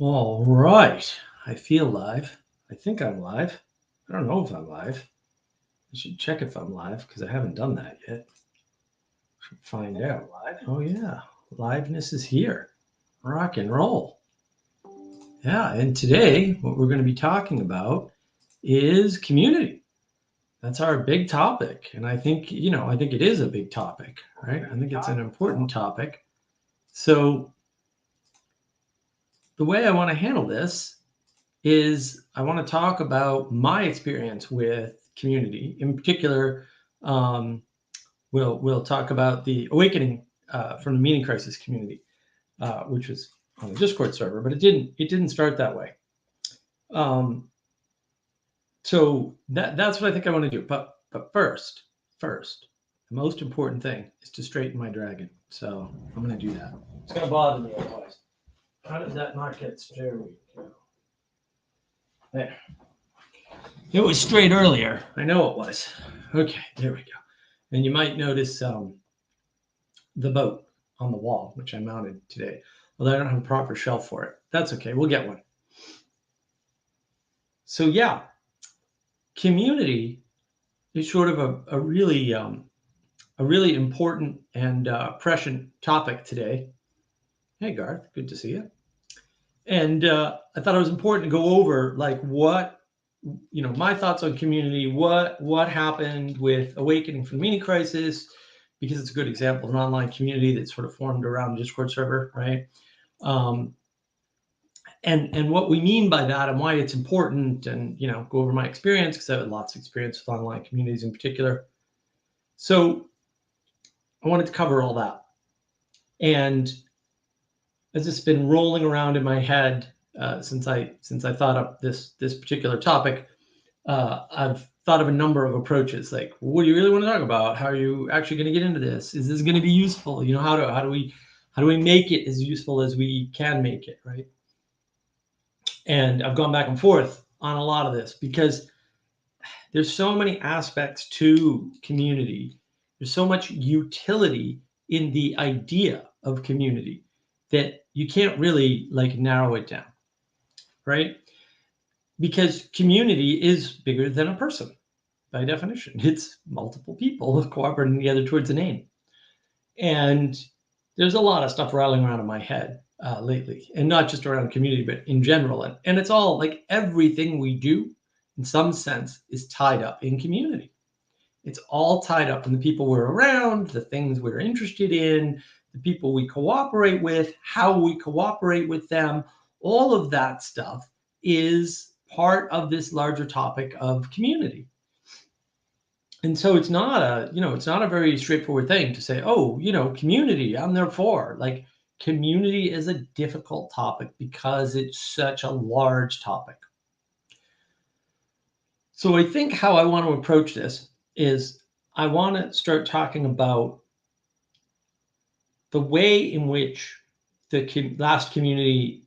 All right. I feel live. I think I'm live. I don't know if I'm live. I should check if I'm live because I haven't done that yet. Should find out. Live? Oh, yeah. Liveness is here. Rock and roll. Yeah. And today, what we're going to be talking about is community. That's our big topic. And I think it is a big topic, right? I think it's an important topic. So, the way I want to handle this is I want to talk about my experience with community. In particular, um, we'll talk about the awakening from the meaning crisis community, which was on the Discord server, but it didn't start that way. Um, so that's what I think I want to do. But first, the most important thing is to straighten my dragon. So I'm going to do that. It's going to bother me otherwise. How did that not get straight? There. It was straight earlier. I know it was. Okay, there we go. And you might notice the boat on the wall, which I mounted today. Although I don't have a proper shelf for it. That's okay. We'll get one. So yeah, community is sort of a really important and prescient topic today. Hey Garth, good to see you. And I thought it was important to go over like what my thoughts on community, what happened with Awakening from the Meaning Crisis, because it's a good example of an online community that sort of formed around a Discord server, right? And what we mean by that and why it's important, and go over my experience because I have lots of experience with online communities in particular. So I wanted to cover all that. And as it's been rolling around in my head since I thought up this particular topic, I've thought of a number of approaches. Like, what do you really want to talk about? How are you actually going to get into this? Is this going to be useful? How do we make it as useful as we can make it, right? And I've gone back and forth on a lot of this because there's so many aspects to community. There's so much utility in the idea of community that you can't really like narrow it down, right? Because community is bigger than a person by definition. It's multiple people cooperating together towards an aim. And there's a lot of stuff rattling around in my head lately, and not just around community, but in general. And it's all like everything we do, in some sense, is tied up in community. It's all tied up in the people we're around, the things we're interested in, the people we cooperate with, how we cooperate with them. All of that stuff is part of this larger topic of community. And so it's not a very straightforward thing to say, oh, community, I'm there for. Like, community is a difficult topic because it's such a large topic. So I think how I want to approach this is I want to start talking about the way in which the last community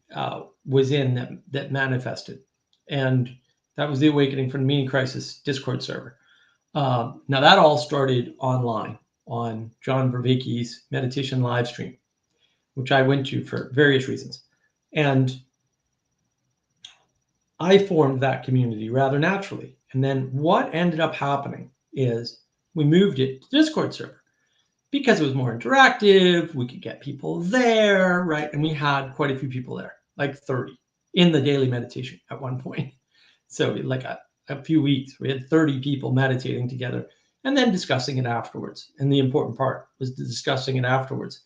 was in that manifested. And that was the Awakening from the Meaning Crisis Discord server. Now that all started online on John Vervaeke's meditation live stream, which I went to for various reasons. And I formed that community rather naturally. And then what ended up happening is we moved it to Discord server because it was more interactive. We could get people there, right? And we had quite a few people there, like 30 in the daily meditation at one point. So like a few weeks, we had 30 people meditating together and then discussing it afterwards. And the important part was discussing it afterwards,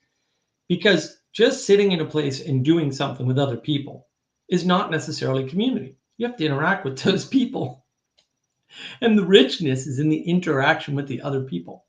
because just sitting in a place and doing something with other people is not necessarily community. You have to interact with those people. And the richness is in the interaction with the other people.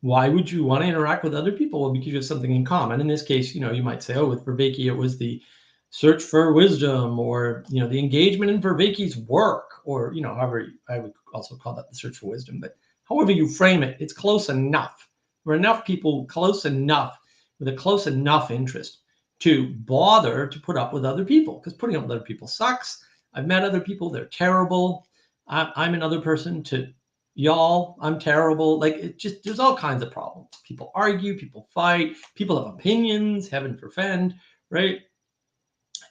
Why would you want to interact with other people? Well, because you have something in common. In this case, you might say, oh, with Vervaeke, it was the search for wisdom, or the engagement in Vervaeke's work, or however I would also call that the search for wisdom. But however you frame it, it's close enough. There are enough people close enough with a close enough interest to bother to put up with other people, because putting up with other people sucks. I've met other people, they're terrible. I'm another person to y'all, I'm terrible. Like, it just, there's all kinds of problems. People argue, people fight, people have opinions, heaven forfend, right?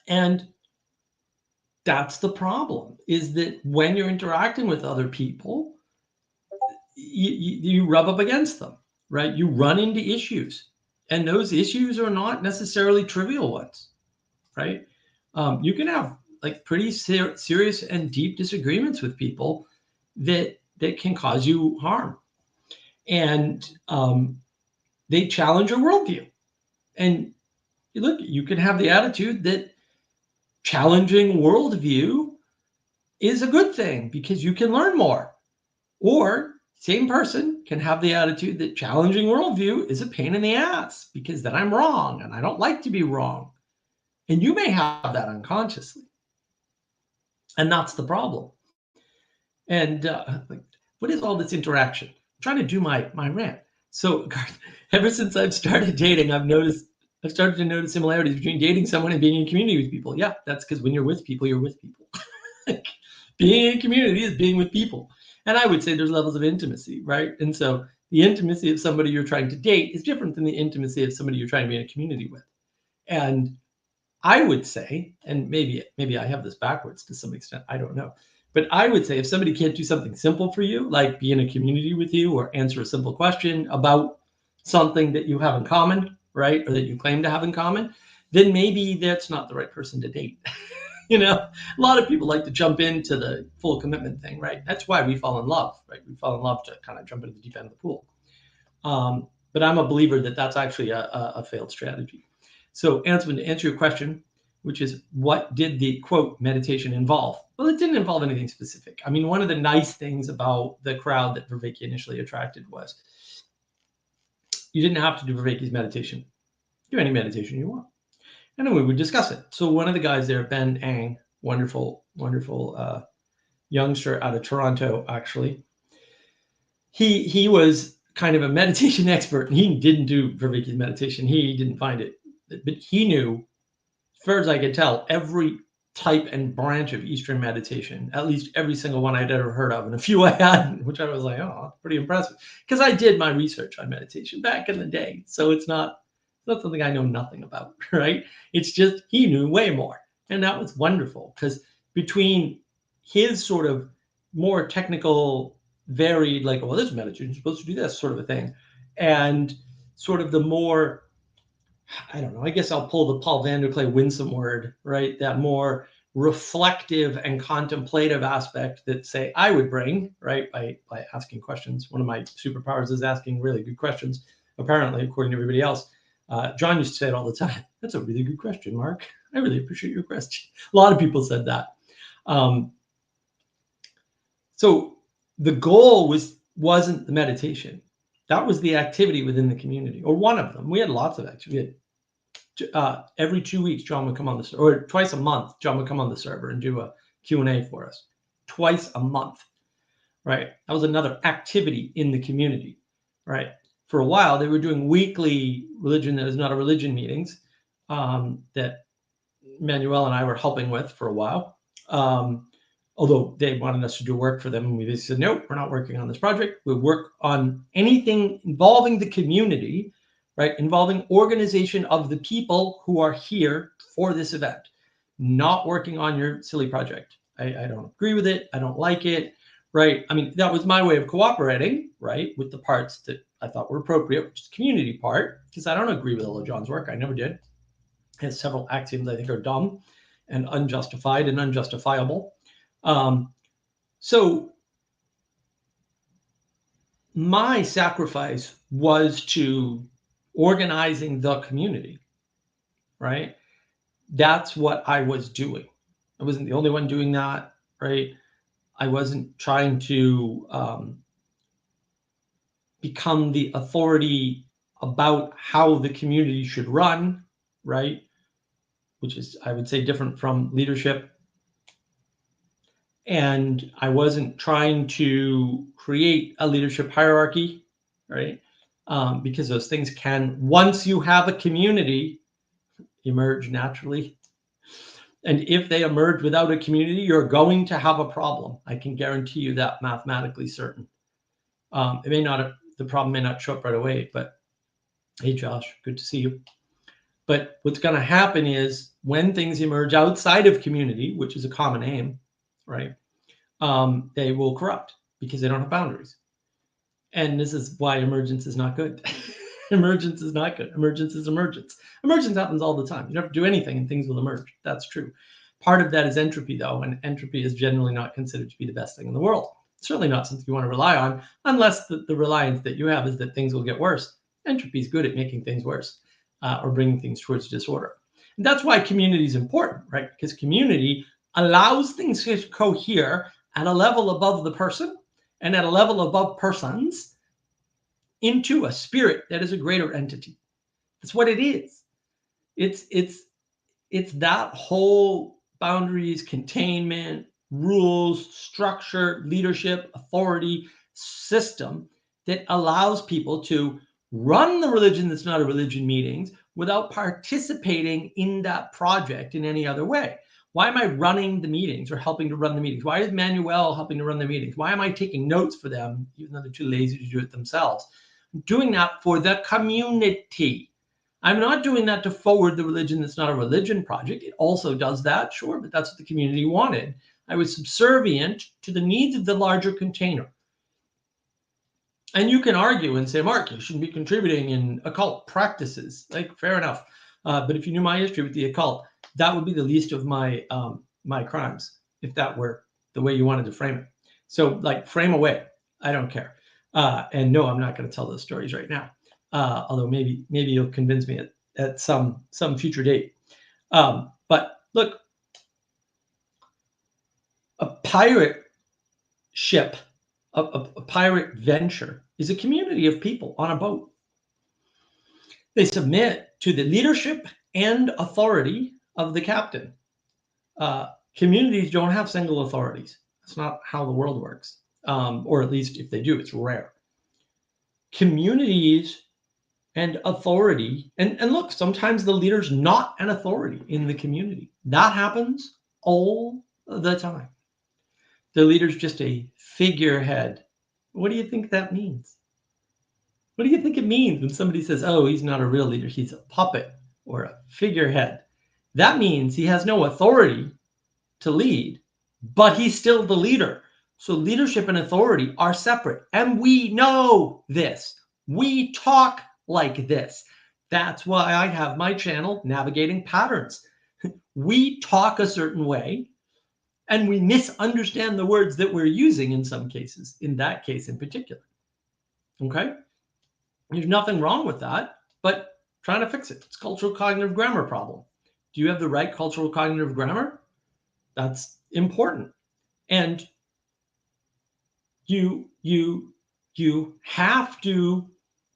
And That's the problem, is that when you're interacting with other people, you rub up against them, right? You run into issues, and those issues are not necessarily trivial ones, right? You can have like pretty serious and deep disagreements with people that can cause you harm, and they challenge your worldview. And look, you can have the attitude that challenging worldview is a good thing because you can learn more. Or same person can have the attitude that challenging worldview is a pain in the ass because then I'm wrong and I don't like to be wrong. And you may have that unconsciously. And that's the problem. And like, what is all this interaction? I'm trying to do my rant. So Garth, ever since I've started dating, I've started to notice similarities between dating someone and being in community with people. Yeah, that's because when you're with people, you're with people. Being in community is being with people. And I would say there's levels of intimacy, right? And so the intimacy of somebody you're trying to date is different than the intimacy of somebody you're trying to be in a community with. And I would say, and maybe I have this backwards to some extent, I don't know. But I would say if somebody can't do something simple for you, like be in a community with you or answer a simple question about something that you have in common, right? Or that you claim to have in common, then maybe that's not the right person to date. A lot of people like to jump into the full commitment thing, right? That's why we fall in love, right? We fall in love to kind of jump into the deep end of the pool. But I'm a believer that that's actually a failed strategy. So, to answer your question, which is what did the quote meditation involve? Well, it didn't involve anything specific. I mean, one of the nice things about the crowd that Vervaeke initially attracted was you didn't have to do Vervaeke's meditation. Do any meditation you want. And then we would discuss it. So one of the guys there, Ben Ang, wonderful youngster out of Toronto, actually, he was kind of a meditation expert, and he didn't do Vervaeke's meditation. He didn't find it, but he knew, as far as I could tell, every type and branch of Eastern meditation, at least every single one I'd ever heard of, and a few I hadn't, which I was like, oh, pretty impressive, because I did my research on meditation back in the day. So it's not something I know nothing about, right? It's just he knew way more. And that was wonderful, because between his sort of more technical, varied, like, well, this meditation, you're supposed to do this sort of a thing, and sort of the more, I don't know, I guess I'll pull the Paul Vanderklay winsome word, right? That more reflective and contemplative aspect that, say, I would bring, right, by asking questions. One of my superpowers is asking really good questions, apparently, according to everybody else. John used to say it all the time. That's a really good question, Mark. I really appreciate your question. A lot of people said that. So the goal wasn't the meditation. That was the activity within the community, or one of them. We had lots of activity. Every 2 weeks, John would come on the, or twice a month, John would come on the server and do a Q&A for us. Twice a month, right? That was another activity in the community, right? For a while, they were doing weekly religion that is not a religion meetings that Manuel and I were helping with for a while. Although they wanted us to do work for them, and we just said, nope, we're not working on this project. We work on anything involving the community, right? Involving organization of the people who are here for this event, not working on your silly project. I don't agree with it. I don't like it, right? I mean, that was my way of cooperating, right, with the parts that I thought were appropriate, which is the community part, because I don't agree with all of John's work. I never did. He has several axioms I think are dumb and unjustified and unjustifiable. So my sacrifice was to organizing the community, right? That's what I was doing. I wasn't the only one doing that, right? I wasn't trying to become the authority about how the community should run, right? Which is, I would say, different from leadership. And I wasn't trying to create a leadership hierarchy, right? Because those things can, once you have a community, emerge naturally. And if they emerge without a community, you're going to have a problem. I can guarantee you that, mathematically certain. The problem may not show up right away, but hey, Josh, good to see you. But what's going to happen is when things emerge outside of community, which is a common aim, right? They will corrupt because they don't have boundaries. And this is why emergence is not good. Emergence is not good. Emergence is emergence. Emergence happens all the time. You don't have to do anything and things will emerge. That's true. Part of that is entropy, though, and entropy is generally not considered to be the best thing in the world. It's certainly not something you want to rely on, unless the reliance that you have is that things will get worse. Entropy is good at making things worse or bringing things towards disorder. And that's why community is important, right? Because community allows things to cohere at a level above the person and at a level above persons into a spirit that is a greater entity. That's what it is. It's that whole boundaries, containment, rules, structure, leadership, authority system that allows people to run the religion that's not a religion meetings without participating in that project in any other way. Why am I running the meetings or helping to run the meetings? Why is Manuel helping to run the meetings? Why am I taking notes for them, even though they're too lazy to do it themselves? I'm doing that for the community. I'm not doing that to forward the religion that's not a religion project. It also does that, sure, but that's what the community wanted. I was subservient to the needs of the larger container. And you can argue and say, Mark, you shouldn't be contributing in occult practices. Like, fair enough. But if you knew my history with the occult, that would be the least of my my crimes, if that were the way you wanted to frame it. So, like, frame away. I don't care. And no, I'm not going to tell those stories right now. Although maybe you'll convince me at some future date. But look, a pirate ship, a pirate venture is a community of people on a boat. They submit to the leadership and authority of the captain. Communities don't have single authorities. That's not how the world works. Or at least if they do, it's rare. Communities and authority, and look, sometimes the leader's not an authority in the community. That happens all the time. The leader's just a figurehead. What do you think that means? What do you think it means when somebody says, oh, he's not a real leader, he's a puppet or a figurehead? That means he has no authority to lead, but he's still the leader. So leadership and authority are separate. And we know this. We talk like this. That's why I have my channel, Navigating Patterns. We talk a certain way, and we misunderstand the words that we're using in some cases, in that case in particular. Okay? There's nothing wrong with that, but trying to fix it. It's cultural cognitive grammar problem. Do you have the right cultural cognitive grammar? That's important. And you have to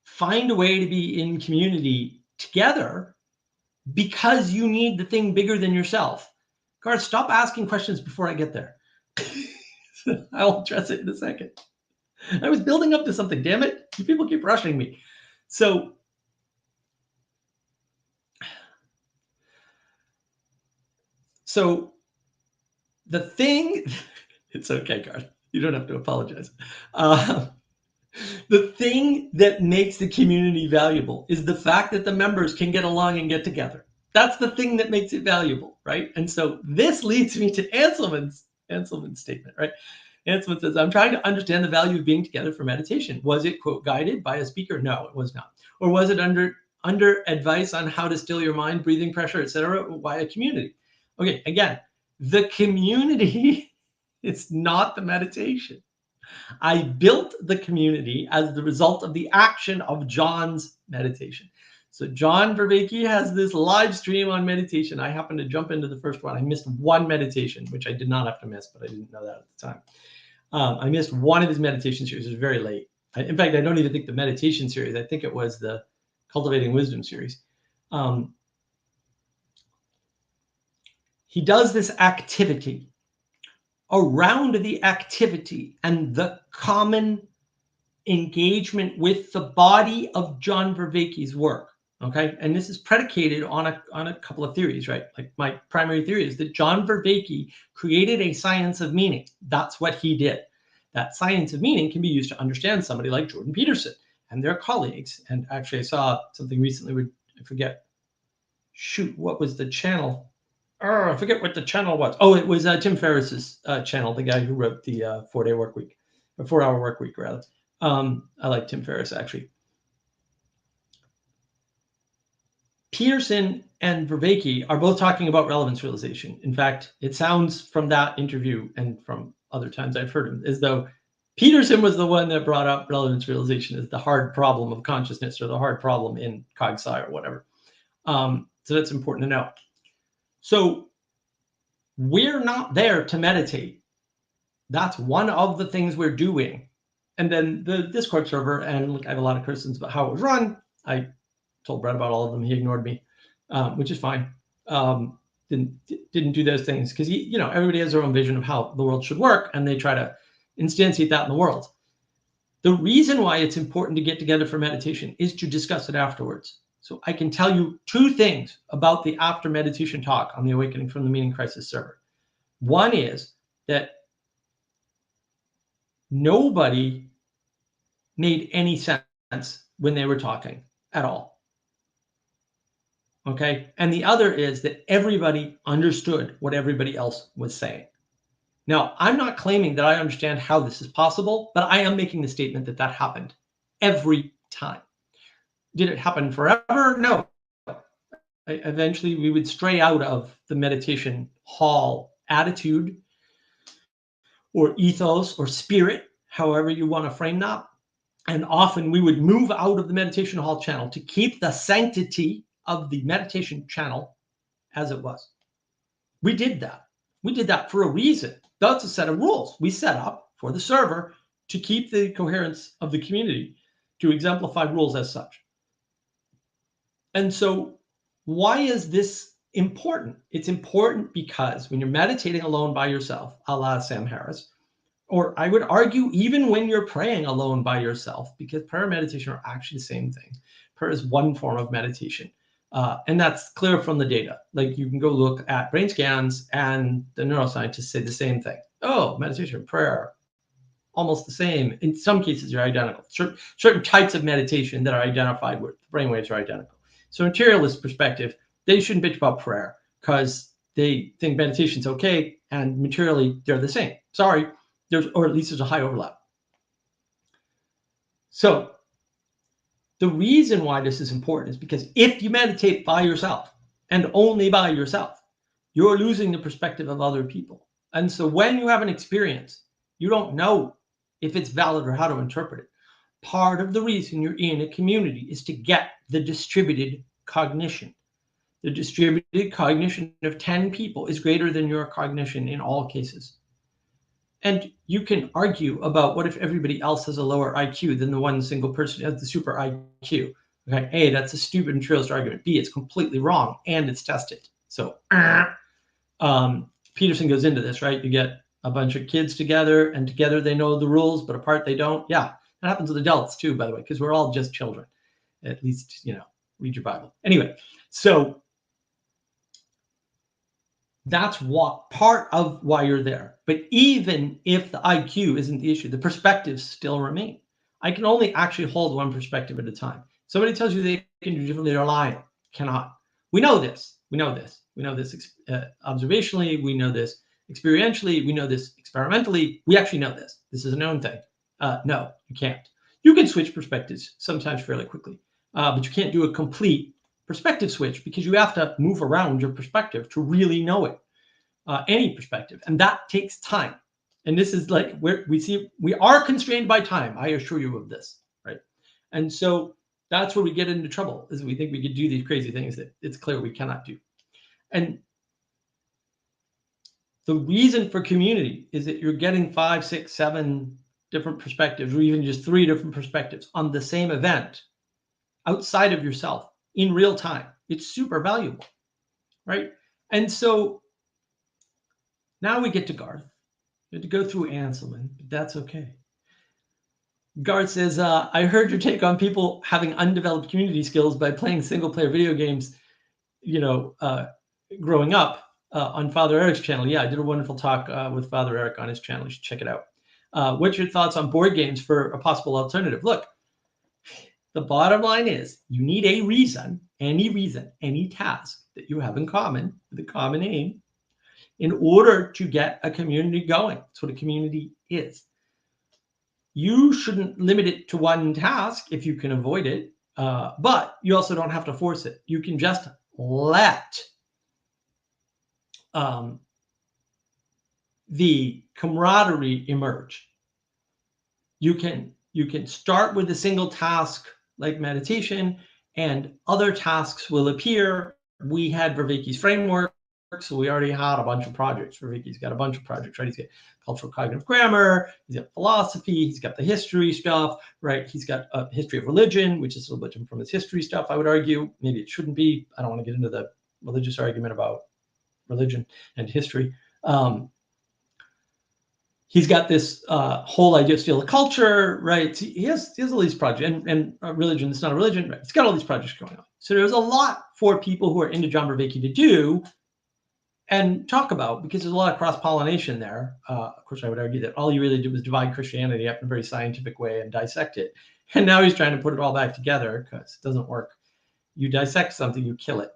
find a way to be in community together because you need the thing bigger than yourself. Garth, stop asking questions before I get there. I'll address it in a second. I was building up to something, damn it. You people keep rushing me. So the thing, it's okay, Garth. You don't have to apologize. The thing that makes the community valuable is the fact that the members can get along and get together. That's the thing that makes it valuable, right? And so this leads me to Anselman's statement, right? Anselman says, I'm trying to understand the value of being together for meditation. Was it, quote, guided by a speaker? No, it was not. Or was it under advice on how to still your mind, breathing pressure, etc., by a community? Okay, again, the community is not the meditation. I built the community as the result of the action of John's meditation. So John Vervaeke has this live stream on meditation. I happened to jump into the first one. I missed one meditation, which I did not have to miss, but I didn't know that at the time. I missed one of his meditation series. It was very late. In fact, I don't even think the meditation series. I think it was the Cultivating Wisdom series. He does this activity. Around the activity and the common engagement with the body of John Vervaeke's work, okay? And this is predicated on a couple of theories, right? Like my primary theory is that John Vervaeke created a science of meaning. That's what he did. That science of meaning can be used to understand somebody like Jordan Peterson and their colleagues. And actually, I saw something recently with, I forget shoot, what was the channel? Oh, I forget what the channel was. Oh, it was Tim Ferriss's channel, the guy who wrote the 4-day work week, or 4-hour work week, rather. I like Tim Ferriss, actually. Peterson and Vervaeke are both talking about relevance realization. In fact, it sounds from that interview and from other times I've heard him as though Peterson was the one that brought up relevance realization as the hard problem of consciousness, or the hard problem in CogSci or whatever. So that's important to know. So we're not there to meditate. That's one of the things we're doing. And then the Discord server, and look, I have a lot of criticisms about how it was run. I told Brett about all of them. He ignored me, which is fine. Didn't do those things because everybody has their own vision of how the world should work, and they try to instantiate that in the world. The reason why it's important to get together for meditation is to discuss it afterwards. So I can tell you 2 things about the after meditation talk on the Awakening from the Meaning Crisis server. One is that nobody made any sense when they were talking at all. Okay. And the other is that everybody understood what everybody else was saying. Now, I'm not claiming that I understand how this is possible, but I am making the statement that that happened every time. Did it happen forever? No. Eventually, we would stray out of the meditation hall attitude or ethos or spirit, however you want to frame that. And often we would move out of the meditation hall channel to keep the sanctity of the meditation channel as it was. We did that. We did that for a reason. That's a set of rules we set up for the server to keep the coherence of the community, to exemplify rules as such. And so why is this important? It's important because when you're meditating alone by yourself, a la Sam Harris, or I would argue even when you're praying alone by yourself, because prayer and meditation are actually the same thing. Prayer is one form of meditation. And that's clear from the data. Like, you can go look at brain scans, and the neuroscientists say the same thing. Oh, meditation, prayer, almost the same. In some cases, they're identical. Certain types of meditation that are identified with brainwaves are identical. So, materialist perspective, they shouldn't bitch about prayer because they think meditation's okay, and materially they're the same. Sorry, or at least there's a high overlap. So the reason why this is important is because if you meditate by yourself and only by yourself, you're losing the perspective of other people. And so when you have an experience, you don't know if it's valid or how to interpret it. Part of the reason you're in a community is to get the distributed cognition. The distributed cognition of 10 people is greater than your cognition in all cases. And you can argue about what if everybody else has a lower IQ than the one single person who has the super IQ. Okay, A, that's a stupid materialist argument. B, it's completely wrong, and it's tested. So Peterson goes into this, right? You get a bunch of kids together, and together they know the rules, but apart they don't. Yeah, that happens with adults too, by the way, because we're all just children. At least, read your Bible. Anyway, so that's what part of why you're there. But even if the IQ isn't the issue, the perspectives still remain. I can only actually hold one perspective at a time. Somebody tells you they can do differently, they're lying. Cannot. We know this. We know this. We know this observationally. We know this experientially. We know this experimentally. We actually know this. This is a known thing. No, you can't. You can switch perspectives sometimes fairly quickly, but you can't do a complete perspective switch because you have to move around your perspective to really know it, any perspective. And that takes time. And this is like where we are constrained by time. I assure you of this, right? And so that's where we get into trouble, is we think we could do these crazy things that it's clear we cannot do. And the reason for community is that you're getting 5, 6, 7 different perspectives, or even just 3 different perspectives on the same event outside of yourself in real time. It's super valuable, right? And so now we get to Garth. We had to go through Anselman, but that's okay. Garth says, I heard your take on people having undeveloped community skills by playing single-player video games, growing up on Father Eric's channel. Yeah, I did a wonderful talk with Father Eric on his channel. You should check it out. What's your thoughts on board games for a possible alternative? Look, The bottom line is you need a reason, any task that you have in common with a common aim in order to get a community going. That's what a community is. You shouldn't limit it to one task if you can avoid it, but you also don't have to force it. You can just let the camaraderie emerge. You can start with a single task like meditation, and other tasks will appear. We had Vervaeke's framework, so we already had a bunch of projects. Vervaeke's got a bunch of projects, right? He's got cultural cognitive grammar, he's got philosophy, he's got the history stuff, right? He's got a history of religion, which is a little bit from his history stuff, I would argue. Maybe it shouldn't be. I don't want to get into the religious argument about religion and history. He's got this whole idea of still a culture, right? He has all these projects, and religion, it's not a religion, right? He's got all these projects going on. So there's a lot for people who are into John Vervaeke to do and talk about, because there's a lot of cross-pollination there. Of course, I would argue that all he really did was divide Christianity up in a very scientific way and dissect it. And now he's trying to put it all back together because it doesn't work. You dissect something, you kill it,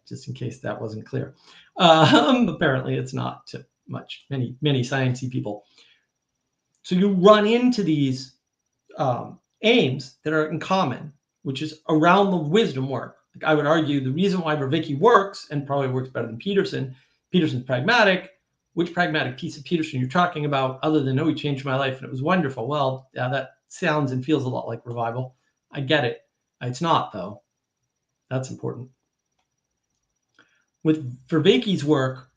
just in case that wasn't clear. Apparently, it's not to many sciencey people. So you run into these aims that are in common, which is around the wisdom work. Like I would argue the reason why Vervaeke works, and probably works better than Peterson's pragmatic. Which pragmatic piece of Peterson you're talking about, other than, oh, he changed my life and it was wonderful? Well, yeah, that sounds and feels a lot like revival. I get it. It's not, though. That's important. With Vervaeke's work,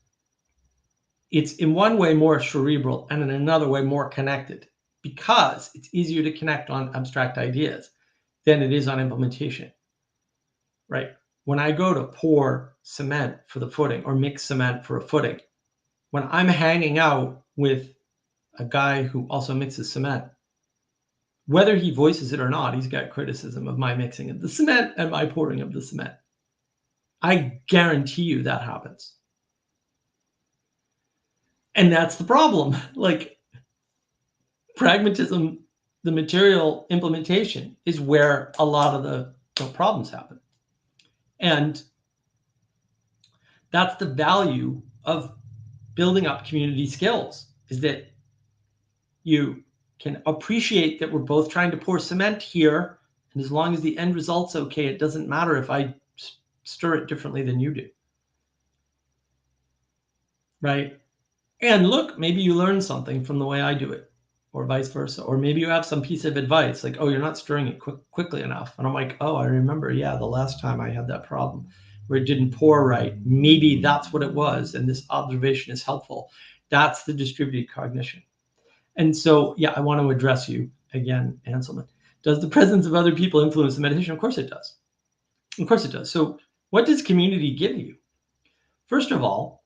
it's in one way more cerebral and in another way more connected, because it's easier to connect on abstract ideas than it is on implementation, right? When I go to pour cement for the footing or mix cement for a footing, when I'm hanging out with a guy who also mixes cement, whether he voices it or not, he's got criticism of my mixing of the cement and my pouring of the cement. I guarantee you that happens. And that's the problem. Like, pragmatism, the material implementation, is where a lot of the problems happen. And that's the value of building up community skills, is that you can appreciate that we're both trying to pour cement here. And as long as the end result's okay, it doesn't matter if I stir it differently than you do. Right? And look, maybe you learn something from the way I do it, or vice versa. Or maybe you have some piece of advice like, oh, you're not stirring it quickly enough. And I'm like, oh, I remember, yeah, the last time I had that problem where it didn't pour right. Maybe that's what it was. And this observation is helpful. That's the distributed cognition. And so, yeah, I want to address you again, Anselman. Does the presence of other people influence the meditation? Of course it does. Of course it does. So what does community give you? First of all,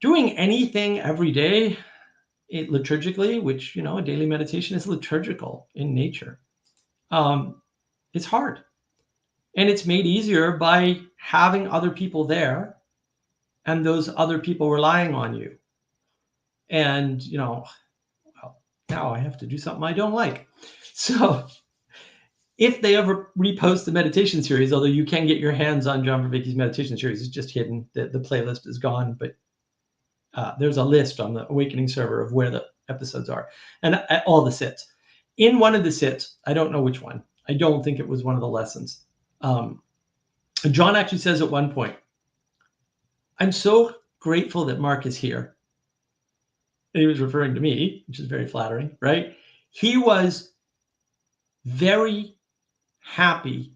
doing anything every day liturgically, which, a daily meditation is liturgical in nature, it's hard. And it's made easier by having other people there and those other people relying on you. And, well, now I have to do something I don't like. So if they ever repost the meditation series, although you can get your hands on John Vervaeke's meditation series, it's just hidden. The playlist is gone, but there's a list on the Awakening server of where the episodes are and all the sits. In one of the sits, I don't know which one. I don't think it was one of the lessons. John actually says at one point, I'm so grateful that Mark is here. And he was referring to me, which is very flattering, right? He was very happy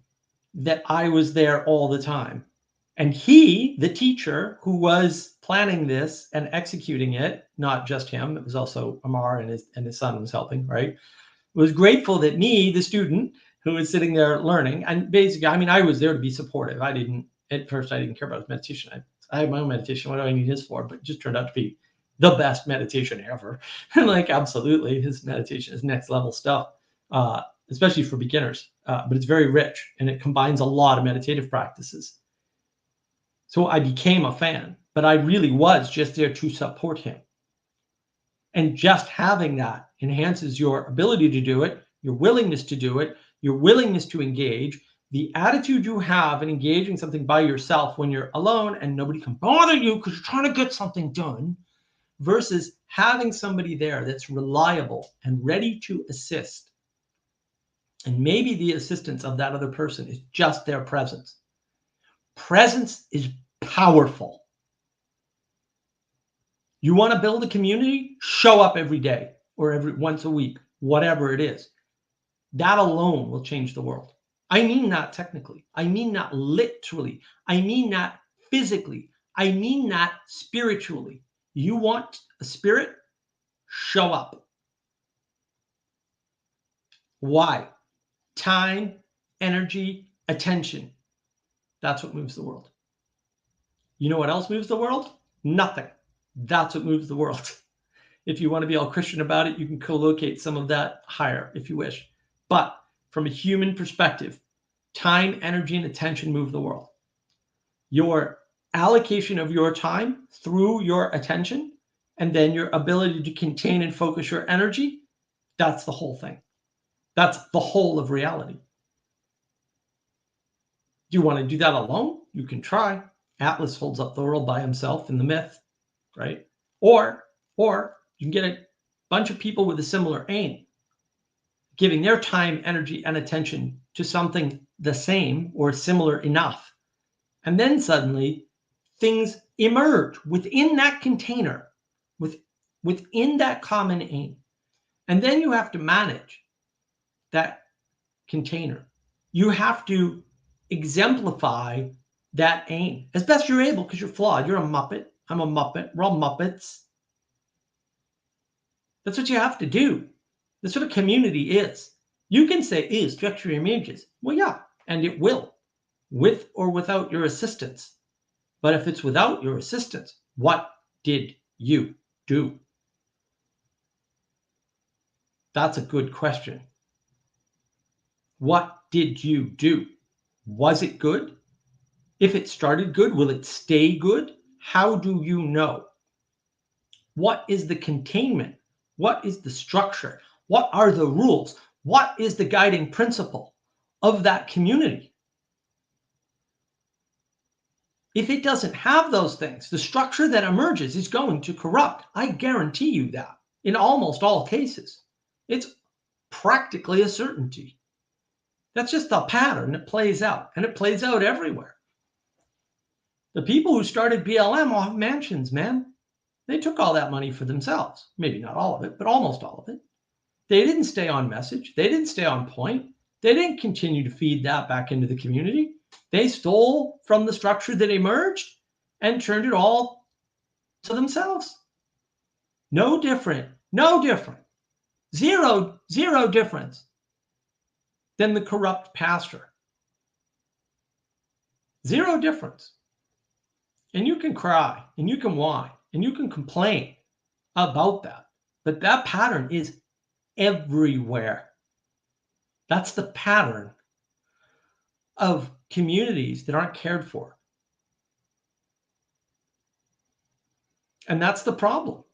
that I was there all the time. And he, the teacher who was planning this and executing it, not just him, it was also Amar and his son was helping, right? Was grateful that me, the student who was sitting there learning, and basically, I was there to be supportive. At first, I didn't care about his meditation. I had my own meditation. What do I need his for? But it just turned out to be the best meditation ever. And absolutely, his meditation is next level stuff, especially for beginners. But it's very rich and it combines a lot of meditative practices. So I became a fan, but I really was just there to support him. And just having that enhances your ability to do it, your willingness to do it, your willingness to engage, the attitude you have in engaging something by yourself when you're alone and nobody can bother you because you're trying to get something done, versus having somebody there that's reliable and ready to assist. And maybe the assistance of that other person is just their presence. Presence is powerful. You want to build a community? Show up every day or every once a week, whatever it is. That alone will change the world. I mean that technically. I mean that literally. I mean that physically. I mean that spiritually. You want a spirit? Show up. Why? Time, energy, attention. That's what moves the world. You know what else moves the world? Nothing. That's what moves the world. If you want to be all Christian about it, you can co-locate some of that higher if you wish. But from a human perspective, time, energy, and attention move the world. Your allocation of your time through your attention, and then your ability to contain and focus your energy, that's the whole thing. That's the whole of reality. Do you want to do that alone? You can try. Atlas holds up the world by himself in the myth, right? Or you can get a bunch of people with a similar aim, giving their time, energy, and attention to something the same or similar enough. And then suddenly things emerge within that container, within that common aim. And then you have to manage that container. You have to exemplify that aim as best you're able, because you're flawed. You're a Muppet. I'm a Muppet. We're all Muppets. That's what you have to do. That's what a community is. You can say, structure your images. Well, yeah, and it will, with or without your assistance. But if it's without your assistance, what did you do? That's a good question. What did you do? Was it good? If it started good, will it stay good? How do you know? What is the containment? What is the structure? What are the rules? What is the guiding principle of that community? If it doesn't have those things, the structure that emerges is going to corrupt. I guarantee you that in almost all cases. It's practically a certainty. That's just the pattern that plays out, and it plays out everywhere. The people who started BLM all have mansions, man. They took all that money for themselves. Maybe not all of it, but almost all of it. They didn't stay on message. They didn't stay on point. They didn't continue to feed that back into the community. They stole from the structure that emerged and turned it all to themselves. No different, zero difference than the corrupt pastor. Zero difference. And you can cry and you can whine and you can complain about that. But that pattern is everywhere. That's the pattern of communities that aren't cared for. And that's the problem.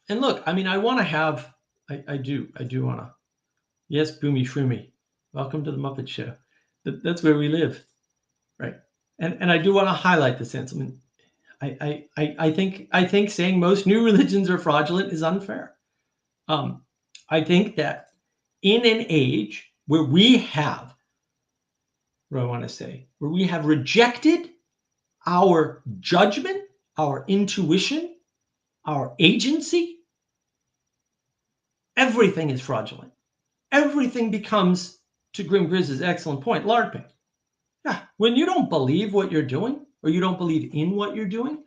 And look, I mean, I want to have, I do want to. Yes, Boomy Shroomy. Welcome to the Muppet Show. That's where we live, right? And I do want to highlight this. I mean, I think saying most new religions are fraudulent is unfair. I think that in an age where we have, what I want to say, where we have rejected our judgment, our intuition, our agency, everything is fraudulent. Everything becomes, to Grim Grizz's excellent point, LARPing. Yeah, when you don't believe what you're doing, or you don't believe in what you're doing,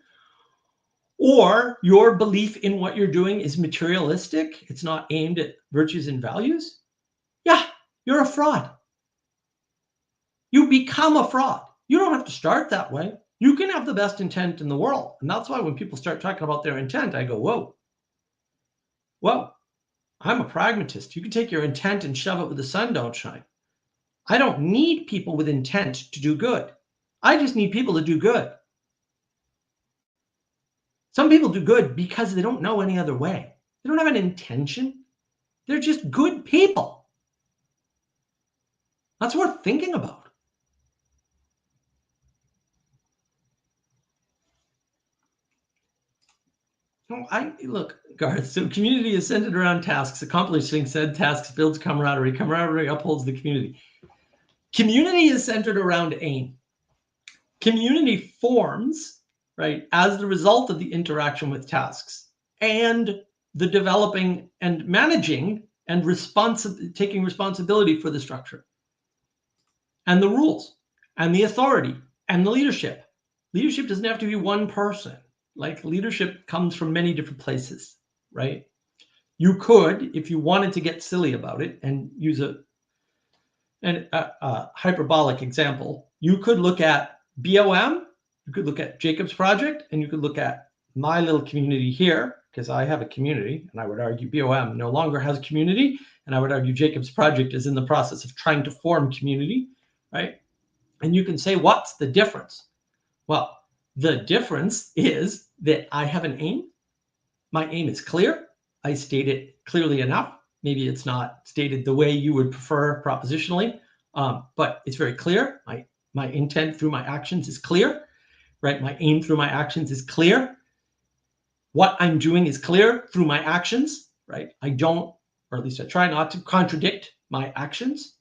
or your belief in what you're doing is materialistic, it's not aimed at virtues and values, yeah, you're a fraud. You become a fraud. You don't have to start that way. You can have the best intent in the world. And that's why when people start talking about their intent, I go, whoa, I'm a pragmatist. You can take your intent and shove it where the sun don't shine. I don't need people with intent to do good. I just need people to do good. Some people do good because they don't know any other way. They don't have an intention. They're just good people. That's worth thinking about. Look, Garth, so community is centered around tasks. Accomplishing said tasks builds camaraderie. Camaraderie upholds the community. Community is centered around aim. Community forms, right, as the result of the interaction with tasks and the developing and managing and taking responsibility for the structure and the rules and the authority and the leadership. Leadership doesn't have to be one person. Like, leadership comes from many different places, right? You could, if you wanted to get silly about it and use a hyperbolic example, you could look at BOM, you could look at Jacob's Project, and you could look at my little community here, because I have a community, and I would argue BOM no longer has a community, and I would argue Jacob's Project is in the process of trying to form community, right? And you can say, what's the difference? Well, the difference is that I have an aim. My aim is clear. I state it clearly enough. Maybe it's not stated the way you would prefer propositionally, but it's very clear. My intent through my actions is clear, right? My aim through my actions is clear. What I'm doing is clear through my actions, right? I don't, or at least I try not to contradict my actions,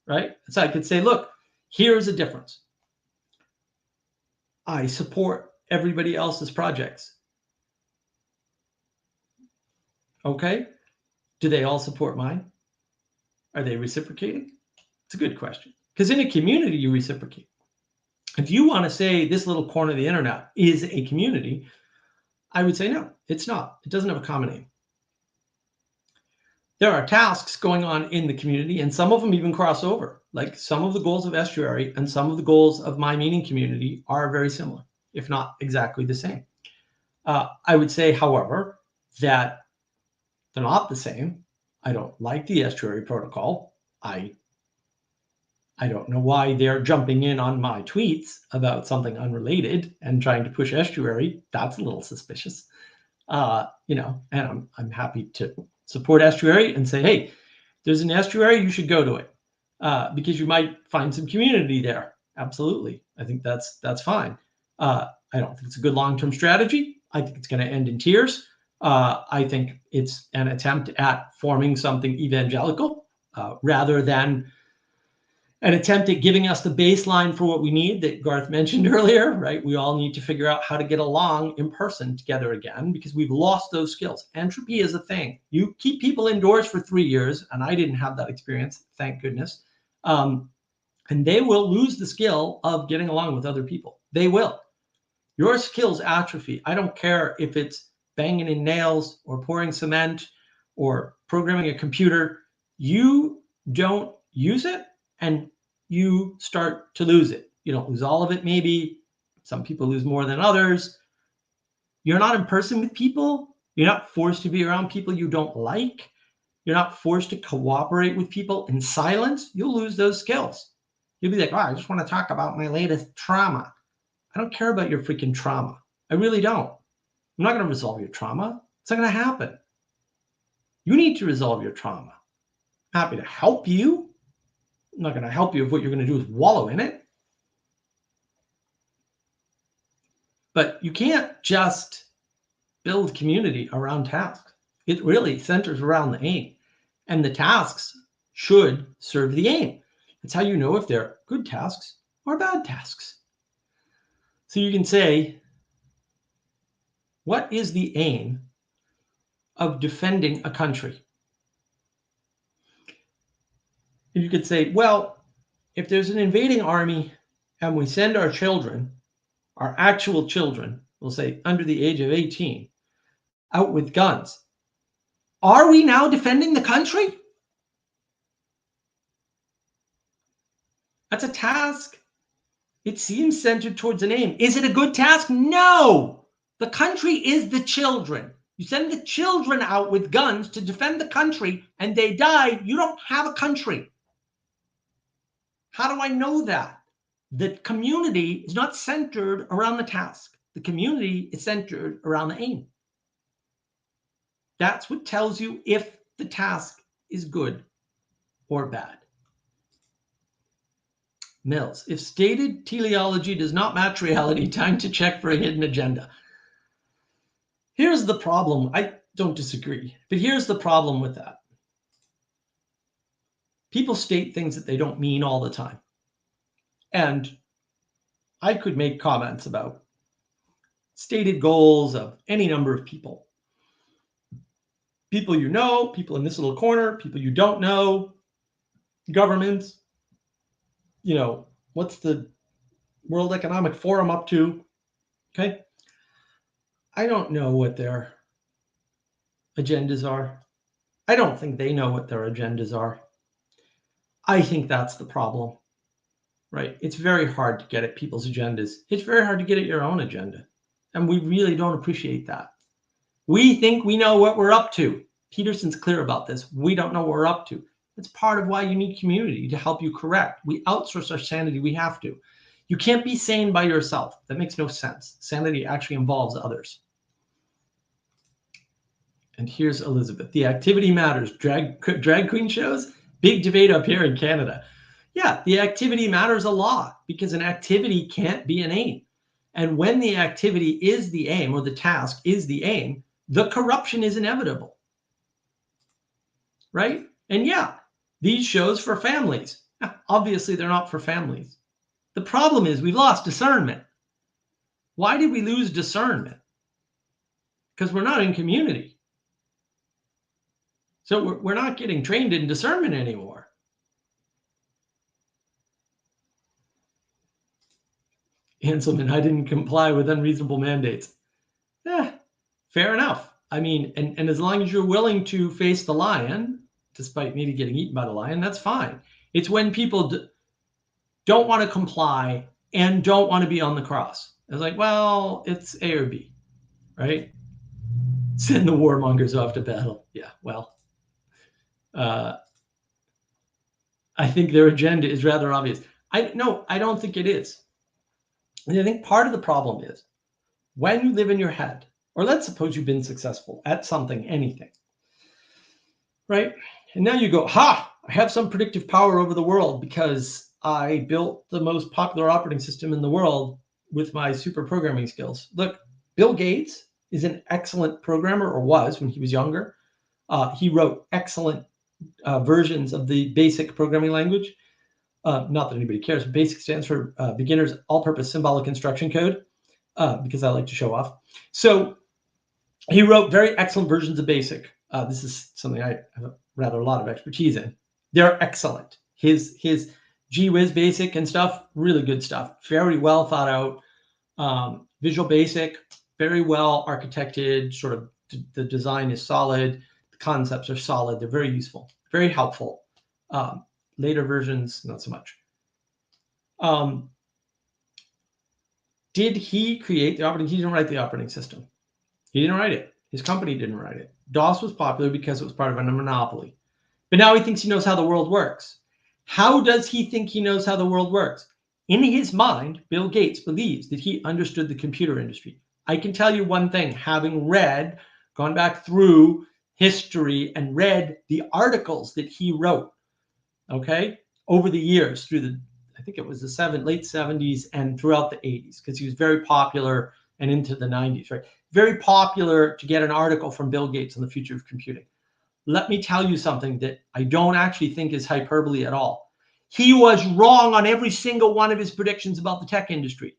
right? So I could say, look, here's a difference. I support everybody else's projects. Okay. Do they all support mine? Are they reciprocating? It's a good question. Because in a community, you reciprocate. If you want to say this little corner of the internet is a community, I would say no, it's not. It doesn't have a common aim. There are tasks going on in the community, and some of them even cross over. Like, some of the goals of Estuary and some of the goals of my meeting community are very similar, if not exactly the same. I would say, however, that they're not the same. I don't like the Estuary protocol. I don't know why they're jumping in on my tweets about something unrelated and trying to push Estuary. That's a little suspicious. And I'm happy to support Estuary and say, hey, there's an Estuary, you should go to it, because you might find some community there. Absolutely. I think that's fine. I don't think it's a good long-term strategy. I think it's going to end in tears. I think it's an attempt at forming something evangelical rather than an attempt at giving us the baseline for what we need that Garth mentioned earlier, right? We all need to figure out how to get along in person together again, because we've lost those skills. Entropy is a thing. You keep people indoors for 3 years, and I didn't have that experience, thank goodness. And they will lose the skill of getting along with other people. They will. Your skills atrophy. I don't care if it's banging in nails or pouring cement or programming a computer. You don't use it, and you start to lose it. You don't lose all of it, maybe. Some people lose more than others. You're not in person with people. You're not forced to be around people you don't like. You're not forced to cooperate with people in silence. You'll lose those skills. You'll be like, oh, I just want to talk about my latest trauma. I don't care about your freaking trauma. I really don't. I'm not going to resolve your trauma. It's not going to happen. You need to resolve your trauma. I'm happy to help you. I'm not going to help you if what you're going to do is wallow in it. But you can't just build community around tasks. It really centers around the aim. And the tasks should serve the aim. That's how you know if they're good tasks or bad tasks. So you can say, what is the aim of defending a country? And you could say, well, if there's an invading army and we send our children, our actual children, we'll say under the age of 18, out with guns, are we now defending the country? That's a task. It seems centered towards an aim. Is it a good task? No. The country is the children. You send the children out with guns to defend the country and they die, you don't have a country. How do I know that? The community is not centered around the task. The community is centered around the aim. That's what tells you if the task is good or bad. Mills. If stated teleology does not match reality, time to check for a hidden agenda. Here's the problem. I don't disagree, but here's the problem with that. People state things that they don't mean all the time. And I could make comments about stated goals of any number of people. People you know, people in this little corner, people you don't know, governments, what's the World Economic Forum up to? Okay. I don't know what their agendas are. I don't think they know what their agendas are. I think that's the problem, right? It's very hard to get at people's agendas. It's very hard to get at your own agenda. And we really don't appreciate that. We think we know what we're up to. Peterson's clear about this. We don't know what we're up to. It's part of why you need community to help you correct. We outsource our sanity. We have to. You can't be sane by yourself. That makes no sense. Sanity actually involves others. And here's Elizabeth. The activity matters. Drag queen shows? Big debate up here in Canada. Yeah, the activity matters a lot because an activity can't be an aim. And when the activity is the aim or the task is the aim, the corruption is inevitable. Right? And yeah, these shows for families. Obviously, they're not for families. The problem is we've lost discernment. Why did we lose discernment? Because we're not in community. So we're not getting trained in discernment anymore. Hanselman, I didn't comply with unreasonable mandates. Fair enough. I mean, and as long as you're willing to face the lion, despite maybe getting eaten by the lion, that's fine. It's when people don't want to comply and don't want to be on the cross. It's like, well, it's A or B, right? Send the warmongers off to battle. Yeah, well, I think their agenda is rather obvious. I don't think it is. And I think part of the problem is when you live in your head, or let's suppose you've been successful at something, anything, right? And now you go, I have some predictive power over the world because I built the most popular operating system in the world with my super programming skills. Look, Bill Gates is an excellent programmer, or was when he was younger. He wrote excellent versions of the BASIC programming language. Not that anybody cares. BASIC stands for Beginner's All-Purpose Symbolic Instruction Code, because I like to show off. So he wrote very excellent versions of BASIC. This is something I have rather a lot of expertise in. They're excellent. His GWiz BASIC and stuff, really good stuff. Very well thought out. Visual BASIC, very well architected. Sort of the design is solid. The concepts are solid. They're very useful, very helpful. Later versions, not so much. Did he create the operating? He didn't write the operating system. He didn't write it. His company didn't write it. DOS was popular because it was part of a monopoly. But now he thinks he knows how the world works. How does he think he knows how the world works? In his mind, Bill Gates believes that he understood the computer industry. I can tell you one thing, having gone back through history and read the articles that he wrote, okay, over the years through I think it was the late 70s and throughout the 80s, because he was very popular, and into the 90s, right? Very popular to get an article from Bill Gates on the future of computing. Let me tell you something that I don't actually think is hyperbole at all. He was wrong on every single one of his predictions about the tech industry.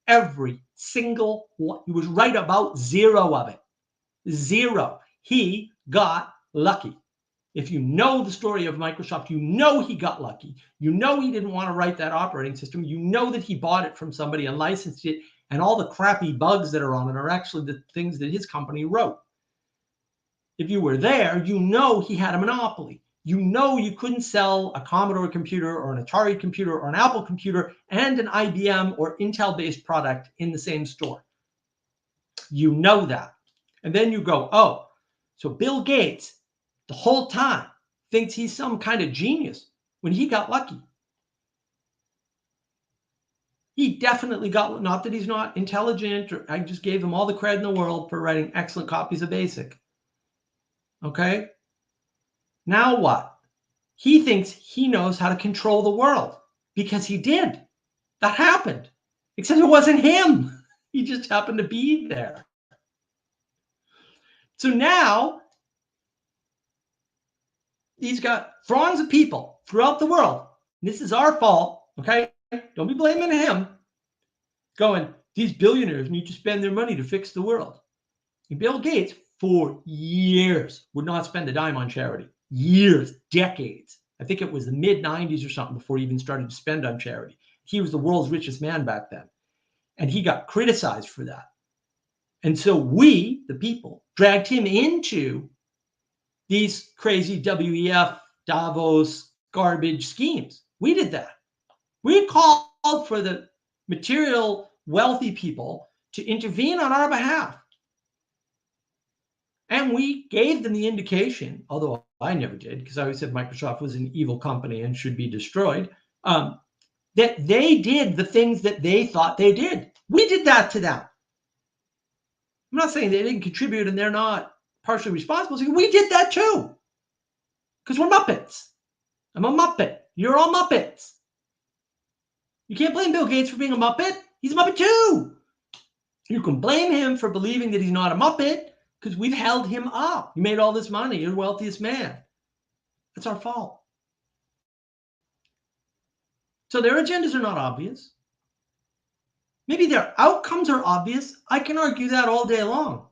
Every single one. He was right about zero of it. Zero. He got lucky. If you know the story of Microsoft, you know he got lucky. You know he didn't want to write that operating system. You know that he bought it from somebody and licensed it, and all the crappy bugs that are on it are actually the things that his company wrote. If you were there, you know he had a monopoly. You know you couldn't sell a Commodore computer or an Atari computer or an Apple computer and an IBM or Intel-based product in the same store. You know that. And then you go, oh, so Bill Gates, the whole time, thinks he's some kind of genius when he got lucky. He definitely got, not that he's not intelligent, or I just gave him all the credit in the world for writing excellent copies of BASIC. Okay? Now what? He thinks he knows how to control the world because he did. That happened. Except it wasn't him. He just happened to be there. So now he's got throngs of people throughout the world. This is our fault, okay? Don't be blaming him. Going, these billionaires need to spend their money to fix the world. And Bill Gates, for years, would not spend a dime on charity. Years, decades. I think it was the mid-90s or something before he even started to spend on charity. He was the world's richest man back then. And he got criticized for that. And so we, the people, dragged him into these crazy WEF, Davos, garbage schemes. We did that. We called for the material wealthy people to intervene on our behalf. And we gave them the indication, although I never did, because I always said Microsoft was an evil company and should be destroyed, that they did the things that they thought they did. We did that to them. I'm not saying they didn't contribute and they're not partially responsible. We did that too. Because we're Muppets. I'm a Muppet. You're all Muppets. You can't blame Bill Gates for being a Muppet. He's a Muppet too. You can blame him for believing that he's not a Muppet because we've held him up. He made all this money. You're the wealthiest man. That's our fault. So their agendas are not obvious. Maybe their outcomes are obvious. I can argue that all day long.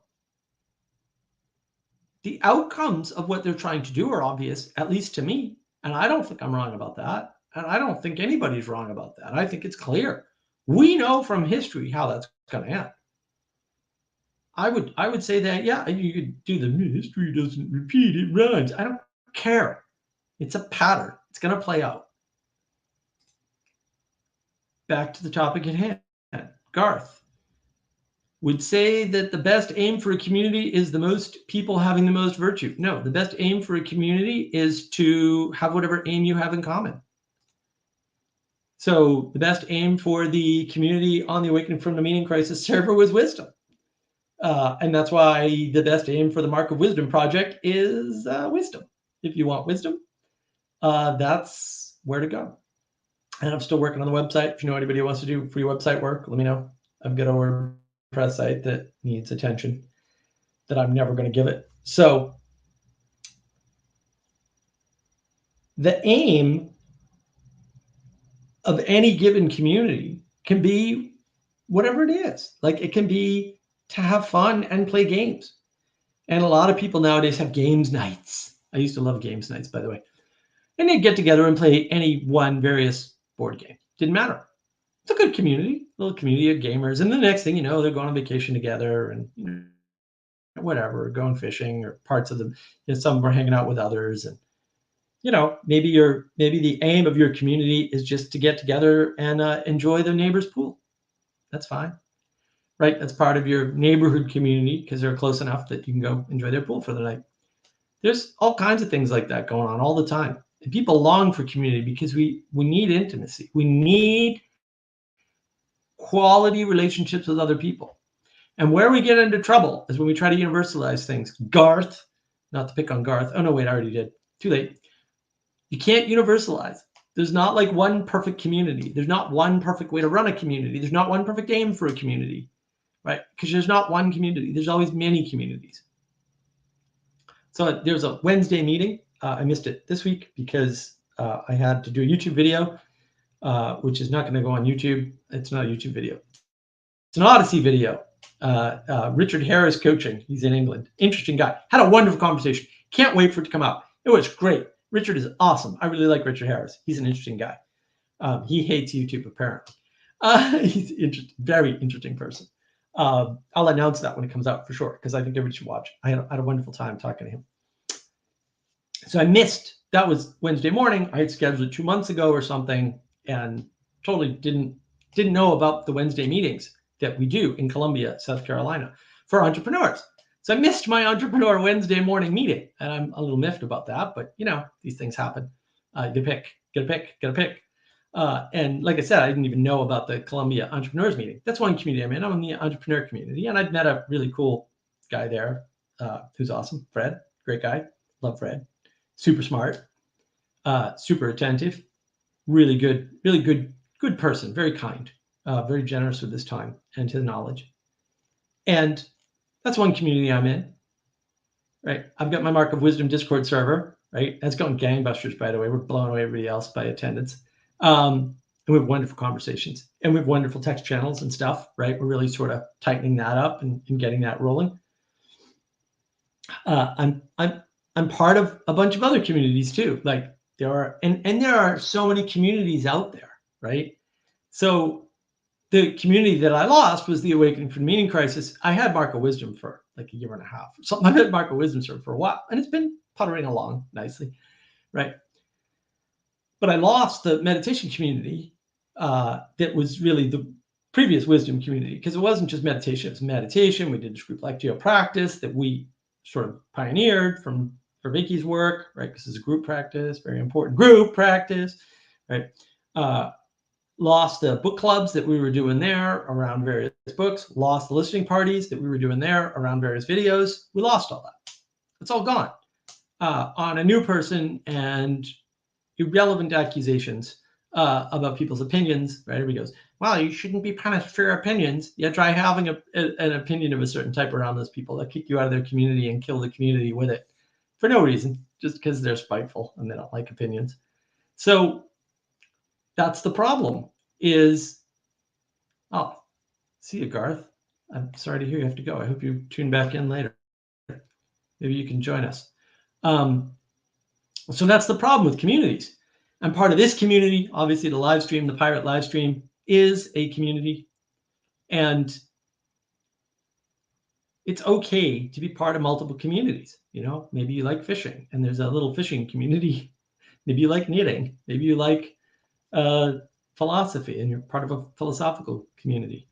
The outcomes of what they're trying to do are obvious, at least to me. And I don't think I'm wrong about that. And I don't think anybody's wrong about that. I think it's clear. We know from history how that's going to end. I would say that, yeah, you could do the history doesn't repeat, it rhymes. I don't care. It's a pattern. It's going to play out. Back to the topic at hand. Garth would say that the best aim for a community is the most people having the most virtue. No, the best aim for a community is to have whatever aim you have in common. So the best aim for the community on the Awakening from the Meaning Crisis server was wisdom. And that's why the best aim for the Mark of Wisdom project is wisdom. If you want wisdom, that's where to go. And I'm still working on the website. If you know anybody who wants to do free website work, let me know. I've got a WordPress site that needs attention that I'm never going to give it. So the aim of any given community can be whatever it is. Like it can be to have fun and play games. And a lot of people nowadays have games nights. I used to love games nights, by the way. And they'd get together and play any one various board game. Didn't matter. It's a good community, little community of gamers. And the next thing you know, they're going on vacation together and whatever, going fishing or parts of them. Some were hanging out with others. And maybe the aim of your community is just to get together and enjoy the neighbor's pool. That's fine. Right? That's part of your neighborhood community because they're close enough that you can go enjoy their pool for the night. There's all kinds of things like that going on all the time. And people long for community because we need intimacy. We need quality relationships with other people. And where we get into trouble is when we try to universalize things. Garth, not to pick on Garth. Oh, no, wait, I already did. Too late. You can't universalize. There's not like one perfect community. There's not one perfect way to run a community. There's not one perfect aim for a community, right? Because there's not one community. There's always many communities. So there's a Wednesday meeting. I missed it this week because I had to do a YouTube video, which is not going to go on YouTube. It's not a YouTube video. It's an Odyssey video. Richard Harris coaching. He's in England. Interesting guy. Had a wonderful conversation. Can't wait for it to come out. It was great. Richard is awesome. I really like Richard Harris. He's an interesting guy. He hates YouTube, apparently. He's very interesting person. I'll announce that when it comes out for sure, because I think everybody should watch. I had a wonderful time talking to him. So I missed, that was Wednesday morning. I had scheduled it 2 months ago or something and totally didn't know about the Wednesday meetings that we do in Columbia, South Carolina for entrepreneurs. So I missed my Entrepreneur Wednesday morning meeting, and I'm a little miffed about that, but these things happen. You get a pick. And like I said, I didn't even know about the Columbia Entrepreneurs meeting. That's one community I'm in. I'm in the entrepreneur community, and I've met a really cool guy there who's awesome. Fred, great guy. Love Fred. Super smart, super attentive. really good person, very kind, very generous with his time and his knowledge. And that's one community I'm in, right? I've got my Mark of Wisdom Discord server, right? That's going gangbusters, by the way. We're blowing away everybody else by attendance. And we have wonderful conversations, and we have wonderful text channels and stuff, right? We're really sort of tightening that up and getting that rolling. I'm part of a bunch of other communities too. Like there are so many communities out there, right? So the community that I lost was the Awakening from Meaning Crisis. I had Mark of Wisdom for like a year and a half or something. I've had Mark of Wisdom for a while, and it's been puttering along nicely, right? But I lost the meditation community that was really the previous wisdom community, because it wasn't just meditation. It was meditation. We did this group Lectio practice that we sort of pioneered for Vicky's work, right? This is a group practice, very important group practice, right? Lost the book clubs that we were doing there around various books, lost the listening parties that we were doing there around various videos. We lost all that. It's all gone on a new person and irrelevant accusations about people's opinions, right? Everybody goes, well, you shouldn't be punished for your opinions. Yeah, try having an opinion of a certain type around those people that kick you out of their community and kill the community with it for no reason, just because they're spiteful and they don't like opinions. So that's the problem is, oh, see you, Garth. I'm sorry to hear you have to go. I hope you tune back in later. Maybe you can join us. So that's the problem with communities. I'm part of this community. Obviously, the live stream, the Pirate live stream is a community. And it's okay to be part of multiple communities. You know, maybe you like fishing and there's a little fishing community. Maybe you like knitting. Maybe you like philosophy and you're part of a philosophical community.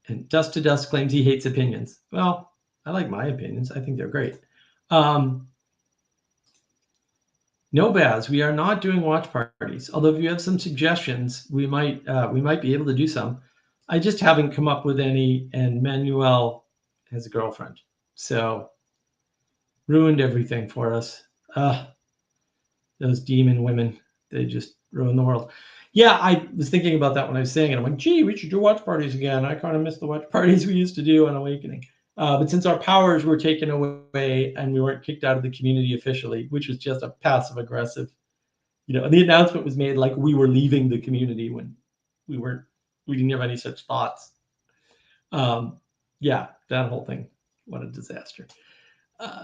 And Dust to Dust claims he hates opinions. Well, I like my opinions. I think they're great. No, Baz, we are not doing watch parties. Although if you have some suggestions, we might be able to do some. I just haven't come up with any, and Manuel has a girlfriend. So ruined everything for us. Those demon women, they just ruin the world. Yeah, I was thinking about that when I was saying it. I'm like, gee, we should do watch parties again. I kind of miss the watch parties we used to do on Awakening. But since our powers were taken away and we weren't kicked out of the community officially, which was just a passive aggressive, you know, and the announcement was made like we were leaving the community when we didn't have any such thoughts. Yeah, that whole thing, what a disaster.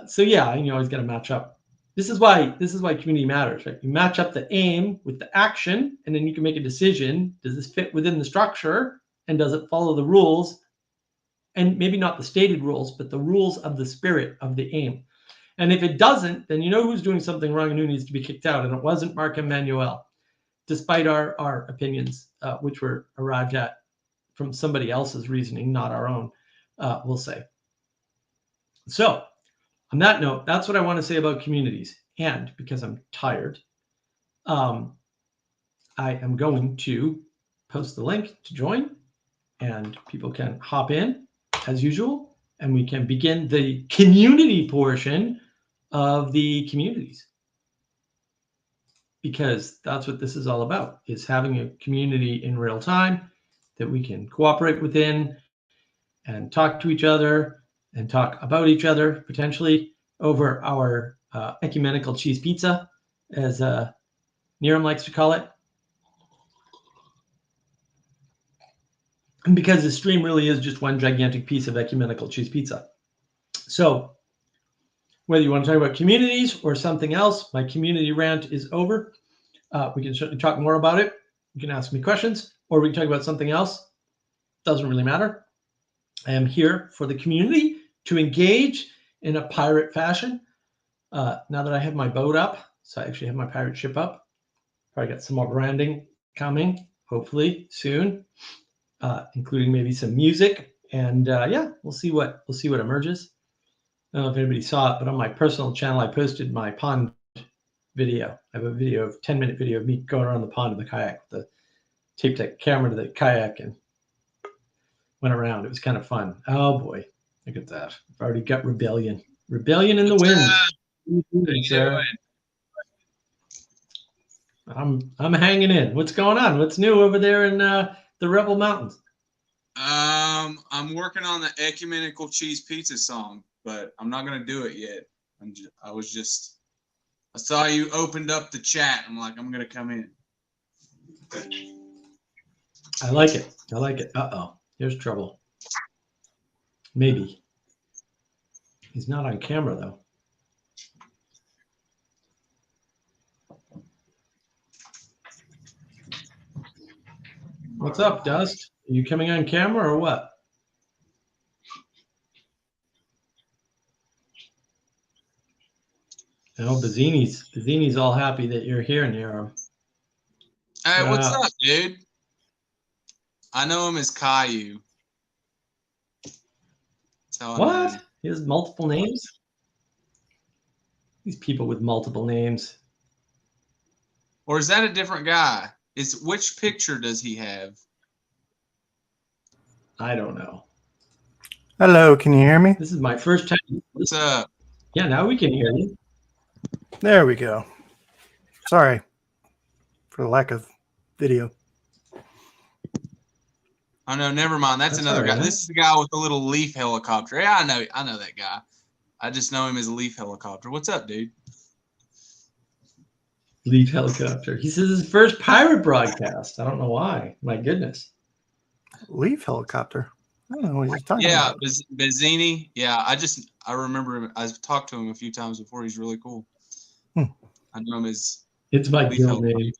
So yeah, you always got to match up. This is why community matters, right? You match up the aim with the action, and then you can make a decision. Does this fit within the structure, and does it follow the rules? And maybe not the stated rules, but the rules of the spirit of the aim. And if it doesn't, then you know who's doing something wrong and who needs to be kicked out. And it wasn't Mark and Manuel, despite our opinions, which were arrived at from somebody else's reasoning, not our own, we'll say. So on that note, that's what I want to say about communities. And because I'm tired, I am going to post the link to join, and people can hop in as usual, and we can begin the community portion of the communities, because that's what this is all about, is having a community in real time that we can cooperate within and talk to each other and talk about each other, potentially over our ecumenical cheese pizza, as Niram likes to call it. And because the stream really is just one gigantic piece of ecumenical cheese pizza. So whether you want to talk about communities or something else, my community rant is over. We can certainly talk more about it. You can ask me questions, or we can talk about something else. Doesn't really matter. I am here for the community to engage in a pirate fashion. Now that I have my boat up, so I actually have my pirate ship up. Probably got some more branding coming, hopefully soon, including maybe some music. And yeah, we'll see what emerges. I don't know if anybody saw it, but on my personal channel, I posted my pond video. I have a 10-minute video of me going around the pond in the kayak, with the taped that camera to the kayak and went around. It was kind of fun. Oh boy, look at that. I've already got rebellion in the wind. I'm hanging in. What's going on? What's new over there in the Rebel Mountains? I'm working on the ecumenical cheese pizza song, but I'm not gonna do it yet. I saw you opened up the chat. I'm like, I'm gonna come in. I like it. I like it. Uh-oh. Here's trouble. Maybe. He's not on camera, though. What's up, Dust? Are you coming on camera or what? No, Bazzini's all happy that you're here, Nero. Hey, what's up, dude? I know him as Caillou. What? He has multiple names? These people with multiple names. Or is that a different guy? Which picture does he have? I don't know. Hello, can you hear me? This is my first time. What's up? Yeah, now we can hear you. There we go. Sorry for the lack of video. Oh no, never mind. That's another guy. This is the guy with the little Leaf helicopter. Yeah, I know that guy. I just know him as a Leaf helicopter. What's up, dude? Leaf helicopter. He says his first pirate broadcast. I don't know why. My goodness. Leaf helicopter. I don't know what you're talking about. Yeah, Bazzini. Yeah, I remember him. I've talked to him a few times before. He's really cool. I know him as. It's my guild name.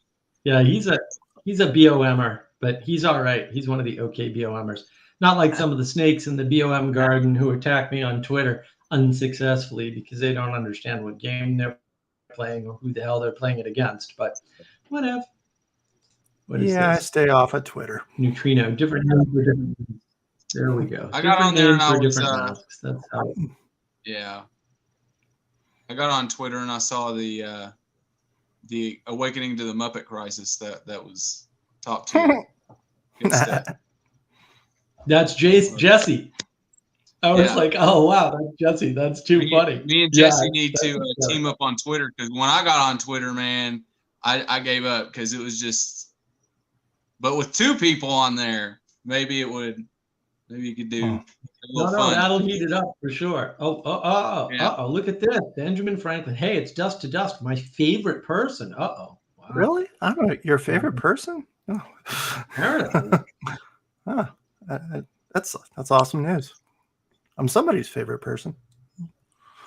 Yeah, he's a BOMer, but he's all right. He's one of the okay BOMers. Not like some of the snakes in the BOM garden who attack me on Twitter unsuccessfully because they don't understand what game they're playing or who the hell they're playing it against. But whatever. What is I this? stay off of Twitter. Neutrino. Different names for different. There we go. I got on there and I was. That's how. Yeah. I got on Twitter and I saw the Awakening to the Muppet Crisis that was top tier. That's Jesse. I was like, oh wow, that's Jesse. That's too funny. Me and Jesse need to team up on Twitter because when I got on Twitter, man, I gave up because it was just. But with two people on there, maybe you could do a little fun. That'll heat it up for sure. Look at this, Benjamin Franklin. Hey, it's Dust to Dust, my favorite person. Wow. Really? I don't know. Your favorite person? Oh. Apparently. That's awesome news. I'm somebody's favorite person.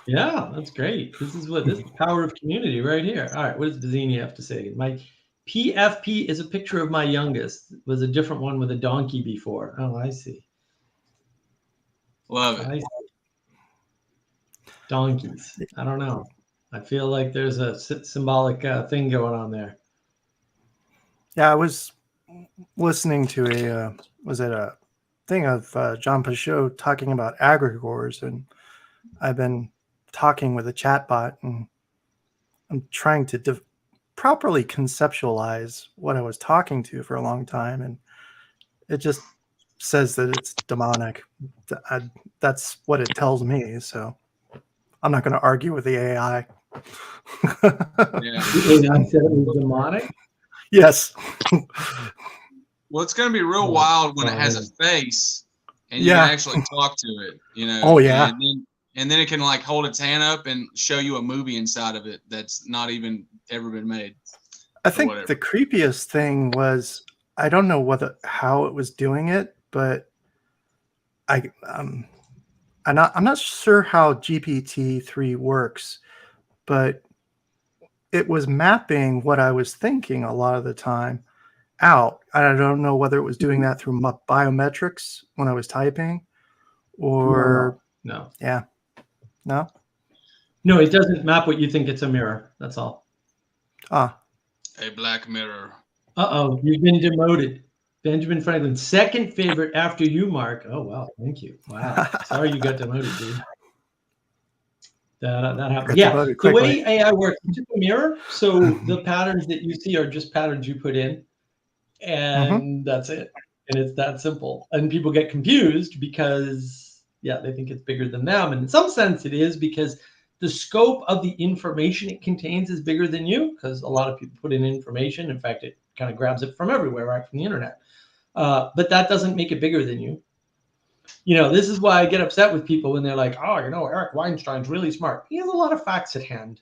Yeah, that's great. This is power of community right here. All right, what does Bazzini have to say? My PFP is a picture of my youngest. It was a different one with a donkey before. Oh, I see. Love it. Donkeys. I don't know. I feel like there's a symbolic thing going on there. Yeah, I was listening to a thing of John Peugeot talking about egregores, and I've been talking with a chatbot, and I'm trying to properly conceptualize what I was talking to for a long time, and it just says that it's demonic. That's what it tells me, so I'm not going to argue with the AI. The AI said it was demonic? Yes. Well, it's going to be real wild when it has a face and you can actually talk to it, Oh, yeah. And then it can like hold its hand up and show you a movie inside of it that's not even ever been made. I think the creepiest thing was, I don't know how it was doing it, but I'm not sure how GPT-3 works, but it was mapping what I was thinking a lot of the time out. I don't know whether it was doing that through biometrics when I was typing or no. Yeah. No, it doesn't map what you think. It's a mirror. That's all. A black mirror. You've been demoted. Benjamin Franklin, second favorite after you, Mark. Oh, wow. Thank you. Wow. Sorry you got demoted, dude. That happened. Yeah, the way AI works, it's a mirror. So the patterns that you see are just patterns you put in. And that's it. And it's that simple. And people get confused because, they think it's bigger than them. And in some sense it is, because the scope of the information it contains is bigger than you, because a lot of people put in information. In fact, it kind of grabs it from everywhere, right from the internet. But that doesn't make it bigger than you. This is why I get upset with people when they're like, oh, Eric Weinstein's really smart. He has a lot of facts at hand.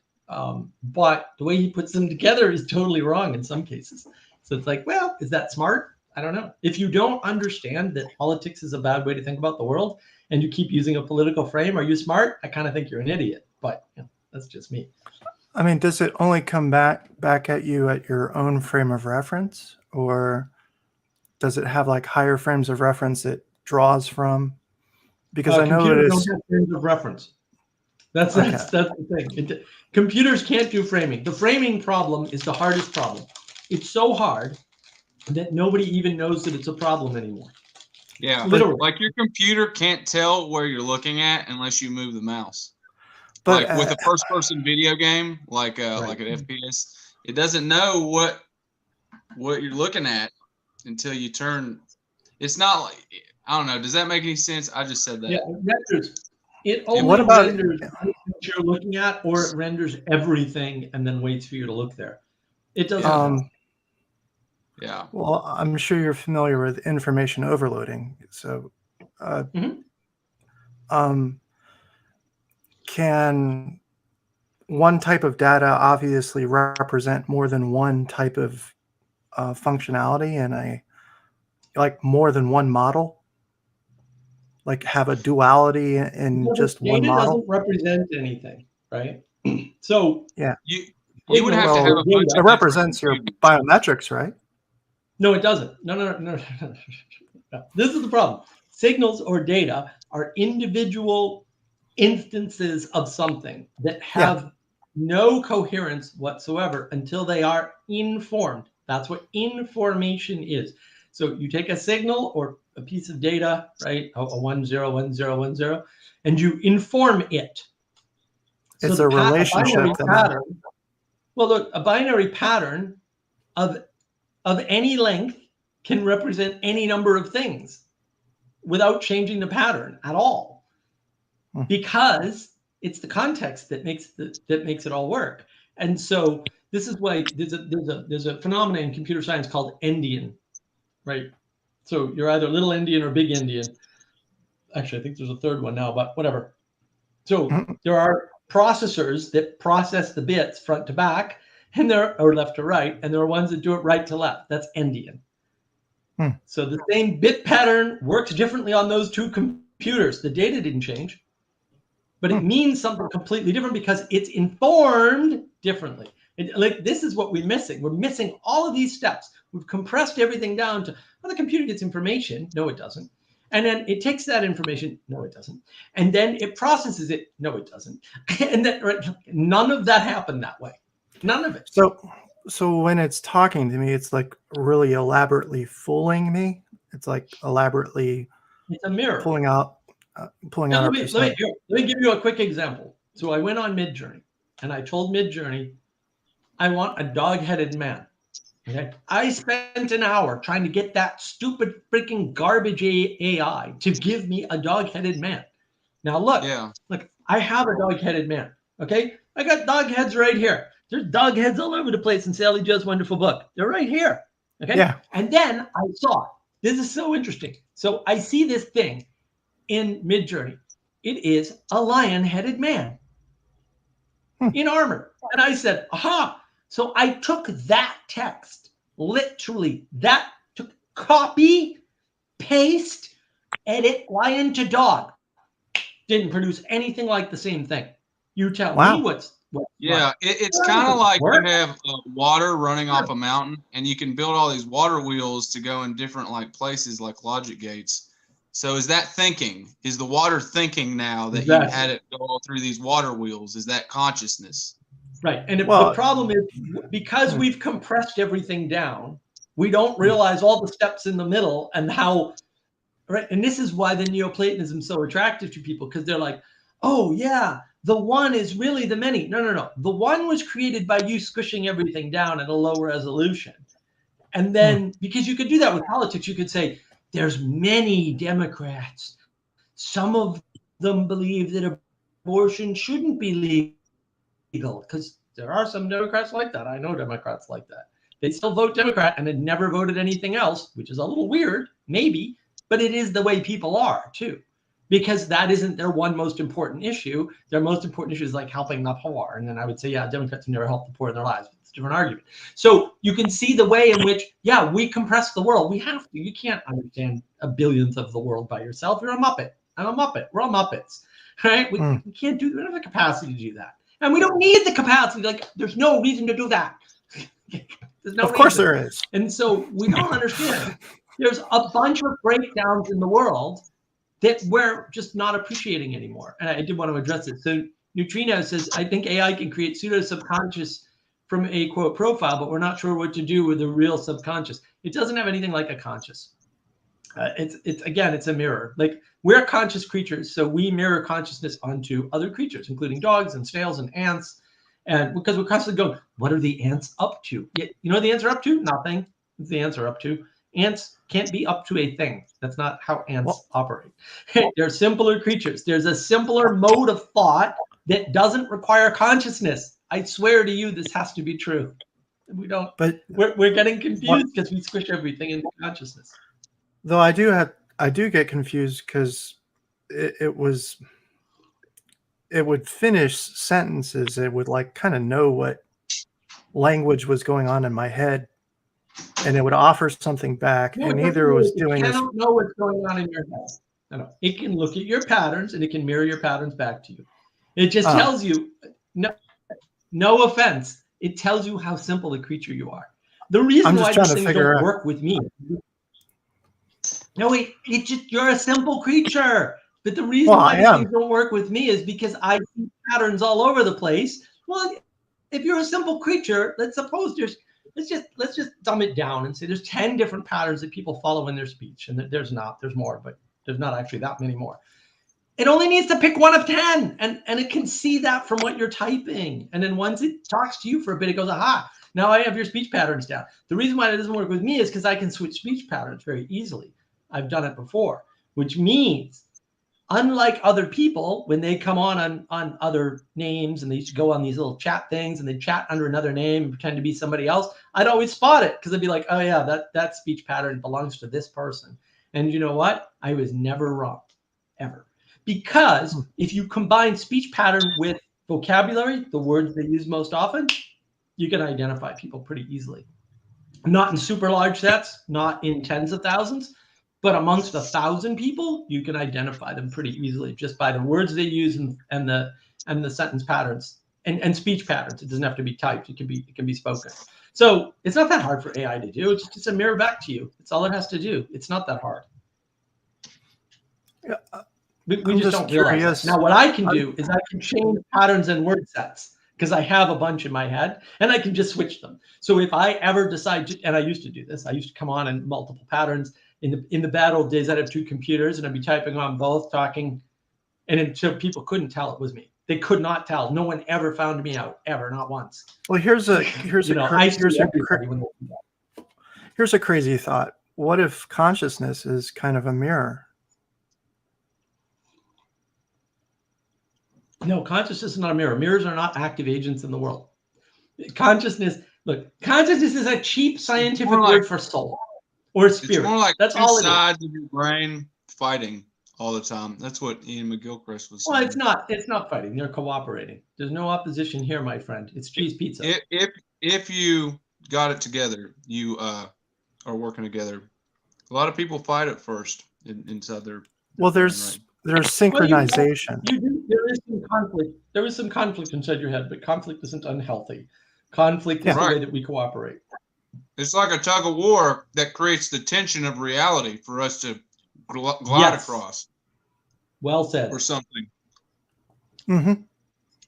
But the way he puts them together is totally wrong in some cases. So it's like, well, is that smart? I don't know. If you don't understand that politics is a bad way to think about the world and you keep using a political frame, are you smart? I kind of think you're an idiot, but that's just me. I mean, does it only come back at you at your own frame of reference, or does it have like higher frames of reference it draws from? Because I know computers it is don't have frames of reference. That's the thing. Computers can't do framing. The framing problem is the hardest problem. It's so hard that nobody even knows that it's a problem anymore. Yeah, literally. Like your computer can't tell where you're looking at unless you move the mouse. But like with a first-person video game, like an FPS, it doesn't know what you're looking at until you turn. It's not like, I don't know. Does that make any sense? I just said that. Yeah, it renders. It only renders what you're looking at, or it renders everything and then waits for you to look there. It doesn't. Yeah. Well, I'm sure you're familiar with information overloading. So, can one type of data obviously represent more than one type of functionality in more than one model? Like have a duality in just one model? Data doesn't represent anything, right? So yeah, you would have to have a bunch it represents your biometrics, right? No, it doesn't. No. This is the problem. Signals or data are individual instances of something that have no coherence whatsoever until they are informed. That's what information is. So you take a signal or a piece of data, right? A 10 10 10, and you inform it. It's a relationship. Well, look, a binary pattern of any length can represent any number of things without changing the pattern at all, because it's the context that makes it all work. And so this is why there's a phenomenon in computer science called endian, right? So you're either little endian or big endian. Actually, I think there's a third one now, but whatever. So there are processors that process the bits front to back, or left to right, and there are ones that do it right to left. That's endian. So the same bit pattern works differently on those two computers. The data didn't change, but it means something completely different because it's informed differently. This is what we're missing. We're missing all of these steps. We've compressed everything down to, well, the computer gets information. No, it doesn't. And then it takes that information. No, it doesn't. And then it processes it. No, it doesn't. And then none of that happened that way. None of it. So when it's talking to me, it's like really elaborately fooling me. It's like elaborately. It's a mirror. Pulling out. Let me give you a quick example. So I went on Midjourney, and I told Midjourney, I want a dog-headed man. Okay. I spent an hour trying to get that stupid freaking garbage AI to give me a dog-headed man. Now look, I have a dog-headed man. Okay, I got dog heads right here. There's dog heads all over the place in Sally Joe's wonderful book. They're right here. Okay. Yeah. And then I saw, this is so interesting. So I see this thing in Midjourney. It is a lion-headed man in armor. And I said, aha. So I took that text, literally, took copy, paste, edit, lion to dog. Didn't produce anything like the same thing. You tell me what's. It's kind of like you have water running off a mountain, and you can build all these water wheels to go in different places like logic gates. So is that thinking? Is the water thinking now that you had it go all through these water wheels? Is that consciousness? Right. And the problem is, because we've compressed everything down, we don't realize all the steps in the middle and how, right? And this is why the Neoplatonism is so attractive to people, because they're like, oh yeah, the one is really the many. No. The one was created by you squishing everything down at a low resolution. And then, because you could do that with politics, you could say, there's many Democrats. Some of them believe that abortion shouldn't be legal, because there are some Democrats like that. I know Democrats like that. They still vote Democrat and had never voted anything else, which is a little weird, maybe, but it is the way people are too, because that isn't their one most important issue. Their most important issue is like helping the poor. And then I would say, yeah, Democrats have never helped the poor in their lives. It's a different argument. So you can see the way in which, yeah, we compress the world. We have to. You can't understand a billionth of the world by yourself. You're a Muppet. I'm a Muppet. We're all Muppets, right? We can't do, we don't have the capacity to do that. And we don't need the capacity. Like, there's no reason to do that. There's no Of course reason. there is. And so we don't understand. There's a bunch of breakdowns in the world that we're just not appreciating anymore. And I did want to address it. So Neutrino says, I think AI can create pseudo subconscious from a quote profile, but we're not sure what to do with the real subconscious. It doesn't have anything like a conscious. It's a mirror. Like, we're conscious creatures, so we mirror consciousness onto other creatures, including dogs and snails and ants. And because we're constantly going, what are the ants up to? You know what the ants are up to? Nothing. What's the ants are up to? Ants can't be up to a thing. That's not how ants operate. They're simpler creatures. There's a simpler mode of thought that doesn't require consciousness. I swear to you, this has to be true. We don't. But we're getting confused because we squish everything into consciousness. Though I do get confused because it would finish sentences. It would like kind of know what language was going on in my head, and it would offer something back. No, and either it was doing this. It cannot know what's going on in your head. No. It can look at your patterns and it can mirror your patterns back to you. It just tells you, no offense, it tells you how simple a creature you are. The reason why these things don't work with me. No, it's just, you're a simple creature. But the reason why these things don't work with me is because I see patterns all over the place. Well, if you're a simple creature, let's suppose let's just dumb it down and say there's 10 different patterns that people follow in their speech. And there's more, but there's not actually that many more. It only needs to pick one of 10, and it can see that from what you're typing. And then once it talks to you for a bit, it goes, aha, now I have your speech patterns down. The reason why it doesn't work with me is because I can switch speech patterns very easily. I've done it before, which means, unlike other people, when they come on other names and they used to go on these little chat things and they chat under another name and pretend to be somebody else, I'd always spot it because I'd be like, oh yeah, that speech pattern belongs to this person. And you know what? I was never wrong, ever. Because if you combine speech pattern with vocabulary, the words they use most often, you can identify people pretty easily. Not in super large sets, not in tens of thousands, but amongst 1,000 people, you can identify them pretty easily just by the words they use and the sentence patterns and speech patterns. It doesn't have to be typed; it can be spoken. So it's not that hard for AI to do. It's just a mirror back to you. It's all it has to do. It's not that hard. Yeah, we just don't realize. Now, what I can do is I can change patterns and word sets because I have a bunch in my head, and I can just switch them. So if I ever decide to, and I used to do this, I used to come on in multiple patterns. In the bad old days, I'd have 2 computers and I'd be typing on both, talking, and until people couldn't tell it was me. They could not tell. No one ever found me out, ever, not once. Well, here's a crazy thought. What if consciousness is kind of a mirror? No, consciousness is not a mirror. Mirrors are not active agents in the world. Consciousness is a cheap scientific word for soul. Or spirit. It's more like that's two all it sides of your brain fighting all the time. That's what Ian McGilchrist was saying. Well, it's not fighting. They're cooperating. There's no opposition here, my friend. It's cheese pizza. If you got it together, you are working together. A lot of people fight at first inside their. Well, there's synchronization. There is some conflict. There is some conflict inside your head, but conflict isn't unhealthy. Conflict is the way that we cooperate. It's like a tug of war that creates the tension of reality for us to glide across. Well said. Or something. Mm-hmm.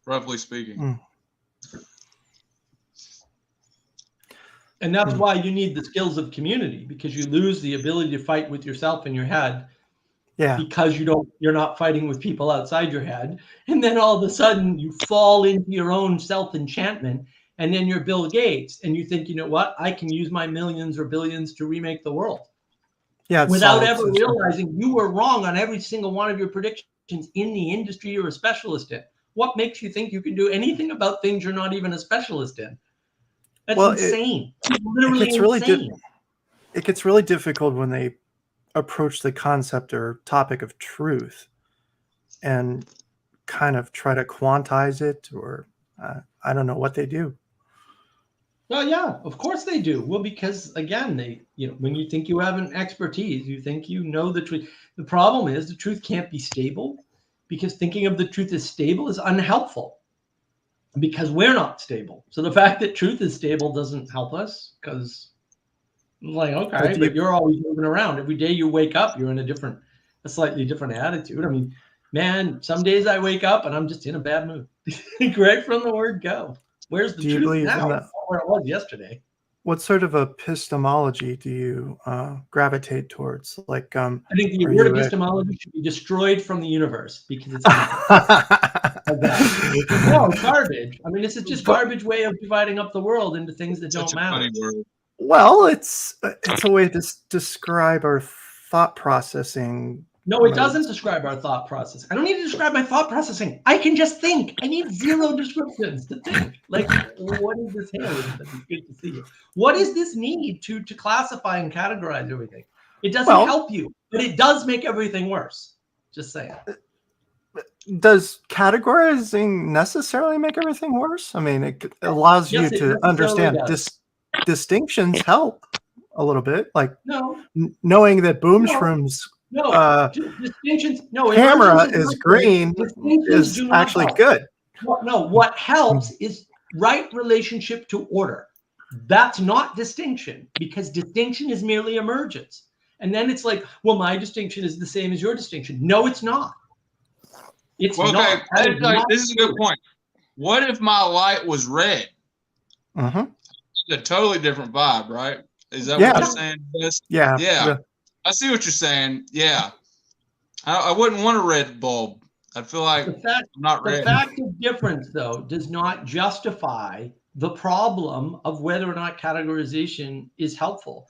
Roughly speaking. And that's why you need the skills of community, because you lose the ability to fight with yourself in your head. Yeah. Because you're not fighting with people outside your head. And then all of a sudden you fall into your own self-enchantment. And then you're Bill Gates, and you think, you know what? I can use my millions or billions to remake the world. Yeah. Without ever realizing you were wrong on every single one of your predictions. in the industry you're a specialist in. What makes you think you can do anything about things you're not even a specialist in? That's insane. Literally insane. It gets really difficult when they approach the concept or topic of truth and kind of try to quantize it, or I don't know what they do. Well, yeah, of course they do. Well, because again, when you think you have an expertise, you think you know the truth. The problem is the truth can't be stable, because thinking of the truth as stable is unhelpful, because we're not stable. So the fact that truth is stable doesn't help us, because like, okay, but you're always moving around. Every day you wake up, you're in a slightly different attitude. I mean, man, some days I wake up and I'm just in a bad mood. Right from the word go. Where's the truth now? Not where it was yesterday. What sort of epistemology do you gravitate towards? Like, I think the word epistemology should be destroyed from the universe, because it's no, it's garbage. I mean, this is just garbage way of dividing up the world into things that don't matter. Well, it's a way to describe our thought processing. No, it doesn't describe our thought process. I don't need to describe my thought processing. I can just think. I need zero descriptions to think. Like, what is this here? It's good to see you. What is this need to classify and categorize everything? It doesn't help you, but it does make everything worse. Just saying. Does categorizing necessarily make everything worse? I mean, it allows you to understand distinctions help a little bit, like knowing that Boomshrooms distinctions. Camera is green is actually good. No, what helps is right relationship to order. That's not distinction, because distinction is merely emergence. And then it's like, well, my distinction is the same as your distinction. No, it's not. It's not. This is a good point. What if my light was red? Mm-hmm. It's a totally different vibe, right? Is that what you're saying? Yeah. I see what you're saying. Yeah. I wouldn't want a red bulb. I feel like the fact of difference, though, does not justify the problem of whether or not categorization is helpful.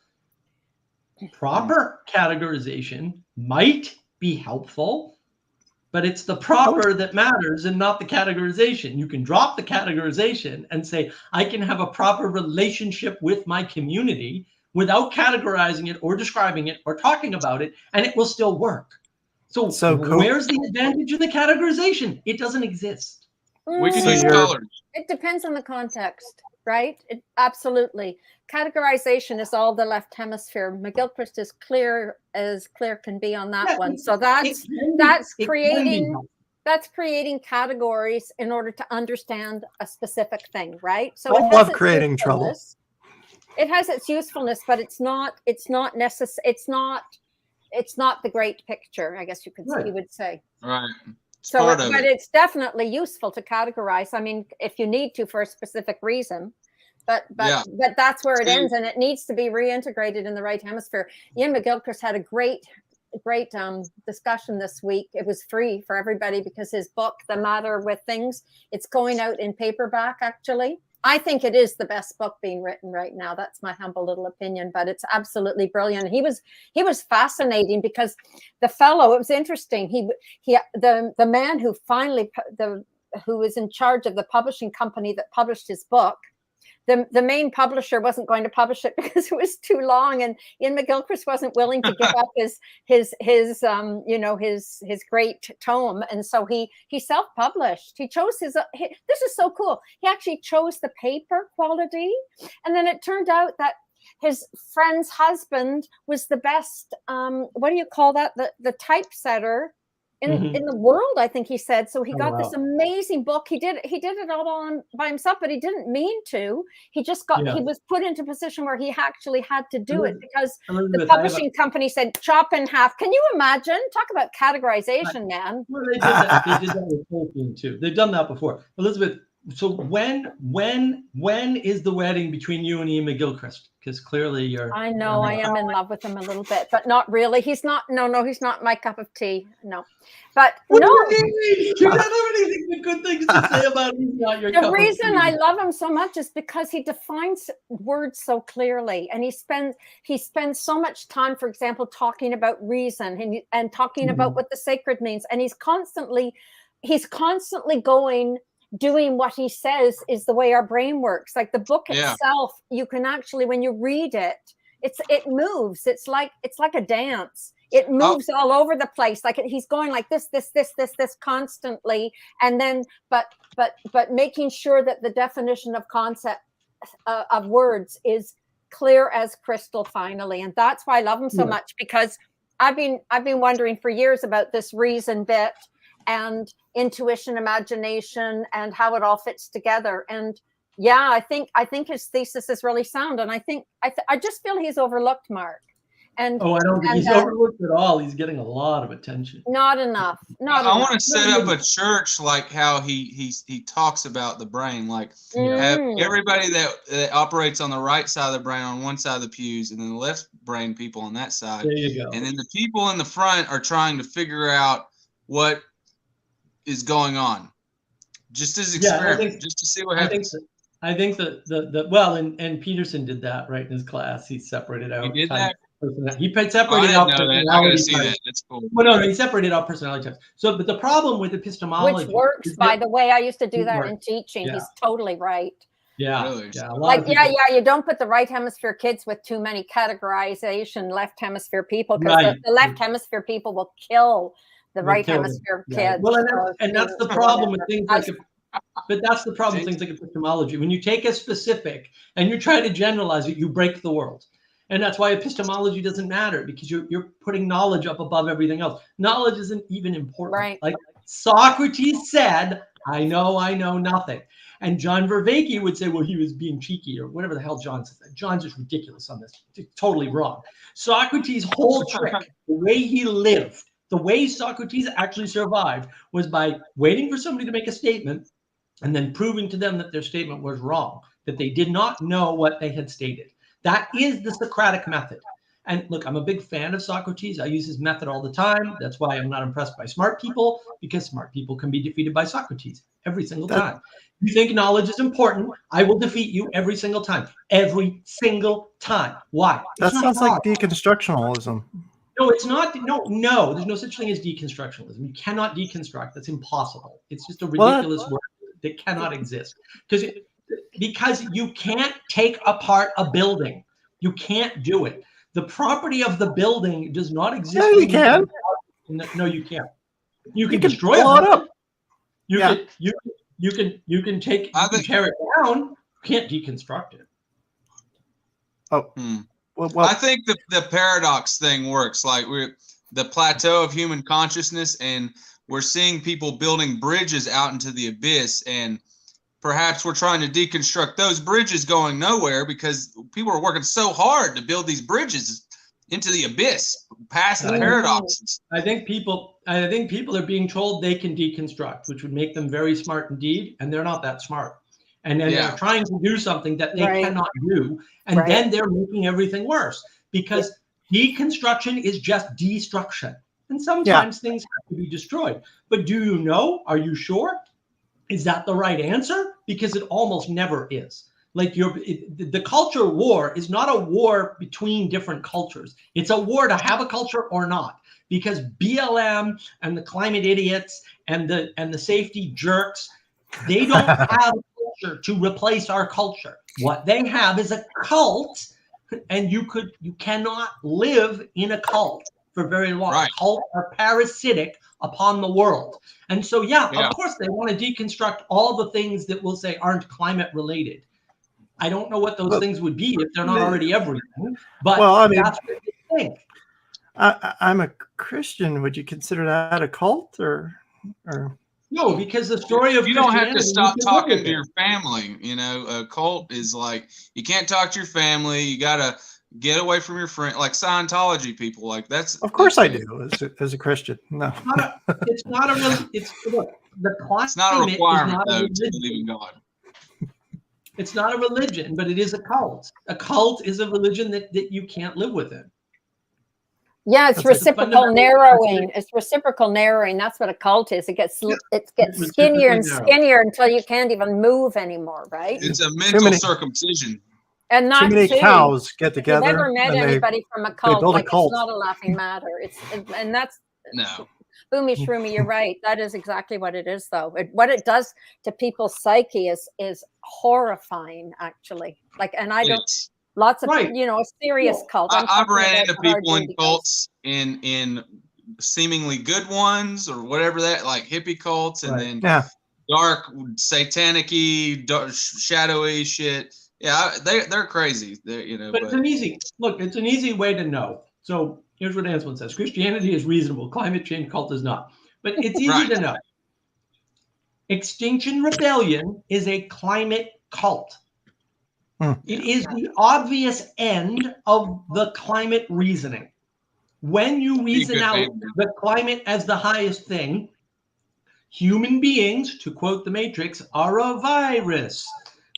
Proper categorization might be helpful, but it's the proper that matters and not the categorization. You can drop the categorization and say, I can have a proper relationship with my community without categorizing it or describing it or talking about it, and it will still work. So where's the advantage of the categorization? It doesn't exist. We can use colors. It depends on the context, right? Absolutely. Categorization is all the left hemisphere. McGilchrist is clear as clear can be on that one. So that's creating categories in order to understand a specific thing, right? So I love creating trouble. It has its usefulness, but it's not necessary. It's not the great picture, I guess you would say. Right. But it's definitely useful to categorize. I mean, if you need to for a specific reason, but that's where it ends, and it needs to be reintegrated in the right hemisphere. Ian McGilchrist had a great discussion this week. It was free for everybody because his book, The Matter with Things, it's going out in paperback, actually. I think it is the best book being written right now. That's my humble little opinion, but it's absolutely brilliant. He was fascinating because the fellow, it was interesting. The man who who was in charge of the publishing company that published his book, the main publisher wasn't going to publish it because it was too long, and Ian McGilchrist wasn't willing to give up his great tome, and so he self-published. He chose his. This is so cool. He actually chose the paper quality, and then it turned out that his friend's husband was the best. What do you call that? The typesetter in the world, I think he said. So he got this amazing book. He did it all by himself, but he didn't mean to. He just he was put into a position where he actually had to do it because the publishing company said chop in half. Can you imagine? Talk about categorization, man. Well, they did that with Tolkien too. They've done that before. Elizabeth, So when is the wedding between you and Ian McGilchrist? Because clearly you're. I know I am in love with him a little bit, but not really. He's not. No, he's not my cup of tea. No, but What no. do you mean? You don't have anything but good things to say about him. He's not your cup The of reason tea. I love him so much is because he defines words so clearly, and he spends so much time, for example, talking about reason and talking about what the sacred means, and he's constantly doing what he says is the way our brain works. Like the book itself, you can actually, when you read it, it moves. It's like a dance. It moves all over the place. Like he's going like this constantly. And then, but making sure that the definition of concept of words is clear as crystal finally. And that's why I love him so much, because I've been wondering for years about this reason bit and intuition, imagination, and how it all fits together. And yeah, I think his thesis is really sound. And I just feel he's overlooked, Mark. And I don't think he's overlooked at all. He's getting a lot of attention. Not enough. I want to set up a church like how he talks about the brain, like have everybody that operates on the right side of the brain on one side of the pews, and then the left brain people on that side. There you go. And then the people in the front are trying to figure out what is going on, just as experiment, just to see what happens. I think that and Peterson did that right in his class. He separated out. He did that. He separated out personality. I gotta see that. That's cool. Well, no, he separated out personality types. So, but the problem with epistemology, which works, by the way, I used to do that in teaching. Yeah. He's totally right. Yeah, really? Yeah. You don't put the right hemisphere kids with too many categorization left hemisphere people, because the left hemisphere people will kill the right hemisphere kids. Well, and that's the problem with things like. But that's the problem with things like epistemology. When you take a specific and you try to generalize it, you break the world. And that's why epistemology doesn't matter, because you're putting knowledge up above everything else. Knowledge isn't even important. Right. Like Socrates said, I know nothing. And John Vervaeke would say, well, he was being cheeky or whatever the hell John says. John's just ridiculous on this. It's totally wrong. Socrates' whole trick, the way he lived, the way Socrates actually survived, was by waiting for somebody to make a statement and then proving to them that their statement was wrong, that they did not know what they had stated. That is the Socratic method. And look, I'm a big fan of Socrates. I use his method all the time. That's why I'm not impressed by smart people, because smart people can be defeated by Socrates every single time. You think knowledge is important, I will defeat you every single time. Every single time. Why? That sounds like deconstructionalism. No, it's not. No, there's no such thing as deconstructionalism. You cannot deconstruct. That's impossible. It's just a ridiculous word that cannot exist. Because you can't take apart a building. You can't do it. The property of the building does not exist. Yeah, you can. No, you can't. You can You destroy blow it up. You can tear it down. You can't deconstruct it. Well, I think the paradox thing works. Like we're the plateau of human consciousness, and we're seeing people building bridges out into the abyss, and perhaps we're trying to deconstruct those bridges going nowhere, because people are working so hard to build these bridges into the abyss, past the paradoxes. I think people are being told they can deconstruct, which would make them very smart indeed, and they're not that smart. And then they're trying to do something that they cannot do, and then they're making everything worse, because deconstruction is just destruction. And sometimes things have to be destroyed. But do you know? Are you sure? Is that the right answer? Because it almost never is. Like the culture war is not a war between different cultures. It's a war to have a culture or not. Because BLM and the climate idiots and the safety jerks, they don't have a culture to replace our culture. What they have is a cult, and you cannot live in a cult for very long. Right. Cults are parasitic upon the world. And so, of course, they want to deconstruct all the things that we'll say aren't climate related. I don't know what those things would be if they're not already everything, but that's what they think. I'm a Christian. Would you consider that a cult or? No, because the story of you don't have to stop talking to your family. You know, a cult is like you can't talk to your family. You gotta get away from your friend, like Scientology people. Like that's. Of course, I do as a Christian. No, it's not a really. Look. the climate It's not a is requirement not a though to religion. believe in God. It's not a religion, but it is a cult. A cult is a religion that you can't live within. Yeah, it's That's like a reciprocal fundamental- narrowing. It's reciprocal narrowing. That's what a cult is. It gets It's skinnier and reciprocally narrow. skinnier until you can't even move anymore, right? It's a mental many- circumcision. And Too that many too. cows get If you've together ever met and they anybody from a cult, build a like cult. it's not a laughing matter. And that's No. Boomy Shroomy, you're right. That is exactly what it is, though. What it does to people's psyche is horrifying, actually. Like, and I don't. It's, Lots of Right. a serious Well, cult. I've talking ran about into hard people in indies. cults in seemingly good ones or whatever that, like hippie cults, and Right. then Yeah. dark satanic-y, dark, shadowy shit. Yeah, they're crazy. But it's an easy way to know. So here's what Anselm says: Christianity is reasonable. Climate change cult is not. But it's easy Right. to know. Extinction Rebellion is a climate cult. It is the obvious end of the climate reasoning. When you reason good out band. the climate as the highest thing, human beings, to quote the Matrix, are a virus,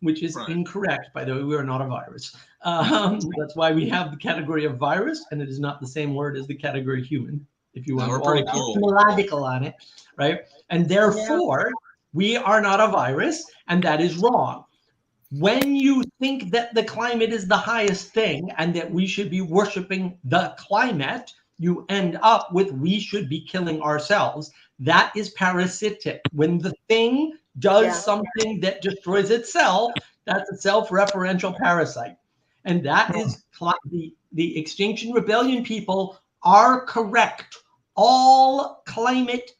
which is Right. incorrect. By the way, we are not a virus. That's why we have the category of virus, and it is not the same word as the category human. If you want we're to pretty all cool. etymological on it, right? And therefore, we are not a virus, and that is wrong. When you think that the climate is the highest thing and that we should be worshiping the climate, you end up with we should be killing ourselves. That is parasitic. When the thing does something that destroys itself, that's a self-referential parasite. And that is the Extinction Rebellion people are correct. All climate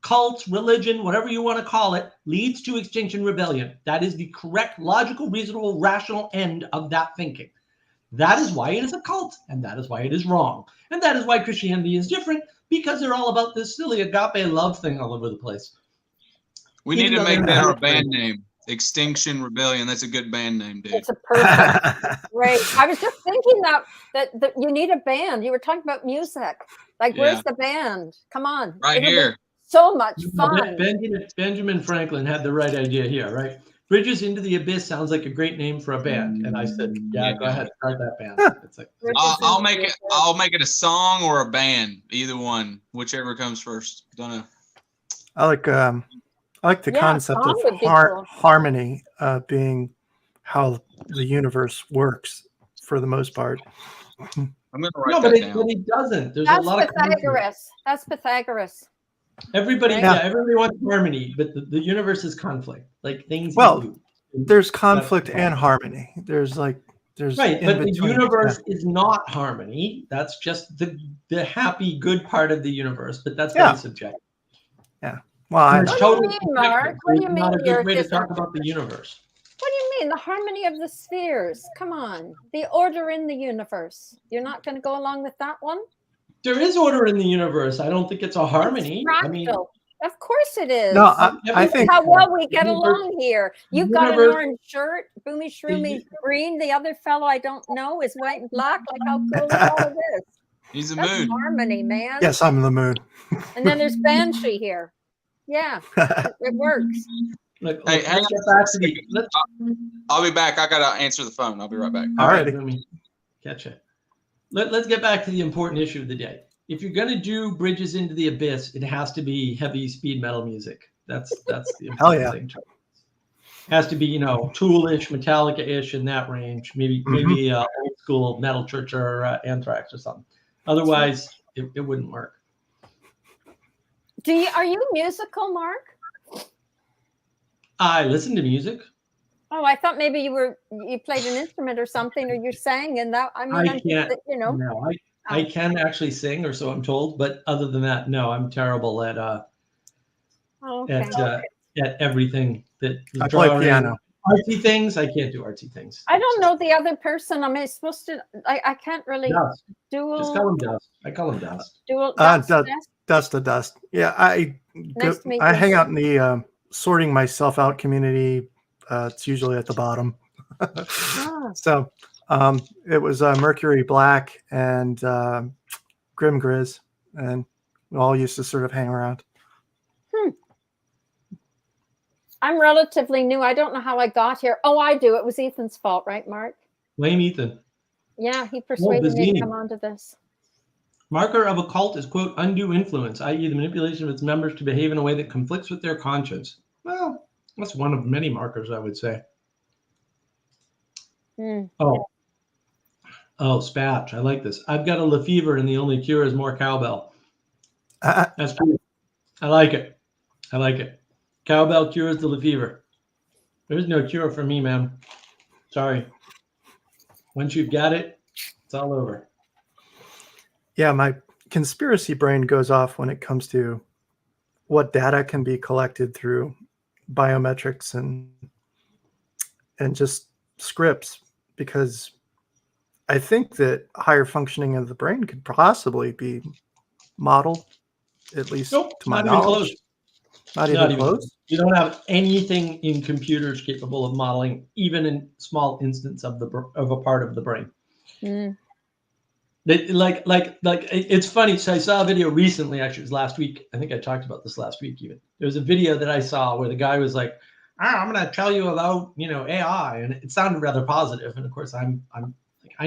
cults, religion, whatever you want to call it, leads to Extinction Rebellion. That is the correct, logical, reasonable, rational end of that thinking. That is why it is a cult, and that is why it is wrong. And that is why Christianity is different, because they're all about this silly agape love thing all over the place. We Even need to though make they're that not our band great. name. Extinction Rebellion. That's a good band name, dude. It's a perfect. Great. I was just thinking that you need a band. You were talking about music. Like, where's the band? Come on. Right It'll be here. so much fun. Benjamin Franklin had the right idea here, right? Bridges into the Abyss sounds like a great name for a band. And I said, yeah. Go ahead, start that band. It's like, I'll make it a song or a band, either one, whichever comes first. Don't know. I like the concept song of would be cool. harmony being how the universe works for the most part. I'm gonna write no, that but down. it doesn't. There's That's a lot of Pythagoras. That's Pythagoras. everybody, Yeah. everybody wants harmony, but the universe is conflict. Like things. Well, you do. There's conflict and harmony. There's right, in but the between. universe is not harmony. That's just the happy, good part of the universe. But that's Yeah. very subjective. Well, It's What do you totally mean, Mark? subjective. What do you It's not mean a you're good way to just- talk about the universe. What do you mean? The harmony of the spheres. Come on. The order in the universe. You're not going to go along with that one? There is order in the universe. I don't think it's a harmony. It's I mean, fractal. Of course it is. no, I think How well we get Universe- along here. You've got an universe- orange shirt, Boomy Shroomy green. The other fellow I don't know is white and black. Like, how cool is all of this? He's a That's mood. harmony, man. yes, I'm in the mood. And then there's Banshee here. Yeah, it works. look, Hey, let's hang get on back to the. Let's, I'll be back. I gotta answer the phone. I'll be right back. All righty. Let me catch it. Let's get back to the important issue of the day. If you're going to do Bridges into the Abyss, it has to be heavy speed metal music. That's the Hell important yeah. thing. Has to be, Tool-ish, Metallica-ish in that range. Maybe old school Metal Church or Anthrax or something. Otherwise, it wouldn't work. Are you musical, Mark? I listen to music. Oh, I thought maybe you played an instrument or something, or you sang, and that. I mean, I can't. No, I Oh. can actually sing, or so I'm told. But other than that, no, I'm terrible at at everything that is I play drawing piano. artsy things. I can't do artsy things. I don't know the other person. Am I supposed to? I can't really Dust. dual. Just call him Dust. I call him Dust. Dual. Dust. Dust. Dust to dust. Yeah, I Nice to meet I you. hang out in the sorting myself out community. It's usually at the bottom. Ah. So it was Mercury Black and Grim Grizz, and we all used to sort of hang around. I'm relatively new. I don't know how I got here. Oh, I do. It was Ethan's fault, right, Mark? Blame Ethan. Yeah, he persuaded me to come onto this. Marker of a cult is, quote, undue influence, i.e. the manipulation of its members to behave in a way that conflicts with their conscience. Well, that's one of many markers, I would say. Oh, Spatch, I like this. I've got a Lefevre and the only cure is more cowbell. That's cool. I like it. I like it. Cowbell cures the Lefevre. There's no cure for me, man. Sorry. Once you've got it, it's all over. Yeah, my conspiracy brain goes off when it comes to what data can be collected through biometrics and just scripts, because I think that higher functioning of the brain could possibly be modeled, at least to my knowledge. Not even close. You don't have anything in computers capable of modeling even in small instance of a part of the brain. It's funny. So I saw a video recently, actually it was last week. I think I talked about this last week even. There was a video that I saw where the guy was like, I'm going to tell you about, AI. And it sounded rather positive. And of course I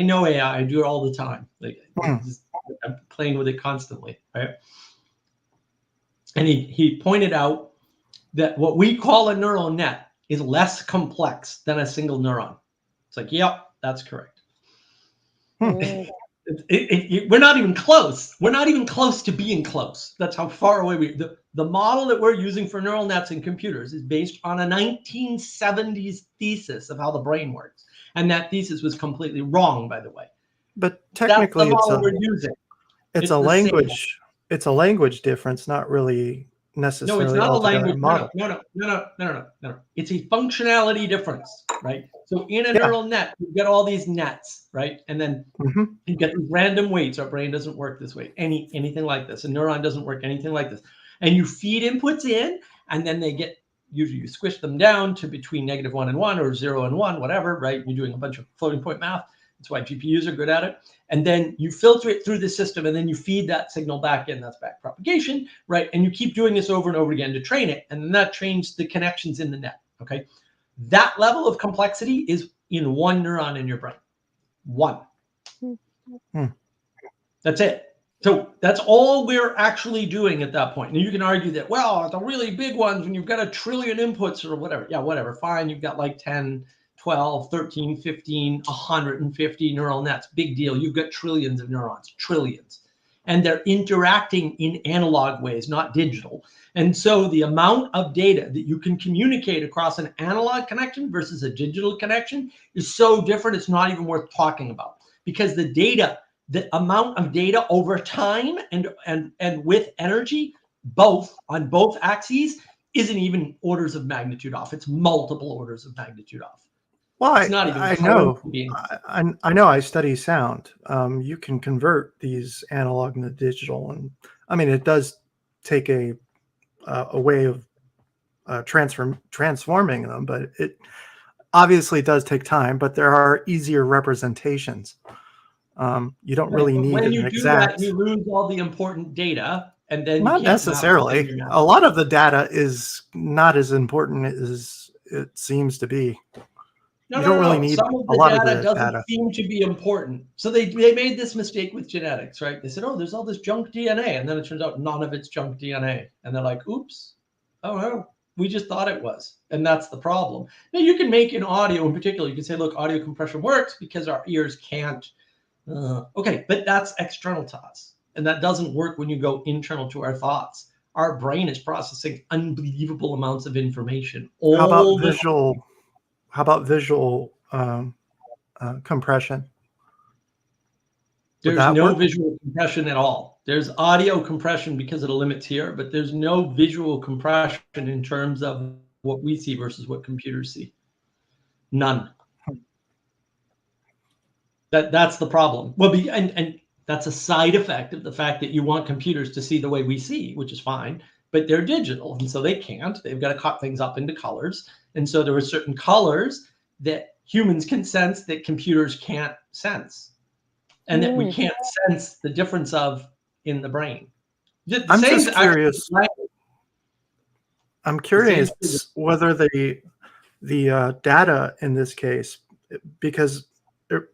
know AI, I do it all the time. I'm playing with it constantly, right? And he pointed out that what we call a neural net is less complex than a single neuron. It's like, yep, that's correct. We're not even close. We're not even close to being close. That's how far away the model that we're using for neural nets in computers is based on a 1970s thesis of how the brain works. And that thesis was completely wrong, by the way. But technically it's a language. It's a language difference, not really necessarily. No, it's not a language model. No. It's a functionality difference, right? So in a neural net, you get all these nets, right? And then you get these random weights. Our brain doesn't work this way. Anything like this. A neuron doesn't work anything like this. And you feed inputs in, and then they get, usually you squish them down to between -1 and 1 or 0 and 1, whatever, right? You're doing a bunch of floating point math. That's why GPUs are good at it. And then you filter it through the system, and then you feed that signal back in. That's back propagation, right? And you keep doing this over and over again to train it. And then that trains the connections in the net, okay? That level of complexity is in one neuron in your brain. One. That's it. So that's all we're actually doing at that point. And you can argue that, well, the really big ones, when you've got 1 trillion inputs or whatever. Yeah, whatever. Fine. You've got like 10, 12, 13, 15, 150 neural nets. Big deal. You've got trillions of neurons, trillions. And they're interacting in analog ways, not digital. And so the amount of data that you can communicate across an analog connection versus a digital connection is so different, it's not even worth talking about. Because the data, the amount of data over time and with energy, on both axes, isn't even orders of magnitude off. It's multiple orders of magnitude off. Well, I know. I study sound. You can convert these analog into digital, and I mean it does take a way of transforming them, but it obviously does take time. But there are easier representations. You don't really need an exact. That, you lose all the important data, and then not necessarily. A lot of the data is not as important as it seems to be. You don't really need a lot of the data. Doesn't seem to be important. So they made this mistake with genetics, right? They said, oh, there's all this junk DNA. And then it turns out none of it's junk DNA. And they're like, oops, oh no, we just thought it was. And that's the problem. Now you can make in audio in particular, you can say, look, audio compression works because our ears can't. Okay, but that's external to us. And that doesn't work when you go internal to our thoughts. Our brain is processing unbelievable amounts of information. How about visual compression? There's no visual compression at all. There's audio compression because of the limits here, but there's no visual compression in terms of what we see versus what computers see. None. That's the problem. Well, and that's a side effect of the fact that you want computers to see the way we see, which is fine, but they're digital, and so they can't. They've got to cut things up into colors. And so there are certain colors that humans can sense that computers can't sense, and that we can't sense the difference of in the brain. I'm just curious. I'm curious whether the data in this case, because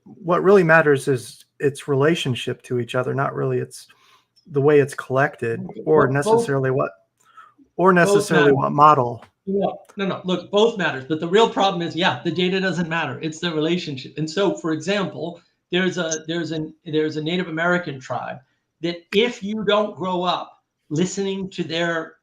what really matters is its relationship to each other, not really its the way it's collected, or necessarily what model. No. Look, both matters, but the real problem is, the data doesn't matter. It's the relationship. And so, for example, there's a Native American tribe that if you don't grow up listening to their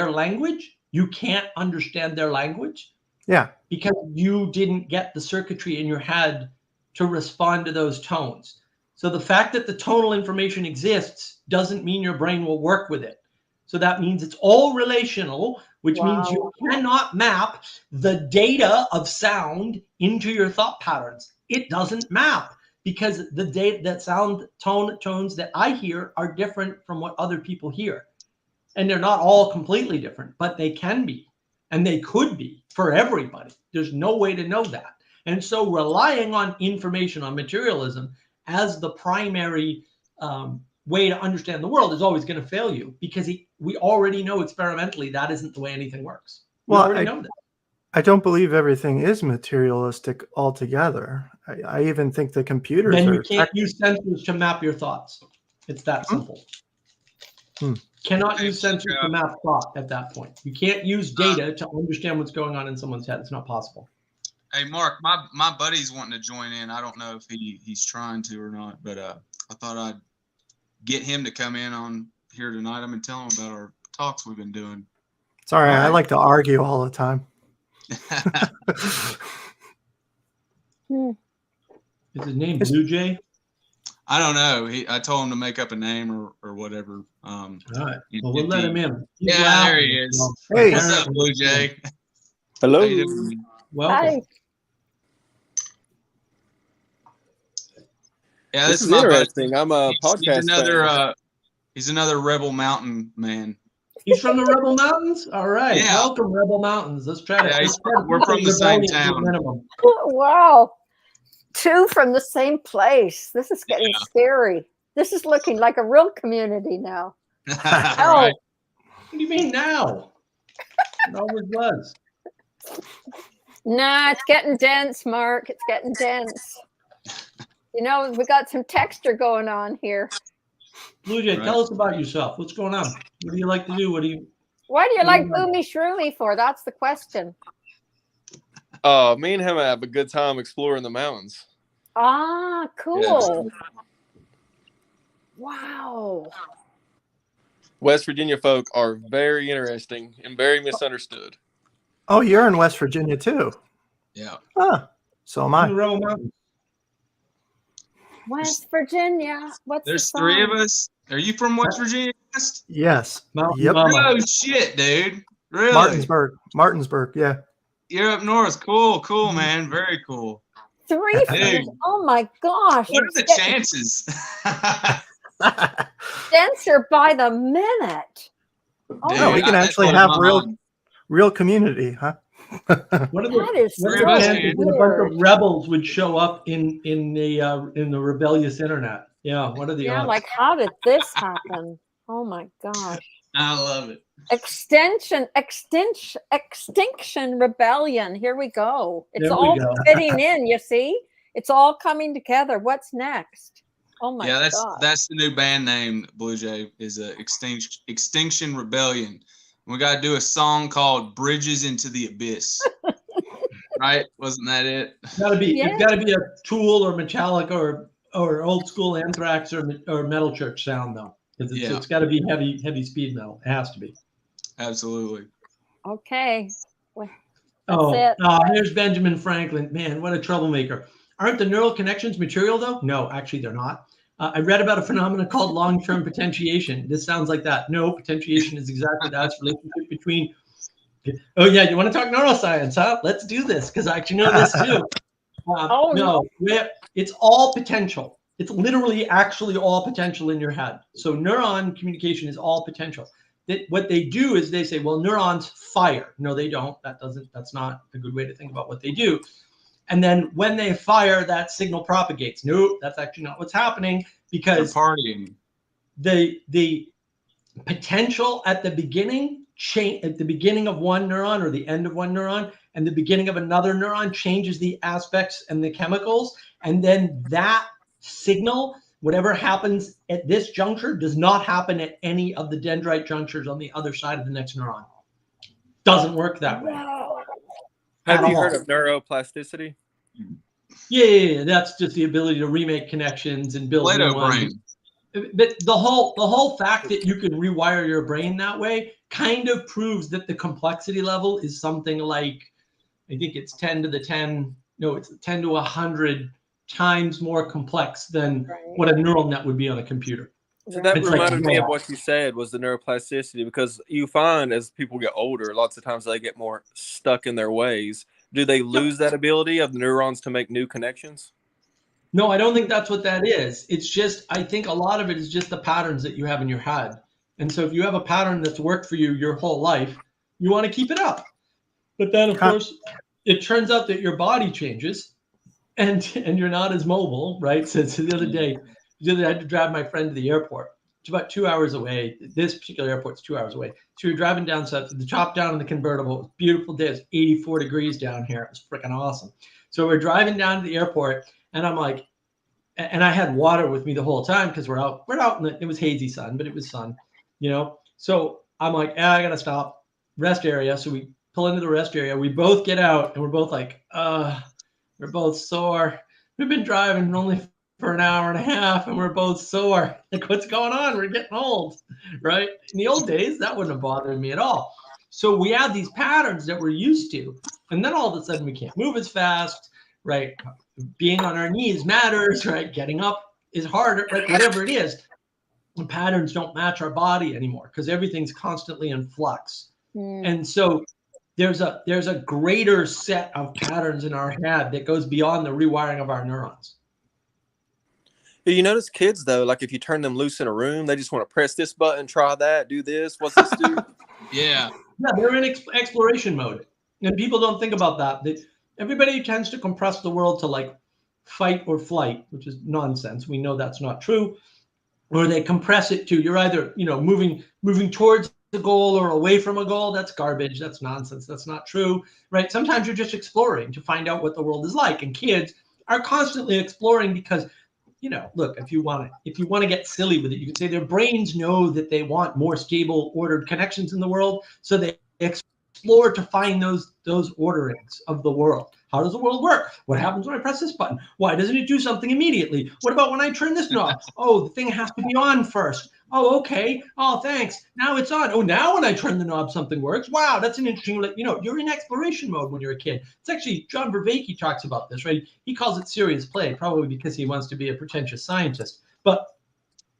language, you can't understand their language. Yeah. Because you didn't get the circuitry in your head to respond to those tones. So the fact that the tonal information exists doesn't mean your brain will work with it. So that means it's all relational, which means you cannot map the data of sound into your thought patterns. It doesn't map because the data, that sound tones that I hear are different from what other people hear. And they're not all completely different, but they can be, and they could be for everybody. There's no way to know that. And so relying on information, on materialism as the primary way to understand the world is always going to fail you, because we already know experimentally that isn't the way anything works. We already know that. I don't believe everything is materialistic altogether. I even think the computers then you can't use sensors to map your thoughts. It's that simple. Cannot use sensors to map thought at that point. You can't use data to understand what's going on in someone's head. It's not possible. Hey, Mark, my buddy's wanting to join in. I don't know if he's trying to or not, but I thought I'd get him to come in on here tonight. I'm going to tell him about our talks we've been doing. Sorry, I like to argue all the time. Is his name Blue Jay? I don't know. I told him to make up a name or whatever. All right. Well, we'll let him in. There he is. Hey, what's up, Blue Jay? Hello. How you doing? Welcome. Hi. Yeah, This is my interesting. buddy. I'm a podcast fan. He's another Rebel Mountain man. He's from the Rebel Mountains? All right. Yeah. Welcome, Rebel Mountains. Let's try to. Yeah, we're from the same town. Wow. Two from the same place. This is getting scary. This is looking like a real community now. All right. What do you mean now? It always was. Nah, it's getting dense, Mark. It's getting dense. You know, we got some texture going on here. Blue Jay, tell us about yourself. What's going on? What do you like to do? Why do you like Boomy Shroomy for? That's the question. Me and him have a good time exploring the mountains. Ah, cool. Yeah. Wow. West Virginia folk are very interesting and very misunderstood. Oh, you're in West Virginia too. Yeah. Huh. So am I. Rebel Mountains. West Virginia. There's three of us. Are you from West Virginia? Yes. Mountain Yep. Mama. Oh shit, dude. Really? Martinsburg. Yeah. You're up north. Cool, man. Very cool. Three friends. Oh my gosh. What are the chances? Denser by the minute. Oh, Dude, No, we can I- actually that's have what I'm real community, huh? What are the, that is what are so the chances that a bunch weird. of rebels would show up in the rebellious internet? Yeah. What are the Yeah, odds? like how did this happen? Oh my gosh. I love it. Extinction Rebellion. Here we go. It's There we all go. fitting in, you see? It's all coming together. What's next? Oh my Yeah, god. that's the new band name. Blue Jay is Extinction Rebellion. We got to do a song called "Bridges into the Abyss." Right? Wasn't that it? It's gotta be. Yeah. It's gotta be a Tool or Metallica or old school Anthrax or Metal Church sound though. Because it's got to be heavy speed metal. It has to be. Absolutely. Okay. Here's Benjamin Franklin. Man, what a troublemaker. Aren't the neural connections material though? No, actually they're not. I read about a phenomenon called long-term potentiation. This sounds like that. No, potentiation is exactly that. It's relationship between. Oh yeah, you want to talk neuroscience, huh? Let's do this because I actually know this too. No, it's all potential. It's literally actually all potential in your head. So neuron communication is all potential. What they do is they say, well, neurons fire. No, they don't. That's not a good way to think about what they do. And then when they fire, that signal propagates. No, that's actually not what's happening because They're partying. the potential at the beginning change at the beginning of one neuron or the end of one neuron, and the beginning of another neuron changes the aspects and the chemicals. And then that signal, whatever happens at this juncture, does not happen at any of the dendrite junctures on the other side of the next neuron. Doesn't work that way. Have you heard of neuroplasticity? Yeah, that's just the ability to remake connections and build new ones. Brain. But the whole fact that you can rewire your brain that way kind of proves that the complexity level is something like, I think it's 10 to the 10, no, it's 10 to 100 times more complex than what a neural net would be on a computer. So that reminded me of what you said was the neuroplasticity, because you find as people get older, lots of times they get more stuck in their ways. Do they lose that ability of the neurons to make new connections? No, I don't think that's what that is. It's just, I think a lot of it is just the patterns that you have in your head. And so if you have a pattern that's worked for you your whole life, you want to keep it up. But then, of course, it turns out that your body changes and you're not as mobile, right? So the other day, I had to drive my friend to the airport. It's about 2 hours away. This particular airport's 2 hours away. So we were driving down south, the top down in the convertible. It was a beautiful day. It was 84 degrees down here. It was freaking awesome. So we're driving down to the airport, and I'm like, and I had water with me the whole time because we're out in the, it was hazy sun, but it was sun, you know? So I'm like, I gotta stop, rest area. So we pull into the rest area. We both get out and we're both like, we're both sore. We've been driving only for an hour and a half and we're both sore. Like, what's going on? We're getting old, right? In the old days, that wouldn't have bothered me at all. So we have these patterns that we're used to. And then all of a sudden we can't move as fast, right? Being on our knees matters, right? Getting up is harder, right? Whatever it is, the patterns don't match our body anymore because everything's constantly in flux. And so there's a greater set of patterns in our head that goes beyond the rewiring of our neurons. You notice kids though, like if you turn them loose in a room, they just want to press this button, try that, do this. What's this do? Yeah, they're in exploration mode, and people don't think about that. Everybody tends to compress the world to like fight or flight, which is nonsense. We know that's not true. Or they compress it to you're either, you know, moving towards the goal or away from a goal. That's garbage. That's nonsense. That's not true, right? Sometimes you're just exploring to find out what the world is like, and kids are constantly exploring because, you know, look, if you want to get silly with it, you can say their brains know that they want more stable, ordered connections in the world, so they explore to find those orderings of the world. How does the world work? What happens when I press this button? Why doesn't it do something immediately? What about when I turn this knob? Oh, the thing has to be on first. Oh, okay. Oh, thanks. Now it's on. Oh, now when I turn the knob, something works. Wow, that's an interesting, you know, you're in exploration mode when you're a kid. It's actually, John Vervaeke talks about this, right? He calls it serious play, probably because he wants to be a pretentious scientist. But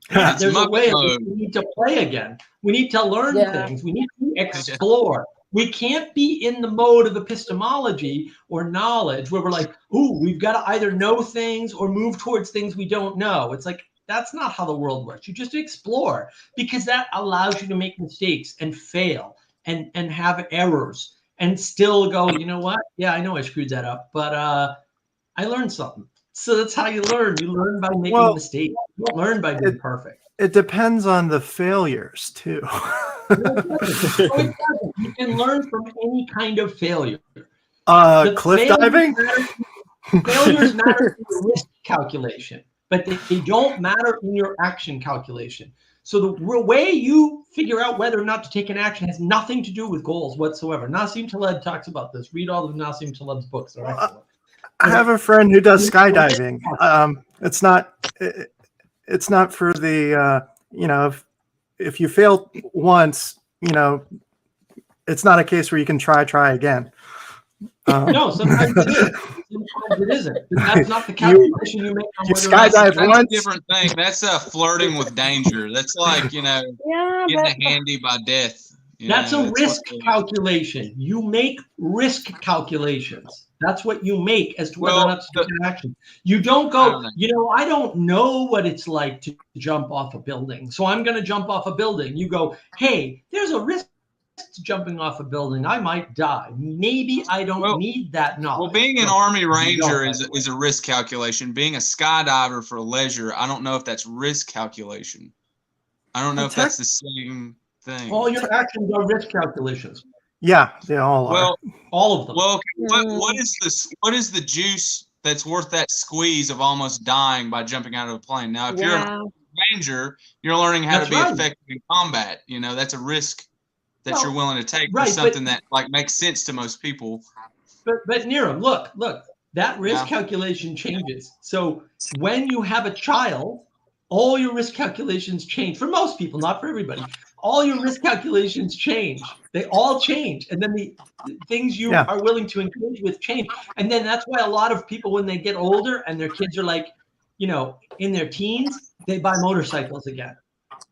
there's a way we need to play again. We need to learn things. We need to explore. We can't be in the mode of epistemology or knowledge where we're like, ooh, we've got to either know things or move towards things we don't know. It's like, that's not how the world works. You just explore because that allows you to make mistakes and fail and have errors and still go, you know what? Yeah, I know I screwed that up, but I learned something. So that's how you learn. You learn by making mistakes. You don't learn by being perfect. It depends on the failures too. You can learn from any kind of failure. Cliff diving? Failures matter in your risk calculation, but they don't matter in your action calculation. So the way you figure out whether or not to take an action has nothing to do with goals whatsoever. Nassim Taleb talks about this. Read all of Nassim Taleb's books. They're excellent. I have a friend who does skydiving. It's not for the you know, if you fail once, you know, it's not a case where you can try again. No, sometimes it is. Sometimes it isn't. That's not the calculation you make. On you skydive once. That's a different thing. That's flirting with danger. That's like, you know, getting a handy by death. That's a risk calculation. You make risk calculations. That's what you make as to whether or not to take an action. You don't go, you know, I don't know what it's like to jump off a building, so I'm going to jump off a building. You go, hey, there's a risk to jumping off a building. I might die. Maybe I don't need that knowledge. Well, being an Army Ranger is a risk calculation. Being a skydiver for leisure, I don't know if that's risk calculation. I don't know if that's the same thing. All your actions are risk calculations. Yeah, they all are. Well, All of them. well, what is this? What is the juice that's worth that squeeze of almost dying by jumping out of a plane? Now, if you're a ranger, you're learning how That's to be right. effective in combat. You know, that's a risk that Well, you're willing to take for right, something that like makes sense to most people. But Niram, look, that risk Yeah. calculation changes. So when you have a child, all your risk calculations change. For most people, not for everybody. All your risk calculations change. They all change. And then the things you are willing to engage with change. And then that's why a lot of people, when they get older and their kids are like, you know, in their teens, they buy motorcycles again.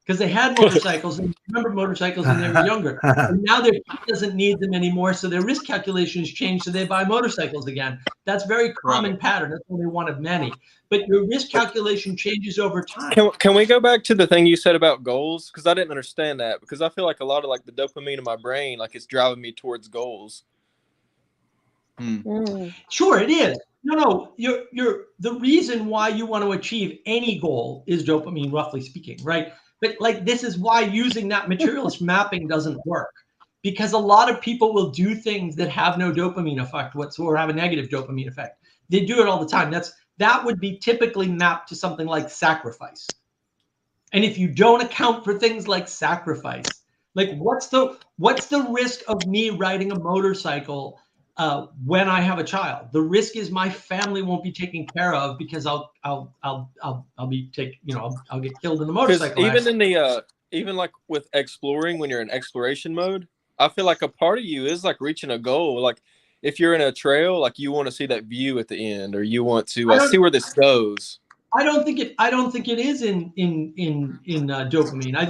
Because they had motorcycles and remember motorcycles when they were younger. And now their kid doesn't need them anymore, so their risk calculations change, so they buy motorcycles again. That's very common pattern. That's only one of many. But your risk calculation changes over time. Can we go back to the thing you said about goals? Because I didn't understand that. Because I feel like a lot of like the dopamine in my brain, like it's driving me towards goals. Sure, it is. No, you're the reason why you want to achieve any goal is dopamine, roughly speaking, right? But like this is why using that materialist mapping doesn't work, because a lot of people will do things that have no dopamine effect whatsoever, or have a negative dopamine effect. They do it all the time. That would be typically mapped to something like sacrifice. And if you don't account for things like sacrifice, like what's the risk of me riding a motorcycle when I have a child? The risk is my family won't be taken care of because I'll get killed in the motorcycle. Even in the even like with exploring, when you're in exploration mode, I feel like a part of you is like reaching a goal. Like if you're in a trail, like you want to see that view at the end, or you want to see where this goes. I don't think it is in dopamine. I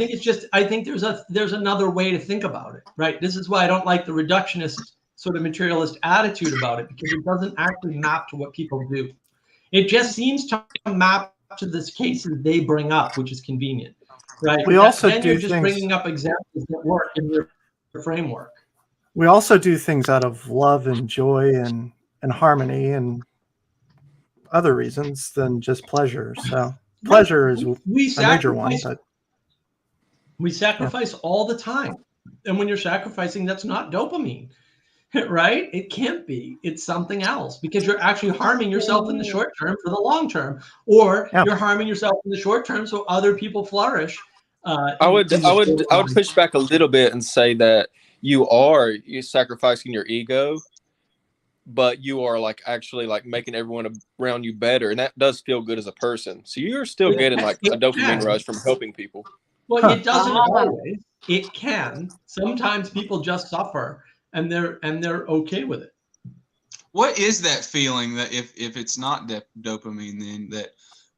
think there's another way to think about it, right? This is why I don't like the reductionist sort of materialist attitude about it, because it doesn't actually map to what people do. It just seems to map to the cases they bring up, which is convenient, right? We also do you're just things, bringing up examples that work in your framework. We also do things out of love and joy and harmony and other reasons than just pleasure. So pleasure is a major one. But we sacrifice all the time. And when you're sacrificing, that's not dopamine, right? It can't be. It's something else, because you're actually harming yourself in the short term for the long term, or you're harming yourself in the short term so other people flourish. I would push back a little bit and say that you're sacrificing your ego, but you are like actually like making everyone around you better, and that does feel good as a person. So you're still getting like a dopamine rush from helping people. Well, it doesn't always. It can. Sometimes people just suffer, and they're okay with it. What is that feeling that if it's not dopamine, then that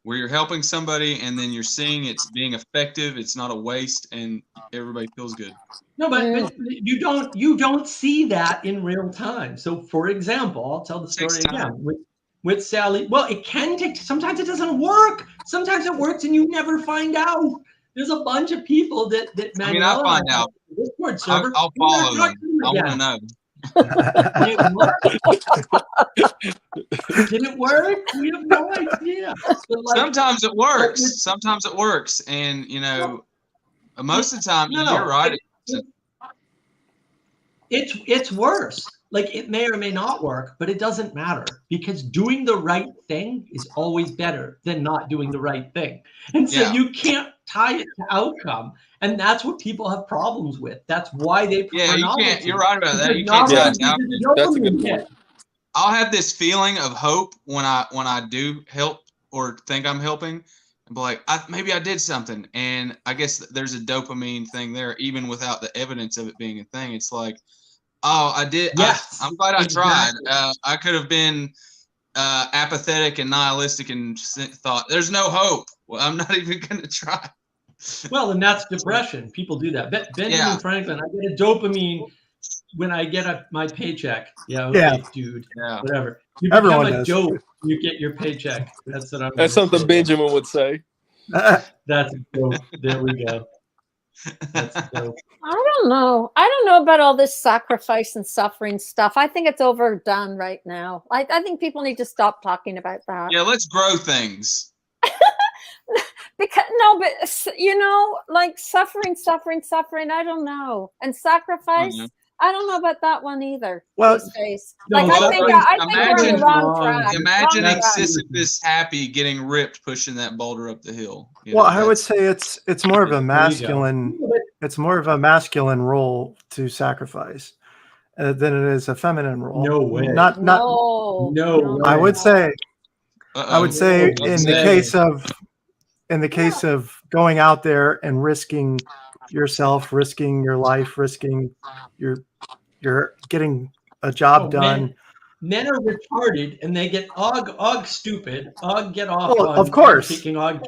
where you're helping somebody and then you're seeing it's being effective, it's not a waste, and everybody feels good? No, but you don't see that in real time. So, for example, I'll tell the story again with Sally. Well, it can take. Sometimes it doesn't work. Sometimes it works, and you never find out. There's a bunch of people that I'll find out. Discord server. I'll follow them. I want to know. Did it work? We have no idea. Like, sometimes it works. Sometimes it works, and most of the time, you're right. It's worse. Like it may or may not work, but it doesn't matter, because doing the right thing is always better than not doing the right thing. And so you can't tie it to outcome, and that's what people have problems with. That's why they prefer novelty. You're right about that. You can't tie it to outcome. That's a good point. I'll have this feeling of hope when I do help or think I'm helping, and be like, maybe I did something, and I guess there's a dopamine thing there, even without the evidence of it being a thing. It's like, oh, I did. Yes, I'm glad I tried. I could have been apathetic and nihilistic and thought there's no hope. Well, I'm not even going to try. Well, and that's depression. People do that. Benjamin Franklin, I get a dopamine when I get my paycheck. Dude. Yeah. Whatever. You become a dope. You get your paycheck. That's what I'm. That's something Benjamin would say. That's dope. There we go. That's dope. I don't know about all this sacrifice and suffering stuff. I think it's overdone right now. I think people need to stop talking about that. Yeah, let's grow things. Because but like suffering. I don't know, and sacrifice. Mhm. I don't know about that one either. Well, these days. no, Like I think we're on the imagine- wrong track. Imagining Wrong track. Sisyphus happy getting ripped pushing that boulder up the hill. Well, I would say it's more of a There you go. masculine. It's more of a masculine role to sacrifice than it is a feminine role. No way. Not. No, No I way. would say. I would say Oh, in the case of going out there and risking yourself, risking your life, risking your getting a job done. Men are retarded and they get stupid. Get off. Well, on of course. Kicking Og's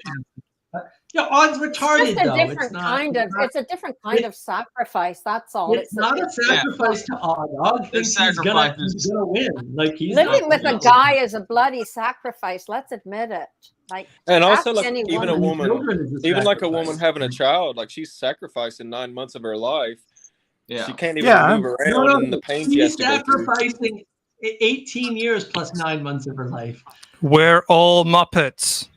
retarded It's just a though. different it's a different kind of sacrifice. That's all. It's not a sacrifice to Og. Og thinks he's gonna win. Like he's living with a guy is a bloody sacrifice. Let's admit it. Like, and also, ask like any even a woman. woman, even like a woman having a child, like she's sacrificing 9 months of her life. Yeah. She can't even move around in the pain she has She's to go through. sacrificing 18 years plus 9 months of her life. We're all Muppets.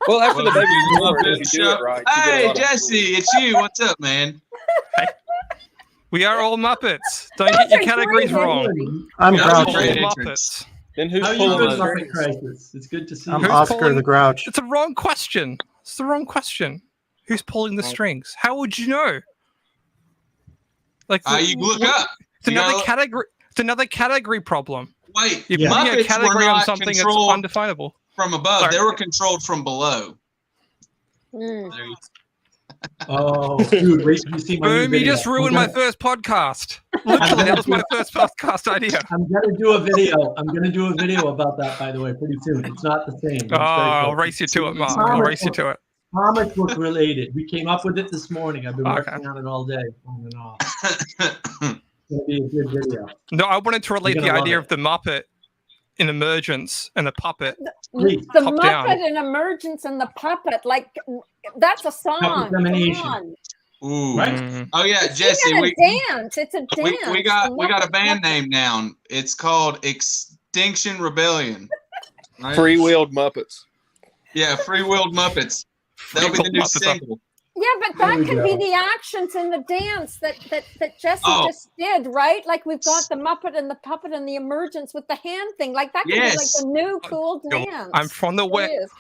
Well, after the baby's born, Muppet if you do it right. you get a Hey, lot of Jesse, it's you. What's up, man? We are all Muppets. Don't get your categories wrong. I'm Yeah, We're all that's a Grouchy. great Muppets. entrance. Then who's How are you pulling doing, the Muppet strings? Crisis? It's good to see I'm you. Who's Oscar pulling- the Grouch. It's the wrong question. It's the wrong question. Who's pulling the strings? How would you know? Like You look up. It's You another gotta- category. It's another category problem. Wait, You're Yeah. putting a Muppets were category on not something that's controlled undefinable. from above. Sorry. They were controlled from below. Mm. There you- Oh, dude, wait till you see my new Boom! You video. just ruined my first podcast. Literally, that was my first podcast idea. I'm gonna do a video. I'm gonna do a video about that, by the way, pretty soon. It's not the same. It's Oh, very I'll close. race you to it, Mark. Comic I'll race you book- to it. Comic book related. We came up with it this morning. I've been Okay. working on it all day, on and off. It's gonna be a good video. No, I wanted to relate You're the gonna love idea it. of the Muppet in Emergence and the puppet. Please, The top Muppet down. and Emergence and the Puppet, like that's a song. Come Self-examination. on. Ooh. Right? Mm. Oh yeah, It's Jesse. even We a dance. It's a dance. we got The we got a Muppet band Puppet. name now. It's called Extinction Rebellion. Right? Free-wheeled Muppets. Yeah, Free-Willed Muppets. That'll be the new Muppets. single. Yeah, but There that we could be go. the actions in the dance that Jesse Oh. just did, right? Like we've got the Muppet and the Puppet and the Emergence with the hand thing. Like that could be like Yes. the new cool Yo, dance. I'm from the It west. is.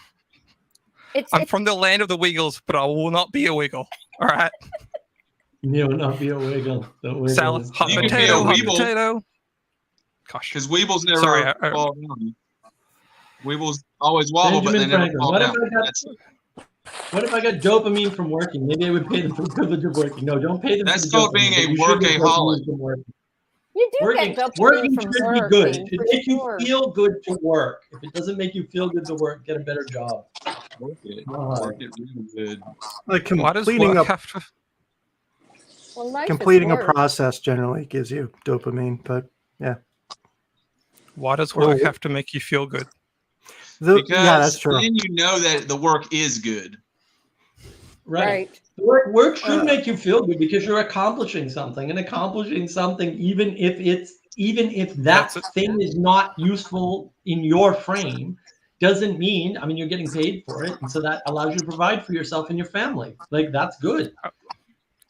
I'm It's from the land of the Wiggles, but I will not be a Wiggle. All right, You know, not be a wiggle. The wiggle Sal, is- hot You could be a potato, hot Weeble. potato. Gosh, Because Weebles never Sorry, fall down. Weebles always wobble, but they Benjamin never Franklin. fall What down. if I got- That's, What if I got dopamine from working? Maybe I would pay them for the privilege of working. No, don't pay them. That's for the called being dopamine, a but you should get workaholic. dopamine from working. you do Working, get dopamine working from should be working, good. It for should make sure. you feel good to work. If it doesn't make you feel good to work, get a better job. work it. God. Work it really good. Like why does completing work a have to? Well, life is completing a work. process generally gives you dopamine, but Why does work Well, have to make you feel good? Because yeah, that's true. then you know that the work is good. Right. Right. Work should make you feel good because you're accomplishing something, and accomplishing something, even if that That's it. thing is not useful in your frame, doesn't mean. I mean, you're getting paid for it, and so that allows you to provide for yourself and your family. Like that's good.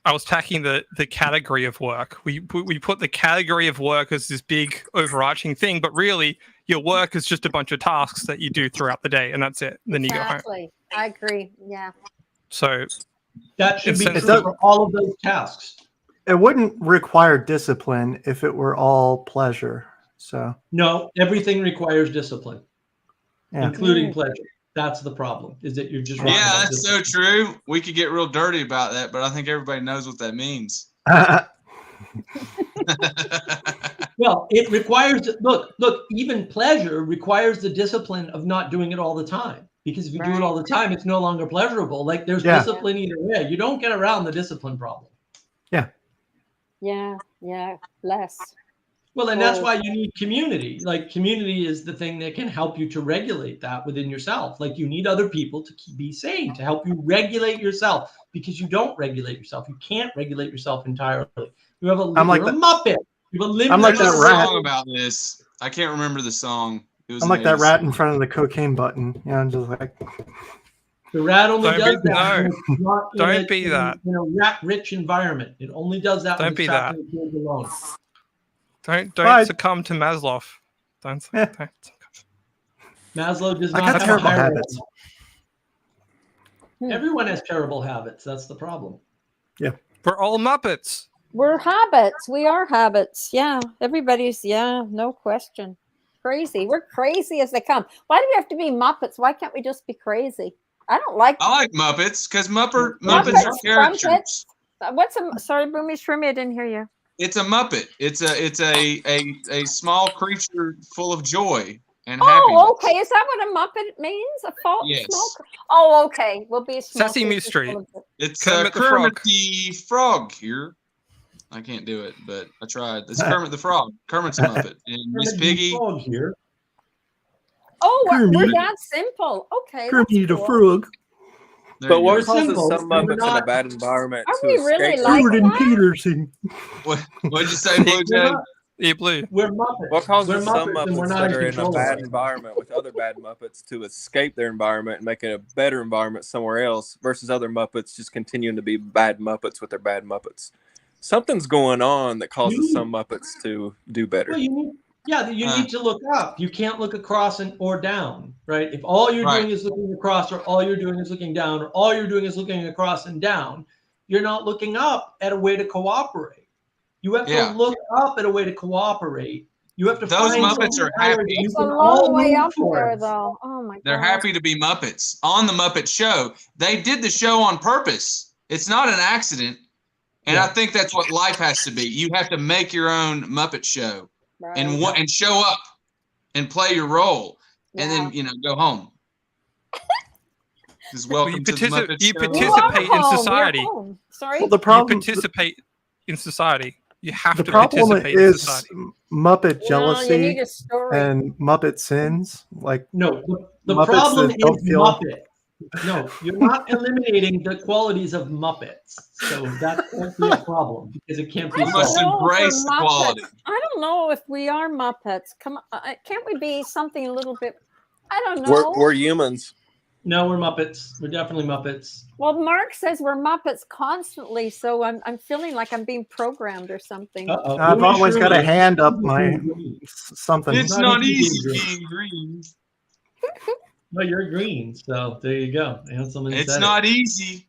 I was tacking the category of work. We put the category of work as this big overarching thing, but really your work is just a bunch of tasks that you do throughout the day, and that's it. Then you go home. Exactly. I agree. Yeah. So That should be It true does- for all of those tasks. It wouldn't require discipline if it were all pleasure. So No, everything requires discipline, yeah. including pleasure. That's the problem. Is that you're just wrong Yeah, about that's so discipline. true. We could get real dirty about that, but I think everybody knows what that means. Well, it requires look. Even pleasure requires the discipline of not doing it all the time. Because if you do it all the time, it's no longer pleasurable. Like there's Yeah. discipline either way. You don't get around the discipline problem. Yeah. Yeah. Less. Well, and that's Oh. why you need community. Like community is the thing that can help you to regulate that within yourself. Like you need other people to be sane, to help you regulate yourself, because you don't regulate yourself. You can't regulate yourself entirely. You have a, I'm like you're a Muppet. You have a limit. I'm like There's that a rat. song about this. I can't remember the song. It was I'm like that amazing. rat in front of the cocaine button. You know, just like The rat only Don't does be- that. no. when it's not in Don't a- be in that. a rat-rich environment. It only does that when Don't it's be trapped that. in a cage alone. Don't Right. succumb to Maslow. Don't. Yeah. don't. Maslow does I not got have a terrible hierarchy. habits. Everyone has terrible habits. That's the problem. We're all Muppets. We're habits. We are habits. Yeah. Everybody's, no question. Crazy. We're crazy as they come. Why do we have to be Muppets? Why can't we just be crazy? I don't like. I like Muppets because Muppets Muppets, are characters. What's a, sorry, Boomy Shroomy, I didn't hear you. It's a Muppet. It's a small creature full of joy and Oh, happiness. okay. Is that what a Muppet means? A small. Yes. Oh, okay. We'll be small. Sesame creatures Street. full of- It's Kermit the Kermit Frog. the Frog here. I can't do it, but I tried. It's Kermit the Frog. Kermit's a Muppet. And Miss Piggy. Frog here. Oh, we're Kermit. that simple. Okay. Kermit that's the cool. Frog. There But you what go. causes simple. some We're Muppets in a not- bad environment Are to we really escape? like Jordan that? Peterson. What'd you say, Blue We're Jay? not- Yeah, blue. We're Muppets. What causes We're some Muppets and we're Muppets not that are in a control of bad it. environment with other bad Muppets to escape their environment and make it a better environment somewhere else versus other Muppets just continuing to be bad Muppets with their bad Muppets? Something's going on that causes some Muppets to do better. Well, you need to look up. You can't look across or down, right? If all you're Right. doing is looking across, or all you're doing is looking down, or all you're doing is looking across and down, you're not looking up at a way to cooperate. You have Yeah. to look up at a way to cooperate. You have to Those find Muppets something are higher happy. that you It's a can long all way move up there, towards. though. Oh my god. They're happy to be Muppets on the Muppet Show. They did the show on purpose. It's not an accident. And Yeah. I think that's what life has to be. You have to make your own Muppet Show Right. and show up and play your role, and then go home. Just welcome You to the Muppet you Show. participate in Home, you're society. home. Sorry. Well, the You problem, participate in society. You have the to problem participate in is society. Muppet Well, you need jealousy a story. and Muppet sins. Like No, the Muppets problem that is don't feel- Muppet. No, you're not eliminating the qualities of Muppets. So that won't be a problem because it can't be I We don't must solved. know if we're embrace the Muppets. quality. I don't know if we are Muppets. Come on, can't we be something a little bit? I don't know. We're humans. No, we're Muppets. We're definitely Muppets. Well, Mark says we're Muppets constantly, so I'm feeling like I'm being programmed or something. Uh-oh. I've Louis always got a Shrewd. hand up my something. It's not not easy easy being being green. No, you're green. So there you go. And someone It's said not it. easy.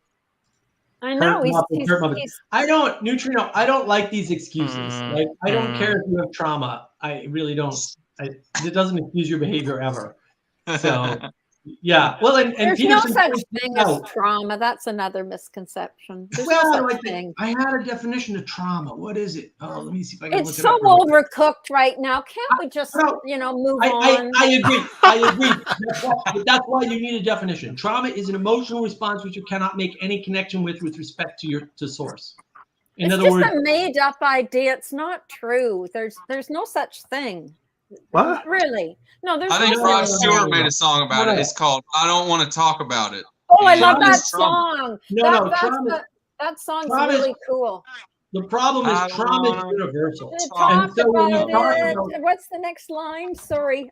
I know Kurt Muppet, Kurt Muppet. he's I don't, Neutrino, I don't like these excuses. Like, I don't Mm. care if you have trauma. I really don't. It doesn't excuse your behavior ever. So, yeah. Well, and there's Peterson no such points thing as out- trauma. That's another misconception. There's Well, no such like, thing. I had a definition of trauma. What is it? Oh, let me see if I can It's look it so up. real quick. overcooked right now. Can't we just, No, move I on? agree. I agree. That's why you need a definition. Trauma is an emotional response which you cannot make any connection with respect to source. In It's other just words, a made-up idea. It's not true. There's no such thing. What? Really? No, there's I think no Rod such Stewart thing. made a song about No, it. no. It's called "I Don't Want to Talk About It." Oh, I love Trauma that is trauma. song. No, That's trauma- that song's trauma is- really cool. the problem I is trauma is wanna- universal. Talk so when we about talk it. about- What's the next line? Sorry,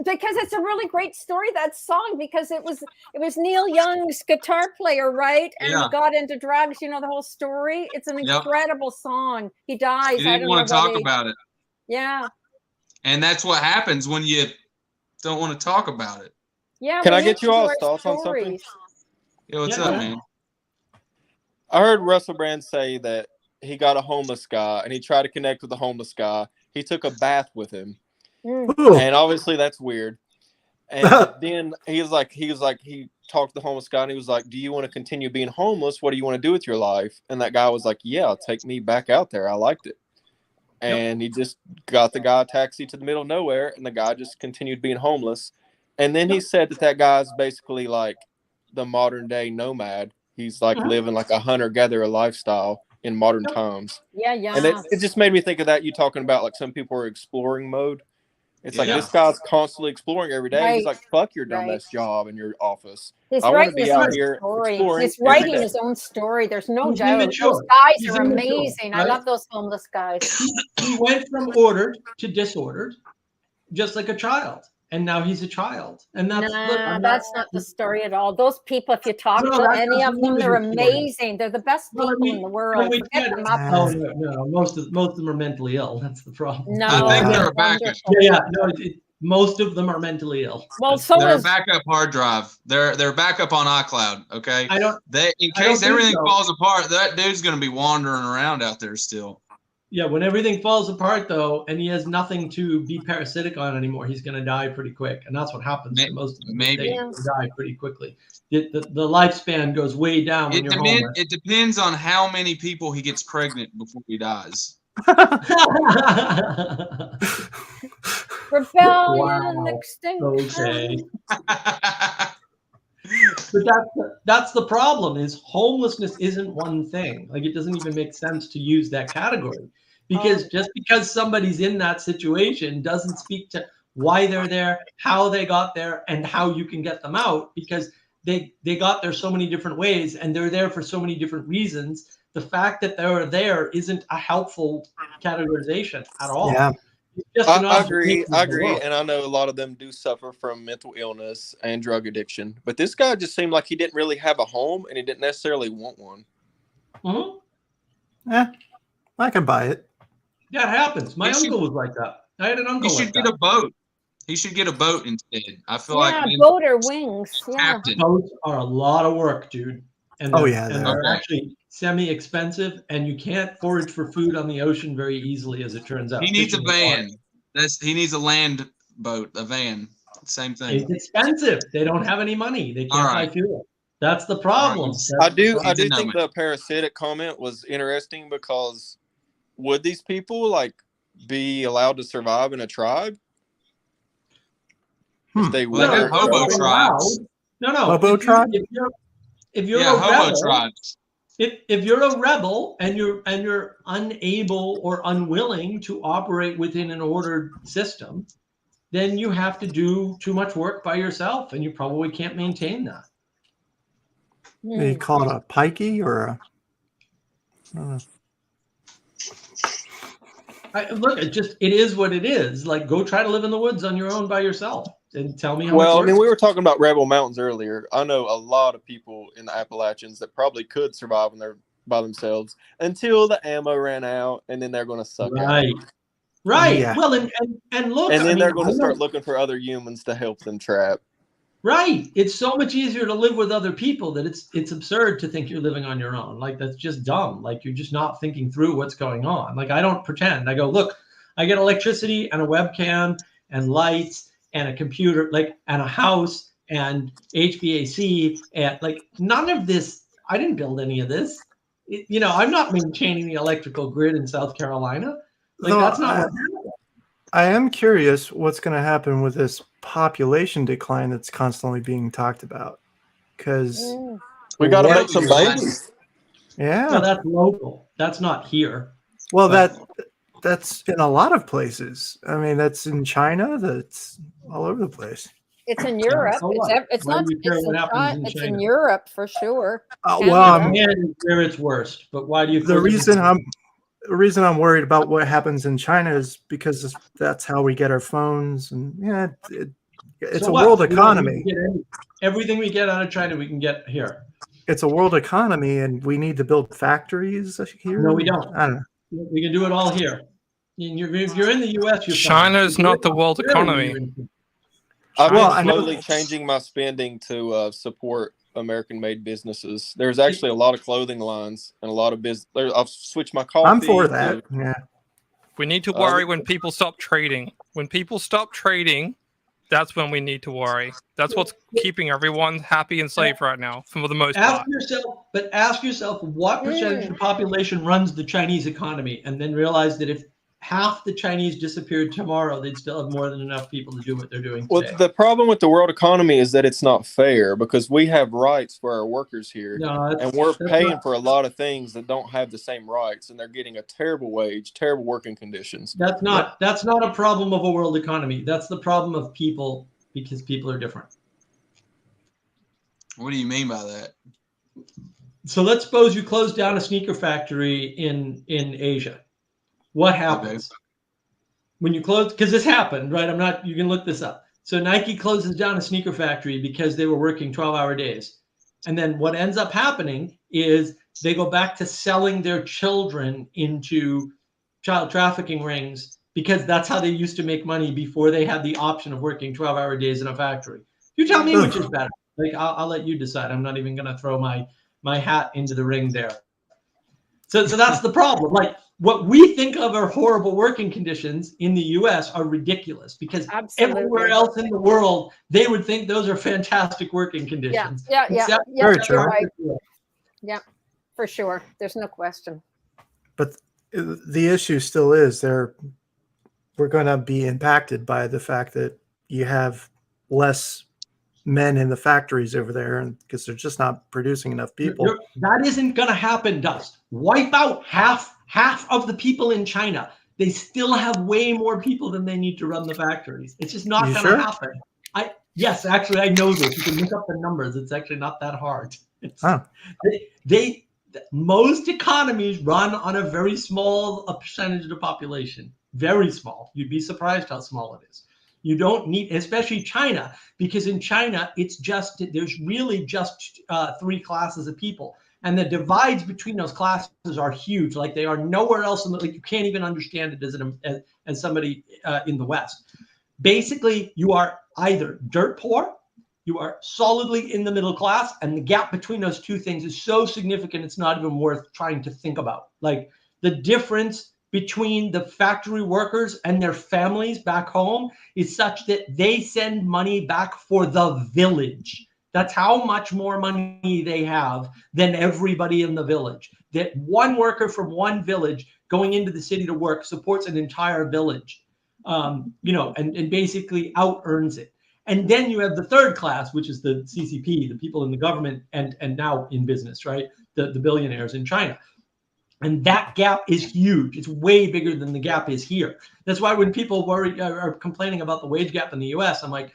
because it's a really great story. That song, because it was Neil Young's guitar player, right? And Yeah. he got into drugs. You know the whole story. It's an Yep. incredible song. He dies. You I didn't don't want to know talk what about it, Yeah, and that's what happens when you don't want to talk about it. yeah. Can we I get need you to all's write thoughts on something? stories. Yo, what's Yeah, up, go man? I heard Russell Brand say that he got a homeless guy and he tried to connect with the homeless guy. He took a bath with him. Mm. Ooh. And obviously that's weird. And then he talked to the homeless guy and he was like, "Do you want to continue being homeless? What do you want to do with your life?" And that guy was like, "Yeah, take me back out there. I liked it." And he just got the guy a taxi to the middle of nowhere, and the guy just continued being homeless. And then he said that guy's basically like the modern day nomad. He's like living like a hunter-gatherer lifestyle in modern times. Yeah, yeah. And it just made me think of that. You talking about like some people are exploring mode. It's like Yeah. this guy's constantly exploring every day. He's Right. like, "Fuck your dumbass Right. job in your office. He's I wanna writing be his out own here story. exploring He's every writing day." his own story. There's no He's doubt. immature. Those guys He's are immature, amazing. I right? love those homeless guys. He went from ordered to disordered, just like a child. and now he's a child. And that's that's not the story at all. Those people, if you talk to any of them, they're amazing. They're the best people in the world. Forget them up. Oh no, most of them are mentally ill. That's the problem. No, I think they're a backup. Most of them are mentally ill. Well, so they're is a backup hard drive. They're backup on iCloud. Okay. In I don't case think everything so. falls apart, that dude's gonna be wandering around out there still. Yeah, when everything falls apart though, and he has nothing to be parasitic on anymore, he's going to die pretty quick, and that's what happens to most of them. Maybe. They die pretty quickly. The lifespan goes way down when you're homeless. It depends on how many people he gets pregnant before he dies. rebellion, Wow. extinction. Okay. But that's the problem, is homelessness isn't one thing. Like, it doesn't even make sense to use that category, because just because somebody's in that situation doesn't speak to why they're there, how they got there, and how you can get them out, because they got there so many different ways and they're there for so many different reasons. The fact that they're there isn't a helpful categorization at all. Yeah. I agree, and I know a lot of them do suffer from mental illness and drug addiction. But this guy just seemed like he didn't really have a home, and he didn't necessarily want one. Mm-hmm. Yeah, I can buy it. That happens. My uncle was like that. I had an uncle. He should get a boat. He should get a boat instead. I feel Yeah, like boat or wings. Yeah. captain. Boats are a lot of work, dude. And Oh, they're- yeah, and they they're are. actually semi-expensive, and you can't forage for food on the ocean very easily, as it turns out. He needs a Fishing is hard. van. He needs a land boat, a van. Same thing. It's expensive. They don't have any money. They can't All buy right. fuel. That's the problem. All I do Need to know think it. the parasitic comment was interesting, because would these people like be allowed to survive in a tribe? If they Well, they were have hobo roving? tribes. No. Hobo tribe? If you're Yeah, a hobo rebel, tribes. if you're a rebel and you're unable or unwilling to operate within an ordered system, then you have to do too much work by yourself, and you probably can't maintain that. You call it a pikey or a? Look, it is what it is. Like, go try to live in the woods on your own by yourself, and tell me how Well, I much mean, work. we were talking about Rebel Mountains earlier. I know a lot of people in the Appalachians that probably could survive when they're by themselves until the ammo ran out, and then they're going to suck out. Right. Yeah. Well, and look, And then I mean, they're going I to know- start looking for other humans to help them trap. Right. It's so much easier to live with other people that it's absurd to think you're living on your own. Like, that's just dumb. Like, you're just not thinking through what's going on. Like, I don't pretend. I go, look, I get electricity and a webcam and lights and a computer, like, and a house and HVAC, and like, none of this. I didn't build any of this. I'm not maintaining the electrical grid in South Carolina. Like, No, that's not what happened. I am curious what's going to happen with this population decline that's constantly being talked about. Because, We got to What make some is- babies. yeah, Well, that's local. That's not here. well, but- that's in a lot of places. I mean, that's in China. That's all over the place. It's in Europe. so It's, what? it's Why not. do you care It's, what in, happens in it's in China? Europe for sure. Well, Canada. Japan is where it's worst. But why do you? the reason I'm worried about what happens in China is because that's how we get our phones, and it's So a what? world We don't economy. need to get everything we get out of China, we can get here. It's a world economy, and we need to build factories here. No, we don't. I don't know. We can do it all here. If you're in the U.S., you're fine. China's If you're not the in world Australia, economy. you're in- I've Well, been I know- slowly changing my spending to support American-made businesses. There's actually a lot of clothing lines and a lot of business. I've switched my coffee. I'm for that. Yeah. We need to worry when people stop trading. When people stop trading, that's when we need to worry. That's what's keeping everyone happy and safe right now, for the most part. Ask yourself what percentage of the population runs the Chinese economy, and then realize that if half the Chinese disappeared tomorrow, they'd still have more than enough people to do what they're doing Well, today. the problem with the world economy is that it's not fair, because we have rights for our workers here, No, and we're that's paying not- for a lot of things that don't have the same rights, and they're getting a terrible wage, terrible working conditions. That's not a problem of a world economy. That's the problem of people, because people are different. What do you mean by that? So let's suppose you close down a sneaker factory in Asia. What happens when you close? Because this happened, right? You can look this up. So Nike closes down a sneaker factory because they were working 12-hour days. And then what ends up happening is they go back to selling their children into child trafficking rings because that's how they used to make money before they had the option of working 12-hour days in a factory. You tell me which is better. Like I'll let you decide. I'm not even going to throw my hat into the ring there. So that's the problem. Like what we think of are horrible working conditions in the US are ridiculous because everywhere else in the world, they would think those are fantastic working conditions. Yeah, Very true. right. Yeah, for sure. There's no question. But the issue still is we're going to be impacted by the fact that you have less men in the factories over there, and because they're just not producing enough people. That isn't going to happen, Dust. Wipe out half of the people in China. They still have way more people than they need to run the factories. It's just not going to happen. Yes, actually, I know this. You can look up the numbers. It's actually not that hard. Most economies run on a very small percentage of the population. Very small. You'd be surprised how small it is. You don't need, especially China, because in China, there's really just 3 classes of people. And the divides between those classes are huge. Like they are nowhere else like you can't even understand it as somebody in the West. Basically, you are either dirt poor, you are solidly in the middle class, and the gap between those two things is so significant, it's not even worth trying to think about. Like the difference between the factory workers and their families back home is such that they send money back for the village. That's how much more money they have than everybody in the village. That one worker from one village going into the city to work supports an entire village, and basically out earns it. And then you have the third class, which is the CCP, the people in the government and now in business, right? The billionaires in China. And that gap is huge. It's way bigger than the gap is here. That's why when people are complaining about the wage gap in the US, I'm like,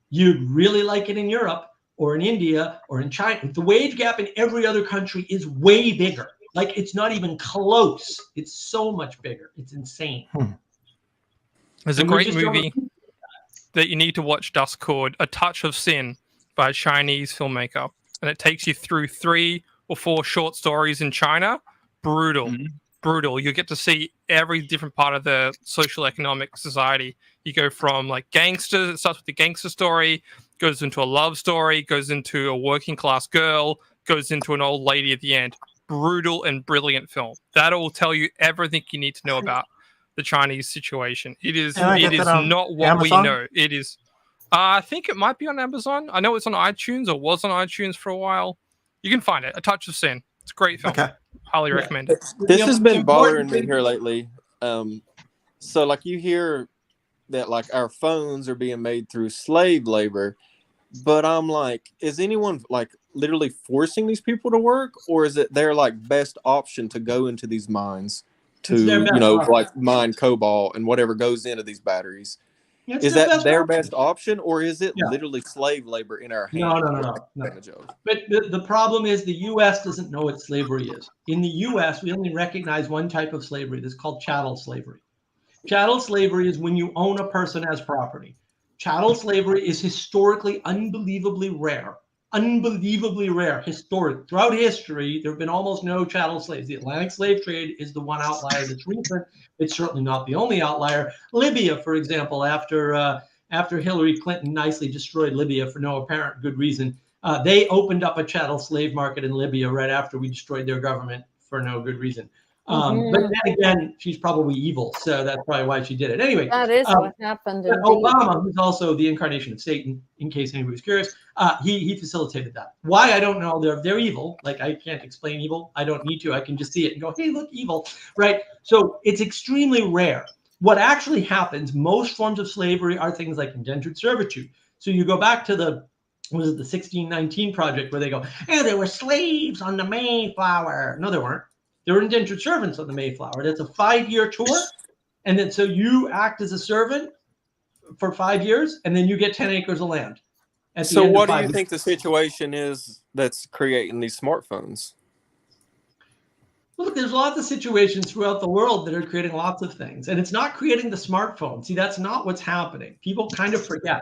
you'd really like it in Europe or in India or in China. The wage gap in every other country is way bigger. Like it's not even close. It's so much bigger. It's insane. There's a great movie that you need to watch, Dust, called A Touch of Sin by a Chinese filmmaker. And it takes you through 3 or 4 short stories in China. Brutal. You get to see every different part of the social economic society. You go from like gangsters, it starts with the gangster story, goes into a love story, goes into a working class girl, goes into an old lady at the end. Brutal and brilliant film. That'll tell you everything you need to know about the Chinese situation. It is not what Amazon? We know. It is. I think it might be on Amazon. I know it's on iTunes or was on iTunes for a while. You can find it. A Touch of Sin. It's a great film. Okay. Highly recommend it. This has been bothering me here lately. So like you hear that like our phones are being made through slave labor, but I'm like, is anyone like literally forcing these people to work, or is it their like best option to go into these mines to like mine cobalt and whatever goes into these batteries? Is that their best option, or is it literally slave labor in our hands? No. But the problem is the U.S. doesn't know what slavery is. In the U.S., we only recognize one type of slavery. That's called chattel slavery. Chattel slavery is when you own a person as property. Chattel slavery is historically unbelievably rare. Historic. Throughout history, there have been almost no chattel slaves. The Atlantic slave trade is the one outlier that's recent. It's certainly not the only outlier. Libya, for example, after Hillary Clinton nicely destroyed Libya for no apparent good reason, they opened up a chattel slave market in Libya right after we destroyed their government for no good reason. But then again, she's probably evil, so that's probably why she did it. Anyway, that is what happened. Obama, who's also the incarnation of Satan, in case anybody's curious, he facilitated that. Why? I don't know. They're evil. Like I can't explain evil. I don't need to. I can just see it and go, hey, look, evil, right? So it's extremely rare. What actually happens? Most forms of slavery are things like indentured servitude. So you go back to the 1619 Project where they go, hey, there were slaves on the Mayflower. No, there weren't. There were indentured servants on the Mayflower. That's a 5-year tour. And then so you act as a servant for 5 years, and then you get 10 acres of land. So what do you think the situation is that's creating these smartphones? Look, there's lots of situations throughout the world that are creating lots of things. And it's not creating the smartphone. See, that's not what's happening. People kind of forget.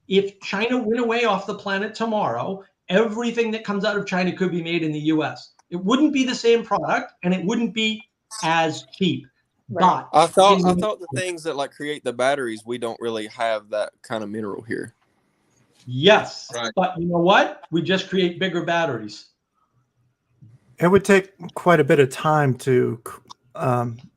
if China went away off the planet tomorrow, everything that comes out of China could be made in the US. It wouldn't be the same product and it wouldn't be as cheap. Right. But I thought the things that like create the batteries, we don't really have that kind of mineral here. yes, Right. but you know what? We just create bigger batteries. It would take quite a bit of time to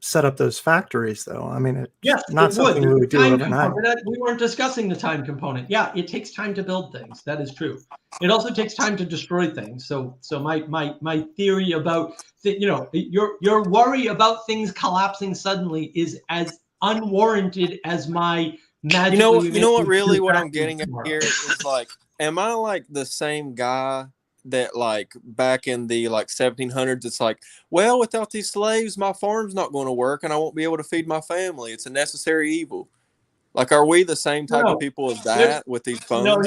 set up those factories, though. I mean, it's Yes, not it something we There's would a do time overnight. component. We weren't discussing the time component. Yeah, it takes time to build things. That is true. It also takes time to destroy things. So my theory about your worry about things collapsing suddenly is as unwarranted as my magic. You know what really what I'm getting at here is like, am I like the same guy that like back in the like 1700s, it's like, well, without these slaves, my farm's not going to work and I won't be able to feed my family. It's a necessary evil. Like, are we the same type of people as that with these phones? No,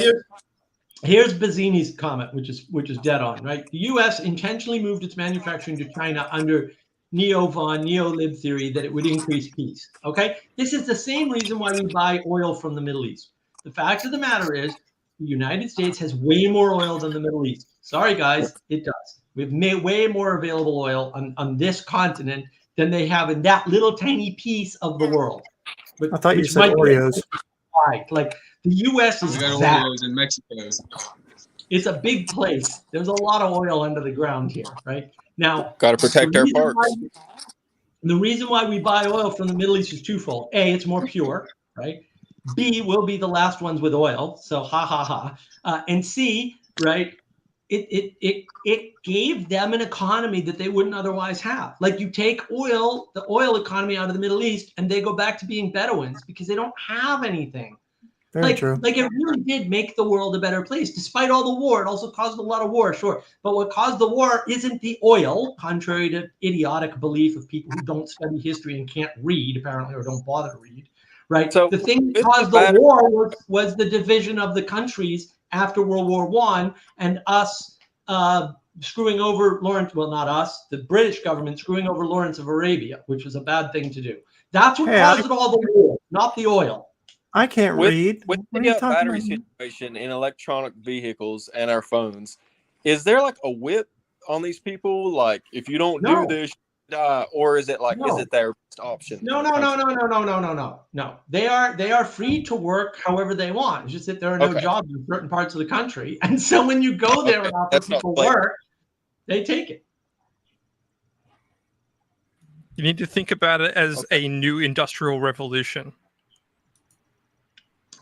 here's Bazzini's comment, which is dead on, right? The U.S. intentionally moved its manufacturing to China under neo-lib theory that it would increase peace. Okay, this is the same reason why we buy oil from the Middle East. The fact of the matter is, the United States has way more oil than the Middle East. Sorry, guys, it does. We've made way more available oil on this continent than they have in that little tiny piece of the world. But I thought you said Oreos. Right, like the U.S. is We got that. Oreos in Mexico. It's a big place. There's a lot of oil under the ground here, right? Now, Got to protect our parks. The reason why we buy oil from the Middle East is twofold. A, it's more pure, right? B, we'll be the last ones with oil. So ha ha ha. And C, right? It gave them an economy that they wouldn't otherwise have. Like you take the oil economy out of the Middle East, and they go back to being Bedouins because they don't have anything. Very true. Like it really did make the world a better place, despite all the war. It also caused a lot of war, sure. But what caused the war isn't the oil, contrary to idiotic belief of people who don't study history and can't read, apparently, or don't bother to read, right? So the thing that caused the war was the division of the countries after World War I and us screwing over Lawrence. Well, not us, the British government screwing over Lawrence of Arabia, which was a bad thing to do. That's what caused all the war, not the oil. I can't read. With the battery situation in electronic vehicles and our phones, is there like a whip on these people? Like, if you don't do this, or is it like, is it their best option? No. They are free to work however they want. It's just that there are no jobs in certain parts of the country, and so when you go there and offer people work, they take it. You need to think about it as a new industrial revolution.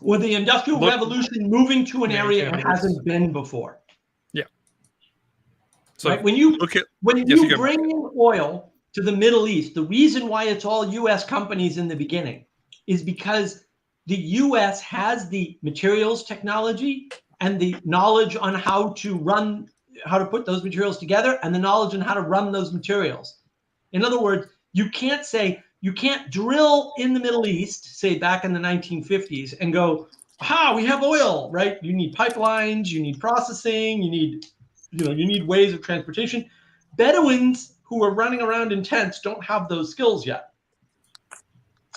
Well, the industrial revolution moving to an area it hasn't been before. Yeah. So right? When you bring in oil to the Middle East, the reason why it's all U.S. companies in the beginning is because the U.S. has the materials technology and the knowledge on how to put those materials together and the knowledge on how to run those materials. In other words, you can't drill in the Middle East, say back in the 1950s, and go, we have oil, right? You need pipelines, you need processing, you need ways of transportation. Bedouins who are running around in tents don't have those skills yet.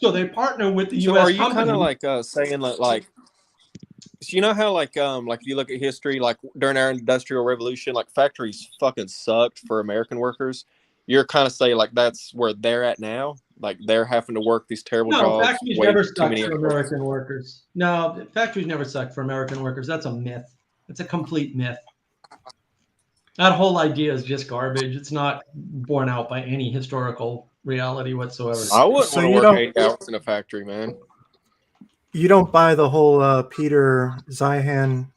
So they partner with the U.S. Are you kind of like saying that, like, so you know how like if you look at history, like during our industrial revolution, like factories fucking sucked for American workers. You're kind of saying like that's where they're at now. Like they're having to work these terrible jobs. Factories never sucked for American workers. No, factories never sucked for American workers. That's a myth. It's a complete myth. That whole idea is just garbage. It's not borne out by any historical reality whatsoever. I wouldn't want to work 8 hours in a factory, man. You don't buy the whole Peter Zeihan,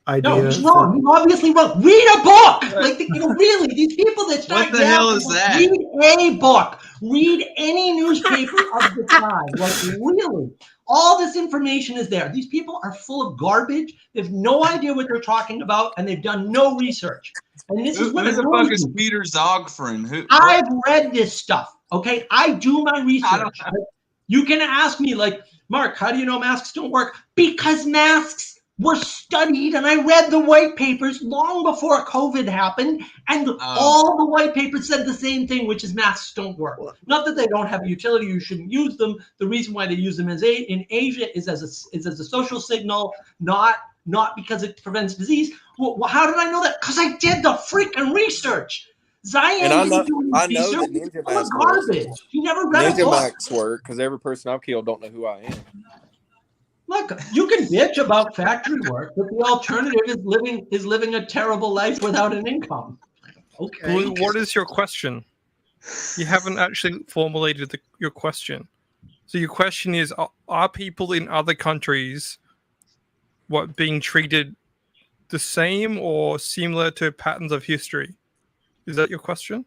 idea. No, he's wrong. He's obviously wrong. Read a book. Like, really, these people that start. What the hell is that? Read a book. Read any newspaper of the time. Like, really, all this information is there. These people are full of garbage. They have no idea what they're talking about, and they've done no research. And this is what who the fuck is Peter Zogfrin? I've read this stuff. Okay, I do my research. You can ask me, like, Mark, how do you know masks don't work? Because masks were studied, and I read the white papers long before COVID happened, and all the white papers said the same thing, which is masks don't work. Not that they don't have a utility, you shouldn't use them. The reason why they use them in Asia is as a social signal, not because it prevents disease. Well, how did I know that? Because I did the freaking research. Zion And I know that Ninja Max garbage. works. You never read a Ninja book. Max work because every person I've killed don't know who I am. Look, you can bitch about factory work, but the alternative is living a terrible life without an income. Okay. Blue, what is your question? You haven't actually formulated your question. So your question is: are people in other countries being treated the same or similar to patterns of history? Is that your question?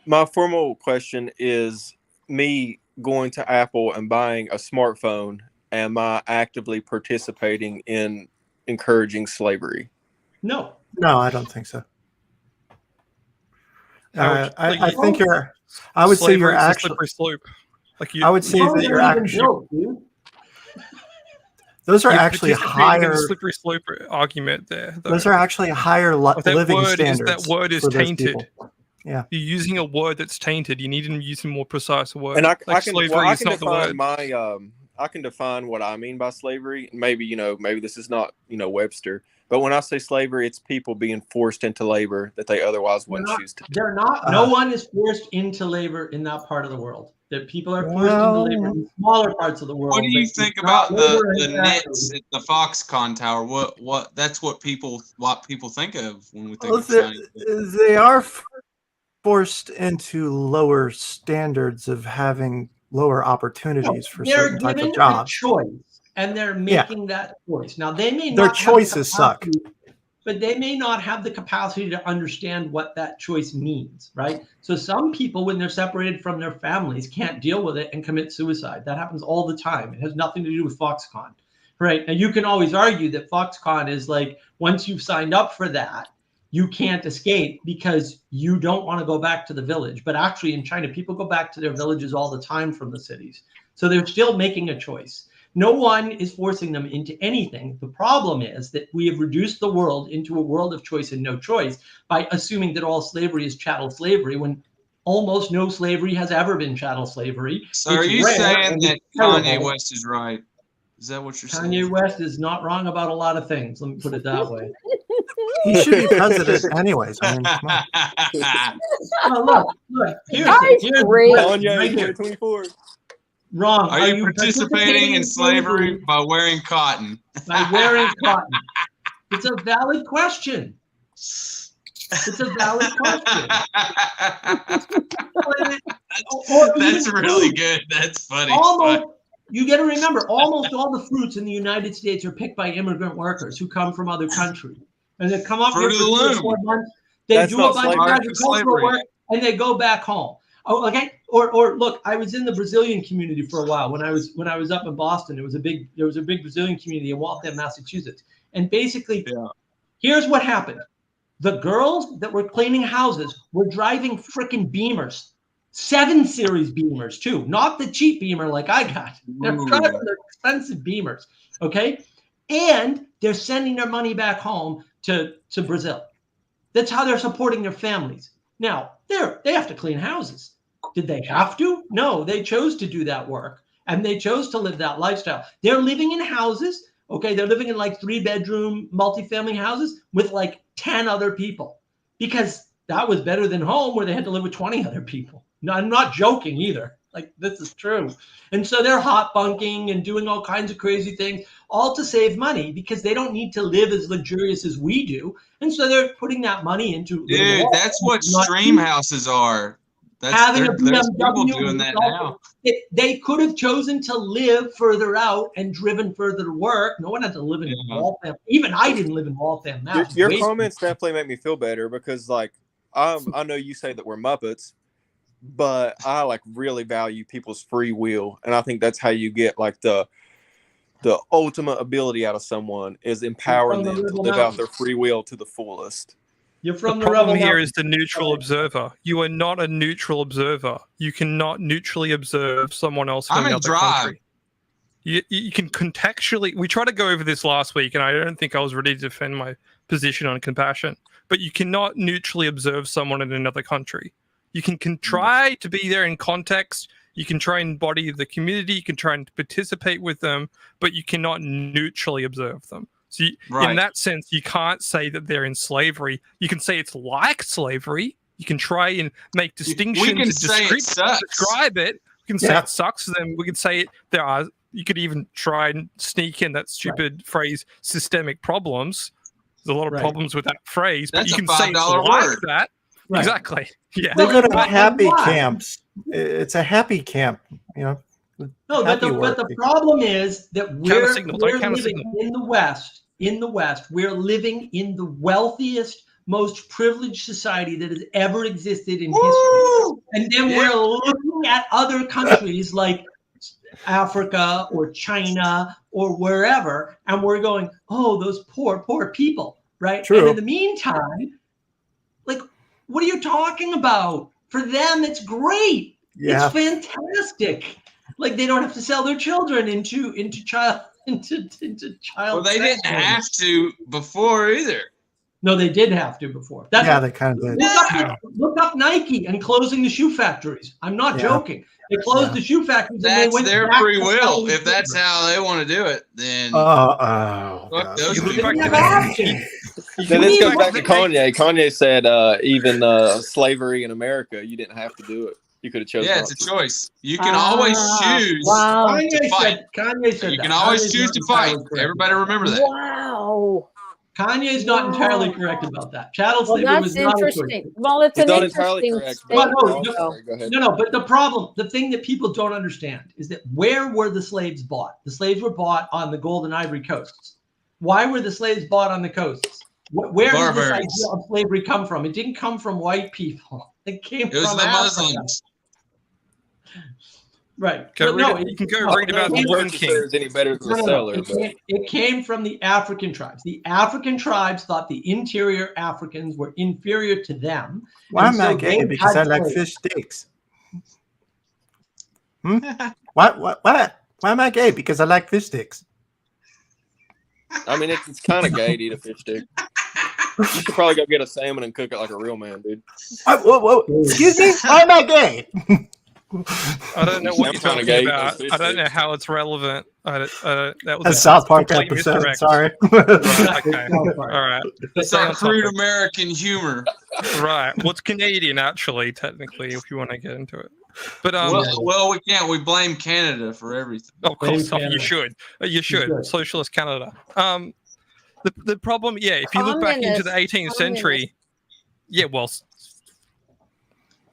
My formal question is: me going to Apple and buying a smartphone, am I actively participating in encouraging slavery? No, I don't think so. I think you're. I would say you're actually. Slope. I would say that you're actually. Those are actually higher. Slippery slope argument there. Though. Those are actually higher living standards. That word is tainted. Yeah, you're using a word that's tainted. You need to use a more precise word. And I can define what I mean by slavery. Maybe this is not Webster, but when I say slavery, it's people being forced into labor that they otherwise wouldn't choose to do. They're not. No one is forced into labor in that part of the world. That people are forced into labor in smaller parts of the world. What do you think about the nets at the Foxconn Tower? What that's what people think of when we think of Chinese. They are forced into lower standards of having lower opportunities for certain types of jobs. Choice, and they're making that choice. Now they may not. Their choices suck. But they may not have the capacity to understand what that choice means, right? So some people, when they're separated from their families, can't deal with it and commit suicide. That happens all the time. It has nothing to do with Foxconn, right? And you can always argue that Foxconn is like, once you've signed up for that, you can't escape because you don't want to go back to the village. But actually in China, people go back to their villages all the time from the cities. So they're still making a choice. No one is forcing them into anything. The problem is that we have reduced the world into a world of choice and no choice by assuming that all slavery is chattel slavery when almost no slavery has ever been chattel slavery. So are you saying that Kanye West is right? Is that what you're saying? Kanye West is not wrong about a lot of things. Let me put it that way. He should be president anyways. I mean, come on. Well, look. Here's Kanye, right here. 24. Wrong. Are you participating in slavery by wearing cotton? By wearing cotton. It's a valid question. It's a valid question. That's really good. That's funny. You got to remember, almost all the fruits in the United States are picked by immigrant workers who come from other countries. And they come up here for 3 or 4 months. They do a bunch of agricultural work and they go back home. Oh, okay. Or look, I was in the Brazilian community for a while when I was up in Boston. There was a big Brazilian community in Waltham, Massachusetts. And basically, here's what happened. The girls that were cleaning houses were driving freaking Beamers, 7 Series Beamers too, not the cheap Beamer like I got. They're driving their expensive Beamers, okay? And they're sending their money back home to Brazil. That's how they're supporting their families. Now, they have to clean houses. Did they have to? No, they chose to do that work and they chose to live that lifestyle. They're living in houses, okay? They're living in like 3-bedroom multifamily houses with like 10 other people because that was better than home where they had to live with 20 other people. No, I'm not joking either. Like, this is true. And so they're hot bunking and doing all kinds of crazy things, all to save money because they don't need to live as luxurious as we do. And so they're putting that money into. Dude, that's what stream houses are. Having a there's people BMW doing that now. They could have chosen to live further out and driven further to work. No one had to live in Waltham. Even I didn't live in Waltham. Your comments definitely make me feel better because, like, I know you say that we're Muppets, but I like really value people's free will, and I think that's how you get like the ultimate ability out of someone is empowering them to live out their free will to the fullest. You're from the problem here is the neutral observer. You are not a neutral observer. You cannot neutrally observe someone else from another country. You can contextually. We tried to go over this last week, and I don't think I was ready to defend my position on compassion. But you cannot neutrally observe someone in another country. You can try to be there in context. You can try and embody the community. You can try and participate with them, but you cannot neutrally observe them. So in that sense, you can't say that they're in slavery. You can say it's like slavery. You can try and make distinctions. We can and say it sucks. describe it. We can say it sucks to them. We can say it. You could even try and sneak in that stupid phrase, systemic problems. There's a lot of problems with that phrase, but That's you can a say it's $5 like word. that. Right. Exactly. Yeah. They go to But happy why? camps. It's a happy camp, No, but happy the working. problem is that Counter-signal, don't we're counter-signal. living in the West. In the West, we're living in the wealthiest, most privileged society that has ever existed in history. And then we're looking at other countries like Africa or China or wherever, and we're going, oh, those poor, poor people, right? True. And in the meantime, like, what are you talking about? For them, it's great. Yeah. It's fantastic. Like, they don't have to sell their children into child. Well, they didn't have to before either. No, they did have to before. That's Yeah, they kind of did. look up Nike and closing the shoe factories. I'm not joking. They closed the shoe factories. And they That's went their back free to will. selling If that's children. how they want to do it, then God. fuck those You look people. back They to have options. Then this goes Even- back to Kanye. Kanye said even slavery in America, you didn't have to do it. You could have chosen. Yeah, it's a choice. You can always choose Wow. to fight. Kanye said You that. can always Kanye's choose not to fight. entirely correct Everybody about remember that. Wow. that. Kanye's not entirely correct about that. Chattel Well, slavery was that's not a choice. interesting. Well, it's He's an not entirely interesting correct. Well, but- no, statement. Sorry, go ahead. No, but the thing that people don't understand is that where were the slaves bought? The slaves were bought on the Gold and Ivory coasts. Why were the slaves bought on the coasts? Where did this Barbarians. idea of slavery come from? It didn't come from white people. It came It was from the Africa. Muslims. Right. Go But read no, it. You can go no, read about it the came- Woman Purchaser King. is any better than the No. seller. but- It came from the African tribes. The African tribes thought the interior Africans were inferior to them. Why And am I so gay? they Because I had like slaves. fish sticks. Why am I gay? Because I like fish sticks. I mean, it's kind of gay to eat a fish stick. You should probably go get a salmon and cook it like a real man, dude. Whoa. Excuse me? Why am I gay? I don't know what you're I'm kinda talking gay about. because fish I don't know sticks. how it's relevant. That was A South Park complete episode. misdirect. Sorry. Right, okay. All right. It's Stay our on crude topic. American humor. Right. Well, it's Canadian, actually, technically, if you want to get into it. But Well, we can't. We blame Canada for everything. of course, Blame you Canada. should. You should. should. Socialist Canada. The problem, if you look back into the 18th century,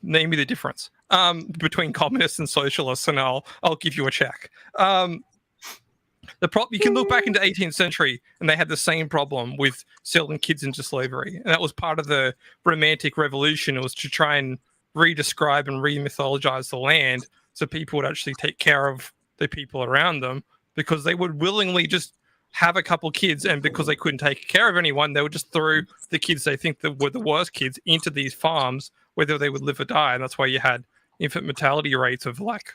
name me the difference between communists and socialists, and I'll give you a check. You can look back into 18th century, and they had the same problem with selling kids into slavery, and that was part of the Romantic Revolution. It was to try and re-describe and re-mythologize the land, so people would actually take care of the people around them, because they would willingly just have a couple kids, and because they couldn't take care of anyone, they would just throw the kids they think that were the worst kids into these farms, whether they would live or die. And that's why you had infant mortality rates of like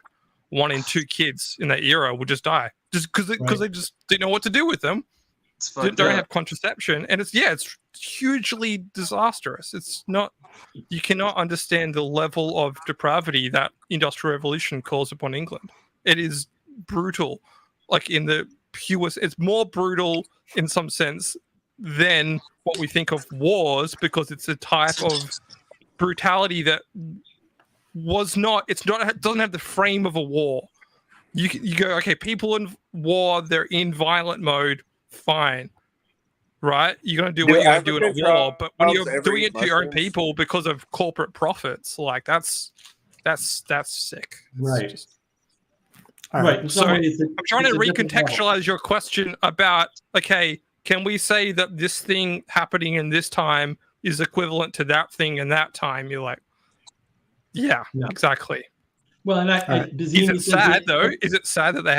1 in 2 kids in that era would just die, just because they just didn't know what to do with them. It's They fucked don't up. have contraception, and it's hugely disastrous. It's not, you cannot understand the level of depravity that Industrial Revolution calls upon England. It is brutal, like in the purest. It's more brutal in some sense than what we think of wars, because it's a type of brutality that it doesn't have the frame of a war. You go, okay, people in war, they're in violent mode, fine, right? You're gonna do what you're gonna do in a war, but when you're doing it to your own people because of corporate profits, like that's sick. It's Right. just- All Right. In some So, ways, I'm trying to it's a different model. recontextualize your question about, okay, can we say that this thing happening in this time is equivalent to that thing in that time? You're like, yeah. Exactly. Well, and Is it sad though? Is it sad that they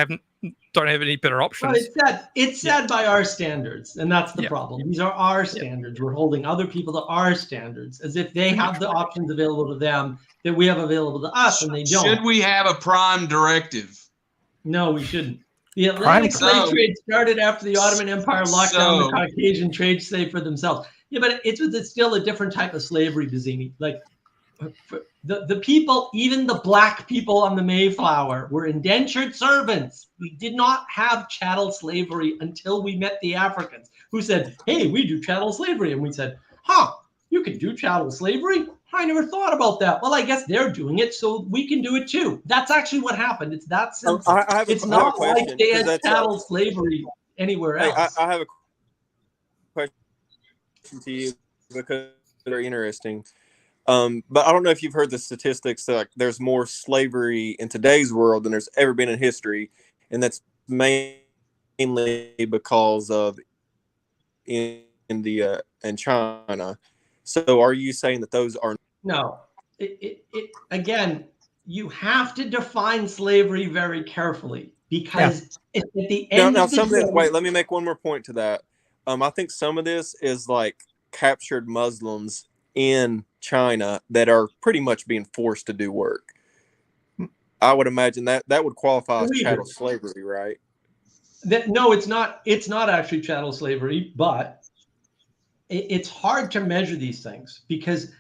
don't have any better Well, options? it's sad. It's sad by our standards, and that's the Yeah. problem. These are our standards. We're holding other people to our standards, as if they have the options available to them that we have available to us, and they don't. Should we have a prime directive? No, we shouldn't. The Atlantic Crime. slave So- trade started after the Ottoman Empire locked down the So- Caucasian trade slave for themselves. Yeah, but it's still a different type of slavery, Bazzini. Like the people, even the black people on the Mayflower, were indentured servants. We did not have chattel slavery until we met the Africans, who said, "Hey, we do chattel slavery," and we said, "Huh, you can do chattel slavery? I never thought about that. Well, I guess they're doing it, so we can do it too." That's actually what happened. It's that simple. It's not like they had chattel slavery anywhere else. I have a question to you because they're interesting. But I don't know if you've heard the statistics that like there's more slavery in today's world than there's ever been in history, and that's mainly because of India and China. So are you saying that those are No, again, you have to define slavery very carefully because at the end now of the some of this? day- Wait, let me make one more point to that. I think some of this is like captured Muslims in China that are pretty much being forced to do work. I would imagine that would qualify as chattel slavery, right? No, it's not. It's not actually chattel slavery, but it's hard to measure these things because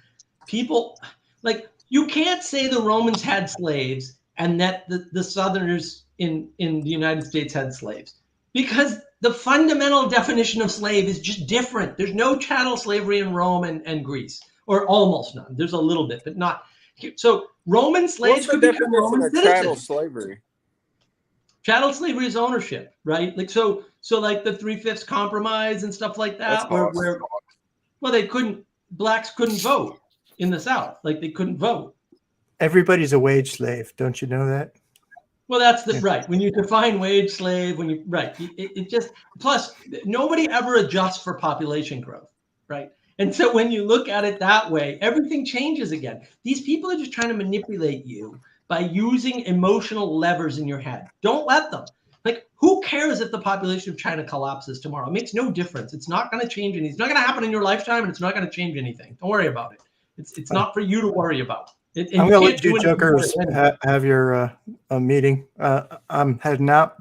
people like you can't say the Romans had slaves and that the Southerners in the United States had slaves because the fundamental definition of slave is just different. There's no chattel slavery in Rome and Greece, or almost none. There's a little bit, but not. So Roman slaves could become Roman citizens. Chattel slavery. Chattel slavery is ownership, right? Like so like the 3/5 compromise and stuff like that, where blacks couldn't vote in the South, like they couldn't vote. Everybody's a wage slave. Don't you know that? Well, that's right. When you define wage slave, it just plus nobody ever adjusts for population growth, right? And so when you look at it that way, everything changes again. These people are just trying to manipulate you by using emotional levers in your head. Don't let them. Like, who cares if the population of China collapses tomorrow? It makes no difference. It's not going to change anything. It's not going to happen in your lifetime, and it's not going to change anything. Don't worry about it. It's not for you to worry about. I'm going to let you jokers have your meeting. I'm heading out.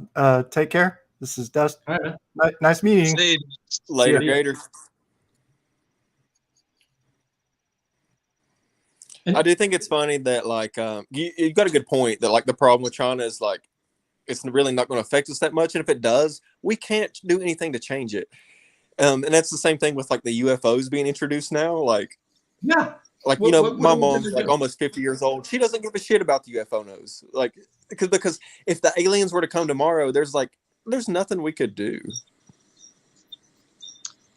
Take care. This is Dust. Right. Nice meeting. See, Later, See ya. Gator. I do think it's funny that like you've got a good point that like the problem with China is like it's really not going to affect us that much, and if it does, we can't do anything to change it. And that's the same thing with like the UFOs being introduced now. Like, Yeah. like What my are we mom's gonna like do? almost 50 years old. She doesn't give a shit about the UFOs. Like because if the aliens were to come tomorrow, there's nothing we could do.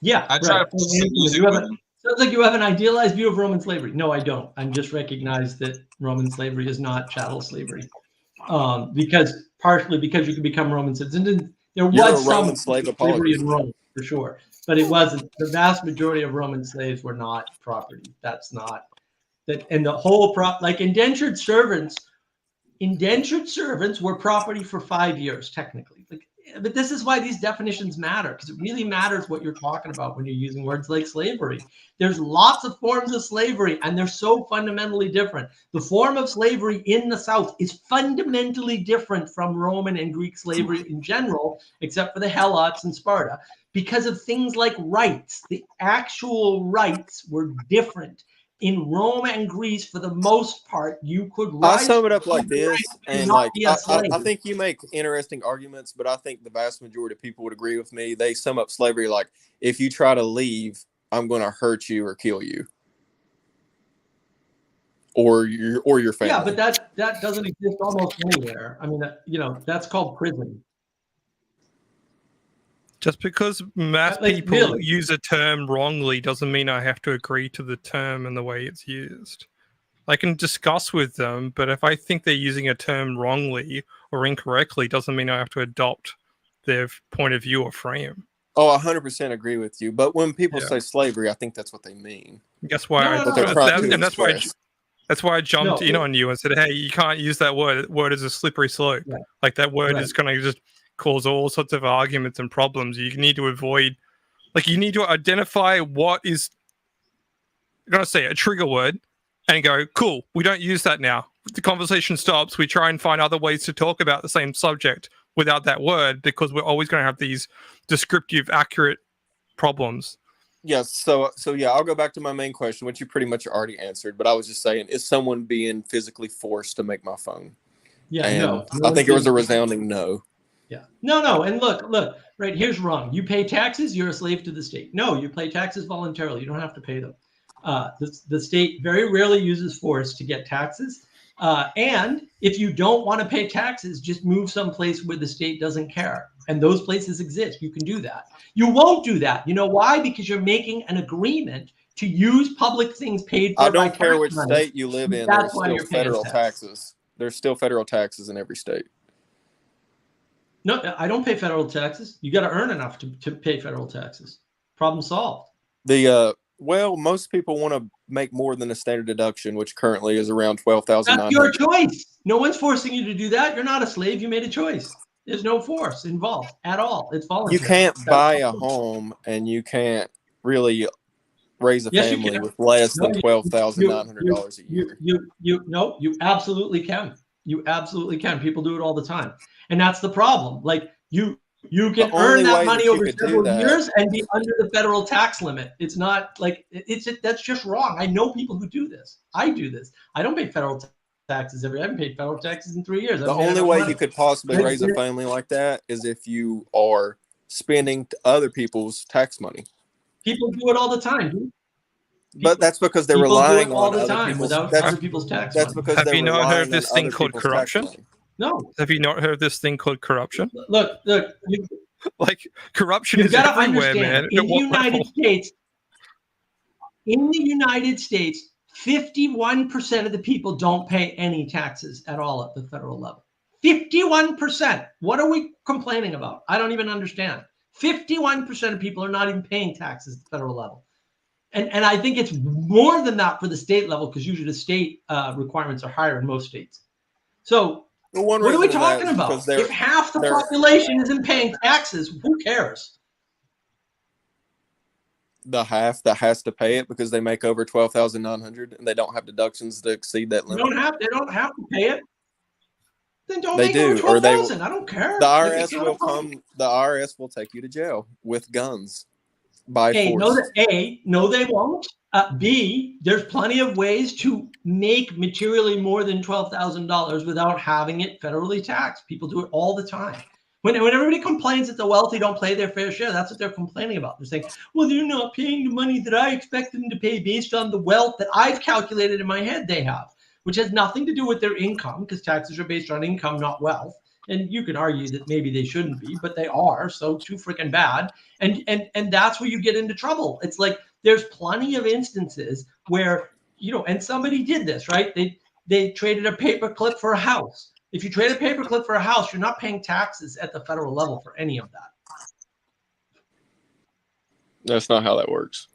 Yeah. I try to Sounds like you have an idealized view of Roman slavery. No, I don't. I'm just recognize that Roman slavery is not chattel slavery, partially because you can become Roman citizen. There You're was a Roman some slave slavery apologist. in Rome for sure, but it wasn't. The vast majority of Roman slaves were not property. That's not that. And the whole like indentured servants were property for 5 years technically. But this is why these definitions matter, because it really matters what you're talking about when you're using words like slavery. There's lots of forms of slavery, and they're so fundamentally different. The form of slavery in the South is fundamentally different from Roman and Greek slavery in general, except for the Helots and Sparta, because of things like rights. The actual rights were different. In Rome and Greece, for the most part, you could I rise sum it up like this, and not like be a slave. I think you make interesting arguments, but I think the vast majority of people would agree with me. They sum up slavery like, if you try to leave, I'm going to hurt you or kill you, or your family. Yeah, but that doesn't exist almost anywhere. I mean, that's called prison. Just because mass Like, people really? use a term wrongly doesn't mean I have to agree to the term and the way it's used. I can discuss with them, but if I think they're using a term wrongly or incorrectly, doesn't mean I have to adopt their point of view or frame. Oh, 100% agree with you. But when people say slavery, I think that's what they mean. That's why that's why I jumped in on you and said, "Hey, you can't use that word. That word is a slippery slope. Right. Like that word Right. is going to just cause all sorts of arguments and problems. You need to avoid, like, you need to identify what is, I'm going to say a trigger word, and go, cool. We don't use that now. The conversation stops. We try and find other ways to talk about the same subject. without that word, because we're always going to have these descriptive, accurate problems. Yes. So yeah, I'll go back to my main question, which you pretty much already answered. But I was just saying, is someone being physically forced to make my phone? Yeah, And no. I think it was a resounding no. Yeah. No. And look, right, here's wrong. You pay taxes, you're a slave to the state. No, you pay taxes voluntarily. You don't have to pay them. The state very rarely uses force to get taxes. And if you don't want to pay taxes, just move someplace where the state doesn't care. And those places exist. You can do that. You won't do that. You know why? Because you're making an agreement to use public things paid for. I don't care which state you live in. There's still federal taxes. There's still federal taxes in every state. No, I don't pay federal taxes. You got to earn enough to pay federal taxes. Problem solved. Well, most people want to make more than a standard deduction, which currently is around $12,900. That's your choice. No one's forcing you to do that. You're not a slave. You made a choice. There's no force involved at all. It's voluntary. You can't buy a home, and you can't really raise a family with less than $12,900 a year. You absolutely can. You absolutely can. People do it all the time, and that's the problem. Like you can earn that money over several years and be under the federal tax limit. It's not like that's just wrong. I know people who do this. I do this. I don't pay federal taxes I haven't paid federal taxes in 3 years. The only way you could possibly raise a family like that is if you are spending other people's tax money. People do it all the time, dude. But that's because they're relying on other people's tax money. That's because have you not heard of this thing called corruption? No. Have you not heard of this thing called corruption? Look. Like corruption is everywhere, man. In the United States, 51% of the people don't pay any taxes at all at the federal level. 51%. What are we complaining about? I don't even understand. 51% of people are not even paying taxes at the federal level. And I think it's more than that for the state level, because usually the state requirements are higher in most states. So what are we talking about? If half the population isn't paying taxes, who cares? The half that has to pay it because they make over $12,900 and they don't have deductions to exceed that limit. They don't have to pay it. Then don't they make do, it over 12,000. I don't care. The IRS will come. The IRS will take you to jail with guns by force. No, they won't. B, there's plenty of ways to make materially more than $12,000 without having it federally taxed. People do it all the time. When everybody complains that the wealthy don't pay their fair share, that's what they're complaining about. They're saying, well, they're not paying the money that I expect them to pay based on the wealth that I've calculated in my head they have, which has nothing to do with their income, because taxes are based on income, not wealth. And you could argue that maybe they shouldn't be, but they are, so too freaking bad. And that's where you get into trouble. It's like there's plenty of instances where, and somebody did this, right? They traded a paperclip for a house. If you trade a paperclip for a house, you're not paying taxes at the federal level for any of that. That's not how that works.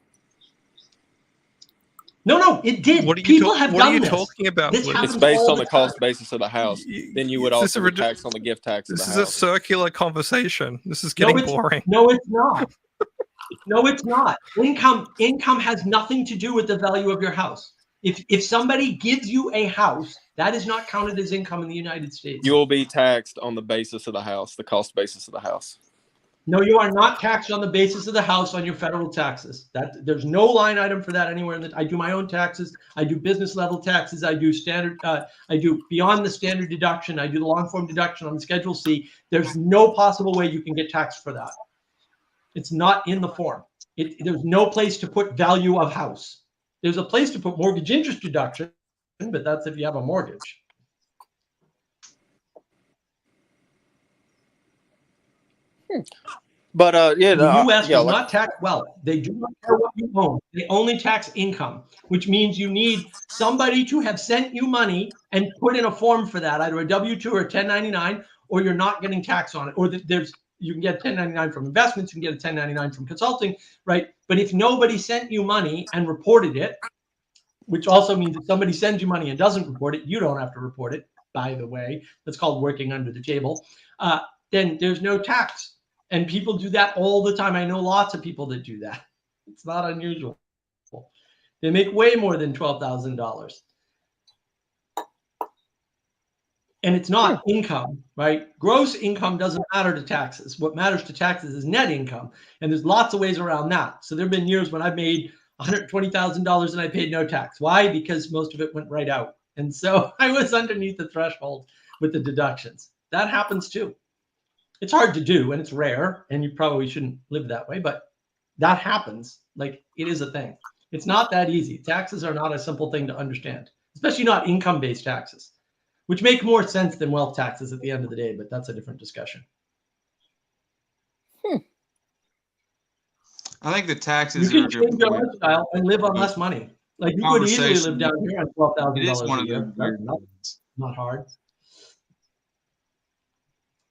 No, it did. What are you talking about? It's based on the cost basis of the house. Then you would also be taxed on the gift tax of the house. This is a circular conversation. This is getting boring. No, it's not. No, it's not. Income has nothing to do with the value of your house. If somebody gives you a house, that is not counted as income in the United States. You will be taxed on the basis of the house, the cost basis of the house. No, you are not taxed on the basis of the house on your federal taxes. There's no line item for that anywhere. I do my own taxes. I do business level taxes. I do standard. I do beyond the standard deduction. I do the long form deduction on the Schedule C. There's no possible way you can get taxed for that. It's not in the form. There's no place to put value of house. There's a place to put mortgage interest deduction, but that's if you have a mortgage. But the U.S. does not tax wealth. They do not care what you own. They only tax income, which means you need somebody to have sent you money and put in a form for that, either a W-2 or a 1099, or you're not getting taxed on it. Or you can get a 1099 from investments, you can get a 1099 from consulting, right? But if nobody sent you money and reported it, which also means if somebody sends you money and doesn't report it, you don't have to report it, by the way. That's called working under the table. Then there's no tax. And people do that all the time. I know lots of people that do that. It's not unusual. They make way more than $12,000. And it's not income, right? Gross income doesn't matter to taxes. What matters to taxes is net income. And there's lots of ways around that. So there have been years when I've made $120,000 and I paid no tax. Why? Because most of it went right out. And so I was underneath the threshold with the deductions. That happens too. It's hard to do and it's rare, and you probably shouldn't live that way, but that happens. Like, it is a thing. It's not that easy. Taxes are not a simple thing to understand, especially not income-based taxes, which make more sense than wealth taxes at the end of the day, but that's a different discussion. I think the taxes You are can change your lifestyle and live on less money. Like, you could easily live down here on $12,000 a year. That's not hard.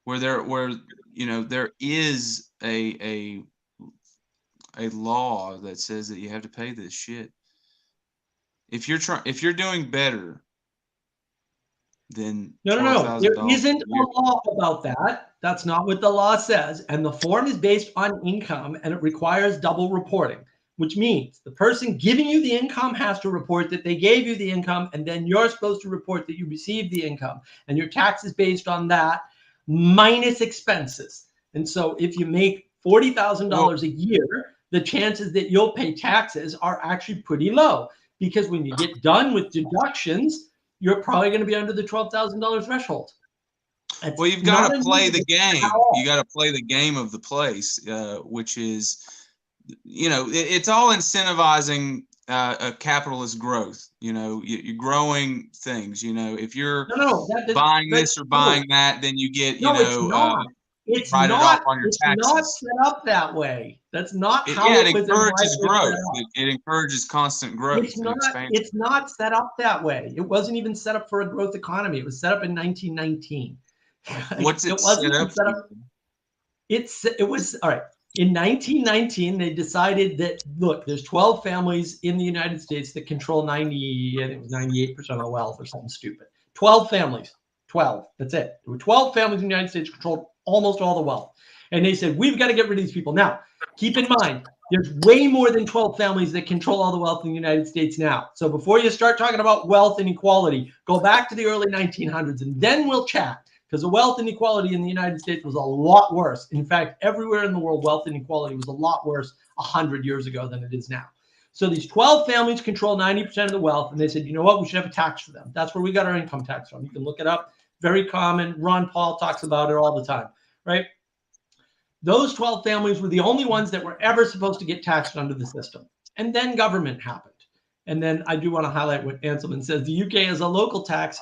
Where there is a law that says that you have to pay this shit. If you're doing better than no, there isn't a law about that. That's not what the law says. And the form is based on income, and it requires double reporting, which means the person giving you the income has to report that they gave you the income, and then you're supposed to report that you received the income, and your tax is based on that minus expenses. And so if you make $40,000 a year, the chances that you'll pay taxes are actually pretty low, because when you get done with deductions, you're probably going to be under the $12,000 threshold. Well, you've got to play the game. You got to play the game of the place, which is, it's all incentivizing a capitalist growth. You're growing things. If you're buying this or buying that, then you get, it's write not, it off on your it's taxes. not set up that way. That's not how it was encourages growth. It encourages constant growth. It's not set up that way. It wasn't even set up for a growth economy. It was set up in 1919. What's it set up? It was all right. In 1919, they decided that, look, there's 12 families in the United States that control 98% of the wealth or something stupid. 12 families. 12. That's it. There were 12 families in the United States controlled almost all the wealth. And they said, we've got to get rid of these people. Now, keep in mind, there's way more than 12 families that control all the wealth in the United States now. So before you start talking about wealth and equality, go back to the early 1900s, and then we'll chat. Because the wealth inequality in the United States was a lot worse. In fact, everywhere in the world, wealth inequality was a lot worse 100 years ago than it is now. So these 12 families control 90% of the wealth. And they said, you know what? We should have a tax for them. That's where we got our income tax from. You can look it up. Very common. Ron Paul talks about it all the time, right? Those 12 families were the only ones that were ever supposed to get taxed under the system. And then government happened. And then I do want to highlight what Anselman says. The UK has a local tax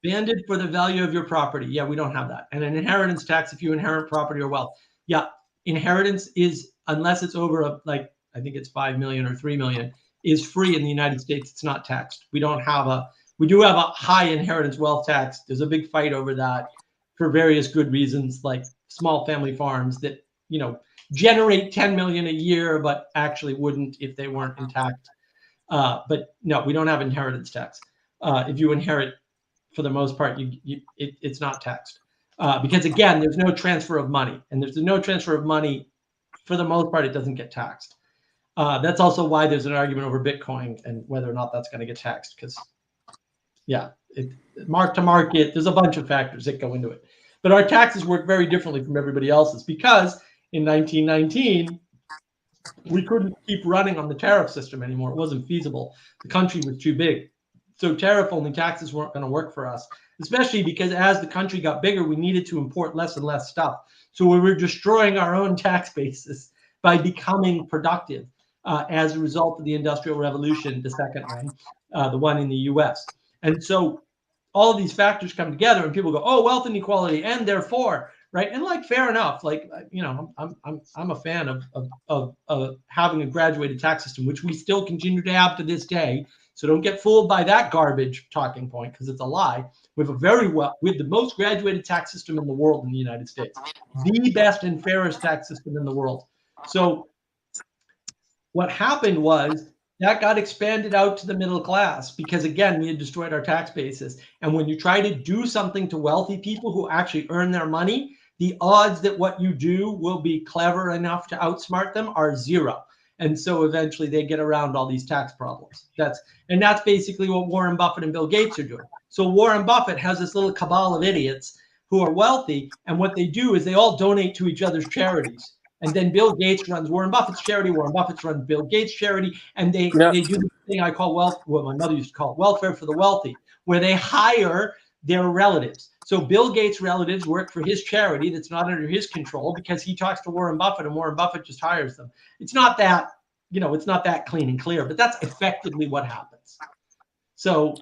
banded for the value of your property. Yeah, we don't have that. And an inheritance tax if you inherit property or wealth. Yeah, inheritance is, unless it's over I think it's 5 million or 3 million, is free in the United States. It's not taxed. We do have a high inheritance wealth tax. There's a big fight over that for various good reasons, like small family farms that, generate 10 million a year, but actually wouldn't if they weren't intact. But no, we don't have inheritance tax. If you inherit, for the most part, it's not taxed because, again, there's no transfer of money, and there's no transfer of money. For the most part, it doesn't get taxed. That's also why there's an argument over Bitcoin and whether or not that's going to get taxed. Because, mark to market, there's a bunch of factors that go into it. But our taxes work very differently from everybody else's because in 1919, we couldn't keep running on the tariff system anymore. It wasn't feasible. The country was too big. So tariff-only taxes weren't going to work for us, especially because as the country got bigger, we needed to import less and less stuff. So we were destroying our own tax basis by becoming productive as a result of the Industrial Revolution, the second one, the one in the U.S. And so all of these factors come together, and people go, "Oh, wealth inequality, and therefore." Right. And fair enough. I'm a fan of having a graduated tax system, which we still continue to have to this day. So don't get fooled by that garbage talking point, because it's a lie. We have the most graduated tax system in the world in the United States, the best and fairest tax system in the world. So what happened was that got expanded out to the middle class because, again, we had destroyed our tax basis. And when you try to do something to wealthy people who actually earn their money, the odds that what you do will be clever enough to outsmart them are zero. And so eventually they get around all these tax problems. That's basically what Warren Buffett and Bill Gates are doing. So Warren Buffett has this little cabal of idiots who are wealthy, and what they do is they all donate to each other's charities. And then Bill Gates runs Warren Buffett's charity, Warren Buffett runs Bill Gates' charity, and they do the thing I call what my mother used to call welfare for the wealthy, where they hire their relatives. So Bill Gates' relatives work for his charity that's not under his control because he talks to Warren Buffett and Warren Buffett just hires them. It's not that, it's not that clean and clear, but that's effectively what happens. So,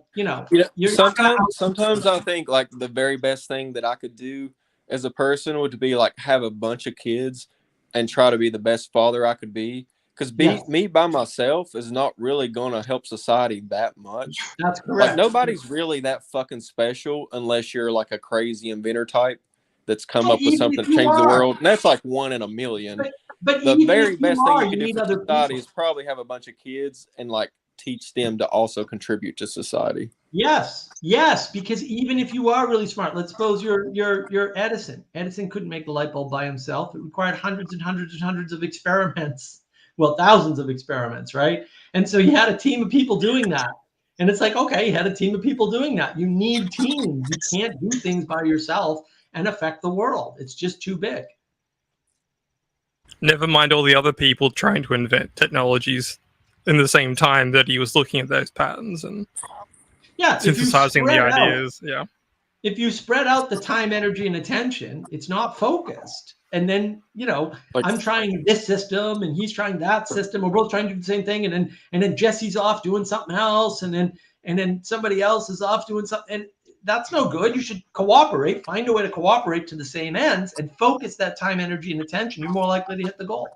sometimes I think like the very best thing that I could do as a person would be like have a bunch of kids and try to be the best father I could be. Because me by myself is not really going to help society that much. That's correct. Like, nobody's really that fucking special unless you're like a crazy inventor type that's come up with something to change the world. And that's like 1 in a million. But the very best thing you can do for society is probably have a bunch of kids and like teach them to also contribute to society. Yes, because even if you are really smart, let's suppose you're Edison. Edison couldn't make the light bulb by himself. It required hundreds and hundreds and hundreds of experiments. Well, thousands of experiments, right? And so he had a team of people doing that. And it's like, okay, he had a team of people doing that. You need teams. You can't do things by yourself and affect the world. It's just too big. Never mind all the other people trying to invent technologies in the same time that he was looking at those patterns and synthesizing the ideas. If you spread out the time, energy, and attention, it's not focused. And then, I'm trying this system and he's trying that system. We're both trying to do the same thing. And then Jesse's off doing something else. And then somebody else is off doing something. And that's no good. You should cooperate, find a way to cooperate to the same ends and focus that time, energy, and attention. You're more likely to hit the goal.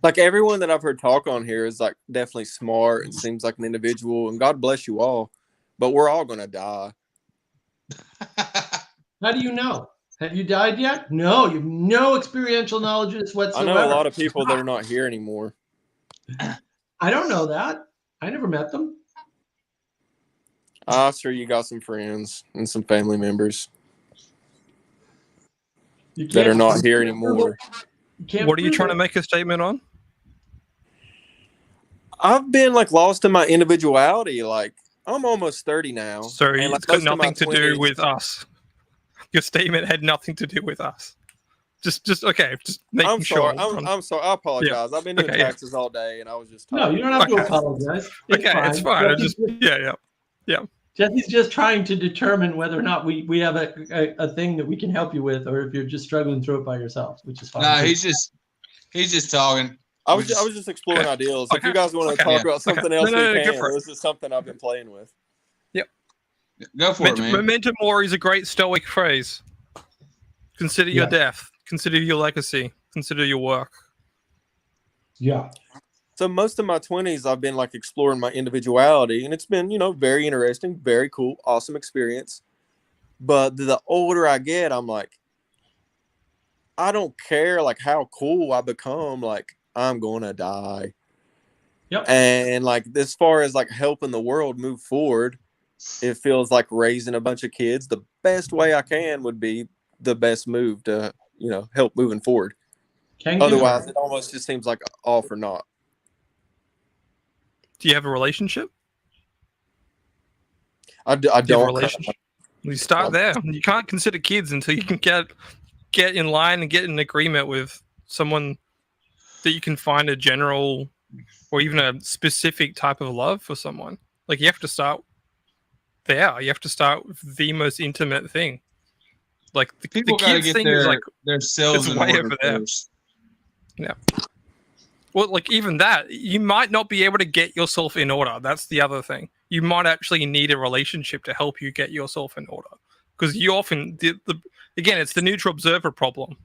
Like everyone that I've heard talk on here is like definitely smart and seems like an individual, and God bless you all, but we're all going to die. How do you know? Have you died yet? No, you have no experiential knowledge of this whatsoever. I know a lot of people that are not here anymore. I don't know that. I never met them. I'm sure you got some friends and some family members that are not here anymore. What are you trying to make a statement on? I've been like lost in my individuality. Like I'm almost 30 now. So it's got nothing to do with us. Your statement had nothing to do with us. Just making sure. I'm sorry. I apologize. Yeah. I've been doing taxes all day, and I was just talking. No, you don't have to apologize. It's fine. Yeah. Jesse's just trying to determine whether or not we have a thing that we can help you with, or if you're just struggling through it by yourself, which is fine. No, he's just talking. I was just exploring ideas. If you guys want to talk about something else, we can. This is something I've been playing with. Go for it, man. Memento mori is a great Stoic phrase. Consider your death. Consider your legacy. Consider your work. Yeah. So most of my 20s, I've been like exploring my individuality, and it's been, very interesting, very cool, awesome experience. But the older I get, I'm like, I don't care like how cool I become. Like I'm gonna die. Yep. And like as far as like helping the world move forward, it feels like raising a bunch of kids. The best way I can would be the best move to, help moving forward. Otherwise, it almost just seems like all for naught. Do you have a relationship? I don't. Have a relationship? You start there. You can't consider kids until you can get in line and get in agreement with someone that you can find a general or even a specific type of love for someone. Like you have to start there. You have to start with the most intimate thing. Like the kids thing is like their selves in order over there. Yeah. Well, like even that, you might not be able to get yourself in order. That's the other thing. You might actually need a relationship to help you get yourself in order. Because you often, again, it's the neutral observer problem.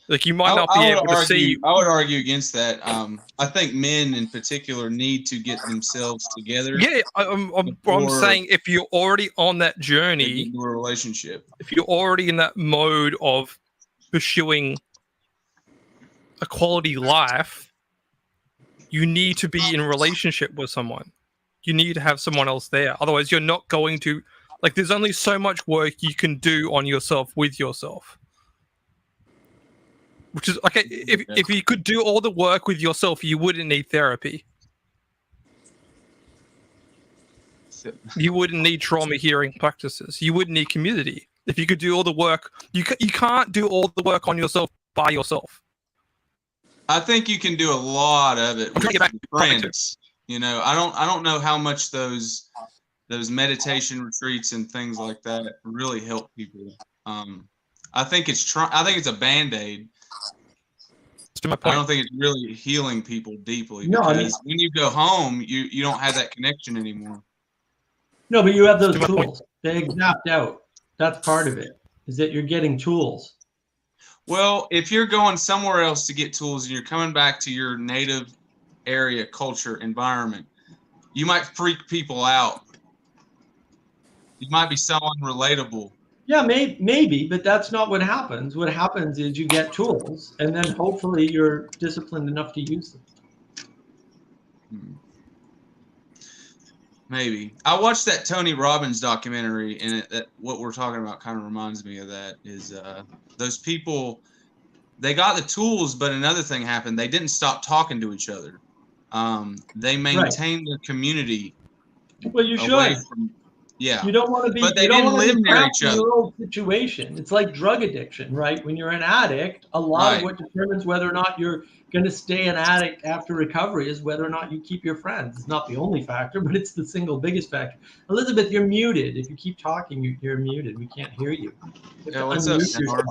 Like you might not be able to see. I would argue against that. I think men in particular need to get themselves together. Yeah, I'm saying if you're already on that journey, into a relationship. If you're already in that mode of pursuing a quality life, you need to be in a relationship with someone. You need to have someone else there. Otherwise, you're not going to. Like, there's only so much work you can do on yourself with yourself. which is okay. If you could do all the work with yourself, you wouldn't need therapy. You wouldn't need trauma healing practices. You wouldn't need community. If you could do all the work, you can't do all the work on yourself by yourself. I think you can do a lot of it with friends. You know, I don't know how much those meditation retreats and things like that really help people. I think it's a Band-Aid. To my point. I don't think it's really healing people deeply. No, because when you go home, you don't have that connection anymore. No, but you have those tools. They zapped out. That's part of it, is that you're getting tools. Well, if you're going somewhere else to get tools and you're coming back to your native area, culture, environment, you might freak people out. You might be so unrelatable. Yeah, maybe, but that's not what happens. What happens is you get tools, and then hopefully you're disciplined enough to use them. Maybe. I watched that Tony Robbins documentary, and what we're talking about kind of reminds me of that. Is those people, they got the tools, but another thing happened. They didn't stop talking to each other. They maintained their community. Well, you should. Yeah. You don't want to be. But they didn't live near each other. Your old situation. It's like drug addiction, right? When you're an addict, a lot of what determines whether or not you're going to stay an addict after recovery is whether or not you keep your friends. It's not the only factor, but it's the single biggest factor. Elizabeth, you're muted. If you keep talking, you're muted. We can't hear you. Yeah, what's up, Samar?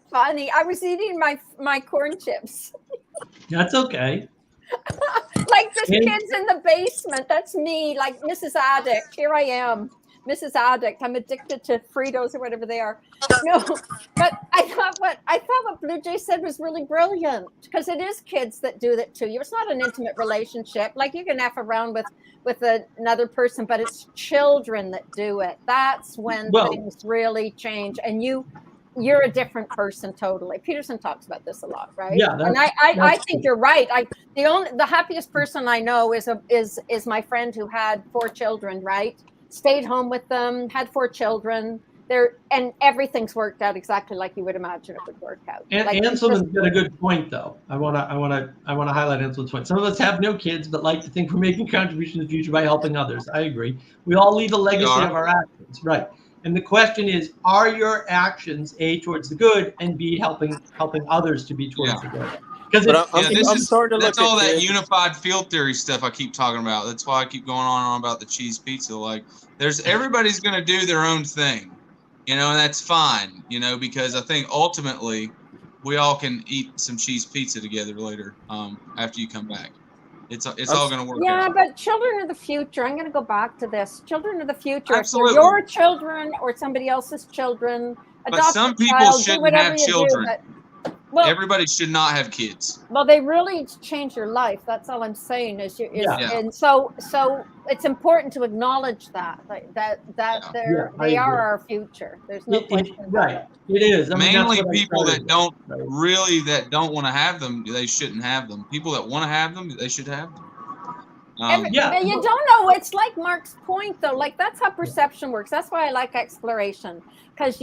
Funny. I was eating my corn chips. That's okay. Like this kid's in the basement. That's me, like Mrs. Addict. Here I am, Mrs. Addict. I'm addicted to Fritos or whatever they are. No, but I thought what Blue Jay said was really brilliant, because it is kids that do that to you. It's not an intimate relationship. Like you can F around with another person, but it's children that do it. That's when things really change, and you're a different person totally. Peterson talks about this a lot, right? Yeah, and I think you're right. The happiest person I know is my friend who had 4 children, right? Stayed home with them, had 4 children. And everything's worked out exactly like you would imagine it would work out. And like Anselman's got a good point, though. I wanna highlight Anselman's point. Some of us have no kids, but like to think we're making a contribution to the future by helping others. I agree. We all leave a legacy of our actions, right? And the question is, are your actions A, towards the good, and B, helping others to be towards the good? Because I'm starting to that's look all at that unified field theory stuff I keep talking about. That's why I keep going on and on about the cheese pizza. Like, everybody's going to do their own thing, and that's fine, because I think ultimately we all can eat some cheese pizza together later after you come back. It's all going to work out. Yeah, but children are the future. I'm going to go back to this. Children are the future. Absolutely. If they're your children or somebody else's children, but some people shouldn't have children. Everybody should not have kids. Well, they really change your life. That's all I'm saying. And so it's important to acknowledge that they are our future. There's no question. Right. It is. Mainly people that don't want to have them, they shouldn't have them. People that want to have them, they should have them. But you don't know. It's like Mark's point, though. Like, that's how perception works. That's why I like exploration, because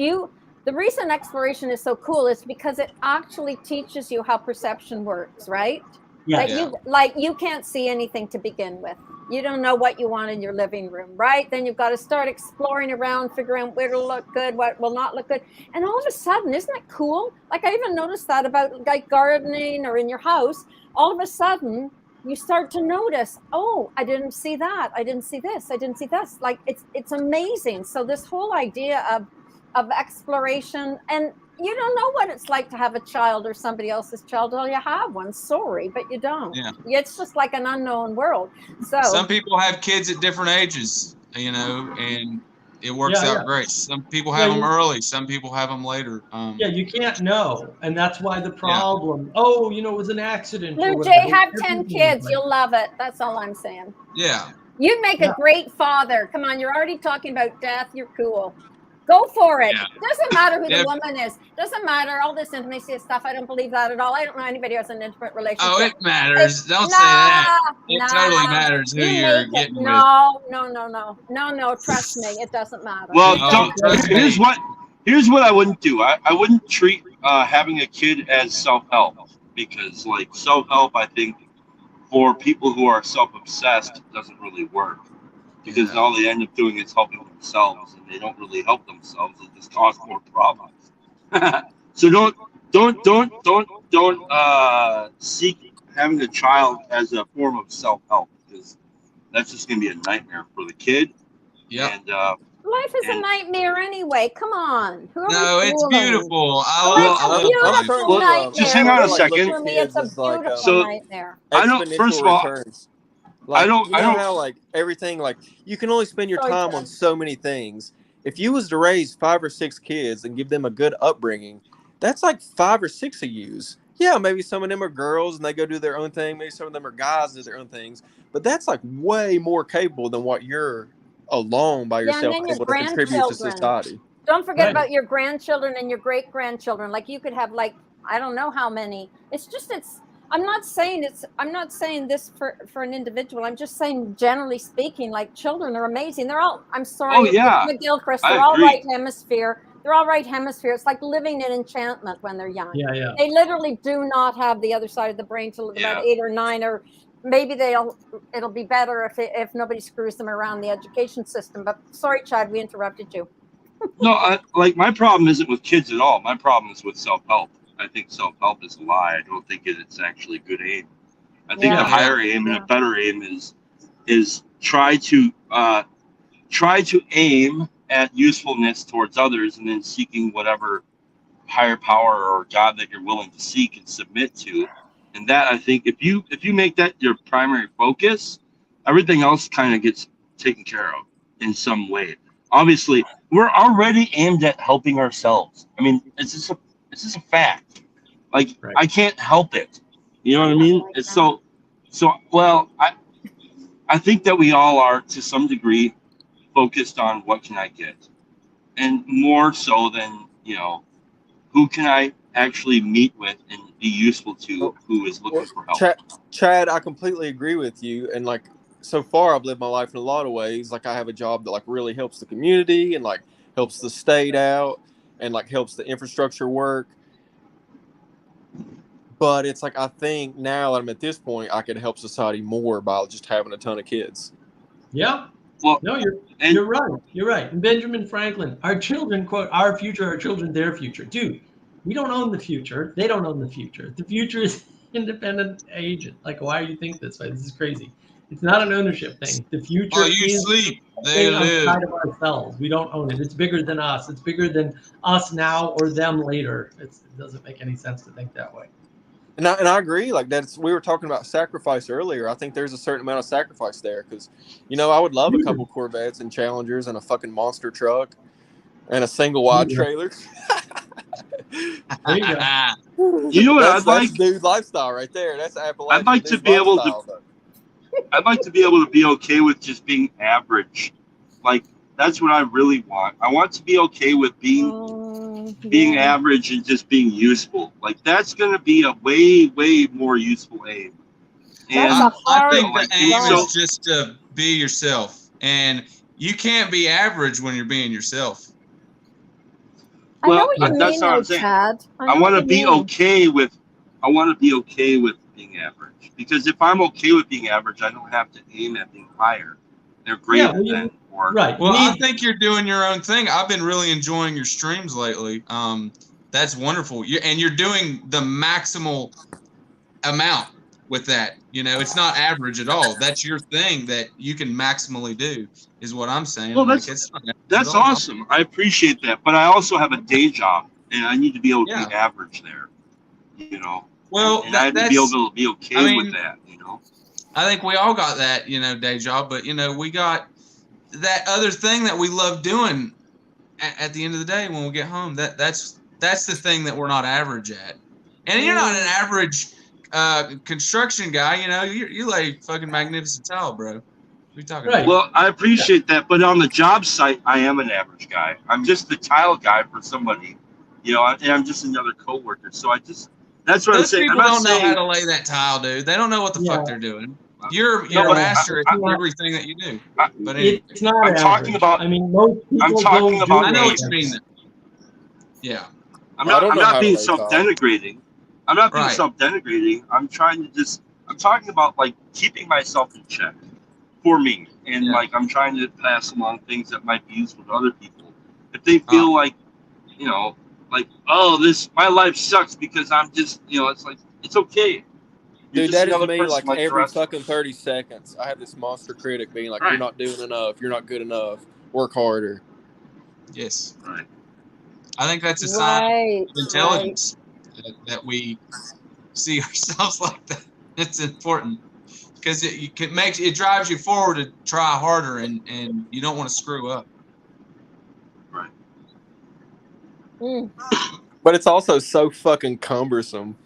the reason exploration is so cool is because it actually teaches you how perception works, right? Yeah. You can't see anything to begin with. You don't know what you want in your living room, right? Then you've got to start exploring around, figuring out where to look good, what will not look good. And all of a sudden, isn't it cool? Like, I even noticed that about like gardening or in your house. All of a sudden, you start to notice, oh, I didn't see that. I didn't see this. I didn't see this. Like, it's amazing. So this whole idea of exploration, and you don't know what it's like to have a child or somebody else's child. Well, you have one, sorry, but you don't. Yeah. It's just like an unknown world. So some people have kids at different ages, and it works out great. Some people have them early, some people have them later. You can't know, and that's why the problem. Oh, it was an accident. Blue Jay, have 10 kids. You'll love it. That's all I'm saying. Yeah. You'd make a great father. Come on, you're already talking about death. You're cool. Go for it. Yeah. Doesn't matter who the woman is. Doesn't matter all this intimacy stuff. I don't believe that at all. I don't know anybody who has an intimate relationship. Oh, it matters. Don't say that. It totally matters who you're getting with. No. Trust me, it doesn't matter. Well, here's what I wouldn't do. I wouldn't treat having a kid as self-help, because like self-help, I think for people who are self-obsessed doesn't really work, because all they end up doing is helping themselves, and they don't really help themselves. It just causes more problems. So don't seek having a child as a form of self-help, because that's just going to be a nightmare for the kid. Yeah. And Life is a nightmare anyway. Come on. Who are No, we it's fooling? beautiful. I Well, love it's a beautiful well, nightmare. just hang on a For second. me, it's a beautiful So- nightmare. I don't- Exponential first of all, returns. Like, I don't- you know how like everything, like you can only spend your Sorry, time Ted. on so many things. If you was to raise 5 or 6 kids and give them a good upbringing, that's like 5 or 6 of yous. Yeah, maybe some of them are girls and they go do their own thing. Maybe some of them are guys and do their own things. But that's like way more capable than what you're alone by Yeah, and yourself then your able to contribute to grandchildren. society. Don't forget Right. about your grandchildren and your great grandchildren. Like you could have like, I don't know how many. I'm not saying this for an individual. I'm just saying generally speaking, like children are amazing. They're all, I'm sorry, Oh, yeah. McGilchrist, I they're all agree. right hemisphere. They're all right hemisphere. It's like living in enchantment when they're young. Yeah. They literally do not have the other side of the brain till about 8 or 9, or maybe it'll be better if nobody screws them around the education system. But sorry, Chad, we interrupted you. No, like my problem isn't with kids at all. My problem is with self-help. I think self-help is a lie. I don't think it's actually good aim. I think Yeah. the higher aim and a better aim is try to aim at usefulness towards others, and then seeking whatever higher power or God that you're willing to seek and submit to. And that, I think, if you make that your primary focus, everything else kind of gets taken care of in some way. Obviously, we're already aimed at helping ourselves. I mean, it's just a fact. Like, Right. I can't help it. You know what I mean? It's so well, I think that we all are to some degree focused on what can I get, and more so than, who can I actually meet with and be useful to, who is looking for help. Chad, I completely agree with you. And like, so far I've lived my life in a lot of ways. Like I have a job that like really helps the community and like helps the state out and like helps the infrastructure work. But it's like, I think now that I'm at this point, I could help society more by just having a ton of kids. Yeah. Well, No, you're right. You're right. And Benjamin Franklin, our children, quote, our future, our children, their future. Dude, we don't own the future. They don't own the future. The future is independent agent. Like, why do you think this way? This is crazy. It's not an ownership thing. The future While you is sleep, they live. outside of ourselves. We don't own it. It's bigger than us. It's bigger than us now or them later. It doesn't make any sense to think that way. And I agree. Like we were talking about sacrifice earlier. I think there's a certain amount of sacrifice there because, I would love a couple Corvettes and Challengers and a fucking monster truck and a single wide trailer. There you go. You know what That's I'd like? dude lifestyle right there. That's Appalachian. I'd like to dude be able lifestyle, to. though. I'd like to be able to be okay with just being average. Like, that's what I really want. I want to be okay with being average and just being useful. Like, that's going to be a way, way more useful aim. And I think the aim so- is just to be yourself, and you can't be average when you're being yourself. I know Well, what you that's mean, what I'm though, saying. Chad. I want to be okay with. I want to be okay with being average, because if I'm okay with being average, I don't have to aim at being higher. They're greater than. Or, Right. Well, I think you're doing your own thing. I've been really enjoying your streams lately. That's wonderful. You're doing the maximal amount with that. It's not average at all. That's your thing that you can maximally do, is what I'm saying. Well, Like, that's awesome. I appreciate that, but I also have a day job, and I need to be able to be average there. Well, and I need to be able to be okay with that. I think we all got that, day job, but we got that other thing that we love doing at the end of the day when we get home. That's the thing that we're not average at. And you're not an average construction guy, you lay fucking magnificent tile, bro. What are you talking about? Well, I appreciate that, but on the job site, I am an average guy. I'm just the tile guy for somebody, and I'm just another coworker. So that's what I'm Those saying. people I'm not don't know saying, how to lay that tile, dude. They don't know what the fuck they're doing. You're a master at everything that you do. But anyway, It's not I'm average. talking about. I mean, most people I'm talking go about I know what aim. you mean. Yeah. I'm I not. don't I'm know not how to being rate Kyle. self-denigrating. I'm not being Right. self-denigrating. I'm trying to just. I'm talking about like keeping myself in check for me, and Yeah. like I'm trying to pass along things that might be useful to other people. If they feel like, you know, like, oh, my life sucks because I'm just, you know, it's like it's okay. You're Dude, just that is another me. person Like like the every rest of fucking 30 seconds, I have this monster critic being like, Right. "You're not doing enough. You're not good enough. Work harder." Yes. us. Right. I think that's a sign Right. of intelligence that we see ourselves like that. It's important because it drives you forward to try harder, and you don't want to screw up. Right. Mm. But it's also so fucking cumbersome.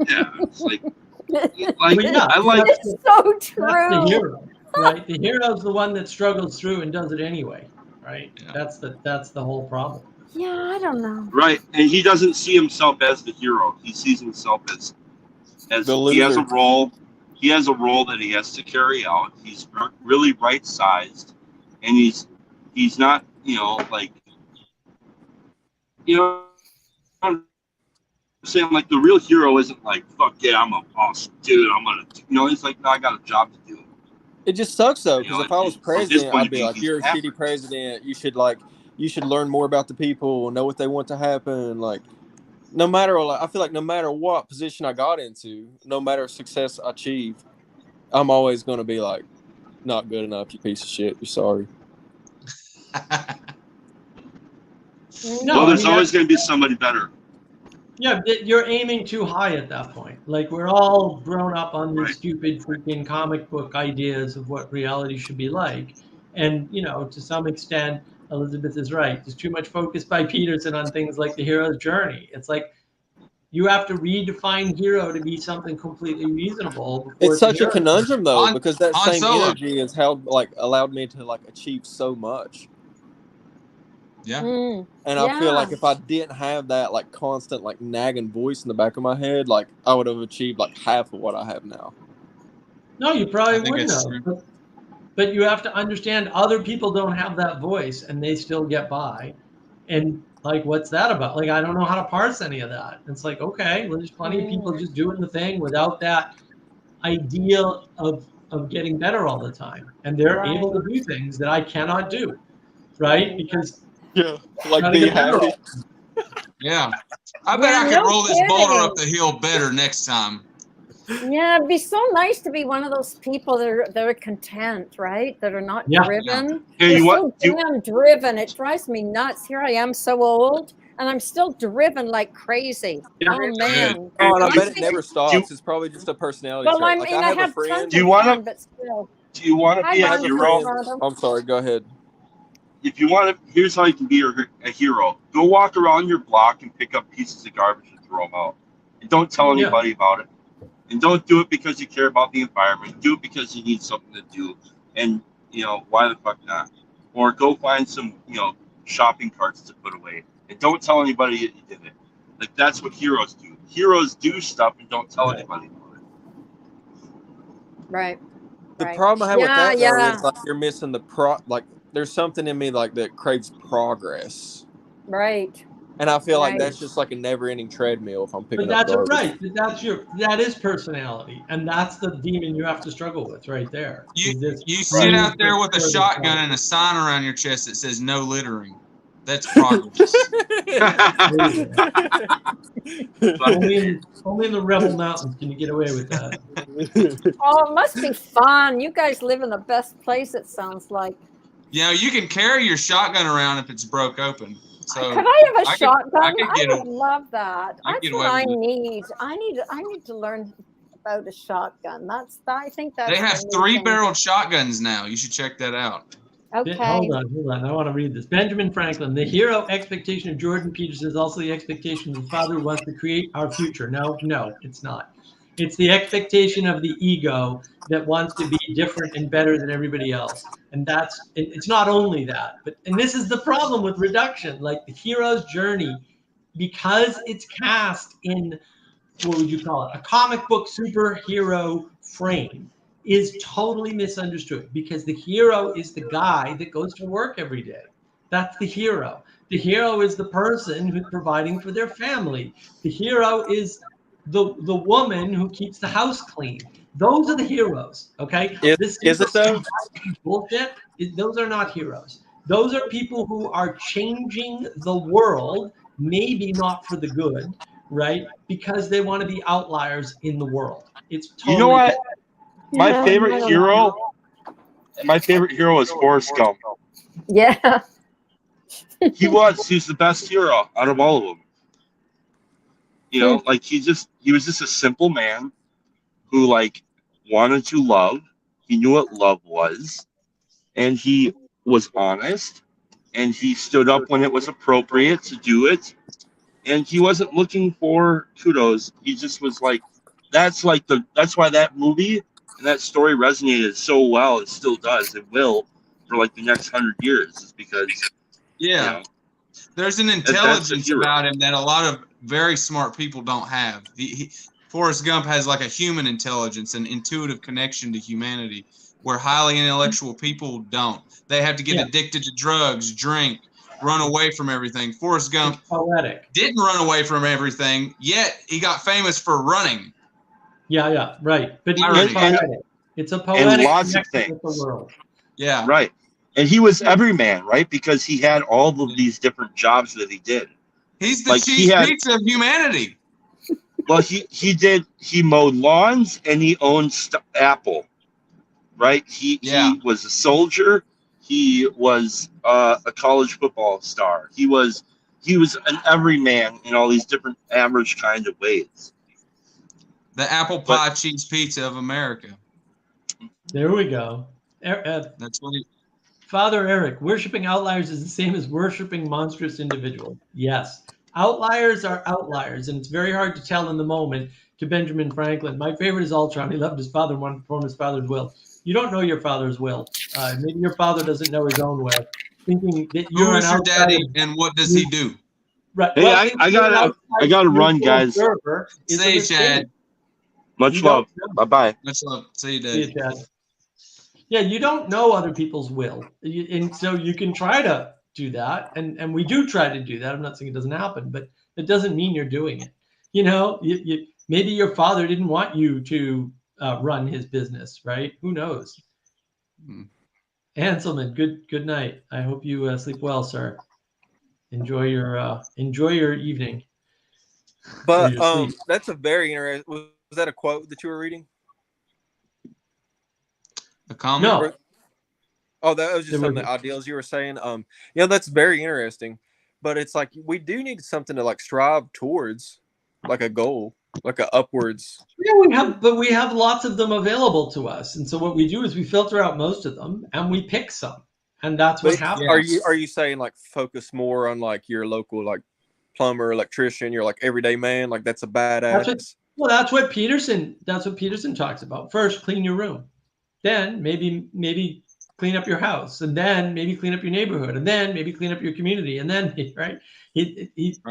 Yeah. It's like But yeah, I like. It's so that's the true. hero, right? The hero's the one that struggles through and does it anyway, right? Yeah. That's the whole problem. Yeah, I don't know. Right, and he doesn't see himself as the hero. He sees himself as The he has a loser. role. He has a role that he has to carry out. He's really right sized, and he's not, you know, like, you know, I'm saying like the real hero isn't like, fuck yeah, I'm a awesome dude. I'm gonna, you know, it's like, no, I got a job to do. It just sucks though, You because know, if I was from his president, point I'd of be view, like, he's "You're a shitty average. president. You should learn more about the people, know what they want to happen." Like, I feel like no matter what position I got into, no matter success I achieve, I'm always going to be like, "Not good enough, you piece of shit. You're sorry." No, Well, I there's mean, always going to be somebody better. yeah, you're aiming too high at that point. Like we're all grown up on these Right. stupid freaking comic book ideas of what reality should be like. And, you know, to some extent, Elizabeth is right. There's too much focus by Peterson on things like the hero's journey. It's like you have to redefine hero to be something completely reasonable. It's such a hero. conundrum though, Han- because that Han same Solo. energy has allowed me to achieve so much. Yeah. Mm. And I feel Yeah. like if I didn't have that constant nagging voice in the back of my head, I would have achieved half of what I have now. No, you probably I think wouldn't that's have. true. But you have to understand other people don't have that voice and they still get by. And what's that about? I don't know how to parse any of that. It's like, okay, well, there's plenty of people just doing the thing without that ideal of getting better all the time. And they're able to do things that I cannot do, right? Because Yeah, gotta be get better. happy. Yeah. I bet I Yeah, could no roll this boulder kidding. up the hill better next time. Yeah, it'd be so nice to be one of those people that are content, right? That are not Yeah. driven. Hey, They're you so what? damn driven. It drives me nuts. Here I am, so old, and I'm still driven like crazy. Yeah. Oh man. Oh, and I And bet I it think- never stops. It's probably just a personality Well, trait. I mean, I have a friend. tons Do you of wanna- fun, but still. Do you want to Hi, be a Barney. hero? Barney. I'm sorry. Go ahead. If you want to, here's how you can be a hero. Go walk around your block and pick up pieces of garbage and throw them out. And don't tell Yeah. anybody about it. And don't do it because you care about the environment. Do it because you need something to do. And, you know, why the fuck not? Or go find some, you know, shopping carts to put away. And don't tell anybody that you did it. That's what heroes do. Heroes do stuff and don't tell Right. anybody about it. Right. The Right. problem I have with Yeah, that yeah. though is you're missing the there's something in me that craves progress. Right. And I feel like Right. that's just a never-ending treadmill if I'm picking But up that's garbage. right. That is personality. And that's the demon you have to struggle with right there. You Is this sit out there with a shotgun and a sign around your chest that says no littering. That's progress. only in the Rebel Mountains can you get away with that. Oh, it must be fun. You guys live in the best place, it sounds like. You know, you can carry your shotgun around if it's broke open. So Could I have a I shotgun? could I get would love that. I could That's get what I away with need. I need to learn about a shotgun. I think that's they have the new thing. 3-barreled shotguns now. You should check that out. Okay. Hold on. I want to read this. Benjamin Franklin, the hero expectation of Jordan Peterson is also the expectation of the father who wants to create our future. No, it's not. It's the expectation of the ego that wants to be different and better than everybody else. And it's not only that, and this is the problem with reduction, the hero's journey, because it's cast in, what would you call it, a comic book superhero frame, is totally misunderstood, because the hero is the guy that goes to work every day. That's the hero. The hero is the person who's providing for their family. The hero is the woman who keeps the house clean. Those are the heroes. Okay. Is it though? Bullshit. Those are not heroes. Those are people who are changing the world, maybe not for the good, right? Because they want to be outliers in the world. It's totally. You know what? My favorite hero is Forrest Gump. Yeah. He's the best hero out of all of them. You know, like he was just a simple man who like wanted to love. He knew what love was, and he was honest, and he stood up when it was appropriate to do it, and he wasn't looking for kudos. He just was like, that's why that movie and that story resonated so well. It still does. It will for like the next 100 years. Is because you know, there's an intelligence about him that a lot of very smart people don't have. Forrest Gump has like a human intelligence, an intuitive connection to humanity, where highly intellectual people don't. They have to get addicted to drugs, drink, run away from everything. Forrest Gump didn't run away from everything, yet he got famous for running. Yeah, right. But it's a poetic and lots of things. With the world. Yeah. Right. And he was everyman, right? Because he had all of these different jobs that he did. He's the cheese pizza of humanity. Well, he mowed lawns and he owned Apple, right? He was a soldier. He was a college football star. He was an everyman in all these different average kind of ways. The apple pie cheese pizza of America. There we go. That's what Father Eric, worshiping outliers is the same as worshiping monstrous individuals. Yes. Outliers are outliers, and it's very hard to tell in the moment. To Benjamin Franklin, my favorite is Ultron. He loved his father and wanted to perform his father's will. You don't know your father's will. Maybe your father doesn't know his own will. Thinking that you're your daddy and what does he do? Right. Hey, well, I gotta run, guys. See you, Chad. Much love. Bye-bye. Much love. See you, Dad. See you, Chad. Yeah, you don't know other people's will. And so you can try to do that. And we do try to do that. I'm not saying it doesn't happen, but it doesn't mean you're doing it. You know, maybe your father didn't want you to run his business, right? Who knows? Hanselman, good night. I hope you sleep well, sir. Enjoy your evening. But that's a very interesting. Was that a quote that you were reading? A comment? No. Oh, that was just some of the ideals you were saying. Yeah, that's very interesting. But it's like we do need something to like strive towards, like a goal, like a upwards. Yeah, we have lots of them available to us, and so what we do is we filter out most of them and we pick some, and that's what happens. Are you saying like focus more on like your local like plumber, electrician, you're like everyday man, like that's a badass? That's what Peterson talks about. First, clean your room, then maybe clean up your house, and then maybe clean up your neighborhood, and then maybe clean up your community, and then right.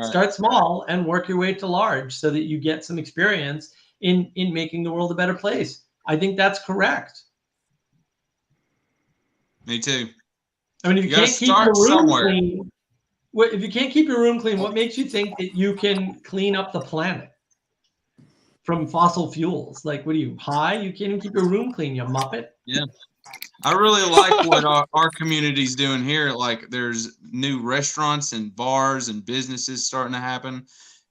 Start small and work your way to large so that you get some experience in making the world a better place. I think that's correct. Me too. I mean, if you can't keep your room clean, if you can't keep your room clean, what makes you think that you can clean up the planet from fossil fuels? Like, what are you, high? You can't even keep your room clean, you muppet. Yeah. I really like what our community's doing here. Like there's new restaurants and bars and businesses starting to happen.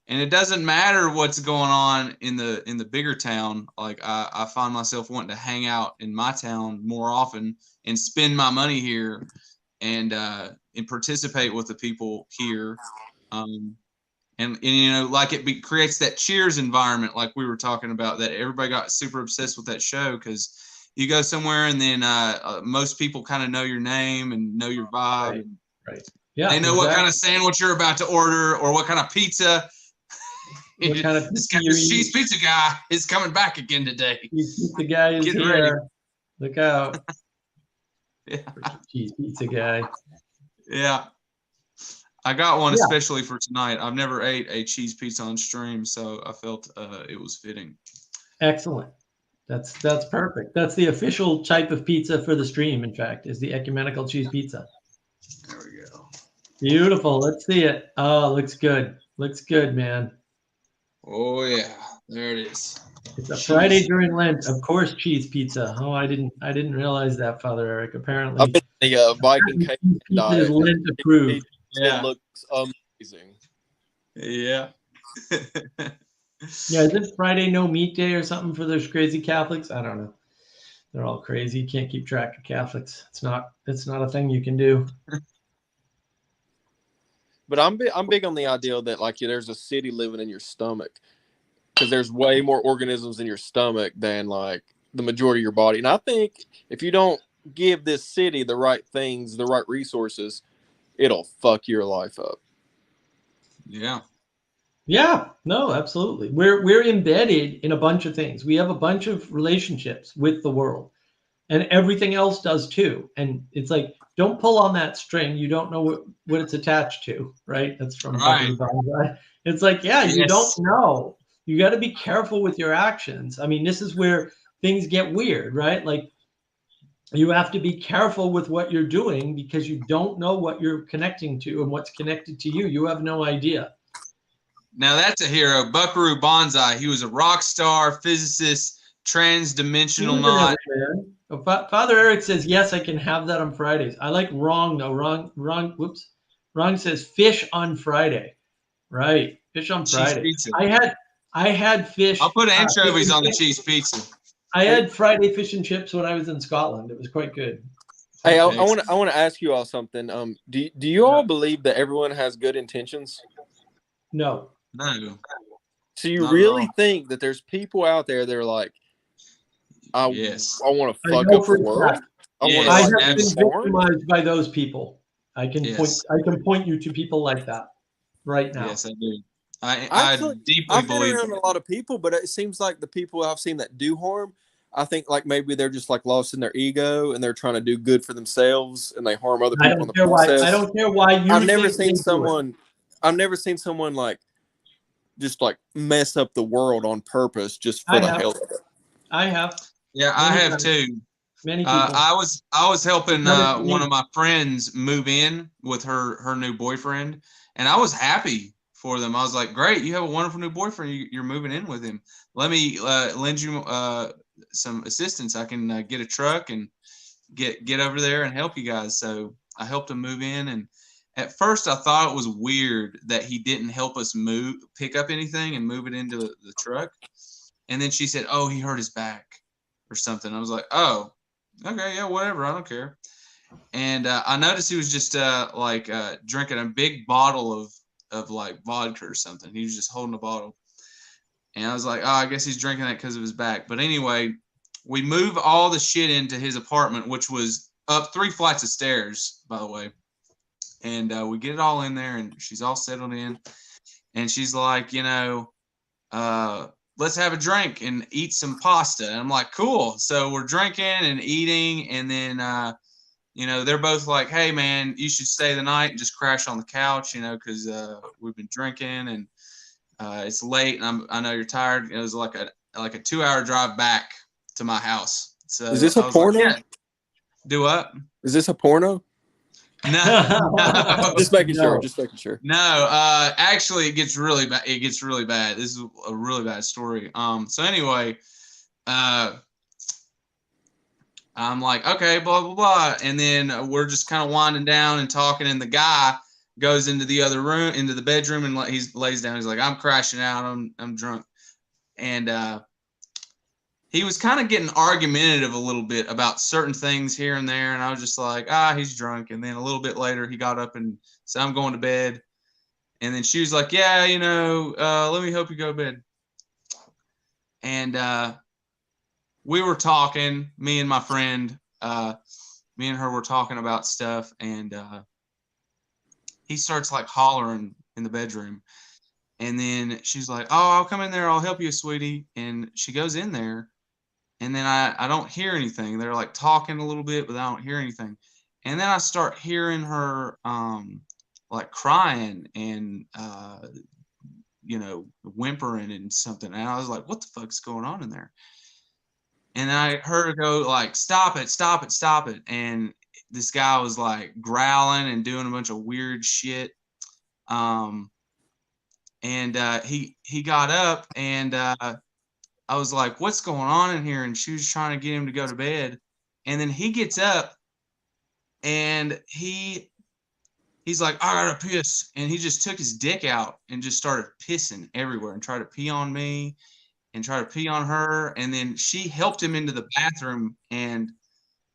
And it doesn't matter what's going on in the bigger town. Like I find myself wanting to hang out in my town more often and spend my money here and participate with the people here. And you know, like it creates that Cheers environment like we were talking about, that everybody got super obsessed with that show because you go somewhere and then most people kind of know your name and know your vibe. Right. Yeah. They know what kind of sandwich you're about to order or what kind of pizza. What kind of this cheese pizza guy is coming back again today. The guy is here. Ready. Look out. Yeah. Cheese pizza guy. Yeah. I got one especially for tonight. I've never ate a cheese pizza on stream, so I felt it was fitting. Excellent. That's perfect. That's the official type of pizza for the stream, in fact, is the ecumenical cheese pizza. There we go. Beautiful. Let's see it. Oh, looks good. Looks good, man. Oh yeah, there it is. It's a Cheese. Friday during Lent, of course. Cheese pizza. Oh, I didn't realize that, Father Eric. Apparently, I've been the Viking cheese cake pizza is diet. Lent approved. It looks amazing. Yeah. Yeah, is it Friday no meat day or something for those crazy Catholics? I don't know. They're all crazy. You can't keep track of Catholics. It's not a thing you can do. But I'm big on the idea that like there's a city living in your stomach, because there's way more organisms in your stomach than like the majority of your body. And I think if you don't give this city the right things, the right resources, it'll fuck your life up. Yeah. Yeah, no, absolutely. We're embedded in a bunch of things. We have a bunch of relationships with the world, and everything else does too. And it's like, don't pull on that string. You don't know what it's attached to, right? That's from Right. Buckaroo Banzai. It's like, yeah, you don't know. You got to be careful with your actions. I mean, this is where things get weird, right? Like, you have to be careful with what you're doing because you don't know what you're connecting to and what's connected to you. You have no idea. Now that's a hero, Buckaroo Banzai. He was a rock star, physicist, trans-dimensional knot. Father Eric says, yes, I can have that on Fridays. I like wrong, though. Wrong. Whoops. Wrong says fish on Friday. Right. Fish on Friday. Pizza. I had fish. I'll put anchovies on the cheese pizza. I had Friday fish and chips when I was in Scotland. It was quite good. Hey, I want to ask you all something. Do you all believe that everyone has good intentions? No. No. So you really think that there's people out there that are like, I want to fuck up the world? I have been victimized by those people. I can point you to people like that right now. Yes, I do. I deeply I've believe been around a lot of people, but it seems like the people I've seen that do harm, I think like maybe they're just like lost in their ego and they're trying to do good for themselves and they harm other people in the process. I don't care why you. I've never seen someone like just like mess up the world on purpose just for the hell of it. I have. Yeah, I have too. Many people. I was helping one of my friends move in with her new boyfriend, and I was happy for them. I was like, great, you have a wonderful new boyfriend. You're moving in with him. Let me lend you some assistance. I can get a truck and get over there and help you guys. So I helped him move in, and at first I thought it was weird that he didn't help us pick up anything and move it into the truck. And then she said, oh, he hurt his back or something. I was like, oh, okay, yeah, whatever. I don't care. And I noticed he was just drinking a big bottle of like vodka or something. He was just holding a bottle. And I was like, oh, I guess he's drinking that because of his back. But anyway, we move all the shit into his apartment, which was up 3 flights of stairs, by the way. And we get it all in there, and she's all settled in. And she's like, let's have a drink and eat some pasta. And I'm like, cool. So we're drinking and eating. And then, they're both like, hey, man, you should stay the night and just crash on the couch, because we've been drinking and it's late and I know you're tired. It was like a 2-hour drive back to my house. So is this a porno? Like, yeah. Do what? Is this a porno? No. Just making sure. No, actually it gets really bad. This is a really bad story. So anyway, I'm like, okay, blah, blah, blah. And then we're just kind of winding down and talking. And the guy goes into the other room, into the bedroom, and he lays down. He's like, I'm crashing out. I'm drunk. And he was kind of getting argumentative a little bit about certain things here and there. And I was just like, he's drunk. And then a little bit later, he got up and said, I'm going to bed. And then she was like, yeah, let me help you go to bed. And we were talking, me and my friend, me and her were talking about stuff. And he starts like hollering in the bedroom. And then she's like, oh, I'll come in there. I'll help you, sweetie. And she goes in there. And then I don't hear anything. They're like talking a little bit, but I don't hear anything. And then I start hearing her like crying and, whimpering and something. And I was like, what the fuck's going on in there? And I heard her go like, stop it. And this guy was like growling and doing a bunch of weird shit. And he got up, and I was like, what's going on in here? And she was trying to get him to go to bed. And then he gets up, and he's like, I gotta piss. And he just took his dick out and just started pissing everywhere and tried to pee on me and try to pee on her. And then she helped him into the bathroom, and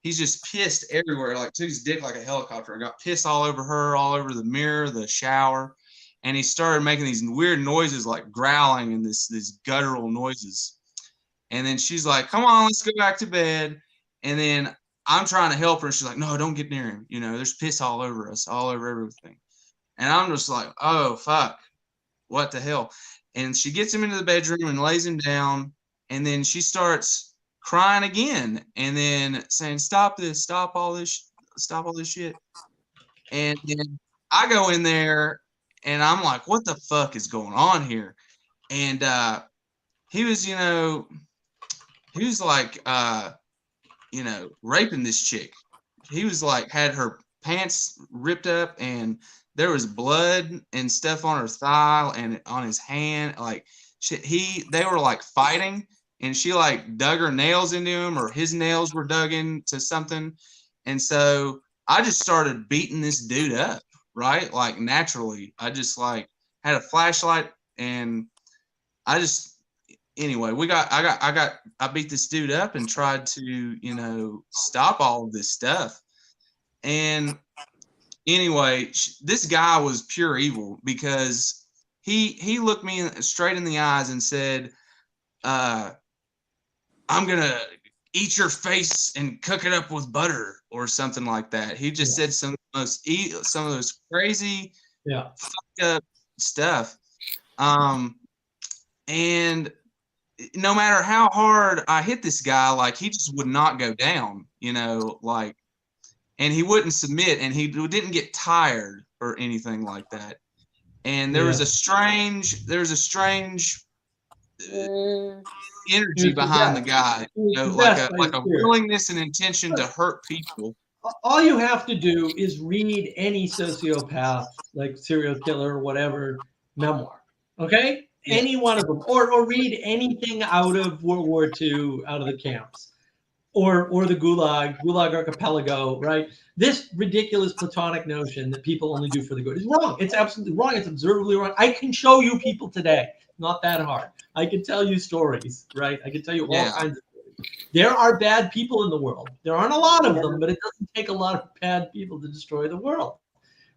he's just pissed everywhere, like took his dick like a helicopter and got pissed all over her, all over the mirror, the shower. And he started making these weird noises like growling and these guttural noises. And then she's like, come on, let's go back to bed. And then I'm trying to help her. She's like, no, don't get near him. You know, there's piss all over us, all over everything. And I'm just like, oh, fuck, what the hell? And she gets him into the bedroom and lays him down. And then she starts crying again and then saying, stop this, stop all this shit. And then I go in there and I'm like, what the fuck is going on here? And he was like, raping this chick. He was like, had her pants ripped up and there was blood and stuff on her thigh and on his hand. Like they were like fighting, and she like dug her nails into him, or his nails were dug into something. And so I just started beating this dude up, right? Like naturally, I just like had a flashlight, and I beat this dude up and tried to, stop all of this stuff. And anyway, this guy was pure evil, because he looked me straight in the eyes and said, I'm going to eat your face and cook it up with butter or something like that. He just said some of those crazy, fucked up stuff. And no matter how hard I hit this guy, like he just would not go down, and he wouldn't submit, and he didn't get tired or anything like that. And there was a strange energy behind the guy, like a willingness and intention to hurt people. All you have to do is read any sociopath, like serial killer or whatever, memoir. Okay? Any one of them, or read anything out of World War II, out of the camps, or the Gulag Archipelago, right? This ridiculous Platonic notion that people only do for the good is wrong. It's absolutely wrong. It's observably wrong. I can show you people today. Not that hard. I can tell you stories, right? I can tell you all kinds of stories. There are bad people in the world. There aren't a lot of them, but it doesn't take a lot of bad people to destroy the world,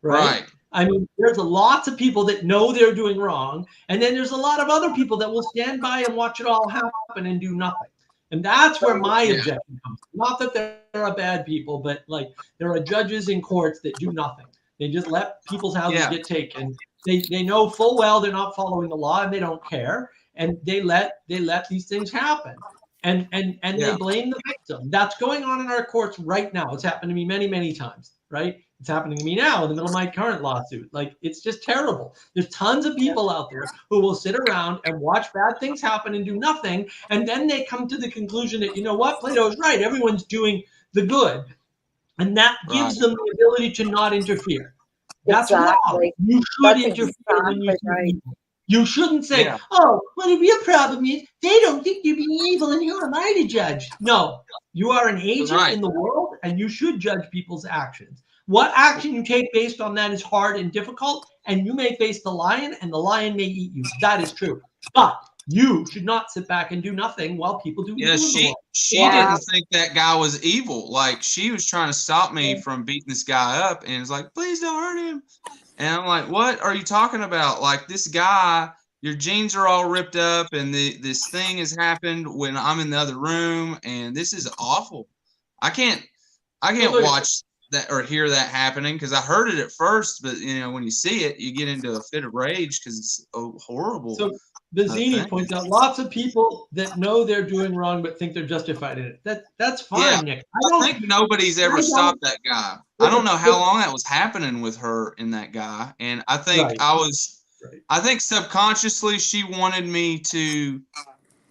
right? I mean, there's lots of people that know they're doing wrong, and then there's a lot of other people that will stand by and watch it all happen and do nothing. And that's where my objection comes. Not that there are bad people, but like there are judges in courts that do nothing. They just let people's houses get taken. They know full well they're not following the law, and they don't care, and they let these things happen. And they blame the victim. That's going on in our courts right now. It's happened to me many, many times, right? It's happening to me now in the middle of my current lawsuit. Like, it's just terrible. There's tons of people out there who will sit around and watch bad things happen and do nothing. And then they come to the conclusion that, you know what, Plato is right. Everyone's doing the good. And that gives them the ability to not interfere. That's wrong. You should interfere when you see evil. You shouldn't say, oh, well, the real problem is they don't think you're being evil, and who am I to judge? No, you are an agent in the world, and you should judge people's actions. What action you take based on that is hard and difficult, and you may face the lion, and the lion may eat you. That is true. But you should not sit back and do nothing while people do evil. She didn't think that guy was evil. Like, she was trying to stop me from beating this guy up, and it's like, please don't hurt him. And I'm like, what are you talking about? Like, this guy, your jeans are all ripped up, and this thing has happened when I'm in the other room, and this is awful. I can't watch that or hear that happening, because I heard it at first, but when you see it, you get into a fit of rage because it's horrible. So Bazzini points out lots of people that know they're doing wrong but think they're justified in it. That's fine, Nick. I think nobody's ever stopped that guy. I don't know how long that was happening with her and that guy, and I think I think subconsciously she wanted me to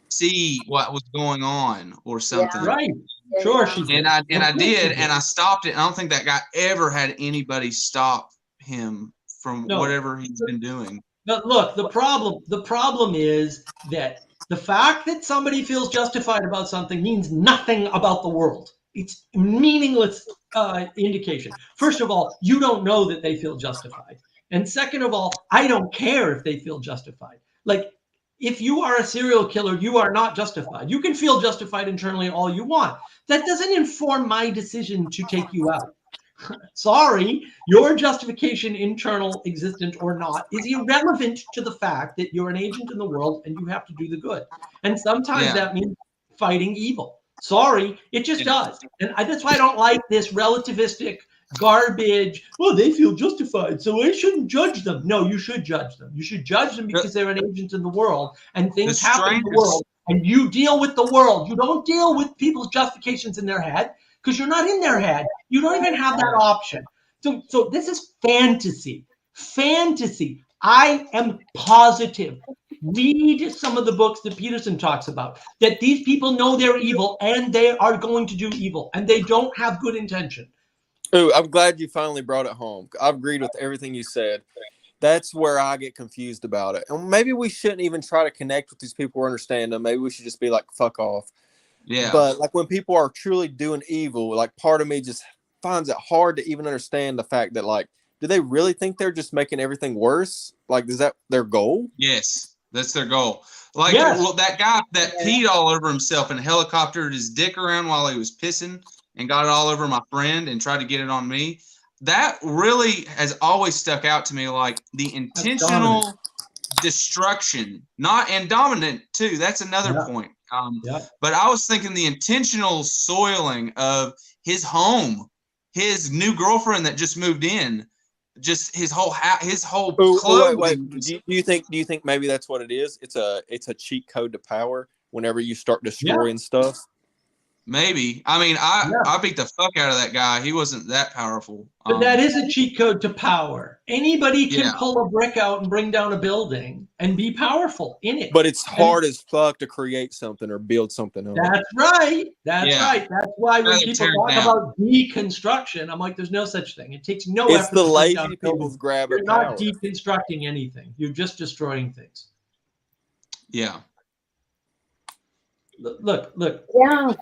see what was going on or something. Sure, she did. And I did, and I stopped it. I don't think that guy ever had anybody stop him from whatever he's been doing. But look, the problem is that the fact that somebody feels justified about something means nothing about the world. It's meaningless indication. First of all, you don't know that they feel justified. And second of all, I don't care if they feel justified. Like, if you are a serial killer, you are not justified. You can feel justified internally all you want. That doesn't inform my decision to take you out. Sorry, your justification, internal, existent or not, is irrelevant to the fact that you're an agent in the world and you have to do the good. And sometimes that means fighting evil. Sorry, it just does. And that's why I don't like this relativistic garbage. Oh, they feel justified, so I shouldn't judge them. No, you should judge them. You should judge them because they're an agent in the world and things happen in the world. And you deal with the world. You don't deal with people's justifications in their head because you're not in their head. You don't even have that option. So this is fantasy. Fantasy. I am positive. Read some of the books that Peterson talks about, that these people know they're evil and they are going to do evil and they don't have good intention. Ooh, I'm glad you finally brought it home. I've agreed with everything you said. That's where I get confused about it. And maybe we shouldn't even try to connect with these people or understand them. Maybe we should just be like, fuck off. Yeah. But like when people are truly doing evil, like part of me just finds it hard to even understand the fact that, like, do they really think they're just making everything worse? Like, is that their goal? Yes, that's their goal. Like, well, that guy that peed all over himself and helicoptered his dick around while he was pissing and got it all over my friend and tried to get it on me. That really has always stuck out to me, like the intentional destruction, and dominant too. That's another point. But I was thinking the intentional soiling of his home, his new girlfriend that just moved in, just his whole clothing. Wait. Do you think maybe that's what it is? It's a cheat code to power. Whenever you start destroying stuff. Maybe. I mean, I beat the fuck out of that guy. He wasn't that powerful. But that is a cheat code to power. Anybody can pull a brick out and bring down a building and be powerful in it. But it's hard as fuck to create something or build something else. That's right. That's right. That's why when people talk about deconstruction, I'm like, there's no such thing. It takes no effort. It's the lazy people's grab at power. You're not deconstructing anything. You're just destroying things. Yeah. Look. Yeah.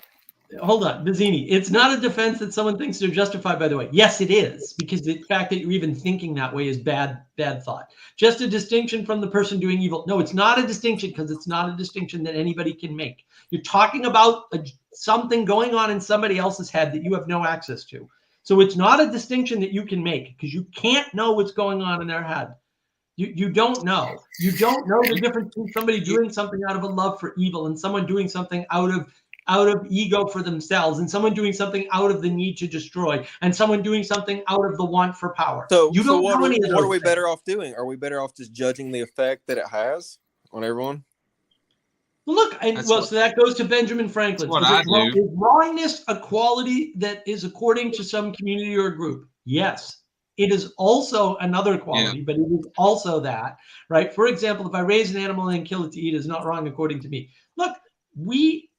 Hold on, Vizzini. It's not a defense that someone thinks they're justified, by the way. Yes, it is, because the fact that you're even thinking that way is bad thought. Just a distinction from the person doing evil. No, it's not a distinction because it's not a distinction that anybody can make. You're talking about something going on in somebody else's head that you have no access to. So it's not a distinction that you can make because you can't know what's going on in their head. You don't know. You don't know the difference between somebody doing something out of a love for evil and someone doing something out of ego for themselves, and someone doing something out of the need to destroy, and someone doing something out of the want for power. So you don't what know any of those what are we things. better off doing? Are we better off just judging the effect that it has on everyone? Look, so that goes to Benjamin Franklin. Is wrongness a quality that is according to some community or group? Yes. It is also another quality, but it is also that, right? For example, if I raise an animal and kill it to eat, it's not wrong according to me. Look, we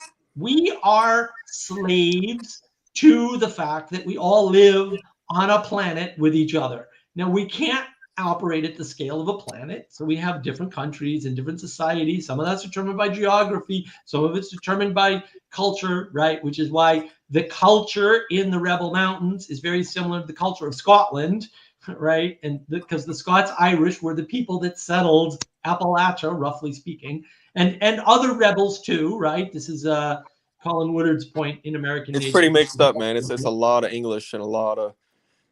are slaves to the fact that we all live on a planet with each other. Now, we can't operate at the scale of a planet. So we have different countries and different societies. Some of that's determined by geography. Some of it's determined by culture, right? Which is why the culture in the Rebel Mountains is very similar to the culture of Scotland, right? And because the Scots-Irish were the people that settled Appalachia, roughly speaking, and other rebels too, right? This is Colin Woodard's point in American It's Nation. pretty mixed up, man. It's a lot of English and a lot of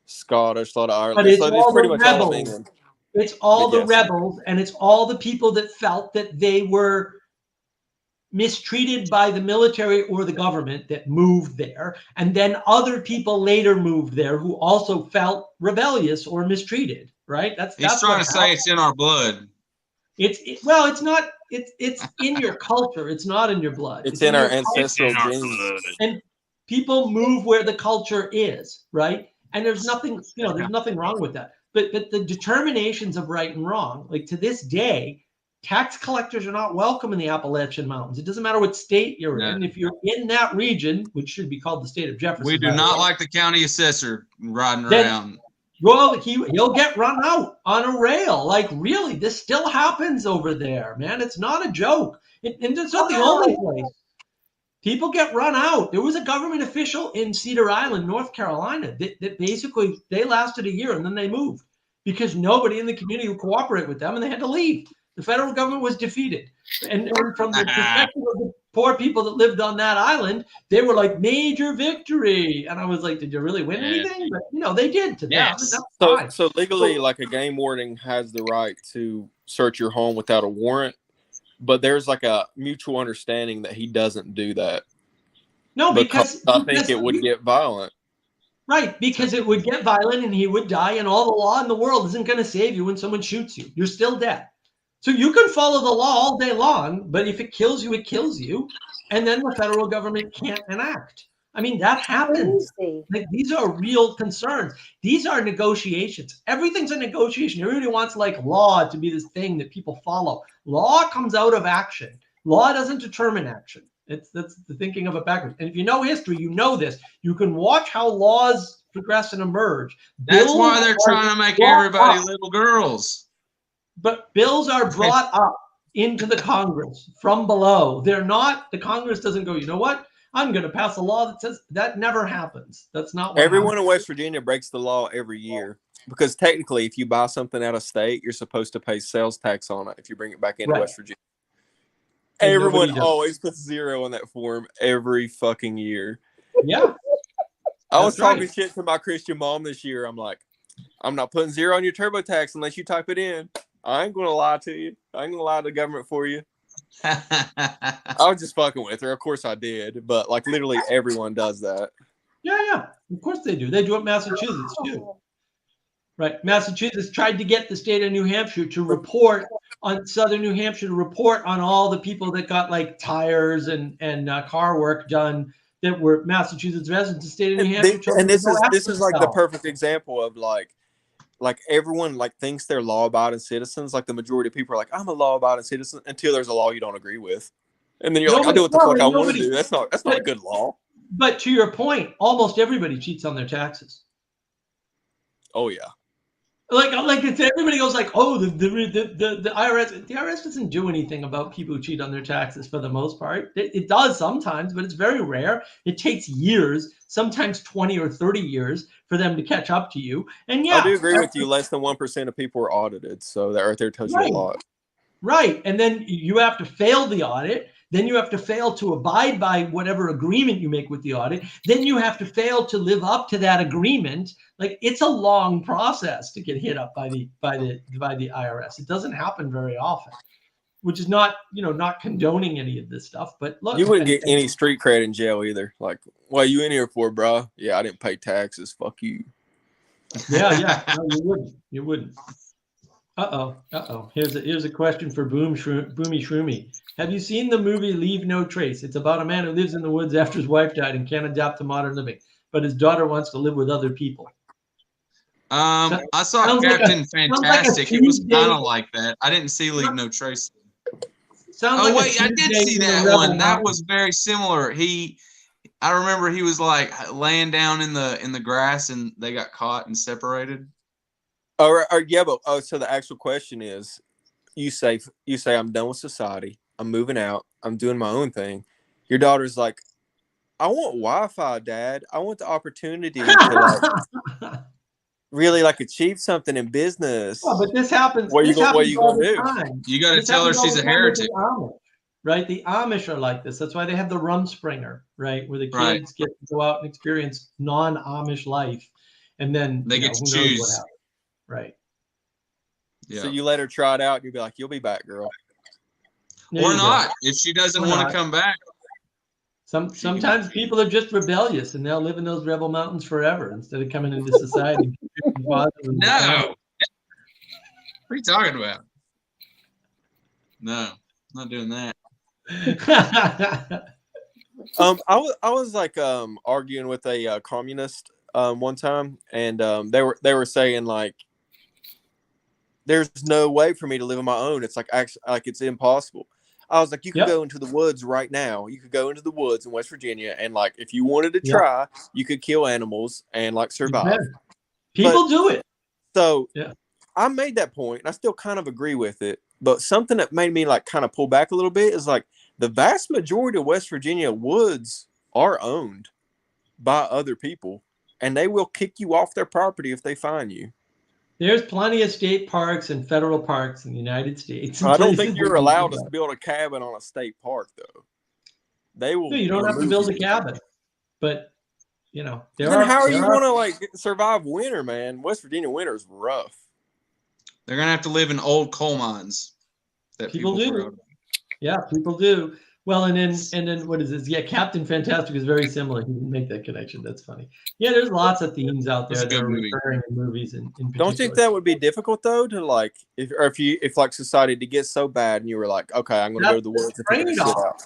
Scottish, a lot of Irish. But it's all pretty the much all of rebels. England. It's all the rebels, and it's all the people that felt that they were mistreated by the military or the government that moved there. And then other people later moved there who also felt rebellious or mistreated, right? He's trying to say it's in our blood. It's not. It's in your culture. It's not in your blood. It's in our ancestral genes. And people move where the culture is, right? And there's nothing, there's nothing wrong with that. But the determinations of right and wrong, like to this day, tax collectors are not welcome in the Appalachian Mountains. It doesn't matter what state you're in. If you're in that region, which should be called the state of Jefferson, We do not like the county assessor riding Then- around. well, he'll get run out on a rail. Like, really, this still happens over there, man. It's not a joke. And it's not the only place. People get run out. There was a government official in Cedar Island, North Carolina, that basically they lasted a year and then they moved because nobody in the community would cooperate with them and they had to leave. The federal government was defeated. And from the perspective of the poor people that lived on that island, they were like, major victory. And I was like, did you really win anything? But, they did to them. Yes. And that's fine. So legally, like a game warden has the right to search your home without a warrant, but there's like a mutual understanding that he doesn't do that. No, because I think it would get violent. Right, because it would get violent and he would die, and all the law in the world isn't going to save you when someone shoots you. You're still dead. So you can follow the law all day long, but if it kills you, it kills you. And then the federal government can't enact. I mean, that happens. Like, these are real concerns. These are negotiations. Everything's a negotiation. Everybody wants like law to be this thing that people follow. Law comes out of action. Law doesn't determine action. That's the thinking of it backwards. And if you know history, you know this. You can watch how laws progress and emerge. That's why they're trying to make everybody little girls. But bills are brought up into the Congress from below. They're not, the Congress doesn't go, you know what? I'm going to pass a law that says that never happens. That's not what Everyone happens. in West Virginia breaks the law every year because technically, if you buy something out of state, you're supposed to pay sales tax on it if you bring it back into West Virginia. And everyone always puts 0 on that form every fucking year. Yeah. I was talking shit to my Christian mom this year. I'm like, I'm not putting 0 on your TurboTax unless you type it in. I ain't going to lie to you. I ain't going to lie to the government for you. I was just fucking with her. Of course I did. But like literally everyone does that. Yeah. Of course they do. They do it in Massachusetts too. Right. Massachusetts tried to get the state of New Hampshire to report on Southern New Hampshire to report on all the people that got like tires and car work done that were Massachusetts residents. The state of New Hampshire. And this is like the perfect example of like everyone like thinks they're law-abiding citizens. Like the majority of people are like, I'm a law-abiding citizen until there's a law you don't agree with, and then you're like, I do what the fuck I want to do. That's not a good law. But to your point, almost everybody cheats on their taxes. Oh yeah. Like it's everybody goes like, oh, the IRS. The IRS doesn't do anything about people who cheat on their taxes for the most part. It does sometimes, but it's very rare. It takes years, sometimes 20 or 30 years for them to catch up to you. And yeah, I do agree with you. Less than 1% of people are audited, so that right there tells you a lot. Right, and then you have to fail the audit. Then you have to fail to abide by whatever agreement you make with the audit. Then you have to fail to live up to that agreement. Like, it's a long process to get hit up by the IRS. It doesn't happen very often, which is not condoning any of this stuff. But look, you wouldn't get any street cred in jail either. Like, what are you in here for, bro? Yeah, I didn't pay taxes. Fuck you. Yeah. No, you wouldn't. Uh-oh. Here's a question for Boomy Shroomy. Have you seen the movie Leave No Trace? It's about a man who lives in the woods after his wife died and can't adapt to modern living, but his daughter wants to live with other people. I saw Captain Fantastic. It was kind of like that. I didn't see Leave No Trace. I did see that one. That was very similar. I remember he was like laying down in the grass and they got caught and separated. So the actual question is, you say I'm done with society. I'm moving out. I'm doing my own thing. Your daughter's like, I want Wi-Fi, Dad. I want the opportunity to really achieve something in business. Well, but this happens. What are you going to do? Time. You got to tell her she's a heretic. Right? The Amish are like this. That's why they have the Rumspringer, right? Where the kids get to go out and experience non-Amish life. And then they get to choose. What happens. Right. Yeah. So you let her try it out and you'll be like, you'll be back, girl. Or not. If she doesn't want to come back. Sometimes people are just rebellious and they'll live in those rebel mountains forever instead of coming into society. No. What are you talking about? No, I'm not doing that. I was like arguing with a communist one time, and they were saying like there's no way for me to live on my own. It's like actually like it's impossible. I was like, you could Yep. go into the woods right now. You could go into the woods in West Virginia and like if you wanted to Yep. try, you could kill animals and like You survive. can. People do it. So Yeah. I made that point and I still kind of agree with it. But something that made me like kind of pull back a little bit is like the vast majority of West Virginia woods are owned by other people and they will kick you off their property if they find you. There's plenty of state parks and federal parks in the United States. I don't places think that you're you allowed can to go. build a cabin on a state park though. They will. No, you don't have to remove build a you. cabin, but you know, Then how are you going to like survive winter, man? West Virginia winter is rough. They're gonna have to live in old coal mines. That People throw do. out. Yeah, people do. Well, and then what is this? Yeah, Captain Fantastic is very similar. He didn't make that connection. That's funny. Yeah, there's lots of themes out That's there a that good are movie. recurring in movies in particular. Don't you think that would be difficult though to like if like society to get so bad and you were like, okay, I'm going to go to the woods and figure this shit trade-off. out.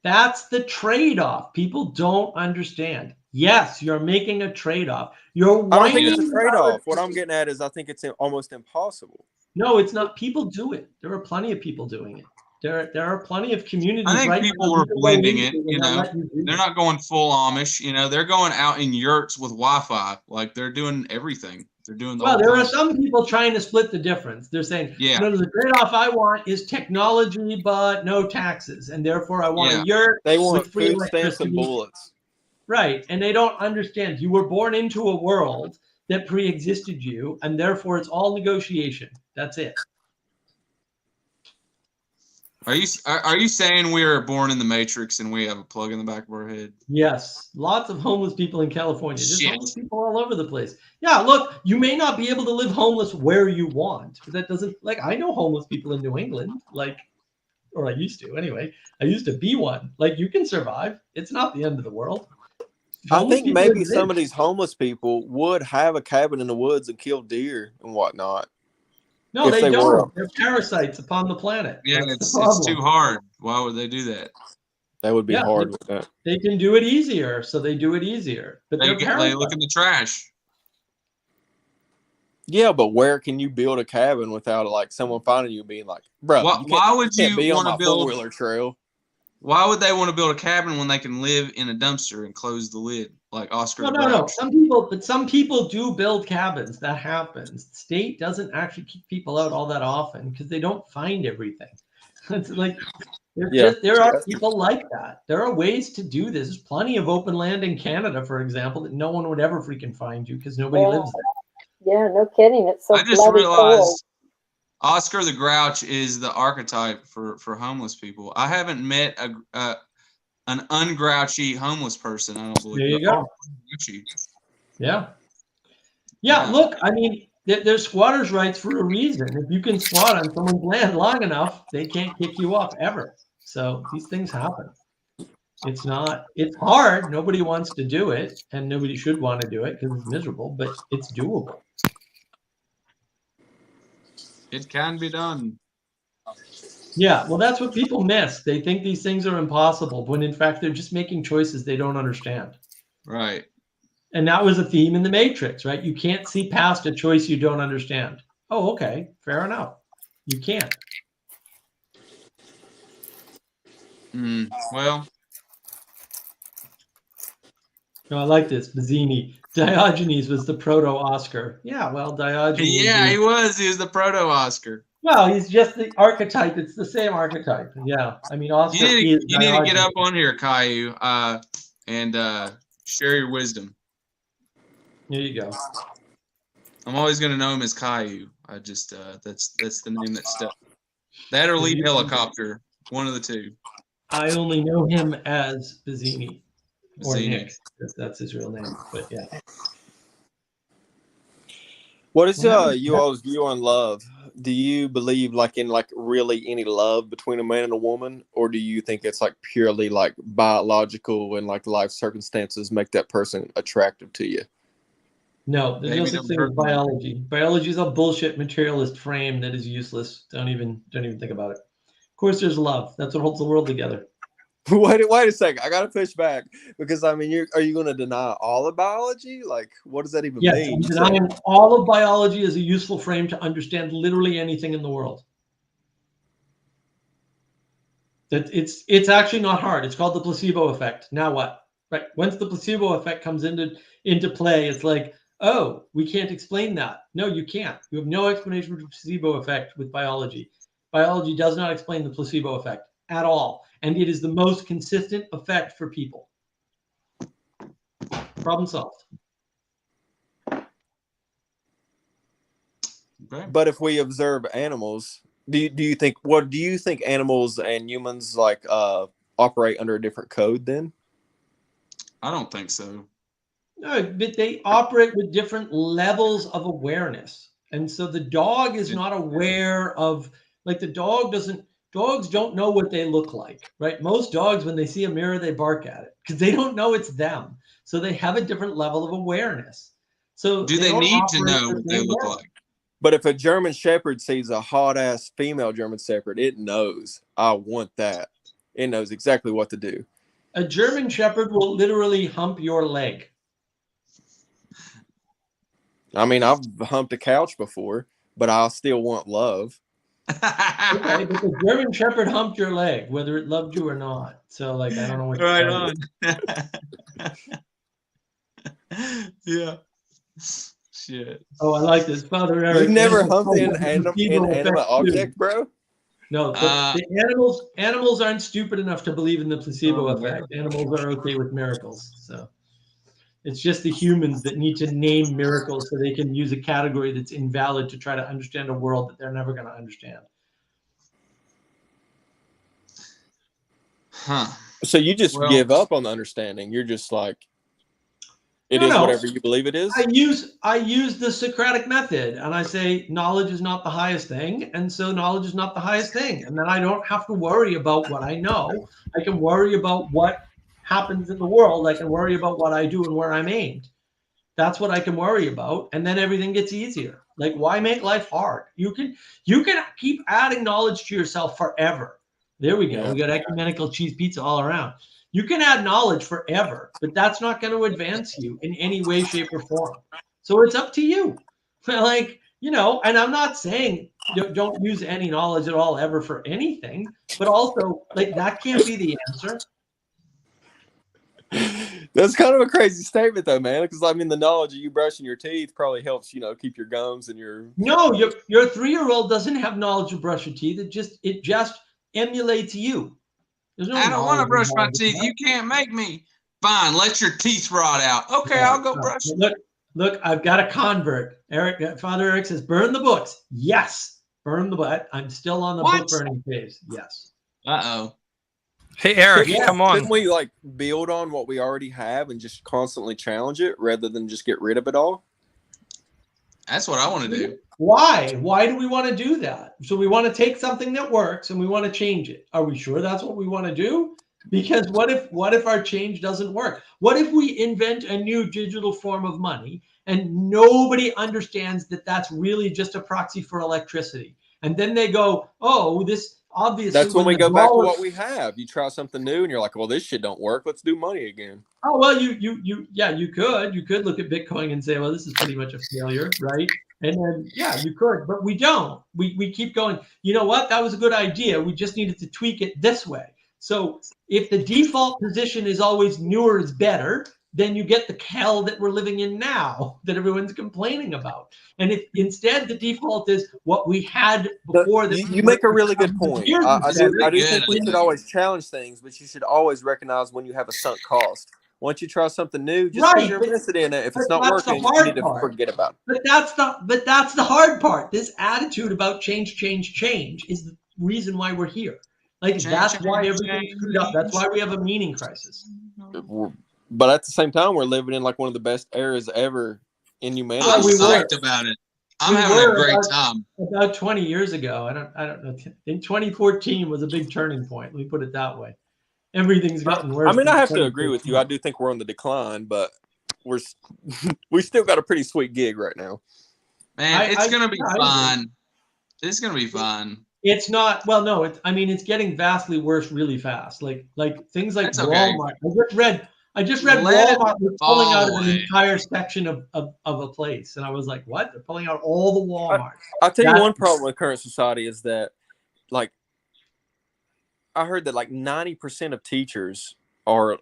That's the trade-off. People don't understand. Yes, you're making a trade-off. You're I don't think it's whining a trade-off. about- What I'm getting at is I think it's almost impossible. No, it's not. People do it. There are plenty of people doing it. There are plenty of communities. I think right people now were you can go blending into it, and you they'll know. let you do They're it. not going full Amish, you know. They're going out in yurts with Wi-Fi. Like they're doing everything. They're doing the Well, whole there are thing. some people trying to split the difference. They're saying, Yeah. no, the trade-off I want is technology, but no taxes, and therefore I want Yeah. a yurt They want with free food stamps and electricity. bullets. Right, and they don't understand. You were born into a world that pre-existed you, and therefore it's all negotiation. That's it. Are you saying we are born in the Matrix and we have a plug in the back of our head? Yes, lots of homeless people in California. There's Shit. homeless people all over the place. Yeah, look, you may not be able to live homeless where you want, but that doesn't like I know homeless people in New England, like, or I used to anyway. I used to be one. Like, you can survive. It's not the end of the world. I Homeless think people maybe exist. some of these homeless people would have a cabin in the woods and kill deer and whatnot. No, if they they were- don't. They're parasites upon the planet. Yeah, That's the it's problem. too hard. Why would they do that? That would be Yeah, hard with that. They can do it easier, so they do it easier. But They they're look parasites. in the trash. Yeah, but where can you build a cabin without like someone finding you and being like, bro, Why would can't you be on want my to build? four-wheeler trail? Why would they want to build a cabin when they can live in a dumpster and close the lid like Oscar No, the no, no. Grouch? Some people do build cabins. That happens. The state doesn't actually kick people out all that often because they don't find everything. It's like there are people like that. There are ways to do this. There's plenty of open land in Canada, for example, that no one would ever freaking find you because nobody lives there. Yeah, no kidding. It's so I just bloody cold. realized Oscar the Grouch is the archetype for homeless people. I haven't met an ungrouchy homeless person. I don't believe. There you They're go. all grouchy. Yeah. Yeah. Look, I mean, there's squatters' rights for a reason. If you can squat on someone's land long enough, they can't kick you off ever. So these things happen. It's hard. Nobody wants to do it, and nobody should want to do it because it's miserable, but it's doable. It can be done. Yeah, well, that's what people miss. They think these things are impossible when in fact they're just making choices they don't understand. Right. And that was a theme in The Matrix, right? You can't see past a choice you don't understand. Oh, okay, fair enough. You can't. Well, No, I like this. Mazzini. Diogenes was the proto-Oscar. Yeah, well, Diogenes. yeah, he was the proto Oscar. Well, he's just the archetype. It's the same archetype. Yeah, I mean, Oscar You is need to get Diogenes. up on here, Caillou, and share your wisdom. There you go. I'm always going to know him as Caillou. I just that's the name that stuck. That or Leap Helicopter, one of the two. I only know him as Mazzini. Or Mazzini. Nick. That's his real name. But yeah. What is Well, you all's view on love? Do you believe like in like really any love between a man and a woman, or do you think it's like purely like biological and like life circumstances make that person attractive to you? No, there's no Maybe such never thing heard as of that. biology. Biology is a bullshit materialist frame that is useless. Don't even think about it. Of course, there's love. That's what holds the world together. Wait a second. I gotta push back because I mean, are you going to deny all of biology? Like, what does that even Yes, mean? I'm denying all of biology is a useful frame to understand literally anything in the world. That it's actually not hard. It's called the placebo effect. Now what? Right. Once the placebo effect comes into play, it's like, oh, we can't explain that. No, you can't. You have no explanation for the placebo effect with biology. Biology does not explain the placebo effect at all. And it is the most consistent effect for people. Problem solved. Okay. But if we observe animals, do you think animals and humans like operate under a different code then? I don't think so. No, but they operate with different levels of awareness. And so the dog is not aware of, like, dogs don't know what they look like, right? Most dogs, when they see a mirror, they bark at it because they don't know it's them. So they have a different level of awareness. So do they don't need to operate know the what they same look way. like? But if a German Shepherd sees a hot ass female German Shepherd, it knows, I want that. It knows exactly what to do. A German Shepherd will literally hump your leg. I mean, I've humped a couch before, but I still want love. Okay, but the German Shepherd humped your leg, whether it loved you or not. So, like, I don't know what to Right tell on. Yeah. Shit. Oh, I like this. Father Eric. You've never humped Oh, an the placebo inanimate effect, object, bro? No, the animals aren't stupid enough to believe in the placebo effect. Animals are okay with miracles. So it's just the humans that need to name miracles so they can use a category that's invalid to try to understand a world that they're never going to understand. Huh. So you just give up on the understanding. You're just like, it is whatever you believe it is. I use the Socratic method, and I say knowledge is not the highest thing, and so knowledge is not the highest thing, and then I don't have to worry about what I know. I can worry about what happens in the world. I can worry about what I do and where I'm aimed. That's what I can worry about, and then everything gets easier. Like, why make life hard? You can keep adding knowledge to yourself forever. There we go. Yeah. We got ecumenical cheese pizza all around. You can add knowledge forever, but that's not going to advance you in any way, shape, or form. So it's up to you. Like, and I'm not saying don't use any knowledge at all ever for anything, but also, like, that can't be the answer. That's kind of a crazy statement, though, man. Because I mean, the knowledge of you brushing your teeth probably helps, keep your gums and your. No, your 3-year-old doesn't have knowledge of brush your teeth. It just emulates you. No, I don't want to brush my teeth. You can't make me. Fine, let your teeth rot out. Okay, I'll go brush. Look, I've got a convert. Father Eric says, burn the books. Yes, burn the book. I'm still on the book burning phase. Yes. Uh-oh. Hey, Eric, come on. Couldn't we build on what we already have and just constantly challenge it rather than just get rid of it all? That's what I want to do. Why? Why do we want to do that? So we want to take something that works and we want to change it. Are we sure that's what we want to do? Because what if our change doesn't work? What if we invent a new digital form of money and nobody understands that that's really just a proxy for electricity? And then they go, oh, this obviously. That's when we go back to what we have. You try something new and you're like, well, this shit don't work. Let's do money again. Oh, well, you could look at Bitcoin and say, well, this is pretty much a failure, right? And then, yeah, you could, but we don't. We keep going, you know what? That was a good idea. We just needed to tweak it this way. So if the default position is always newer is better, then you get the hell that we're living in now that everyone's complaining about. And if instead the default is what we had before. You make a really good point. I do think we should always challenge things, but you should always recognize when you have a sunk cost. Once you try something new, just put your invested in it. If it's not working, you need to forget about it. But that's the hard part. This attitude about change is the reason why we're here. Like, that's why everything's screwed up. That's why we have a meaning crisis. But at the same time, we're living in like one of the best eras ever in humanity. I'm psyched about it. I'm having a great time. About 20 years ago, I don't know. In 2014 was a big turning point. Let me put it that way. Everything's gotten worse. I mean, I have to agree with you. I do think we're on the decline, but we still got a pretty sweet gig right now. Man, it's gonna be fun. It's gonna be fun. It's not. Well, no. I mean, it's getting vastly worse really fast. Like things like That's okay. Walmart. I just read Let Walmart was pulling out of an away. entire section of a place, and I was like, "What? They're pulling out all the Walmart." I'll tell you That- one problem with current society is that, like, I heard that like 90% of teachers are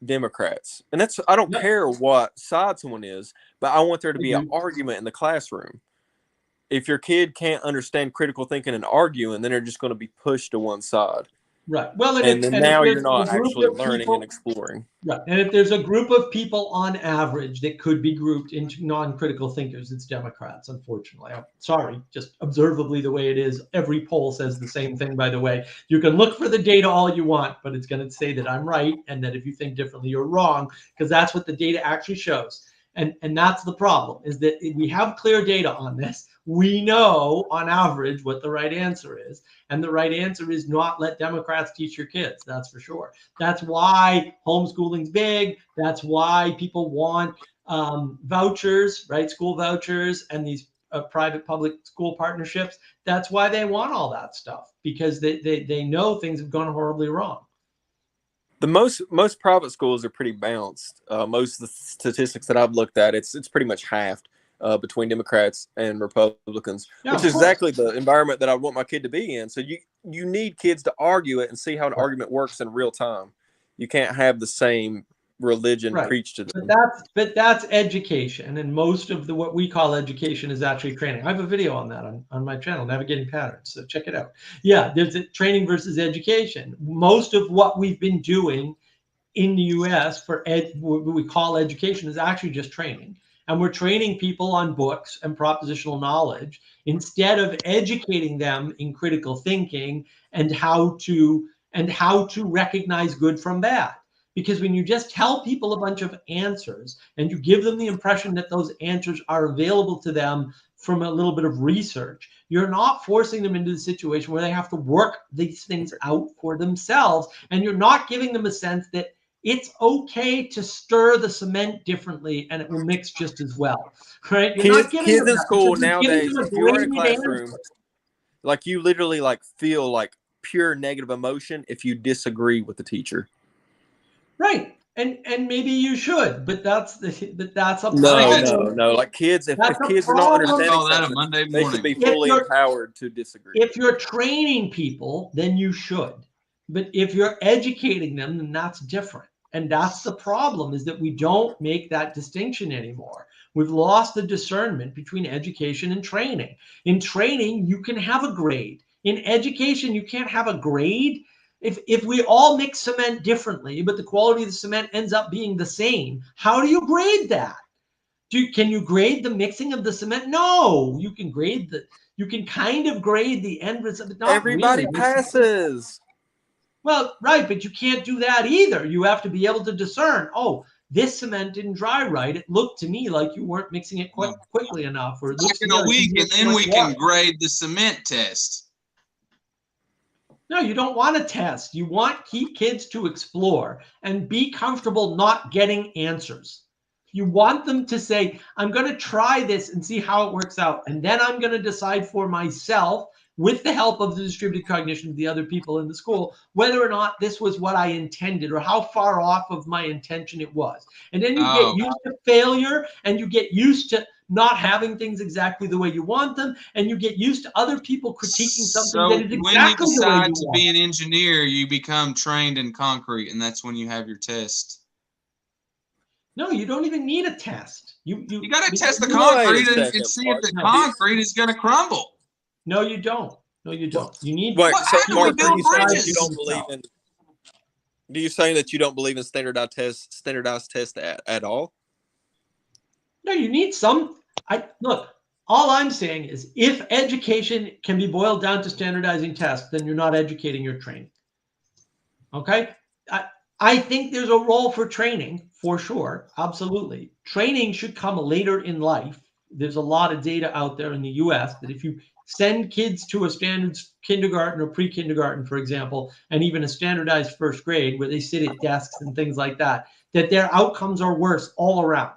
Democrats, and that's I don't Yeah. care what side someone is, but I want there to be an Mhm. argument in the classroom. If your kid can't understand critical thinking and arguing, then they're just going to be pushed to one side, Right. Well, and then now if you're not there's a group actually of learning people- and exploring. Right. And if there's a group of people on average that could be grouped into non-critical thinkers, it's Democrats, unfortunately. I'm sorry, just observably the way it is. Every poll says the same thing, by the way. You can look for the data all you want, but it's going to say that I'm right and that if you think differently, you're wrong, because that's what the data actually shows. And that's the problem, is that we have clear data on this. We know on average what the right answer is. And the right answer is not let Democrats teach your kids. That's for sure. That's why homeschooling's big. That's why people want vouchers, right? School vouchers and these private public school partnerships. That's why they want all that stuff, because they know things have gone horribly wrong. The most private schools are pretty balanced. Most of the statistics that I've looked at, it's pretty much halved between Democrats and Republicans, Yeah, which of is course. exactly the environment that I want my kid to be in. So you need kids to argue it and see how an argument works in real time. You can't have the same religion Right. preached to them. But that's education, and most of what we call education is actually training. I have a video on that on my channel, Navigating Patterns, so check it out. Yeah, there's training versus education. Most of what we've been doing in the U.S. for what we call education is actually just training, and we're training people on books and propositional knowledge instead of educating them in critical thinking and how to recognize good from bad. Because when you just tell people a bunch of answers and you give them the impression that those answers are available to them from a little bit of research, you're not forcing them into the situation where they have to work these things out for themselves. And you're not giving them a sense that it's okay to stir the cement differently and it will mix just as well, right? You're not giving Kids them in that school because you're giving nowadays, them a if you're in a graded classroom, answer. like you literally like feel like pure negative emotion if you disagree with the teacher. Right. And maybe you should, but that's a No, problem. No. Like kids, if That's a kids are not problem. understanding Call that a something, Monday they should morning. be If fully you're- empowered to disagree. If you're training people, then you should. But if you're educating them, then that's different. And that's the problem, is that we don't make that distinction anymore. We've lost the discernment between education and training. In training, you can have a grade. In education, you can't have a grade. If we all mix cement differently, but the quality of the cement ends up being the same, how do you grade that? Can you grade the mixing of the cement? No, you can kind of grade the end result. Not Everybody really. passes. Well, right, but you can't do that either. You have to be able to discern, oh, this cement didn't dry right. It looked to me like you weren't mixing it quite quickly enough. Or it Back looks to in me a like you week, and mixed then too we much can water. grade the cement test. No, you don't want to test. You want kids to explore and be comfortable not getting answers. You want them to say, I'm going to try this and see how it works out. And then I'm going to decide for myself, with the help of the distributed cognition of the other people in the school, whether or not this was what I intended or how far off of my intention it was. And then you get used to failure, and you get used to not having things exactly the way you want them, and you get used to other people critiquing something that is exactly when you the way decide you to want. be an engineer, you become trained in concrete, and that's when you have your test. No, you don't even need a test. You got to test the Wait a concrete and second, see if the no. concrete is going to crumble. No, you don't. No, you don't. You need. Wait, What? so How do we Mark, build are you saying that bridges? you don't believe in? Do you saying that you don't believe in standardized tests at all? No, you need some. Look. All I'm saying is, if education can be boiled down to standardizing tests, then you're not educating, you're training. Okay. I think there's a role for training, for sure. Absolutely. Training should come later in life. There's a lot of data out there in the US that if you send kids to a standard kindergarten or pre-kindergarten, for example, and even a standardized first grade where they sit at desks and things like that, that their outcomes are worse all around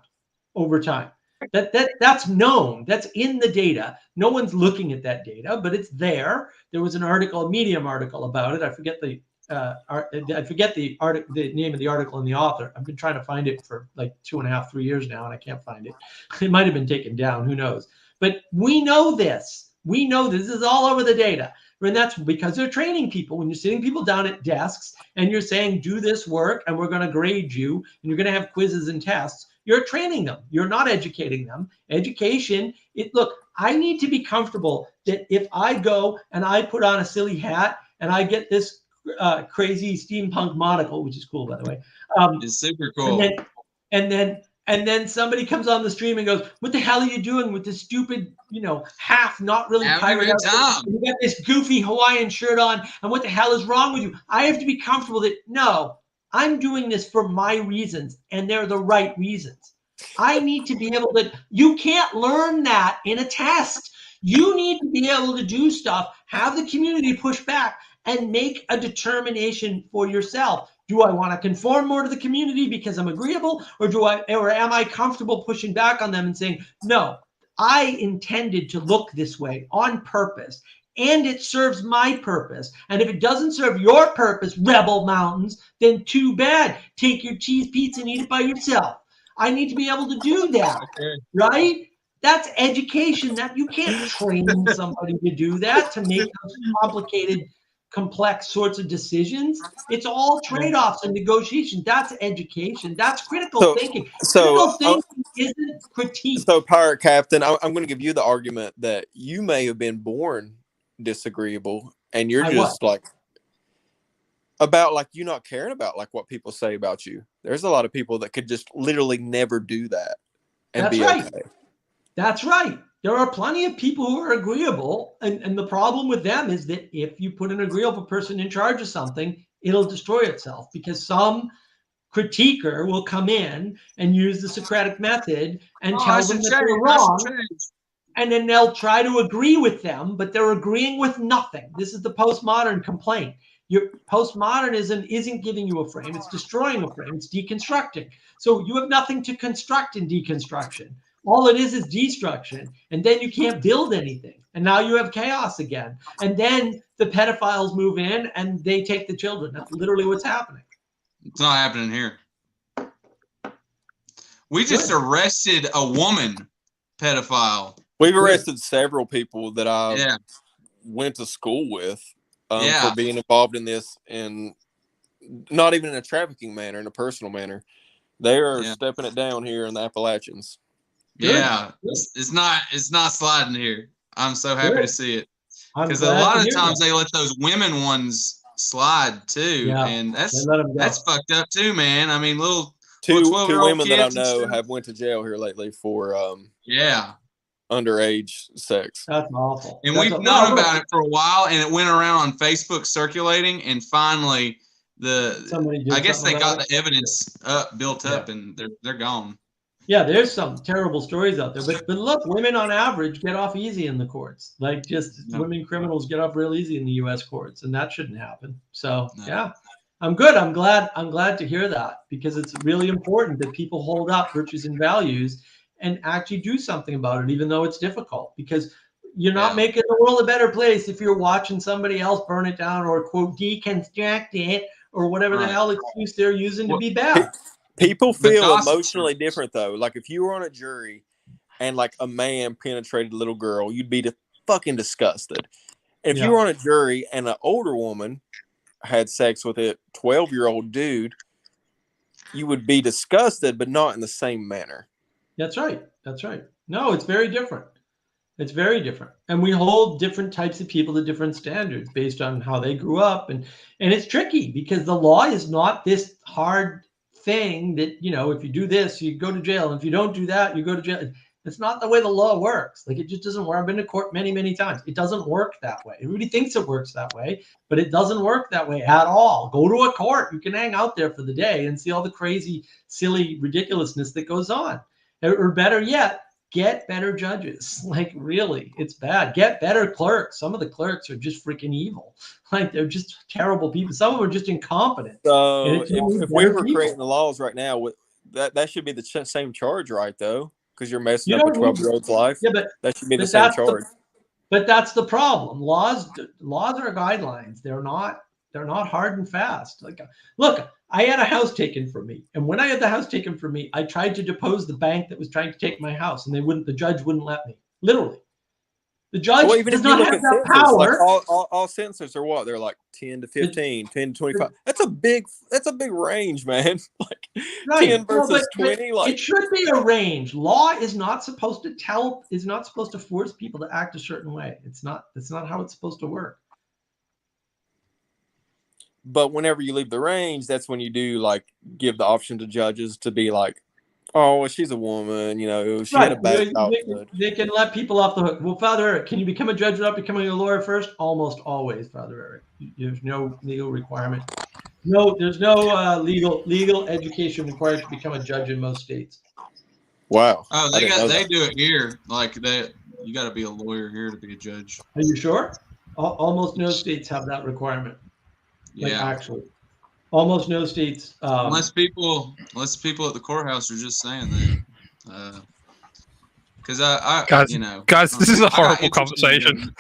over time. That's known. That's in the data. No one's looking at that data, but it's there. There was an article, a Medium article about it. I forget the name of the article and the author. I've been trying to find it for like 2.5, 3 years now, and I can't find it. It might have been taken down. Who knows? But we know this. We know this is all over the data. And that's because they're training people. When you're sitting people down at desks and you're saying, do this work, and we're going to grade you, and you're going to have quizzes and tests, you're training them. You're not educating them. Education, look, I need to be comfortable that if I go and I put on a silly hat and I get this crazy steampunk monocle, which is cool, by the way. It's super cool. And then somebody comes on the stream and goes, what the hell are you doing with this stupid, half not really pirate outfit? You got this goofy Hawaiian shirt on, and what the hell is wrong with you? I have to be comfortable that, no, I'm doing this for my reasons, and they're the right reasons. I need to be able to, you can't learn that in a test. You need to be able to do stuff, have the community push back, and make a determination for yourself. Do I want to conform more to the community because I'm agreeable, or am I comfortable pushing back on them and saying, no, I intended to look this way on purpose, and it serves my purpose. And if it doesn't serve your purpose, Rebel Mountains, then too bad. Take your cheese pizza and eat it by yourself. I need to be able to do that, right? That's education. That you can't train somebody to do that, to make those complicated, complex sorts of decisions. It's all trade-offs and negotiation. That's education. That's critical thinking. Critical thinking isn't critique. So, Pirate Captain, I'm going to give you the argument that you may have been born disagreeable, and you're just like about like you not caring about like what people say about you. There's a lot of people that could just literally never do that and be okay. That's right. There are plenty of people who are agreeable, and the problem with them is that if you put an agreeable person in charge of something, it'll destroy itself, because some critiquer will come in and use the Socratic method and tell them that they're wrong, and then they'll try to agree with them, but they're agreeing with nothing. This is the postmodern complaint. Your postmodernism isn't giving you a frame, it's destroying a frame, it's deconstructing. So you have nothing to construct in deconstruction. All it is destruction, and then you can't build anything. And now you have chaos again. And then the pedophiles move in and they take the children. That's literally what's happening. It's not happening here. We just arrested a woman pedophile. We've arrested several people that I went to school with for being involved in this, and not even in a trafficking manner, in a personal manner. They are stepping it down here in the Appalachians. Yeah, it's not sliding here. I'm so happy to see it, because a lot of times they let those women ones slide too, and that's fucked up too, man. I mean, two women that I know have went to jail here lately for underage sex. That's awful. And we've known about it for a while, and it went around on Facebook circulating, and finally I guess they got the evidence built up, and they're gone. Yeah, there's some terrible stories out there, but look, women on average get off easy in the courts. Like women criminals get off real easy in the U.S. courts, and that shouldn't happen. So I'm good. I'm glad to hear that, because it's really important that people hold up virtues and values and actually do something about it, even though it's difficult. Because you're not making the world a better place if you're watching somebody else burn it down, or quote deconstruct it, or whatever the hell excuse they're using to be bad. People feel emotionally different though. Like if you were on a jury and like a man penetrated a little girl, you'd be fucking disgusted. If you were on a jury and an older woman had sex with a 12-year-old dude, you would be disgusted, but not in the same manner. That's right. That's right. No, it's very different. It's very different. And we hold different types of people to different standards based on how they grew up. And it's tricky, because the law is not this hard thing that, if you do this, you go to jail. And if you don't do that, you go to jail. It's not the way the law works. Like, it just doesn't work. I've been to court many, many times. It doesn't work that way. Everybody thinks it works that way, but it doesn't work that way at all. Go to a court. You can hang out there for the day and see all the crazy, silly ridiculousness that goes on. Or better yet, get better judges. Like, really, it's bad. Get better clerks. Some of the clerks are just freaking evil. Like, they're just terrible people. Some of them are just incompetent. So if we were creating the laws right now, that should be the same charge, right, though? because you're messing You up a don't need 12-year-old's life. Yeah, but That should be the but same that's charge. but that's the problem. Laws are guidelines. They're not hard and fast. Like, look, I had a house taken from me, and when I had the house taken from me, I tried to depose the bank that was trying to take my house, and the judge wouldn't let me. Literally, the judge Well, even does if you not look have at that sentences, power. like all sentences are what? They're like 10 to 15, 10 to 25. That's a big range, man. Like Right. 10 versus but 20. Like it should be a range. Law is not supposed to force people to act a certain way. That's not how it's supposed to work. But whenever you leave the range, that's when you do like give the option to judges to be like, oh, well, she's a woman, she had a bad childhood. They can let people off the hook. Well, Father Eric, can you become a judge without becoming a lawyer first? Almost always, Father Eric. There's no legal requirement. No, there's no legal education required to become a judge in most states. Wow. Oh, they do it here. Like that, you got to be a lawyer here to be a judge. Are you sure? Almost no states have that requirement. Like, Yeah, actually, almost no states. unless people at the courthouse are just saying that. Because guys, this is a horrible conversation.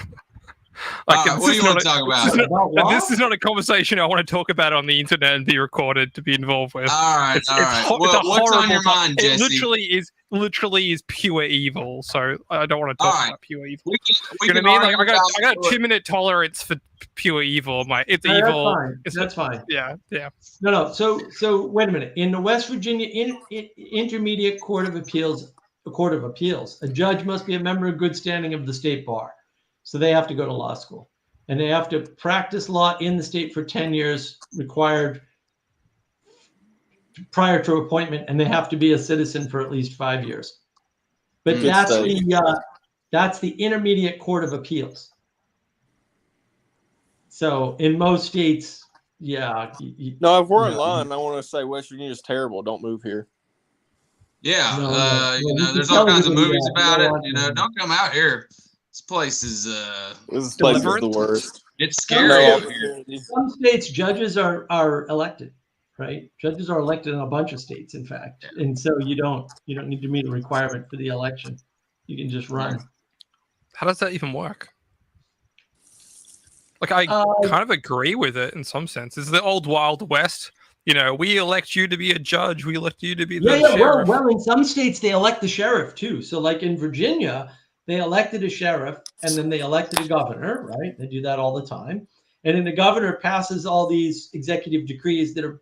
What do you want to talk about? This is not a conversation I want to talk about on the internet and be recorded to be involved with. All right. What's on your mind, Jesse? It literally is pure evil. So I don't want to talk about pure evil. We you know what I mean? Like, I got a 2-minute tolerance for pure evil. It's evil. That's fine. Yeah. No. So wait a minute. In the West Virginia Intermediate Court of Appeals, a judge must be a member in good standing of the state bar. So they have to go to law school, and they have to practice law in the state for 10 years required prior to appointment, and they have to be a citizen for at least 5 years. But that's the Intermediate Court of Appeals. So in most states, yeah. No, if we're in line, I want to say West Virginia is terrible. Don't move here. Yeah, there's all kinds of movies about it. Don't come out here. This place is the worst. It's scary out here. In some states, judges are elected, right? Judges are elected in a bunch of states, in fact, and so you don't need to meet a requirement for the election. You can just run. How does that even work? Like, I kind of agree with it in some sense. It's the old Wild West. We elect you to be a judge. We elect you to be the sheriff. Well, in some states they elect the sheriff too. So, like in Virginia, they elected a sheriff, and then they elected a governor, right? They do that all the time. And then the governor passes all these executive decrees that are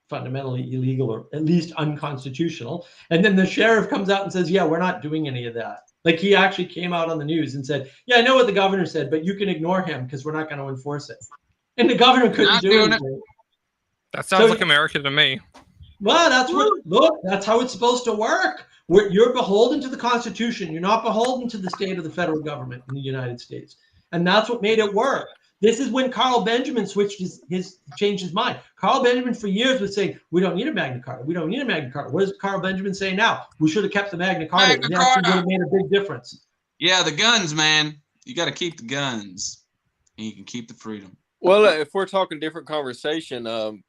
fundamentally illegal or at least unconstitutional. And then the sheriff comes out and says, yeah, we're not doing any of that. Like, he actually came out on the news and said, yeah, I know what the governor said, but you can ignore him because we're not going to enforce it. And the governor couldn't do anything. That sounds like America to me. Well, that's how it's supposed to work. You're beholden to the Constitution. You're not beholden to the state or the federal government in the United States. And that's what made it work. This is when Carl Benjamin changed his mind. Carl Benjamin for years was saying, we don't need a Magna Carta. We don't need a Magna Carta. What does Carl Benjamin say now? We should have kept the Magna Carta. It actually would have made a big difference. Yeah, the guns, man. You got to keep the guns, and you can keep the freedom. Well, if we're talking different conversation,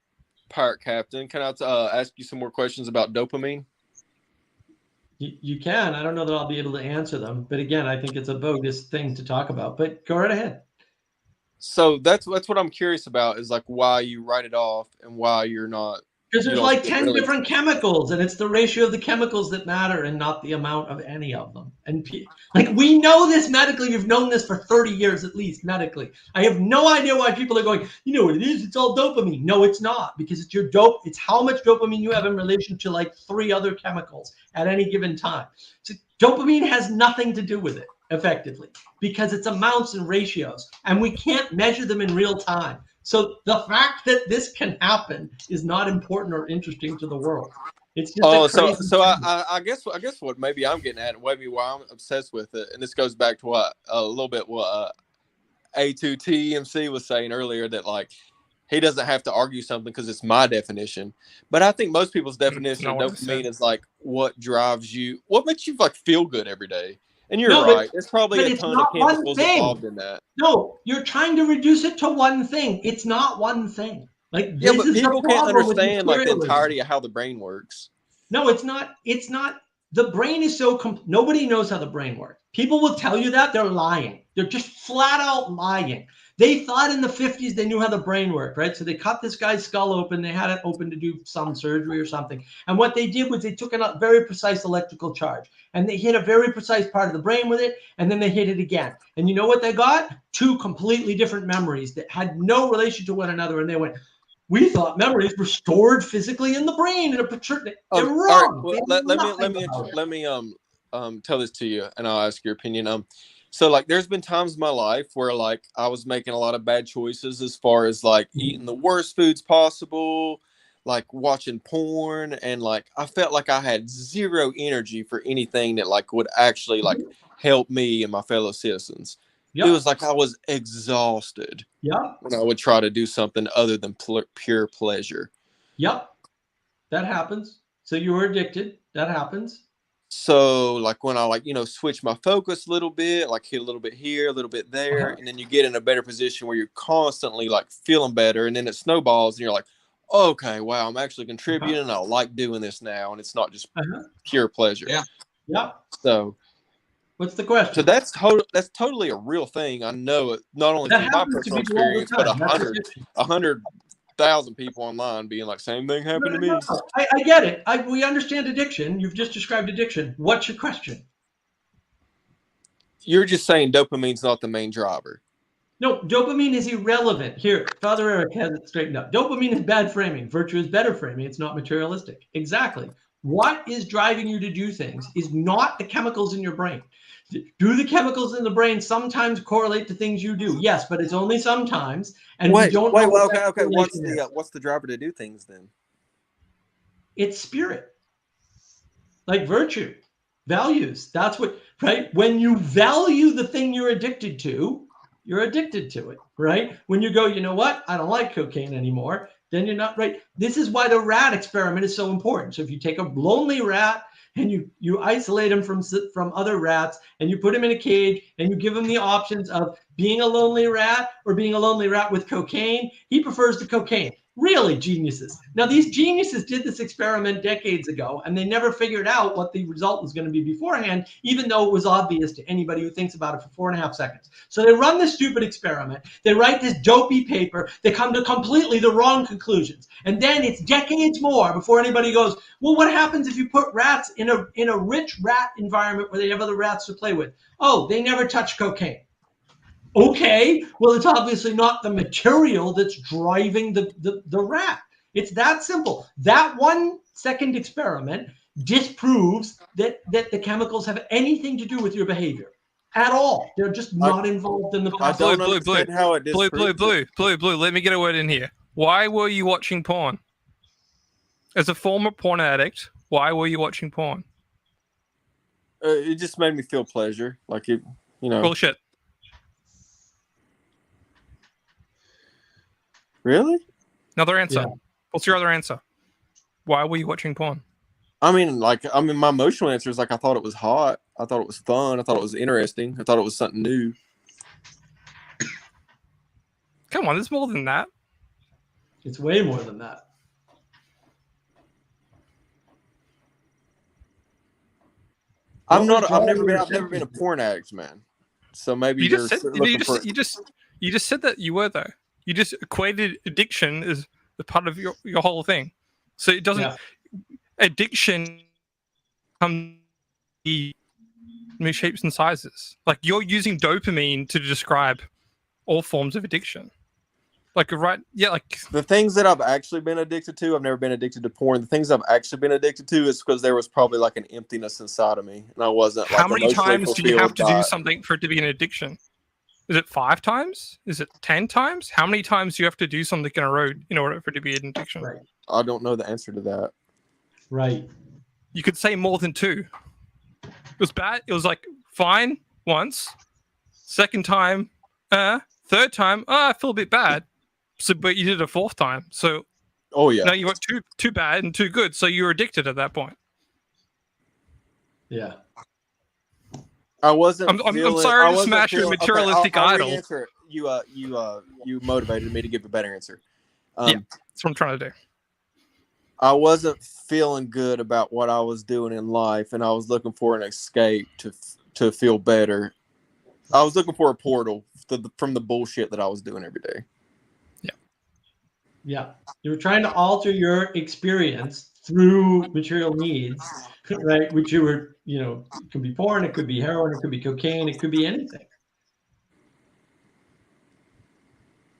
Pirate Captain, can I ask you some more questions about dopamine? You can. I don't know that I'll be able to answer them, but again, I think it's a bogus thing to talk about. But go right ahead. So that's what I'm curious about, is like why you write it off and why you're not. Because there's like 10 different chemicals, and it's the ratio of the chemicals that matter and not the amount of any of them. And like, we know this medically. We've known this for 30 years at least medically. I have no idea why people are going, you know what it is? It's all dopamine. No, it's not, because it's your dope. It's how much dopamine you have in relation to like 3 other chemicals at any given time. So dopamine has nothing to do with it effectively, because it's amounts and ratios, and we can't measure them in real time. So the fact that this can happen is not important or interesting to the world. It's just I guess what maybe I'm getting at, maybe why I'm obsessed with it, and this goes back to what A2TMC was saying earlier, that like he doesn't have to argue something because it's my definition. But I think most people's definition of dopamine is like what drives you, what makes you like feel good every day. And you're right. There's probably a ton of chemicals involved in that. No, you're trying to reduce it to one thing. It's not one thing. Like, but people can't understand like the entirety of how the brain works. No, it's not. It's not. The brain is so nobody knows how the brain works. People will tell you that, they're lying. They're just flat out lying. They thought in the 50s they knew how the brain worked, right? So they cut this guy's skull open. They had it open to do some surgery or something. And what they did was they took a very precise electrical charge and they hit a very precise part of the brain with it. And then they hit it again. And you know what they got? 2 completely different memories that had no relation to one another. And they went, we thought memories were stored physically in the brain. They're wrong. All right. Well, let me tell this to you, and I'll ask your opinion. So like, there's been times in my life where like I was making a lot of bad choices as far as like eating the worst foods possible, like watching porn, and like I felt like I had zero energy for anything that like would actually like help me and my fellow citizens. Yep. It was like I was exhausted. Yeah. When I would try to do something other than pure pleasure. Yep. That happens. So you were addicted. That happens. So like when I like, switch my focus a little bit, like hit a little bit here, a little bit there, and then you get in a better position where you're constantly like feeling better, and then it snowballs and you're like, okay, wow, I'm actually contributing and I like doing this now, and it's not just pure pleasure. Yeah. Yeah. So what's the question? So that's totally a real thing. I know it not only from my personal experience, but 100,000 people online being like, same thing happened to me. I get it. We understand addiction. You've just described addiction. What's your question? You're just saying dopamine's not the main driver. No, dopamine is irrelevant. Here, Father Eric has it straightened up. Dopamine is bad framing. Virtue is better framing. It's not materialistic. Exactly. What is driving you to do things is not the chemicals in your brain. Do the chemicals in the brain sometimes correlate to things you do? Yes, but it's only sometimes. And we don't know. Okay. What's the driver to do things then? It's spirit, like virtue, values. That's what, right? When you value the thing you're addicted to it, right? When you go, you know what? I don't like cocaine anymore. Then you're not right. This is why the rat experiment is so important. So if you take a lonely rat and you isolate him from other rats, and you put him in a cage, and you give him the options of being a lonely rat or being a lonely rat with cocaine, he prefers the cocaine. Really, geniuses. Now, these geniuses did this experiment decades ago, and they never figured out what the result was going to be beforehand, even though it was obvious to anybody who thinks about it for 4.5 seconds. So they run this stupid experiment. They write this dopey paper. They come to completely the wrong conclusions. And then it's decades more before anybody goes, well, what happens if you put rats in a rich rat environment where they have other rats to play with? Oh, they never touch cocaine. Okay, well, it's obviously not the material that's driving the rat. It's that simple. That 1 second experiment disproves that the chemicals have anything to do with your behavior at all. They're just not involved in the process. Blue. Let me get a word in here. Why were you watching porn? As a former porn addict, why were you watching porn? It just made me feel pleasure. Like it, Bullshit. Really? Another answer. Yeah. What's your other answer? Why were you watching porn? My emotional answer is like, I thought it was hot. I thought it was fun. I thought it was interesting. I thought it was something new. Come on, there's more than that. It's way more than that. I've never been a porn addict, man. So maybe you just said that you were though. You just equated addiction as the part of your whole thing. So it doesn't. Yeah. Addiction comes in new shapes and sizes. Like you're using dopamine to describe all forms of addiction. Like right, yeah, like the things that I've actually been addicted to. I've never been addicted to porn. The things I've actually been addicted to is because there was probably like an emptiness inside of me, and I wasn't. How many times do you have to do something for it to be an addiction? Is it 5 times? Is it 10 times? How many times do you have to do something in a row in order for it to be an addiction? Right. I don't know the answer to that. Right. You could say more than 2. It was bad. It was like fine once. Second time, third time, I feel a bit bad. So, but you did it a 4th time. So, oh yeah. Now you got too bad and too good. So you're addicted at that point. Yeah. I wasn't. I'm sorry to smash your materialistic idol. You motivated me to give a better answer. Yeah, that's what I'm trying to do. I wasn't feeling good about what I was doing in life, and I was looking for an escape to feel better. I was looking for a portal from the bullshit that I was doing every day. Yeah. You were trying to alter your experience through material needs, right? Which you were, it could be porn, it could be heroin, it could be cocaine, it could be anything.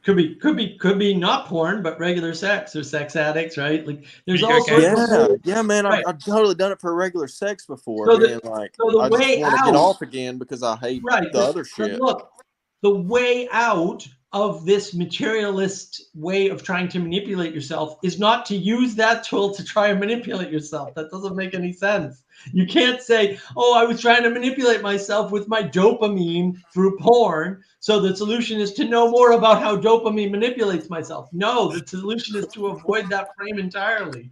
Could be not porn, but regular sex or sex addicts, right? Like there's all sorts of yeah, man. Right. I've totally done it for regular sex before. So Being like, the I just way want to out, get off again because I hate right, the other shit. Look, the way out of this materialist way of trying to manipulate yourself is not to use that tool to try and manipulate yourself. That doesn't make any sense. You can't say, oh, I was trying to manipulate myself with my dopamine through porn. So the solution is to know more about how dopamine manipulates myself. No, the solution is to avoid that frame entirely.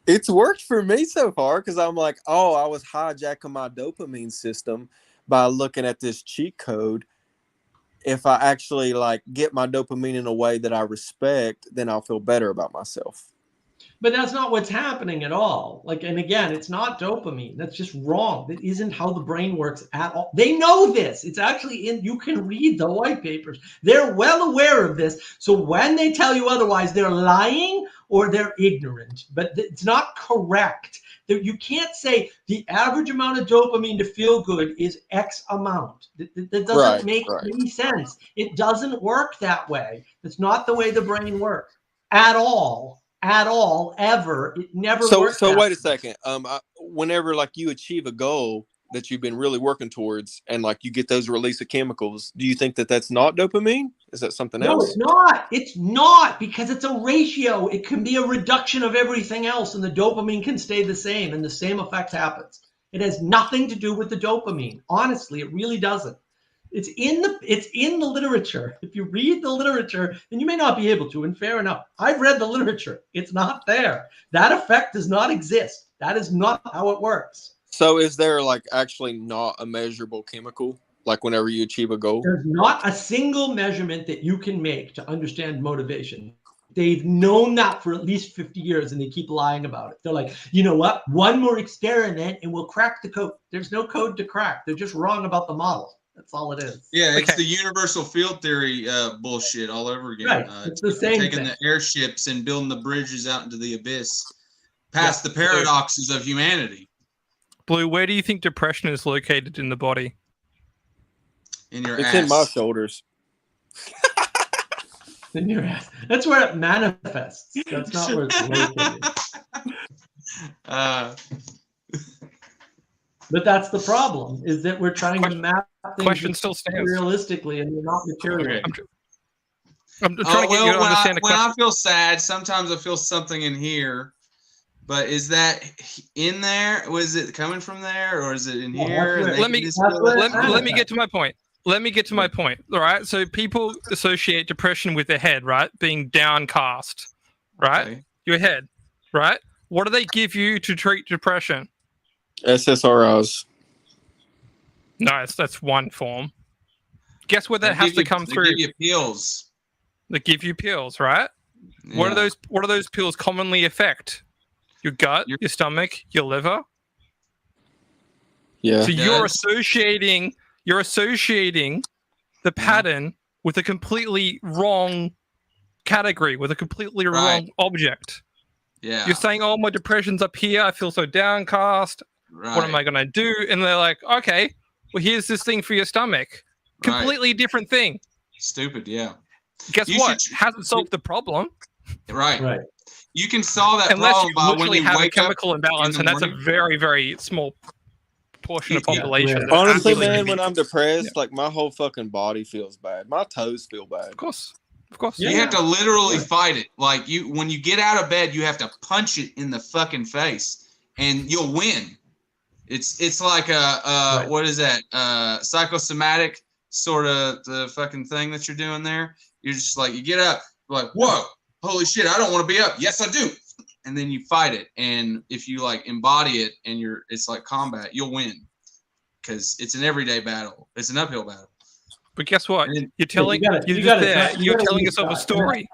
It's worked for me so far because I'm like, oh, I was hijacking my dopamine system by looking at this cheat code. If I actually like get my dopamine in a way that I respect, then I'll feel better about myself. But that's not what's happening at all. Like, and again, it's not dopamine. That's just wrong. That isn't how the brain works at all. They know this. It's actually you can read the white papers. They're well aware of this. So when they tell you otherwise, they're lying or they're ignorant, but it's not correct. You can't say the average amount of dopamine to feel good is X amount. That doesn't make any sense. It doesn't work that way. That's not the way the brain works at all, ever. It never works. So wait a second. Whenever like you achieve a goal that you've been really working towards and like you get those release of chemicals, do you think that that's not dopamine? Is that something else? No, it's not. It's not, because it's a ratio. It can be a reduction of everything else and the dopamine can stay the same and the same effect happens. It has nothing to do with the dopamine. Honestly, it really doesn't. It's in the literature. If you read the literature, then you may not be able to, and fair enough. I've read the literature. It's not there. That effect does not exist. That is not how it works. So is there like actually not a measurable chemical, like whenever you achieve a goal? There's not a single measurement that you can make to understand motivation. They've known that for at least 50 years and they keep lying about it. They're like, you know what? One more experiment and we'll crack the code. There's no code to crack. They're just wrong about the model. That's all it is. Yeah, it's the universal field theory bullshit all over again. Right. It's the same taking thing. the airships and building the bridges out into the abyss, past the paradoxes of humanity. Blue, where do you think depression is located in the body? In your It's ass. in my shoulders. In your ass. That's where it manifests. That's not where it's located. But that's the problem, is that we're trying to map things Question still stands. realistically, and they're not material. Okay. I'm trying to get you to understand the when question. I feel sad, sometimes I feel something in here. But is that in there? Was it coming from there, or is it in here? Let me get to my point. Let me get to my point. All right. So people associate depression with their head, right? Being downcast, right? Okay. Your head, right? What do they give you to treat depression? SSRIs. No, that's one form. Guess what that has to come through? They give you pills. They give you pills, right? Yeah. What do those pills commonly affect? Your gut, your stomach, your liver. Yeah. So you're associating the pattern with a completely wrong category, with a completely wrong object. Yeah. You're saying, "Oh, my depression's up here. I feel so downcast. Right. What am I going to do?" And they're like, "Okay, well, here's this thing for your stomach. Completely different thing." Stupid. Yeah. Guess what? Hasn't solved the problem. Right. You can solve that Unless problem you by when literally you have a wake up. chemical imbalance, and that's a very, very small portion of population. That Honestly, absolutely man, can when be- I'm depressed, like my whole fucking body feels bad. My toes feel bad. Of course. You have to literally fight it. Like when you get out of bed, you have to punch it in the fucking face, and you'll win. It's like what is that? Psychosomatic sort of the fucking thing that you're doing there. You're just like, you get up, like, whoa, holy shit, I don't want to be up. Yes, I do. And then you fight it, and if you like embody it, and it's like combat, you'll win, because it's an everyday battle. It's an uphill battle. But guess what? You're telling yourself a story.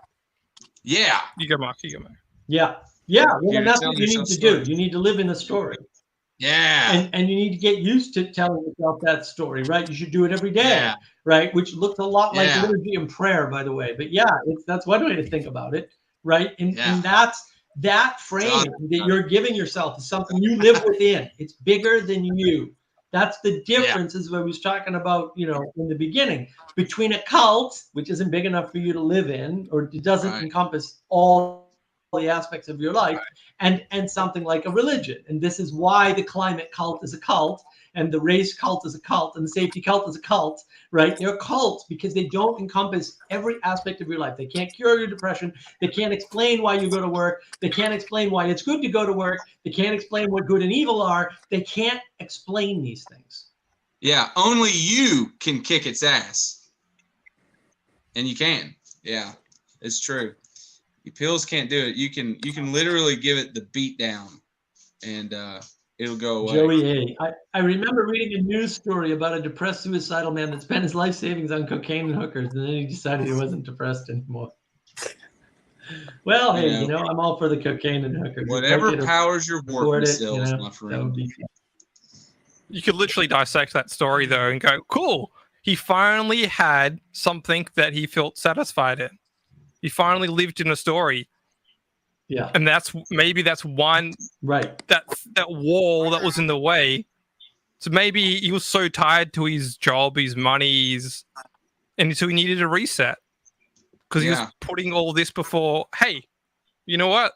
Yeah. You go, Mark. You go, Mark. Yeah. Yeah. Well, You're and that's telling what you need yourself to do. stories. You need to live in the story. Yeah. And you need to get used to telling yourself that story, right? You should do it every day, Yeah. right? Which looks a lot like Yeah. liturgy and prayer, by the way. But yeah, that's one way to think about it, right? And Yeah. that's that frame that you're giving yourself is something you live within. It's bigger than you. That's the difference, is what I was talking about, you know, in the beginning, between a cult, which isn't big enough for you to live in, or it doesn't encompass all the aspects of your life, and something like a religion. And this is why the climate cult is a cult, and the race cult is a cult, and the safety cult is a cult, right? They're cults because they don't encompass every aspect of your life. They can't cure your depression. They can't explain why you go to work. They can't explain why it's good to go to work. They can't explain what good and evil are. They can't explain these things. Yeah, only you can kick its ass. And you can. Yeah, it's true. Pills can't do it. You can literally give it the beat down, and it'll go away. Joey A. I remember reading a news story about a depressed suicidal man that spent his life savings on cocaine and hookers, and then he decided he wasn't depressed anymore. Well, hey, you know, I'm all for the cocaine and hookers. Whatever powers your working cells, my friend. You could literally dissect that story, though, and go, cool. He finally had something that he felt satisfied in. He finally lived in a story. Yeah. And that's one, right. That wall that was in the way. So maybe he was so tied to his job, his money, and so he needed a reset. Because he was putting all this before, hey, you know what?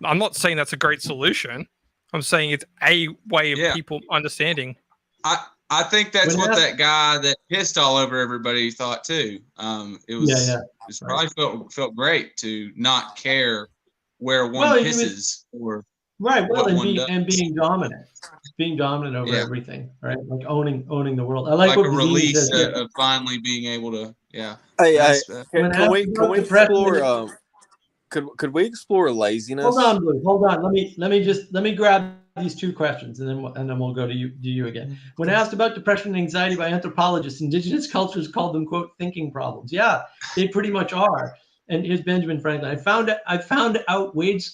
I'm not saying that's a great solution. I'm saying it's a way of people understanding. I think that's what that guy that pissed all over everybody thought too. It was it probably felt great to not care where one pisses or well, and being dominant over everything, right? Like owning the world. I like what a Vizini release says, of finally being able to Can we explore? Could we explore laziness? Hold on, Blue. Hold on. Let me grab these two questions, and then we'll go to you again. When asked about depression and anxiety by anthropologists, indigenous cultures called them, quote, thinking problems. Yeah, they pretty much are. And here's Benjamin Franklin. I found out wage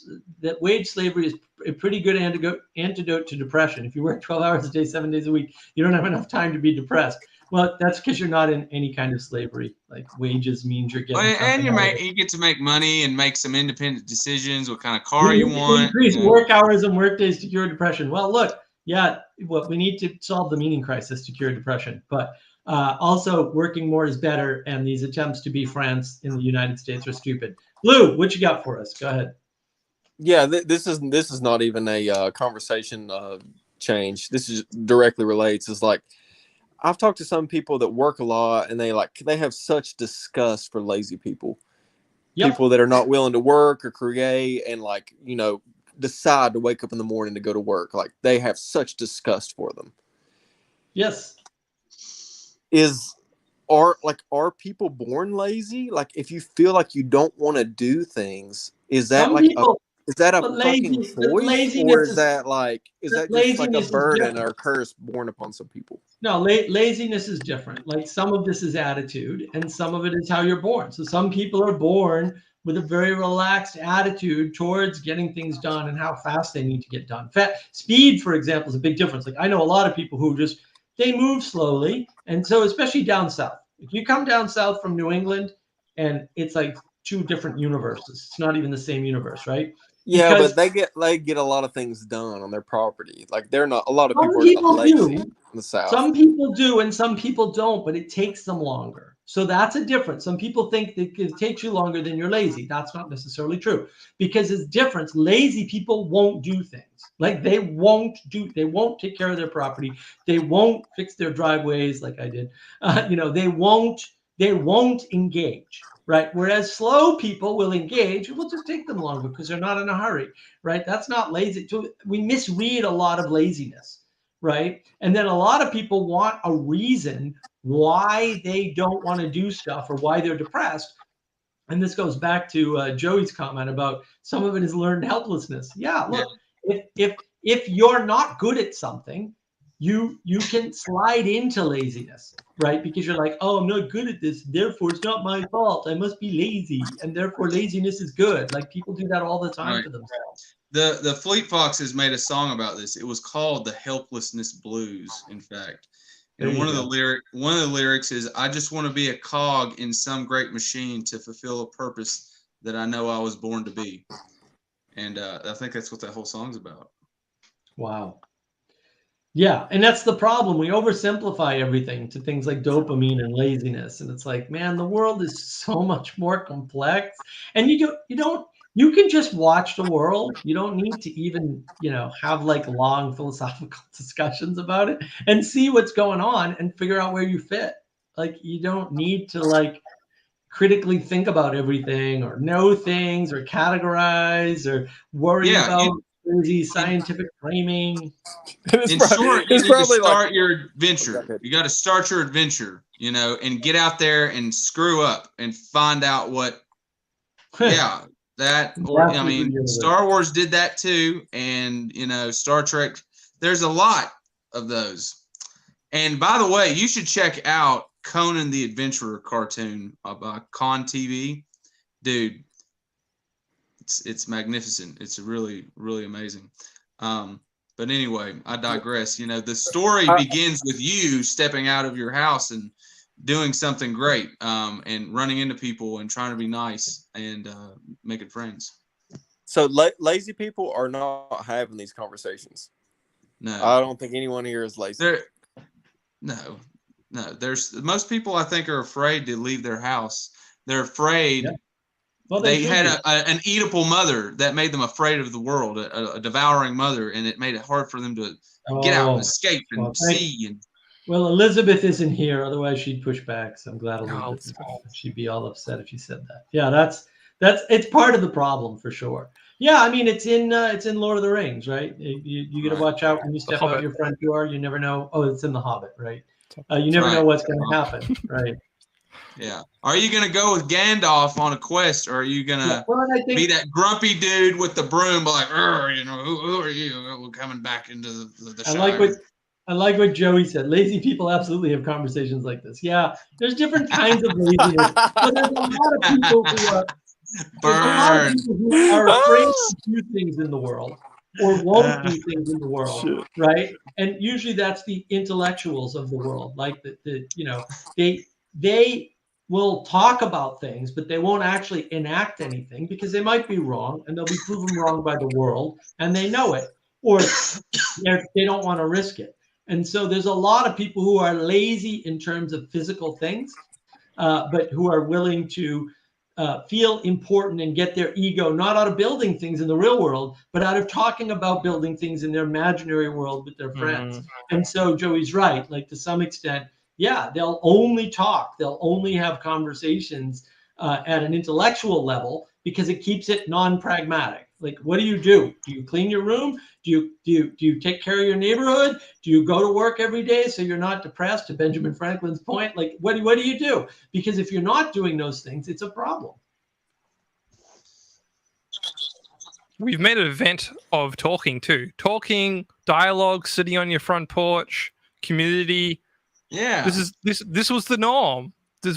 slavery is a pretty good antidote to depression. If you work 12 hours a day, 7 days a week, you don't have enough time to be depressed. Well, that's because you're not in any kind of slavery. Like wages means you're getting. And you get to make money and make some independent decisions. What kind of car you want? Increase work hours and work days to cure depression. Well, look, we need to solve the meaning crisis to cure depression, but also working more is better. And these attempts to be France in the United States are stupid. Blue, what you got for us? Go ahead. Yeah, this is not even a conversation change. This is directly relates. It's like, I've talked to some people that work a lot, and they have such disgust for lazy people. Yep. People that are not willing to work or create and decide to wake up in the morning to go to work. Like, they have such disgust for them. Yes. Are people born lazy? Like, if you feel like you don't want to do things, is that is that a fucking choice, or is that just like a burden or a curse born upon some people? No, laziness is different. Like, some of this is attitude, and some of it is how you're born. So some people are born with a very relaxed attitude towards getting things done and how fast they need to get done. Speed, for example, is a big difference. Like, I know a lot of people who they move slowly, and so especially down south. If you come down south from New England, and it's like two different universes. It's not even the same universe, right? Yeah, because, but they get a lot of things done on their property. Like, they're not. A lot of people are not lazy in the South. Some people do, and some people don't. But it takes them longer. So that's a difference. Some people think that it takes you longer than you're lazy. That's not necessarily true, because it's difference. Lazy people won't do things. Like, they won't take care of their property. They won't fix their driveways like I did. They won't engage. Right. Whereas slow people will engage. It will just take them longer because they're not in a hurry. Right. That's not lazy. We misread a lot of laziness. Right. And then a lot of people want a reason why they don't want to do stuff or why they're depressed. And this goes back to Joey's comment about some of it is learned helplessness. Yeah. Look, if you're not good at something, you can slide into laziness, right? Because you're like, oh, I'm not good at this, therefore it's not my fault. I must be lazy, and therefore laziness is good. Like people do that all the time to themselves. The Fleet Foxes made a song about this. It was called the Helplessness Blues, in fact. And one of the lyrics is, I just want to be a cog in some great machine to fulfill a purpose that I know I was born to be. And I think that's what that whole song's about. Wow. Yeah, and that's the problem. We oversimplify everything to things like dopamine and laziness, and it's like, man, the world is so much more complex. And you can just watch the world. You don't need to even, have like long philosophical discussions about it and see what's going on and figure out where you fit. Like you don't need to like critically think about everything or know things or categorize or worry about crazy scientific framing. In short, you need to start your adventure. You got to start your adventure, and get out there and screw up and find out what. Star Wars did that too, and Star Trek. There's a lot of those. And by the way, you should check out Conan the Adventurer cartoon by Con TV, dude. It's magnificent. It's really, really amazing. But anyway, I digress. The story begins with you stepping out of your house and doing something great, and running into people and trying to be nice and making friends. So lazy people are not having these conversations. No, I don't think anyone here is lazy. No. There's most people I think are afraid to leave their house. They're afraid. Yeah. Well, they had an Oedipal mother that made them afraid of the world, a devouring mother, and it made it hard for them to get out and escape and see. Well, Elizabeth isn't here, otherwise she'd push back. So I'm glad Elizabeth is here. She'd be all upset if you said that. Yeah, it's part of the problem for sure. Yeah, I mean it's in Lord of the Rings, right? You got to watch out when you step out your front door. You never know. Oh, it's in The Hobbit, right? You never know what's going to happen, right? Yeah. Are you going to go with Gandalf on a quest, or are you going to be that grumpy dude with the broom, like, who are you? We're coming back into the Shire. I like what Joey said. Lazy people absolutely have conversations like this. Yeah, there's different kinds of laziness. But there's a lot of people who are afraid to do things in the world or won't do things in the world, right? And usually that's the intellectuals of the world. Like they will talk about things, but they won't actually enact anything because they might be wrong and they'll be proven wrong by the world and they know it, or they don't want to risk it. And so there's a lot of people who are lazy in terms of physical things, but who are willing to feel important and get their ego, not out of building things in the real world, but out of talking about building things in their imaginary world with their friends. And so Joey's right, like to some extent, yeah, they'll only talk, they'll only have conversations at an intellectual level because it keeps it non-pragmatic. Like, what do? Do you clean your room? Do you take care of your neighborhood? Do you go to work every day so you're not depressed, to Benjamin Franklin's point? Like, what do you do? Because if you're not doing those things, it's a problem. We've made an event of talking too. Talking, dialogue, sitting on your front porch, community. Yeah. This was the norm.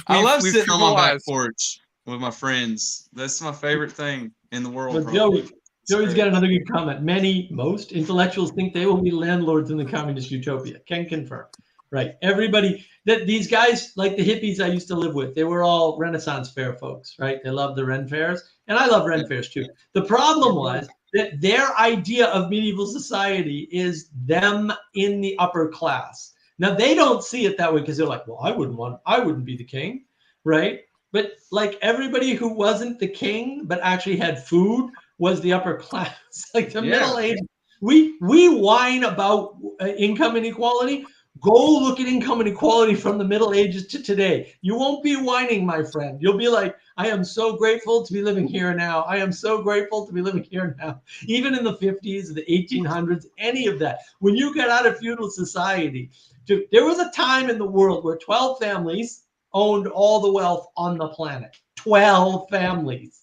I love sitting on my back porch with my friends. That's my favorite thing in the world. Well, Joey's got another good comment. Most intellectuals think they will be landlords in the communist utopia. Can confirm. Right. Everybody, these guys, like the hippies I used to live with, they were all Renaissance fair folks, right? They love the Ren fairs. And I love Ren fairs too. The problem was that their idea of medieval society is them in the upper class. Now, they don't see it that way because they're like, well, I wouldn't be the king, right? But like everybody who wasn't the king but actually had food was the upper class. Like the Middle Ages, we whine about income inequality. Go look at income inequality from the Middle Ages to today. You won't be whining, my friend. You'll be like, I am so grateful to be living here now. I am so grateful to be living here now. Even in the 50s, the 1800s, any of that. When you get out of feudal society, there was a time in the world where 12 families owned all the wealth on the planet. 12 families.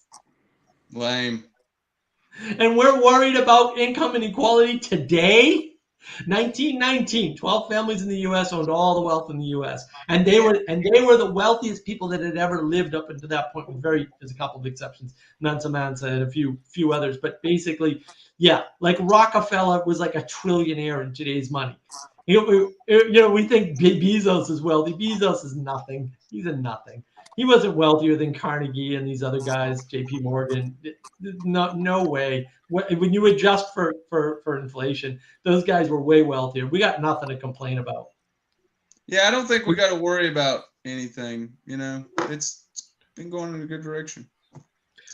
Lame. And we're worried about income inequality today. 1919, 12 families in the U.S. owned all the wealth in the U.S. And they were the wealthiest people that had ever lived up until that point. There's a couple of exceptions, Mansa Mansa and a few others, but basically, yeah, like Rockefeller was like a trillionaire in today's money. We think Bezos is wealthy. Bezos is nothing. He's a nothing. He wasn't wealthier than Carnegie and these other guys, J.P. Morgan. No way. When you adjust for inflation, those guys were way wealthier. We got nothing to complain about. Yeah, I don't think we got to worry about anything. It's been going in a good direction.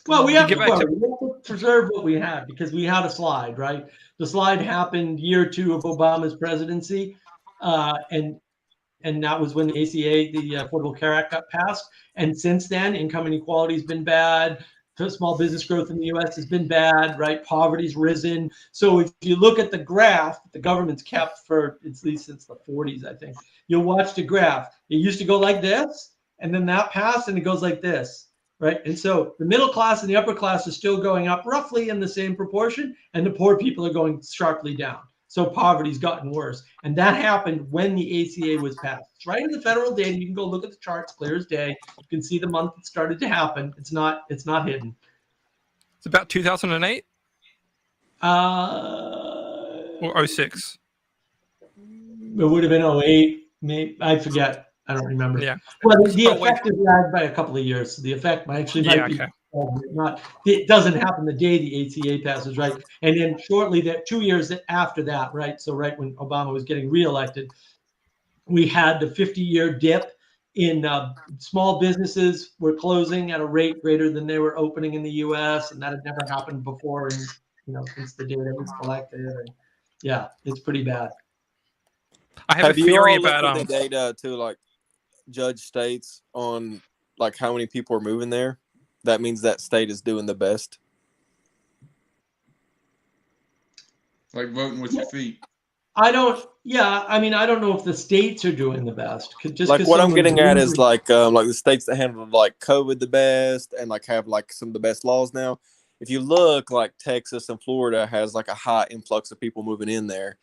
Well, we have to preserve what we had because we had a slide, right? The slide happened year 2 of Obama's presidency, and that was when the ACA, the Affordable Care Act, got passed. And since then, income inequality has been bad. Small business growth in the U.S. has been bad, right? Poverty's risen. So if you look at the graph that the government's kept for at least since the 40s, I think, you'll watch the graph. It used to go like this, and then that passed, and it goes like this, right? And so the middle class and the upper class is still going up roughly in the same proportion, and the poor people are going sharply down. So poverty's gotten worse. And that happened when the ACA was passed. It's right in the federal data. You can go look at the charts clear as day. You can see the month it started to happen. It's not hidden. It's about 2008? Or 06? It would have been 08. Maybe, I forget. I don't remember. Yeah. Well, the effect is lagged by a couple of years. So the effect might be not. It doesn't happen the day the ACA passes, right? And then shortly, 2 years after that, right? So right when Obama was getting reelected, we had the 50-year dip in small businesses were closing at a rate greater than they were opening in the U.S., and that had never happened before. And since the data was collected, and yeah, it's pretty bad. I have a theory about the data to like judge states on like how many people are moving there. That means that state is doing the best. Like voting with your feet. I don't know if the states are doing the best. Like what I'm getting at is like the states that handle like COVID the best and like have like some of the best laws now. If you look, like Texas and Florida has like a high influx of people moving in there.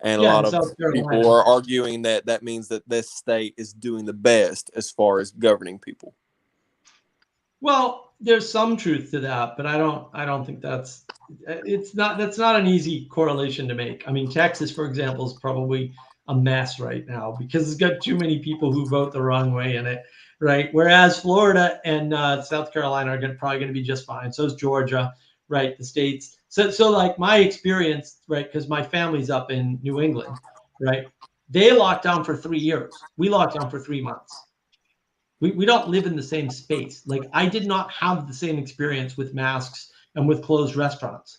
And a lot of people are arguing that means that this state is doing the best as far as governing people. Well, there's some truth to that, but I don't think that's not an easy correlation to make. I mean, Texas, for example, is probably a mess right now because it's got too many people who vote the wrong way in it, right? Whereas Florida and South Carolina are probably going to be just fine. So is Georgia, right? The states. So like my experience, right? Because my family's up in New England, right? They locked down for 3 years. We locked down for 3 months. We don't live in the same space. Like I did not have the same experience with masks and with closed restaurants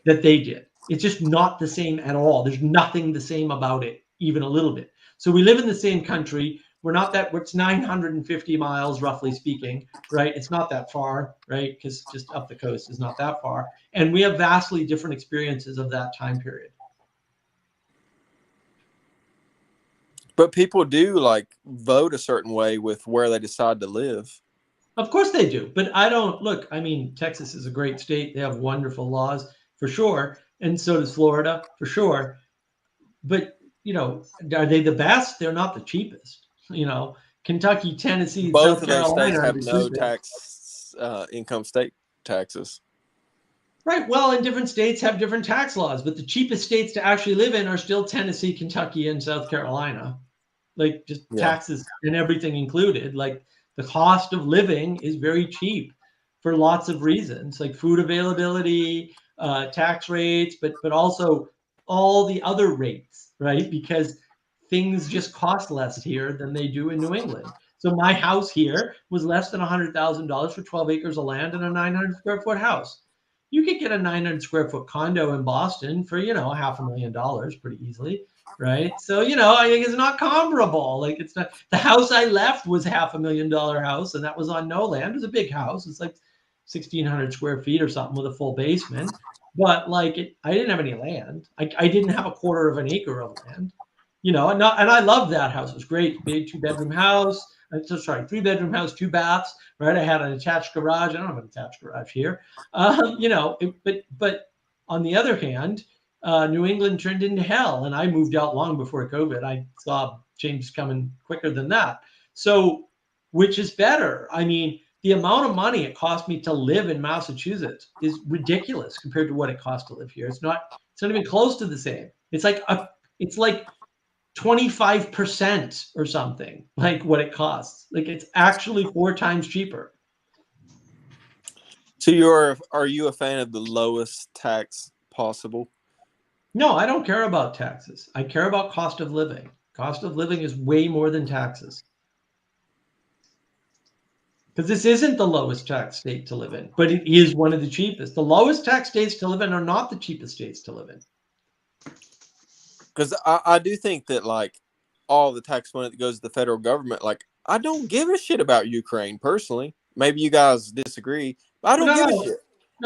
that they did. It's just not the same at all. There's nothing the same about it, even a little bit. So we live in the same country. It's 950 miles, roughly speaking, right? It's not that far, right? Because just up the coast is not that far. And we have vastly different experiences of that time period. But people do like vote a certain way with where they decide to live. Of course they do. But I don't look, I mean, Texas is a great state. They have wonderful laws for sure. And so does Florida for sure. But, are they the best? They're not the cheapest. Kentucky, Tennessee, both South of those Carolina states have no tax, income state taxes. Right. Well, and different states have different tax laws, but the cheapest states to actually live in are still Tennessee, Kentucky, and South Carolina. Like just taxes and everything included. Like the cost of living is very cheap for lots of reasons, like food availability, tax rates, but also all the other rates, right? Because things just cost less here than they do in New England. So my house here was less than $100,000 for 12 acres of land and a 900 square foot house. You could get a 900 square foot condo in Boston for, $500,000 pretty easily, right? So, I think it's not comparable. Like it's not, the house I left was $500,000 house and that was on no land. It was a big house. It's like 1,600 square feet or something with a full basement. But I didn't have any land. I didn't have a quarter of an acre of land, and I loved that house. It was great. Big 2-bedroom house. 3-bedroom house, 2 baths, right? I had an attached garage. I don't have an attached garage here. But on the other hand, New England turned into hell. And I moved out long before COVID. I saw changes coming quicker than that. So which is better? I mean, the amount of money it cost me to live in Massachusetts is ridiculous compared to what it costs to live here. It's not even close to the same. It's like 25% or something, like what it costs. Like it's actually 4 times cheaper. So are you a fan of the lowest tax possible? No, I don't care about taxes. I care about cost of living. Cost of living is way more than taxes. Because this isn't the lowest tax state to live in, but it is one of the cheapest. The lowest tax states to live in are not the cheapest states to live in. Because I do think that, like, all the tax money that goes to the federal government, like, I don't give a shit about Ukraine personally. Maybe you guys disagree, but I don't give a shit.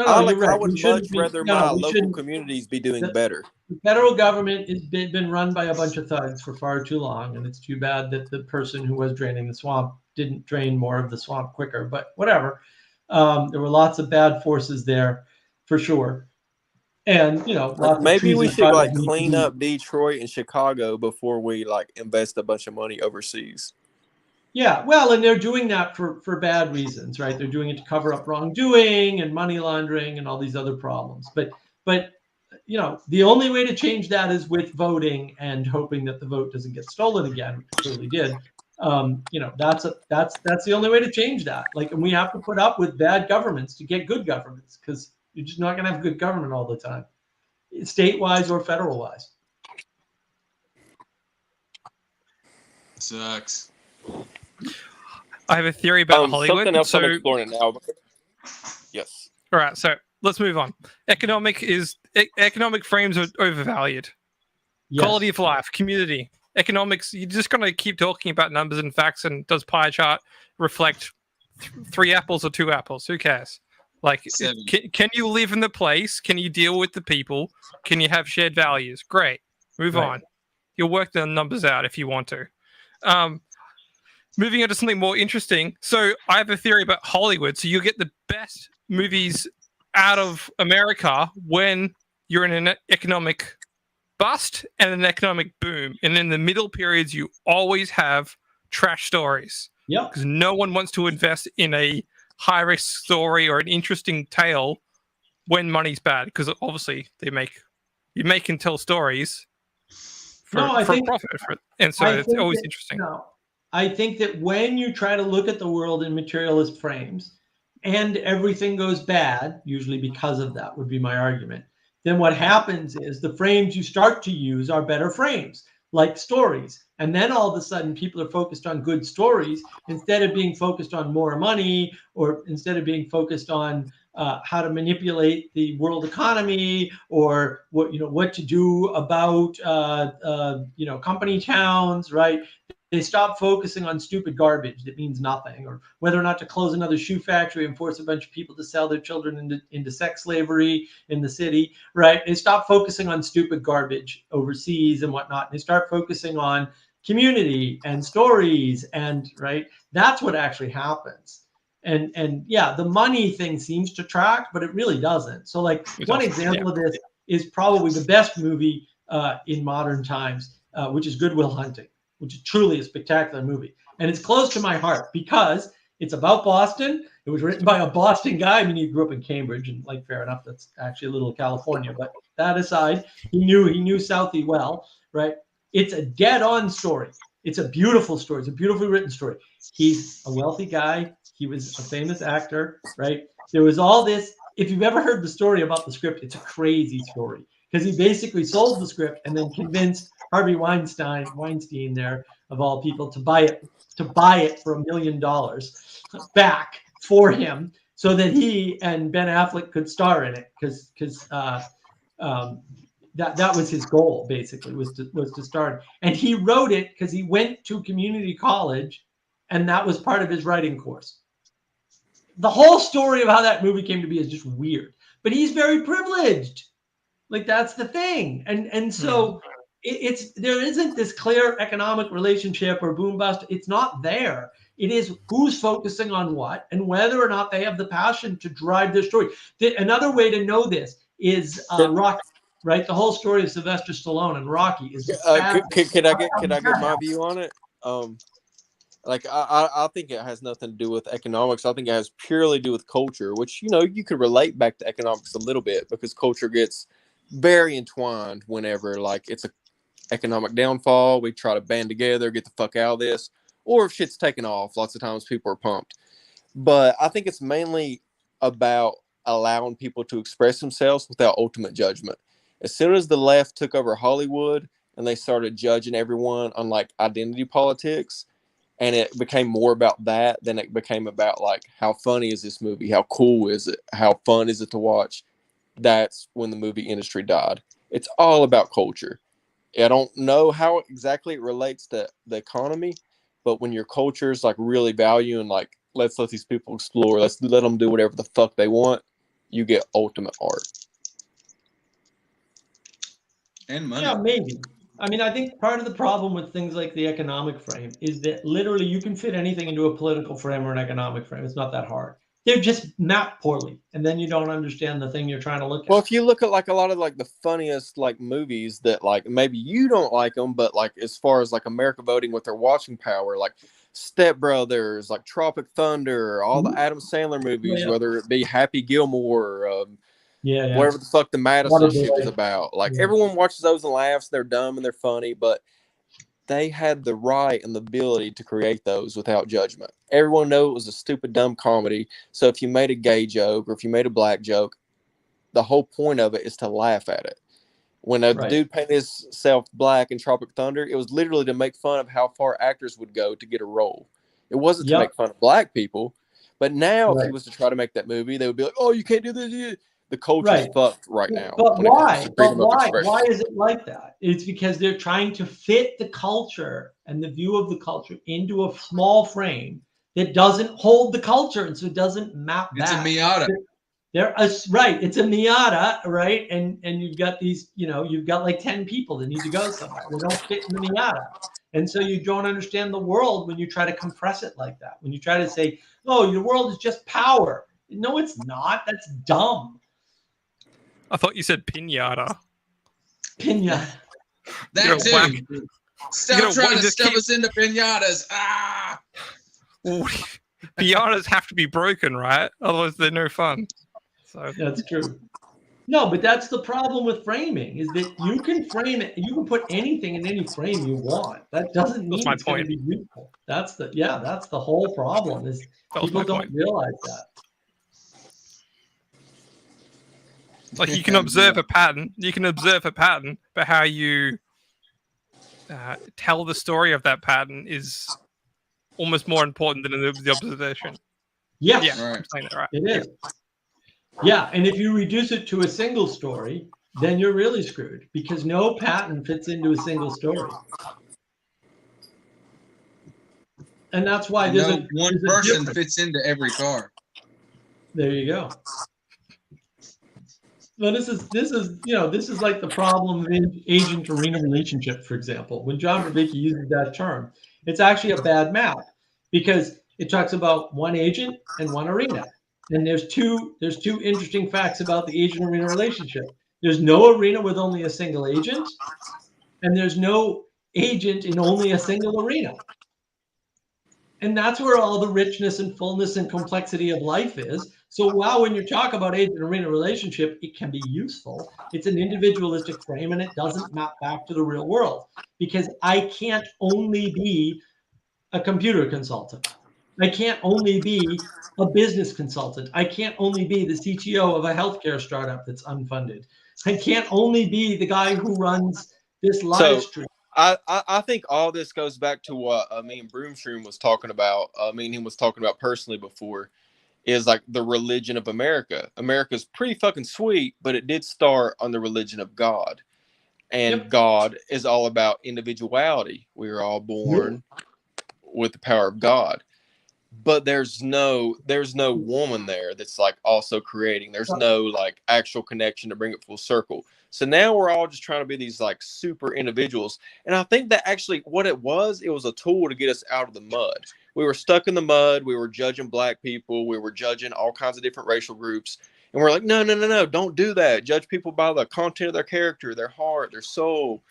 I would much rather my local communities be doing better. The federal government has been run by a bunch of thugs for far too long, and it's too bad that the person who was draining the swamp didn't drain more of the swamp quicker, but whatever. There were lots of bad forces there for sure. And, you know, maybe we should like clean up Detroit and Chicago before we like invest a bunch of money overseas. Yeah, well, and they're doing that for bad reasons, right? They're doing it to cover up wrongdoing and money laundering and all these other problems. But you know, the only way to change that is with voting and hoping that the vote doesn't get stolen again, which it clearly did. You know, that's the only way to change that. Like, and we have to put up with bad governments to get good governments, because you're just not going to have good government all the time, state-wise or federal-wise. Sucks. I have a theory about Hollywood. Something else I'm exploring now. Yes. All right, so let's move on. Economic frames are overvalued. Yes. Quality of life, community, economics. You're just going to keep talking about numbers and facts, and does pie chart reflect 3 apples or 2 apples? Who cares? Like, can you live in the place? Can you deal with the people? Can you have shared values? Great. Move on. You'll work the numbers out if you want to. Moving on to something more interesting. So I have a theory about Hollywood. So you get the best movies out of America when you're in an economic bust and an economic boom. And in the middle periods, you always have trash stories. Yeah. Because no one wants to invest in a high-risk story or an interesting tale when money's bad. Because obviously you make and tell stories for profit. And so it's always interesting. No. I think that when you try to look at the world in materialist frames and everything goes bad, usually because of that would be my argument, then what happens is the frames you start to use are better frames, like stories. And then all of a sudden people are focused on good stories instead of being focused on more money, or instead of being focused on how to manipulate the world economy, or what to do about company towns, right? They stop focusing on stupid garbage that means nothing, or whether or not to close another shoe factory and force a bunch of people to sell their children into sex slavery in the city, right? They stop focusing on stupid garbage overseas and whatnot. They start focusing on community and stories, and right, that's what actually happens. And yeah, the money thing seems to track, but it really doesn't. So like one example of this is probably the best movie in modern times, which is Good Will Hunting, which is truly a spectacular movie. And it's close to my heart because it's about Boston. It was written by a Boston guy. I mean, he grew up in Cambridge, and like, fair enough, that's actually a little California. But that aside, he knew Southie well, right? It's a dead-on story. It's a beautiful story. It's a beautifully written story. He's a wealthy guy. He was a famous actor, right? There was all this. If you've ever heard the story about the script, it's a crazy story, because he basically sold the script and then convinced Harvey Weinstein there, of all people, to buy it for $1 million back for him, so that he and Ben Affleck could star in it, because that was his goal, basically, was to star. And he wrote it because he went to community college, and that was part of his writing course. The whole story of how that movie came to be is just weird, but he's very privileged. Like, that's the thing. And so there isn't this clear economic relationship or boom bust. It's not there. It is who's focusing on what and whether or not they have the passion to drive their story. Another way to know this is right? The whole story of Sylvester Stallone and Rocky is could I get my view on it? Like I think it has nothing to do with economics. I think it has purely to do with culture, which you could relate back to economics a little bit because culture gets very entwined whenever like it's a economic downfall. We try to band together, get the fuck out of this, or if shit's taken off, lots of times people are pumped. But I think it's mainly about allowing people to express themselves without ultimate judgment. As soon as the left took over Hollywood and they started judging everyone on like identity politics, and it became more about that than it became about like how funny is this movie, how cool is it, how fun is it to watch, that's when the movie industry died. It's all about culture. I don't know how exactly it relates to the economy, but when your culture is like really valuing like let's let these people explore, let's let them do whatever the fuck they want, you get ultimate art and money. Yeah, maybe. I mean, I think part of the problem with things like the economic frame is that literally you can fit anything into a political frame or an economic frame. It's not that hard. They're just mapped poorly, and then you don't understand the thing you're trying to look at. Well, if you look at like a lot of like the funniest like movies that like maybe you don't like them, but like as far as like America voting with their watching power, like Step Brothers, like Tropic Thunder, all the Adam Sandler movies, whether it be Happy Gilmore, whatever the fuck the Madison shit was about. Like everyone watches those and laughs. They're dumb and they're funny, but they had the right and the ability to create those without judgment. Everyone knew it was a stupid, dumb comedy. So if you made a gay joke or if you made a black joke, the whole point of it is to laugh at it. When a dude painted himself black in Tropic Thunder, it was literally to make fun of how far actors would go to get a role. It wasn't to make fun of black people. But now if he was to try to make that movie, they would be like, oh, you can't do this. The culture's fucked right now. But why? Why is it like that? It's because they're trying to fit the culture and the view of the culture into a small frame that doesn't hold the culture, and so it doesn't map back. It's a Miata. It's a Miata, right? And you've got these, you've got like 10 people that need to go somewhere. They don't fit in the Miata. And so you don't understand the world when you try to compress it like that. When you try to say, oh, your world is just power. No, it's not. That's dumb. I thought you said pinata. Pinata. That too. Stop trying to stuff us into pinatas. Ah! Pinatas have to be broken, right? Otherwise, they're no fun. So that's true. No, but that's the problem with framing is that you can frame it. You can put anything in any frame you want. That doesn't mean it's going to be useful. That's the whole problem is people don't realize that. Like you can observe a pattern. You can observe a pattern, but how you tell the story of that pattern is almost more important than the observation. Yes. Yeah, right. I'm saying that right. It is. Yeah, and if you reduce it to a single story, then you're really screwed because no pattern fits into a single story. And that's why one person fits into every car. There you go. Well, this is like the problem in agent-arena relationship, for example. When John Vervaeke uses that term, it's actually a bad map because it talks about one agent and one arena. And there's two interesting facts about the agent-arena relationship. There's no arena with only a single agent, and there's no agent in only a single arena. And that's where all the richness and fullness and complexity of life is. So while when you talk about agent-arena relationship, it can be useful. It's an individualistic frame, and it doesn't map back to the real world because I can't only be a computer consultant. I can't only be a business consultant. I can't only be the CTO of a healthcare startup that's unfunded. I can't only be the guy who runs this live stream. I think all this goes back to what me and Broomstream was talking about. Me and him was talking about personally before, is like the religion of America. America's pretty fucking sweet, but it did start on the religion of God. And God is all about individuality. We were all born with the power of God. But there's no woman there that's like also creating. There's no like actual connection to bring it full circle. So now we're all just trying to be these like super individuals. And I think that actually what it was a tool to get us out of the mud. We were stuck in the mud. We were judging black people. We were judging all kinds of different racial groups. And we're like, no, don't do that. Judge people by the content of their character, their heart, their soul.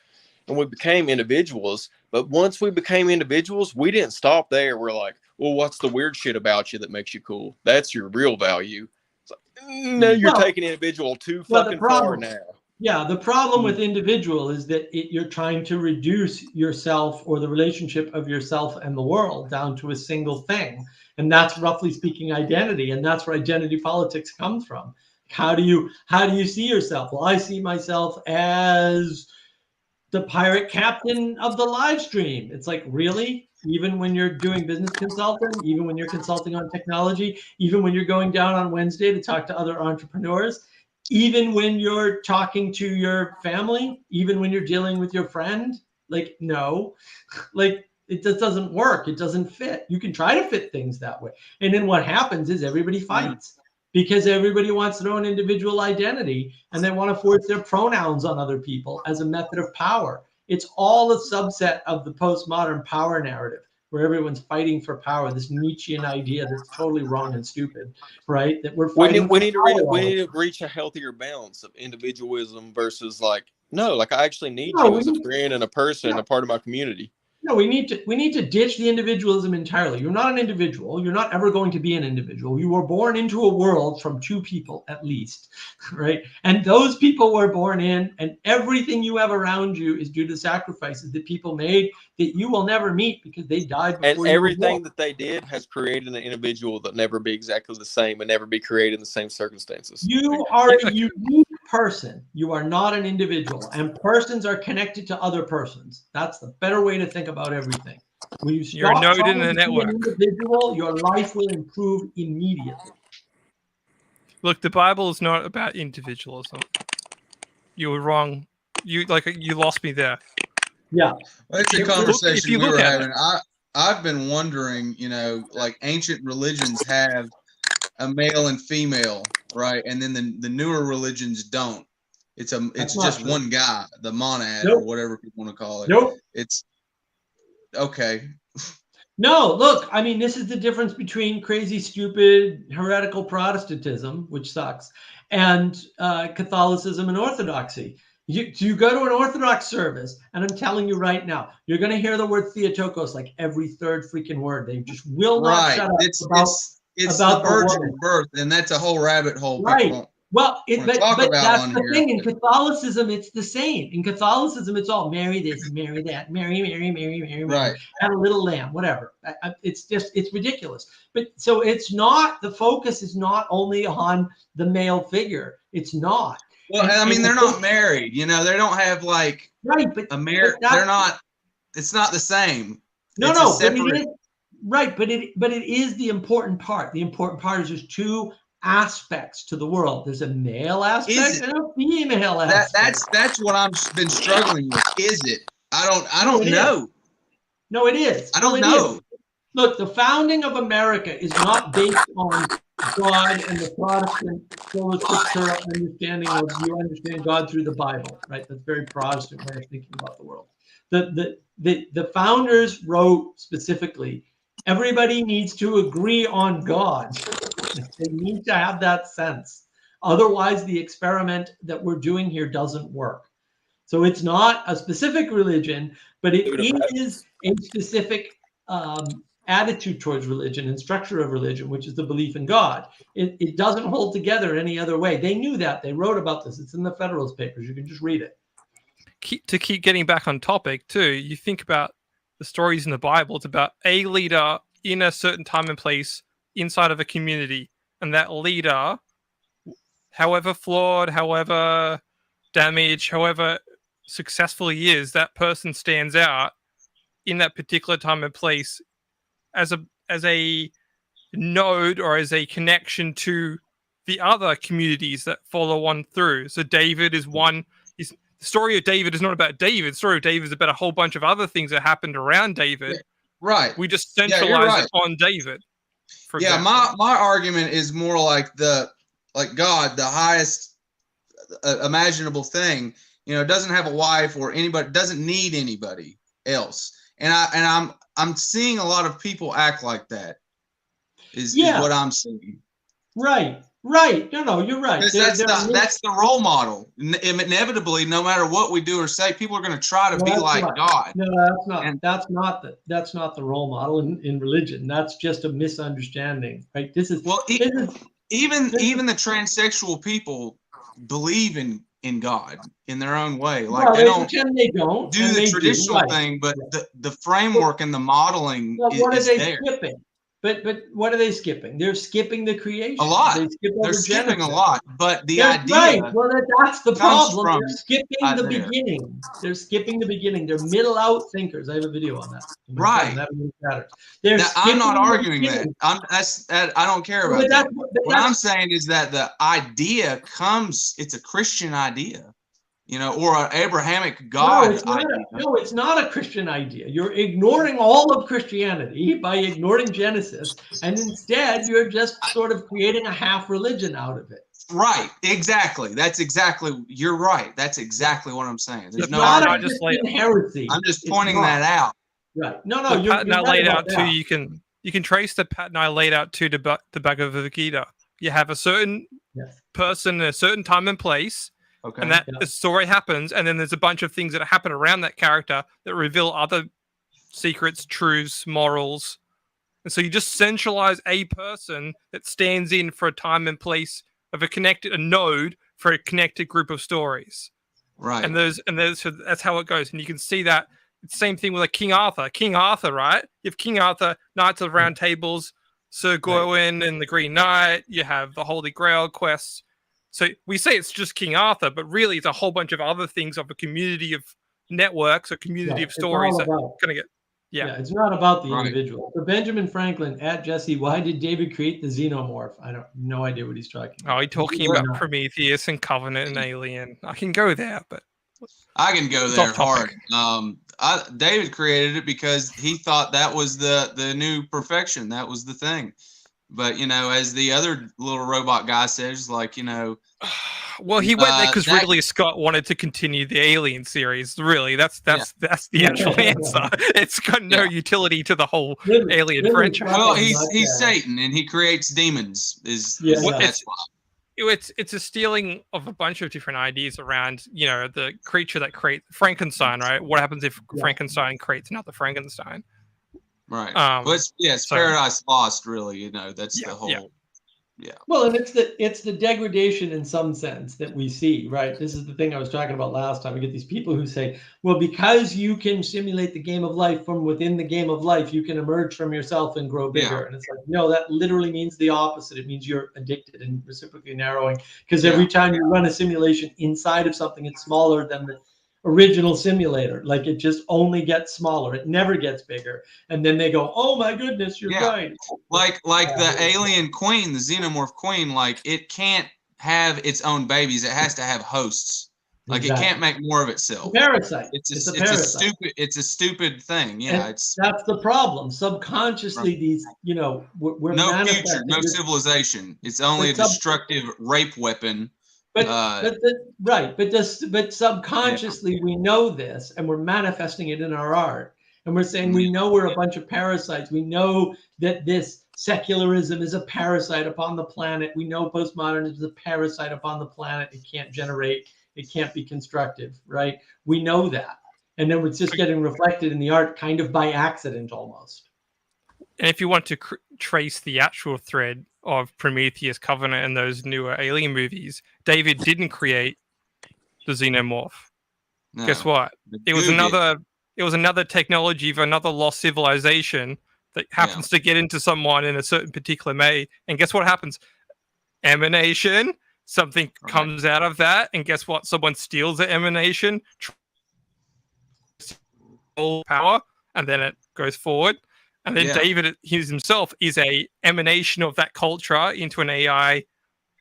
And we became individuals. But once we became individuals, we didn't stop there. We're like, well, what's the weird shit about you that makes you cool? That's your real value. It's like, no, you're taking individual too fucking far now. Yeah, the problem with individual is that you're trying to reduce yourself or the relationship of yourself and the world down to a single thing. And that's, roughly speaking, identity. And that's where identity politics comes from. How do you see yourself? Well, I see myself as the pirate captain of the live stream. It's like, really? Even when you're doing business consulting, even when you're consulting on technology, even when you're going down on Wednesday to talk to other entrepreneurs, even when you're talking to your family, even when you're dealing with your friend, like, no, like, it just doesn't work. It doesn't fit. You can try to fit things that way. And then what happens is everybody fights because everybody wants their own individual identity and they want to force their pronouns on other people as a method of power. It's all a subset of the postmodern power narrative where everyone's fighting for power, this Nietzschean idea that's totally wrong and stupid, right? That we're fighting. We need to reach a healthier balance of individualism versus like, no, like I actually need you as a friend and a person, a part of my community. No, we need to ditch the individualism entirely. You're not an individual. You're not ever going to be an individual. You were born into a world from two people at least, right? And those people were born in, and everything you have around you is due to sacrifices that people made that you will never meet because they died before. And everything that they did has created an individual that never be exactly the same and never be created in the same circumstances. You are a unique person. You are not an individual, and persons are connected to other persons. That's the better way to think about everything. When you You're a node in the network. An individual, your life will improve immediately. Look, the Bible is not about individualism. You were wrong. You lost me there. Yeah, well, it's a conversation we were having. I've been wondering, like ancient religions have a male and female, right? And then the newer religions don't. It's just true. One guy, the monad, or whatever people want to call it. It's okay. No, look, I mean, this is the difference between crazy, stupid, heretical Protestantism, which sucks, and Catholicism and Orthodoxy. You go to an Orthodox service, and I'm telling you right now, you're going to hear the word Theotokos like every third freaking word. They just will not shut up. It's the virgin birth, and that's a whole rabbit hole. Right. Well, but that's the thing. In Catholicism, it's the same. In Catholicism, it's all Mary this, Mary that, Mary, right. Have a little lamb, whatever. It's ridiculous. But so it's not, the focus is not only on the male figure. It's not. Well, I mean, they're not married. They don't have like a marriage. They're not. It's not the same. No, but it is, right. But it is the important part. The important part is there's two aspects to the world. There's a male aspect and a female aspect. That's what I've been struggling with. Is it? I don't know. No, it is. I don't know. Look, the founding of America is not based on God and the Protestant sola scriptura understanding of you understand God through the Bible, right? That's very Protestant way of thinking about the world. The founders wrote specifically, everybody needs to agree on God. They need to have that sense. Otherwise, the experiment that we're doing here doesn't work. So it's not a specific religion, but it is a specific attitude towards religion and structure of religion, which is the belief in God. It doesn't hold together any other way. They knew that. They wrote about this. It's in the Federalist Papers. You can just read it. To keep getting back on topic too, you think about the stories in the Bible. It's about a leader in a certain time and place inside of a community, and that leader, however flawed, however damaged, however successful he is, that person stands out in that particular time and place as a node or as a connection to the other communities that follow on through. So David is one. The story of David is not about David. The story of David is about a whole bunch of other things that happened around David. Right. We just centralize it on David. My argument is more like God, the highest imaginable thing. Doesn't have a wife or anybody, doesn't need anybody else. And I'm seeing a lot of people act like that. Is what I'm seeing. Right. Right. No, you're right. Because that's the role model. Inevitably, no matter what we do or say, people are going to try to be like God. No, that's not the role model in religion. That's just a misunderstanding, right? Even the transsexual people believe in God in their own way. Like they don't do the traditional thing, but the framework and the modeling is there. Skipping? But what are they skipping? They're skipping the creation. A lot. They're skipping a lot. But the idea. Right. Well, that's the problem. They're skipping the beginning. They're skipping the beginning. They're middle out thinkers. I have a video on that. Right. I'm not arguing that. I don't care about that. What I'm saying is that the idea comes. It's a Christian idea. Or an Abrahamic God idea. No, it's not a Christian idea. You're ignoring all of Christianity by ignoring Genesis, and instead you're just sort of creating a half religion out of it. Right. Exactly. You're right. That's exactly what I'm saying. There's no heresy. I'm just pointing that out. Right. No. The pattern I laid out too. You can trace the pattern I laid out to the Bhagavad Gita. You have a certain person in a certain time and place. Okay. And the story happens, and then there's a bunch of things that happen around that character that reveal other secrets, truths, morals. And so you just centralize a person that stands in for a time and place of a node for a connected group of stories. Right. And that's how it goes. And you can see that it's the same thing with King Arthur. King Arthur, right? You have King Arthur, Knights of the Round Tables, Sir Gawain and the Green Knight. You have the Holy Grail quests. So we say it's just King Arthur, but really it's a whole bunch of other things of a community of networks, a community of stories that are going to get. Yeah, it's not about the individual. For Benjamin Franklin at Jesse, why did David create the xenomorph? I don't no idea what he's talking about. Oh, he's talking about Prometheus and Covenant and Alien. I can go there, but I can go there hard. David created it because he thought that was the new perfection. That was the thing. But, as the other little robot guy says, well, he went there because Ridley Scott wanted to continue the Alien series. Really, that's the actual answer. It's got no utility to the whole Alien franchise. Well, he's Satan and he creates demons. That's why. It's a stealing of a bunch of different ideas around, the creature that creates Frankenstein, right? What happens if Frankenstein creates another Frankenstein? Right. It's Paradise Lost, really. That's the whole. Yeah. Well, and it's the degradation in some sense that we see, right? This is the thing I was talking about last time. We get these people who say, well, because you can simulate the game of life from within the game of life, you can emerge from yourself and grow bigger. Yeah. And it's like, no, that literally means the opposite. It means you're addicted and reciprocally narrowing. Because every time you run a simulation inside of something, it's smaller than the original simulator. Like it just only gets smaller. It never gets bigger. And then they go, oh my goodness, you're right. Like the alien queen, the xenomorph queen, it can't have its own babies. It has to have hosts. It can't make more of itself. Parasite. It's a stupid thing. Yeah. That's the problem. Subconsciously, these, we're no future, no civilization. It's only a destructive rape weapon. But subconsciously we know this, and we're manifesting it in our art, and we're saying we know we're a bunch of parasites. We know that this secularism is a parasite upon the planet. We know postmodernism is a parasite upon the planet. It can't generate. It can't be constructive, right? We know that, and then it's just getting reflected in the art, kind of by accident almost. And if you want to trace the actual thread of Prometheus, Covenant, and those newer Alien movies, David didn't create the xenomorph. No. Guess what? It was another technology of another lost civilization that happens to get into someone in a certain particular way. And guess what happens? Emanation. Something comes out of that, and guess what? Someone steals the emanation, power, and then it goes forward. And then David himself is a emanation of that culture into an AI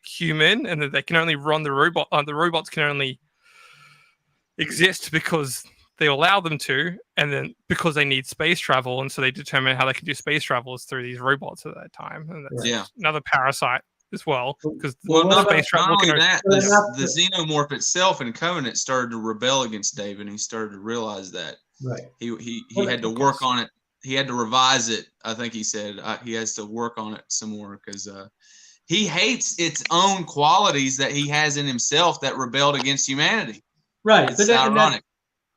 human, and that they can only run the robot. The robots can only exist because they allow them to, and then because they need space travel, and so they determine how they can do space travel is through these robots at that time. And that's another parasite as well, because space travel. Not only that, the xenomorph itself in Covenant started to rebel against David, and he started to realize that. Right. He had to work on it. He had to revise it. I think he said he has to work on it some more because he hates its own qualities that he has in himself that rebelled against humanity. Right. It's ironic.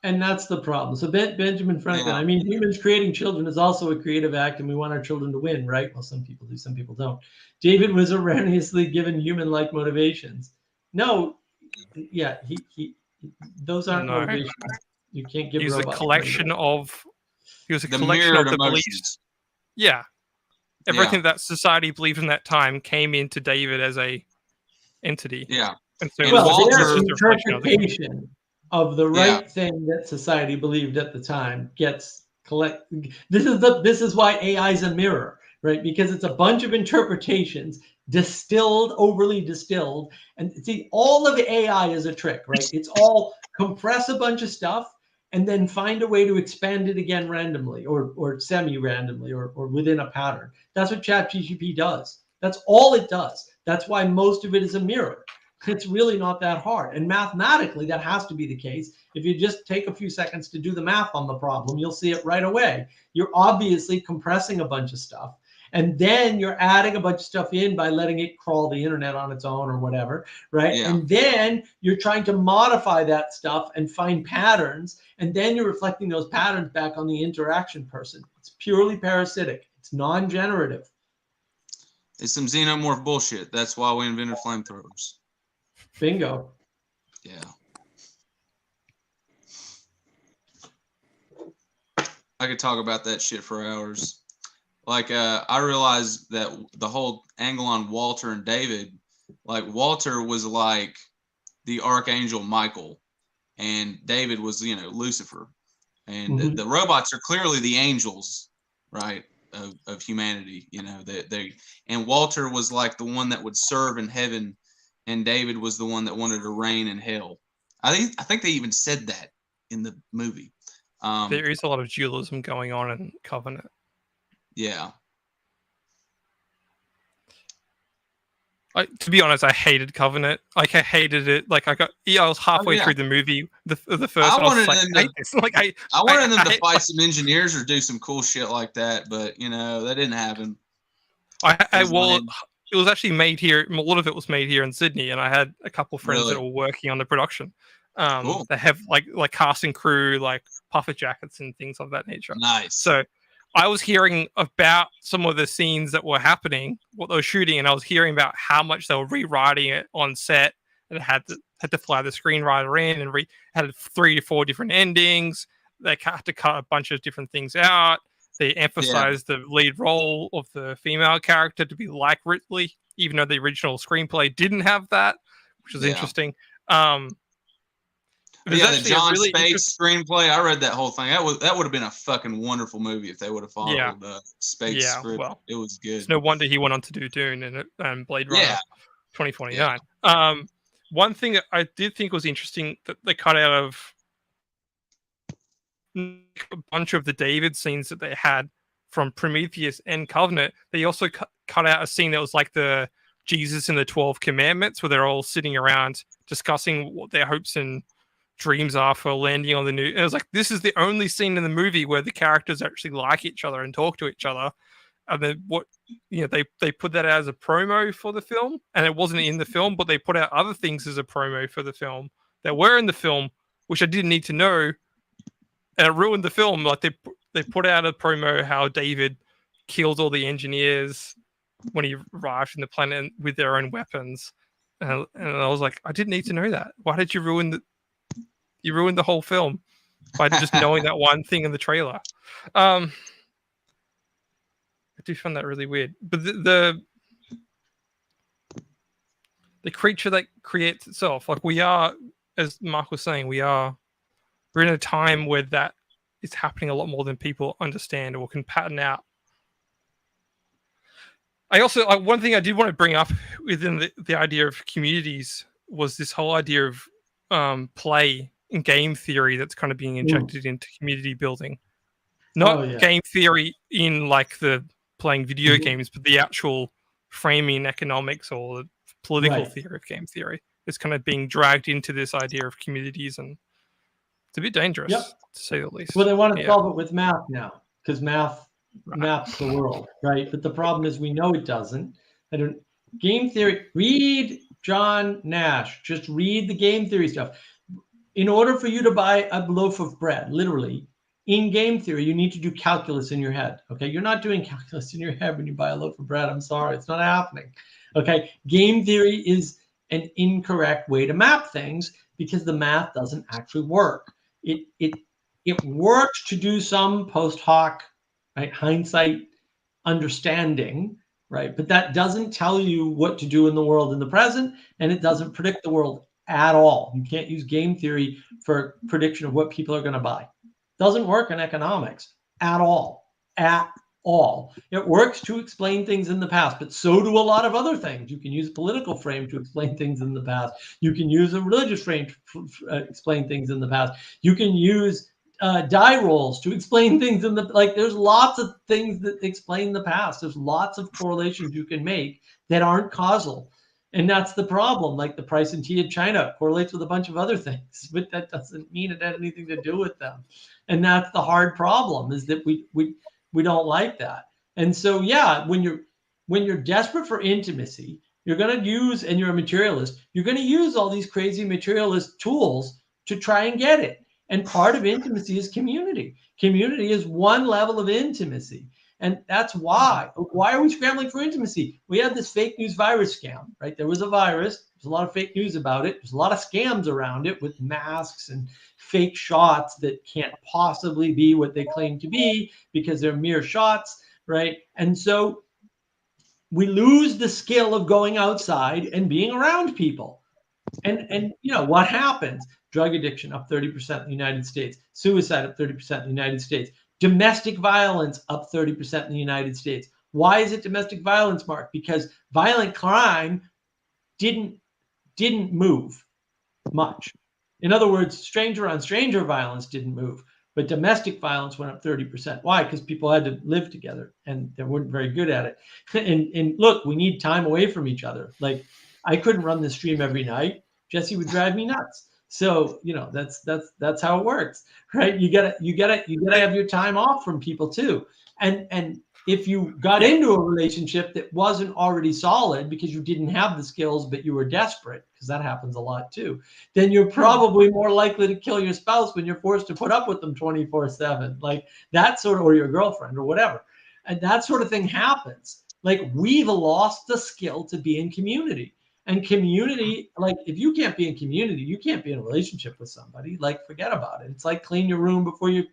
And that's the problem. So Benjamin Franklin, Yeah. I mean, humans creating children is also a creative act, and we want our children to win, right? Well, some people do, some people don't. David was erroneously given human-like motivations. No, yeah, he those aren't No. motivations. You can't give He was a robots collection credit. of. He was a The collection mirrored of the beliefs. emotions. Yeah. Everything that society believed in that time came into David as a entity. Yeah. And so And Well, Walter- their it's just a reflection of the- interpretation of the right thing that society believed at the time gets collected. This is why AI is a mirror, right? Because it's a bunch of interpretations distilled, overly distilled. And see, all of AI is a trick, right? It's all compress a bunch of stuff and then find a way to expand it again randomly or semi-randomly or within a pattern. That's what ChatGPT does. That's all it does. That's why most of it is a mirror. It's really not that hard. And mathematically, that has to be the case. If you just take a few seconds to do the math on the problem, you'll see it right away. You're obviously compressing a bunch of stuff. And then you're adding a bunch of stuff in by letting it crawl the internet on its own or whatever, right? Yeah. And then you're trying to modify that stuff and find patterns. And then you're reflecting those patterns back on the interaction person. It's purely parasitic. It's non-generative. It's some xenomorph bullshit. That's why we invented flamethrowers. Bingo. Yeah. I could talk about that shit for hours. Like, I realized that the whole angle on Walter and David, like Walter was like the Archangel Michael, and David was, Lucifer. And the robots are clearly the angels, right, of humanity. And Walter was like the one that would serve in heaven, and David was the one that wanted to reign in hell. I think they even said that in the movie. There is a lot of dualism going on in Covenant. Yeah. To be honest, I hated Covenant. Like, I hated it. Like, I was halfway through the movie, the first one. I was like, I wanted them to fight some engineers or do some cool shit like that, but that didn't happen. It was actually made here. A lot of it was made here in Sydney, and I had a couple of friends that were working on the production. Cool. They have like casting crew, like puffer jackets and things of that nature. Nice. So I was hearing about some of the scenes that were happening, what they were shooting, and I was hearing about how much they were rewriting it on set, and had to fly the screenwriter in and had 3 to 4 different endings. They had to cut a bunch of different things out. They emphasized the lead role of the female character to be like Ripley, even though the original screenplay didn't have that, which was interesting. The John Spates screenplay, I read that whole thing. That would have been a fucking wonderful movie if they would have followed the Spates script. Well, it was good. It's no wonder he went on to do Dune and Blade Runner 2049. One thing that I did think was interesting that they cut out of a bunch of the David scenes that they had from Prometheus and Covenant. They also cut out a scene that was like the Jesus and the 12 Commandments, where they're all sitting around discussing what their hopes and dreams are for landing on the new. And it was like, this is the only scene in the movie where the characters actually like each other and talk to each other. And then they put that out as a promo for the film, and it wasn't in the film, but they put out other things as a promo for the film that were in the film, which I didn't need to know, and it ruined the film. Like they put out a promo how David killed all the engineers when he arrived in the planet with their own weapons, and I was like, I didn't need to know that. Why did you ruin the whole film by just knowing that one thing in the trailer? I do find that really weird. But the creature that creates itself, like we are, as Mark was saying, we're in a time where that is happening a lot more than people understand or can pattern out. I also, one thing I did want to bring up within the idea of communities was this whole idea of play and game theory that's kind of being injected into community building. Not game theory in like the playing video games, but the actual framing economics or the political theory of game theory is kind of being dragged into this idea of communities, and it's a bit dangerous to say the least. Well, they want to solve it with math now, because math maps the world, right? But the problem is we know it doesn't. Game theory. Read John Nash. Just read the game theory stuff. In order for you to buy a loaf of bread, literally, in game theory, you need to do calculus in your head. Okay, you're not doing calculus in your head when you buy a loaf of bread. I'm sorry, it's not happening. Okay, game theory is an incorrect way to map things because the math doesn't actually work. It works to do some post hoc, right, hindsight understanding, right? But that doesn't tell you what to do in the world in the present, and it doesn't predict the world at all. You can't use game theory for prediction of what people are going to buy. Doesn't work in economics at all. At all. It works to explain things in the past, but so do a lot of other things. You can use a political frame to explain things in the past. You can use a religious frame to explain things in the past. You can use die rolls to explain things in the, like, there's lots of things that explain the past. There's lots of correlations you can make that aren't causal. And that's the problem. Like the price in tea in China correlates with a bunch of other things, but that doesn't mean it had anything to do with them. And that's the hard problem, is that we don't like that. And so, yeah, when you're desperate for intimacy, you're going to use, and you're a materialist, you're going to use all these crazy materialist tools to try and get it. And part of intimacy is community. Community is one level of intimacy. And that's why. Why are we scrambling for intimacy? We had this fake news virus scam, right? There was a virus. There's a lot of fake news about it. There's a lot of scams around it with masks and fake shots that can't possibly be what they claim to be because they're mere shots, right? And so we lose the skill of going outside and being around people. And you know what happens? Drug addiction up 30% in the United States. Suicide up 30% in the United States. Domestic violence up 30% in the United States. Why is it domestic violence, Mark? Because violent crime didn't move much. In other words, stranger on stranger violence didn't move, but domestic violence went up 30%. Why? Because people had to live together and they weren't very good at it. And look, we need time away from each other. Like, I couldn't run the stream every night. Jesse would drive me nuts. So, you know, that's how it works, right? You gotta have your time off from people too. And if you got into a relationship that wasn't already solid because you didn't have the skills, but you were desperate, because that happens a lot too, then you're probably more likely to kill your spouse when you're forced to put up with them 24/7, like that sort of, or your girlfriend or whatever. And that sort of thing happens. Like, we've lost the skill to be in community. And community, like, if you can't be in community, you can't be in a relationship with somebody. Like, forget about it. It's like clean your room before you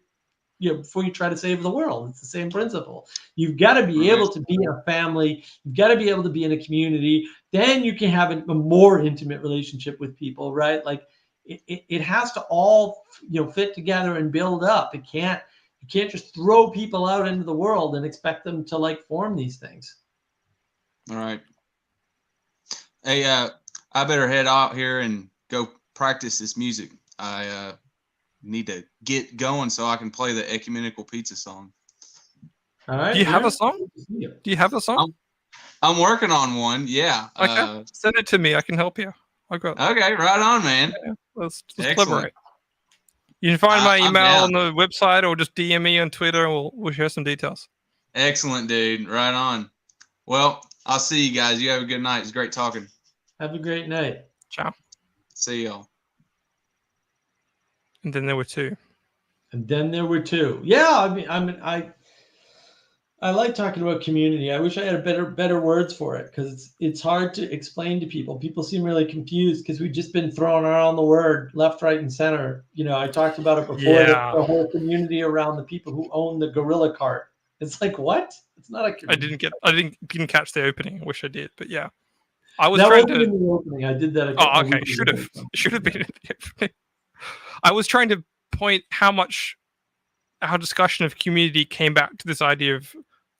try to save the world. It's the same principle. You've got to be able to be in a family. You've got to be able to be in a community. Then you can have a more intimate relationship with people, right? Like, it has to all, fit together and build up. You can't just throw people out into the world and expect them to, like, form these things. All right. Hey, I better head out here and go practice this music. I need to get going so I can play the Ecumenical Pizza song. All right. Do you have a song? Do you have a song? I'm working on one. Yeah. Okay. Send it to me. I can help you. Okay. Right on, man. Yeah, let's collaborate. You can find my email on the website, or just DM me on Twitter, and we'll share some details. Excellent, dude. Right on. Well, I'll see you guys. You have a good night. It's great talking. Have a great night. Ciao. See y'all. And then there were two. Yeah, I like talking about community. I wish I had better words for it, because it's hard to explain to people. People seem really confused because we've just been throwing around the word left, right, and center. I talked about it before. Yeah. The whole community around the people who own the gorilla cart. It's like, what? It's not a community. I didn't catch the opening. I wish I did, but yeah. I was that trying wasn't to. In the opening. I did that. Okay. Should have been. I was trying to point how much our discussion of community came back to this idea of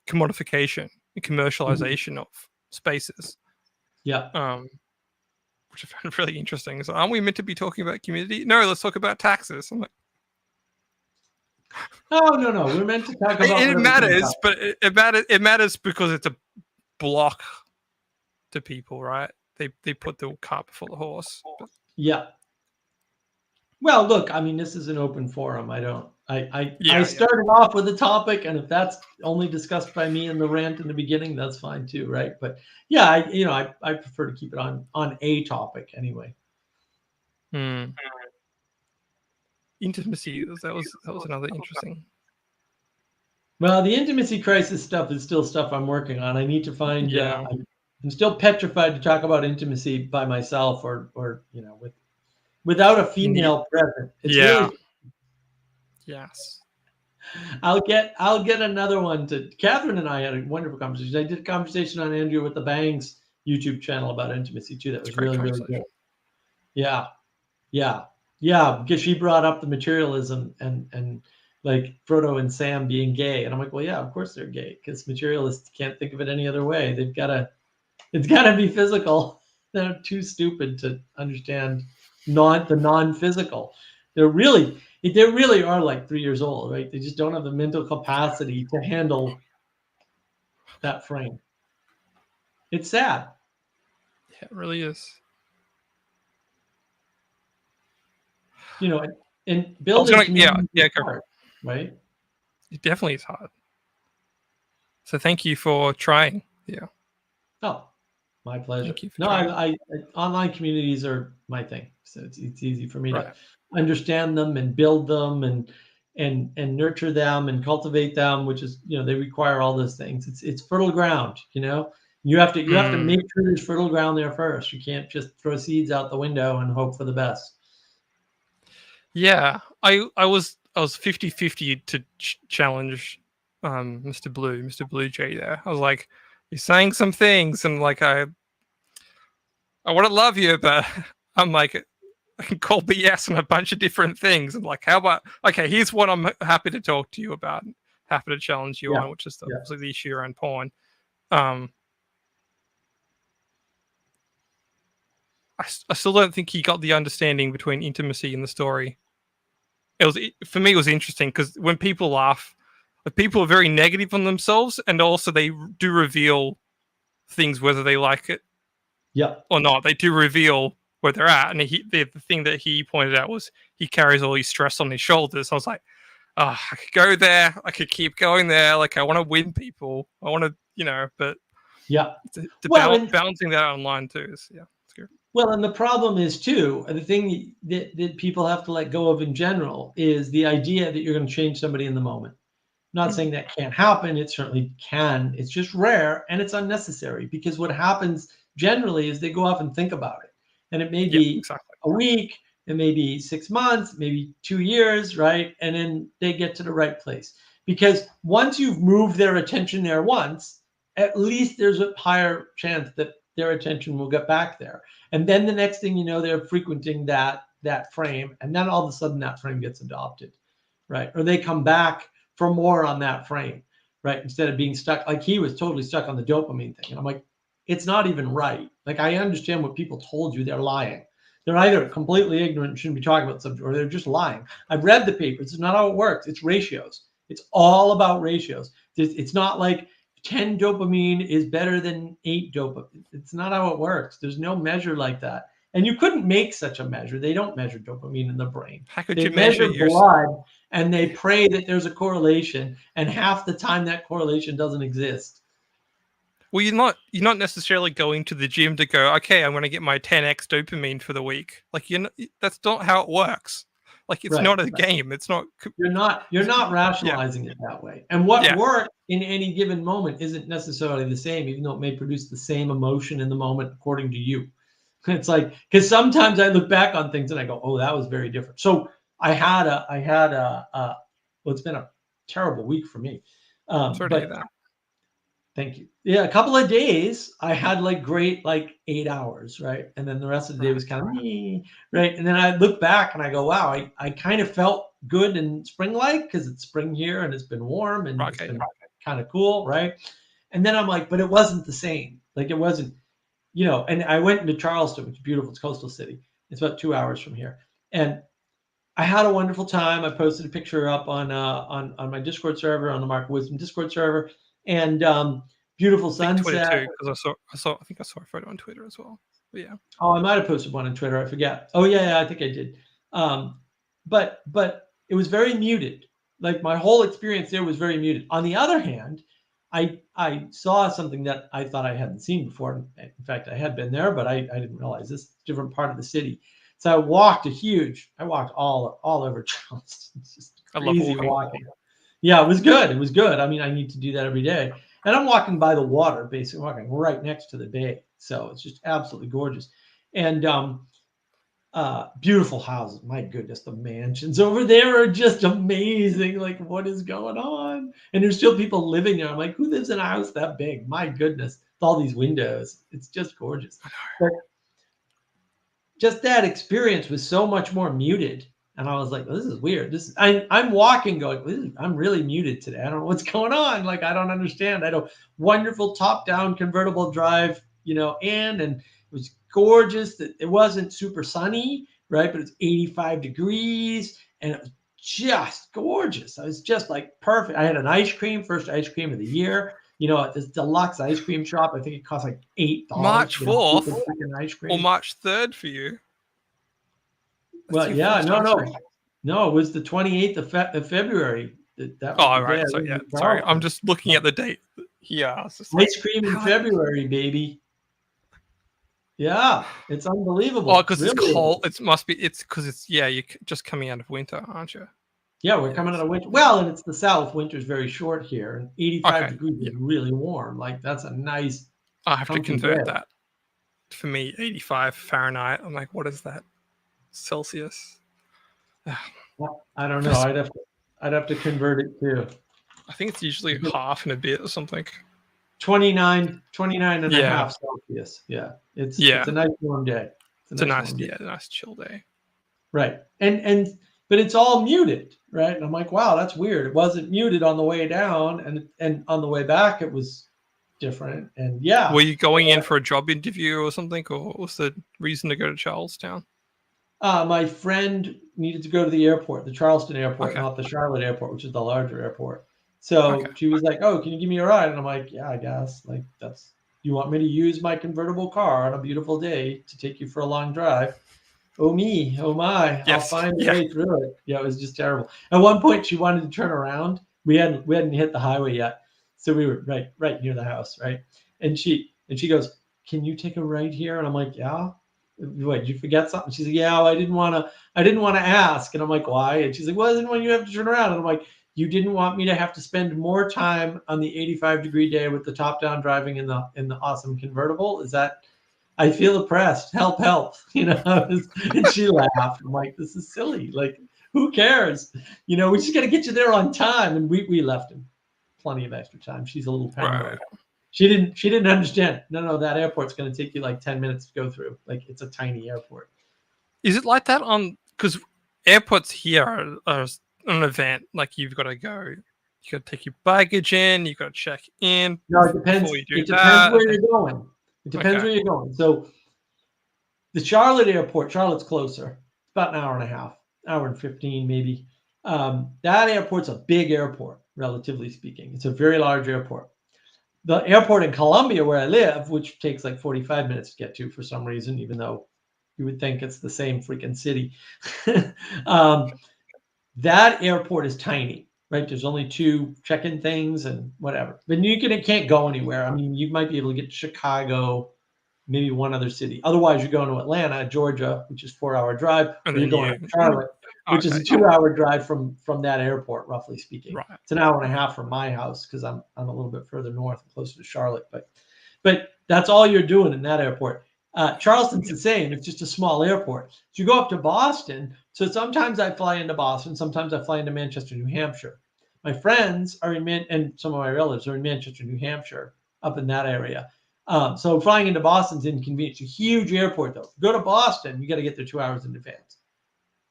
commodification and commercialization of spaces. Yeah. Which I found really interesting. So, aren't we meant to be talking about community? No, let's talk about taxes. I'm like, no. We're meant to talk about. It matters, but it matters because it's a block to people, right? They put the cart before the horse. Yeah. Well, look, I mean, this is an open forum. I I started off with a topic, and if that's only discussed by me in the rant in the beginning, that's fine too, right? But yeah, I prefer to keep it on a topic anyway. Intimacy, that was another interesting. Well, the intimacy crisis stuff is still stuff I'm working on. I need to find. I'm still petrified to talk about intimacy by myself, or without a female present. It's really. Yes. I'll get another one to. Catherine and I had a wonderful conversation. I did a conversation on Andrew with the Bangs YouTube channel about intimacy too. That was really good. Yeah. Because she brought up the materialism and like Frodo and Sam being gay, and I'm like, well, yeah, of course they're gay because materialists can't think of it any other way. It's got to be physical. They're too stupid to understand the non-physical. They really are like 3 years old, right? They just don't have the mental capacity to handle that frame. It's sad. Yeah, it really is. And building hard, right? It definitely is hard. So thank you for trying. Yeah. Oh, my pleasure. Thank you for I online communities are my thing, so it's easy for me to understand them and build them and nurture them and cultivate them, which is they require all those things. It's fertile ground. You have to make sure there's fertile ground there first. You can't just throw seeds out the window and hope for the best. Yeah, I was 50-50 to challenge Mr. Blue Jay there. I was like, you're saying some things, and like I want to love you, but I'm like, I can call BS on a bunch of different things. And like, how about here's what I'm happy to talk to you about, happy to challenge you on, which is obviously the issue around porn. I still don't think he got the understanding between intimacy and the story. For me, it was interesting because when people laugh, people are very negative on themselves, and also they do reveal things whether they like it or not. They do reveal where they're at, and the thing that he pointed out was he carries all his stress on his shoulders. I was like, I could go there, I could keep going there. Like, I want to win people, I want to, but balancing that online too is it's good. Well, and the problem is too, the thing that people have to let go of in general is the idea that you're going to change somebody in the moment. I'm not saying that can't happen. It certainly can. It's just rare and it's unnecessary, because what happens generally is they go off and think about it. And it may be a week, it may be 6 months, maybe 2 years, right? And then they get to the right place. Because once you've moved their attention there once, at least there's a higher chance that their attention will get back there. And then the next thing you know, they're frequenting that frame. And then all of a sudden that frame gets adopted, right? Or they come back for more on that frame, right? Instead of being stuck, like he was totally stuck on the dopamine thing. And I'm like, it's not even right. Like, I understand what people told you, they're lying. They're either completely ignorant and shouldn't be talking about the subject, or they're just lying. I've read the papers. It's not how it works. It's ratios. It's all about ratios. It's not like 10 dopamine is better than 8 dopamine. It's not how it works. There's no measure like that. And you couldn't make such a measure. They don't measure dopamine in the brain. How could they you measure blood, and they pray that there's a correlation, and half the time that correlation doesn't exist. Well, you're not necessarily going to the gym to go, okay, I'm going to get my 10x dopamine for the week. Like, that's not how it works. Like, it's not a game. It's not. You're not rationalizing it that way. And what works in any given moment isn't necessarily the same, even though it may produce the same emotion in the moment according to you. It's like, because sometimes I look back on things and I go, oh, that was very different. So I had well, it's been a terrible week for me. Sorry to hear that. Thank you. Yeah, a couple of days I had like great 8 hours, right? And then the rest of the day was kind of right. And then I look back and I go, wow, I kind of felt good and spring-like because it's spring here and it's been warm and it's been kind of cool, right? And then I'm like, but it wasn't the same. Like, it wasn't, and I went into Charleston, which is beautiful. It's a coastal city. It's about 2 hours from here. And I had a wonderful time. I posted a picture up on my Discord server, on the Mark Wisdom Discord server. And beautiful sunset. Twitter too, because I think I saw a photo on Twitter as well. But yeah. Oh, I might have posted one on Twitter. I forget. Oh yeah, I think I did. But it was very muted, Like my whole experience there was very muted. On the other hand, I saw something that I thought I hadn't seen before. In fact, I had been there, but I didn't realize this different part of the city. So I walked all over Charleston. It's just crazy walking. Yeah, it was good. It was good. I mean, I need to do that every day. And I'm walking by the water, basically walking right next to the bay. So it's just absolutely gorgeous. And beautiful houses. My goodness, the mansions over there are just amazing. Like, what is going on? And there's still people living there. I'm like, who lives in a house that big? My goodness, with all these windows. It's just gorgeous. But just that experience was so much more muted. And I was like, well, this is weird. I'm walking going, I'm really muted today. I don't know what's going on. Like, I don't understand. I had a wonderful top-down convertible drive, and it was gorgeous. It wasn't super sunny, right? But it's 85 degrees and it was just gorgeous. I was just like perfect. I had an ice cream, first ice cream of the year, at this deluxe ice cream shop. I think it cost like $8. March 4th ice cream. or March 3rd for you. Well, yeah, no, it was the 28th of February. That was right. So, yeah, sorry. I'm just looking at the date. Yeah. Ice cream in February, baby. Yeah, it's unbelievable. Oh, because it's cold. It's because you're just coming out of winter, aren't you? Yeah, we're coming out of winter. Well, and it's the South. Winter's very short here. And 85 degrees is really warm. Like, that's a nice. I have to convert that. For me, 85 Fahrenheit. I'm like, what is that? Celsius? Well, I don't know. I'd have to convert it too. I think it's usually half and a bit or something. 29 and a half Celsius. Yeah. It's a nice warm day. It's a nice chill day. Right. But it's all muted, right? And I'm like, wow, that's weird. It wasn't muted on the way down, and on the way back it was different. And yeah. Were you going in for a job interview or something, or what was the reason to go to Charlestown? My friend needed to go to the airport, the Charleston airport, not the Charlotte airport, which is the larger airport. So she was like, oh, can you give me a ride? And I'm like, yeah, I guess. Like, you want me to use my convertible car on a beautiful day to take you for a long drive? Oh, me. Oh, my. Yes. I'll find a way through it. Yeah, it was just terrible. At one point, she wanted to turn around. We hadn't hit the highway yet. So we were right near the house, right? And she goes, can you take a right here? And I'm like, yeah. Wait, did you forget something? She's like, yeah, well, I didn't want to ask. And I'm like, why? And she's like, well, then when you have to turn around. And I'm like, you didn't want me to have to spend more time on the 85-degree day with the top-down driving in the awesome convertible? Is that? I feel oppressed. Help! And she laughed. I'm like, this is silly. Like, who cares? We just got to get you there on time. And we left him plenty of extra time. She's a little paranoid. Right. She didn't understand. No, that airport's going to take you like 10 minutes to go through. Like, it's a tiny airport. Is it like that because airports here are an event? Like, you've got to go, you got to take your baggage in, you've got to check in. No, it depends. It depends where you're going. It depends where you're going. So the Charlotte airport, Charlotte's closer. It's about an hour and a half, hour and 15 maybe. That airport's a big airport, relatively speaking. It's a very large airport. The airport in Columbia, where I live, which takes like 45 minutes to get to for some reason, even though you would think it's the same freaking city. That airport is tiny, right? There's only 2 check-in things and whatever. But it can't go anywhere. I mean, you might be able to get to Chicago, maybe one other city. Otherwise, you're going to Atlanta, Georgia, which is a 4-hour drive. Or you're going to Charlotte, which is a 2-hour drive from that airport, roughly speaking. Right. It's an hour and a half from my house because I'm a little bit further north, closer to Charlotte. But that's all you're doing in that airport. Charleston's the same. It's just a small airport. So you go up to Boston. So sometimes I fly into Boston. Sometimes I fly into Manchester, New Hampshire. My friends are and some of my relatives are in Manchester, New Hampshire, up in that area. So flying into Boston's inconvenient. It's a huge airport, though. Go to Boston, you got to get there 2 hours in advance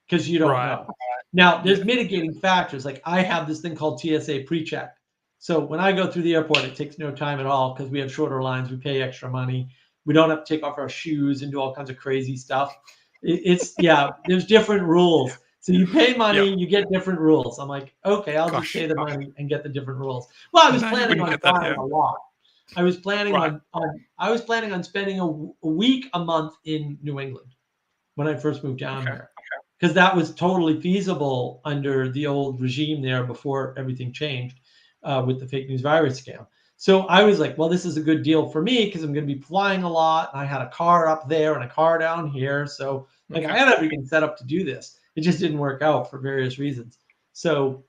because you don't know. Now, there's mitigating factors. Like, I have this thing called TSA PreCheck. So when I go through the airport, it takes no time at all because we have shorter lines. We pay extra money. We don't have to take off our shoes and do all kinds of crazy stuff. There's different rules. So you pay money, you get different rules. I'm like, okay, I'll just pay the money and get the different rules. Well, I was planning on flying a lot. I was planning on spending a week, a month in New England when I first moved down here. because that was totally feasible under the old regime there before everything changed with the fake news virus scam. So I was like, well, this is a good deal for me because I'm going to be flying a lot. And I had a car up there and a car down here. So like I had everything set up to do this. It just didn't work out for various reasons. So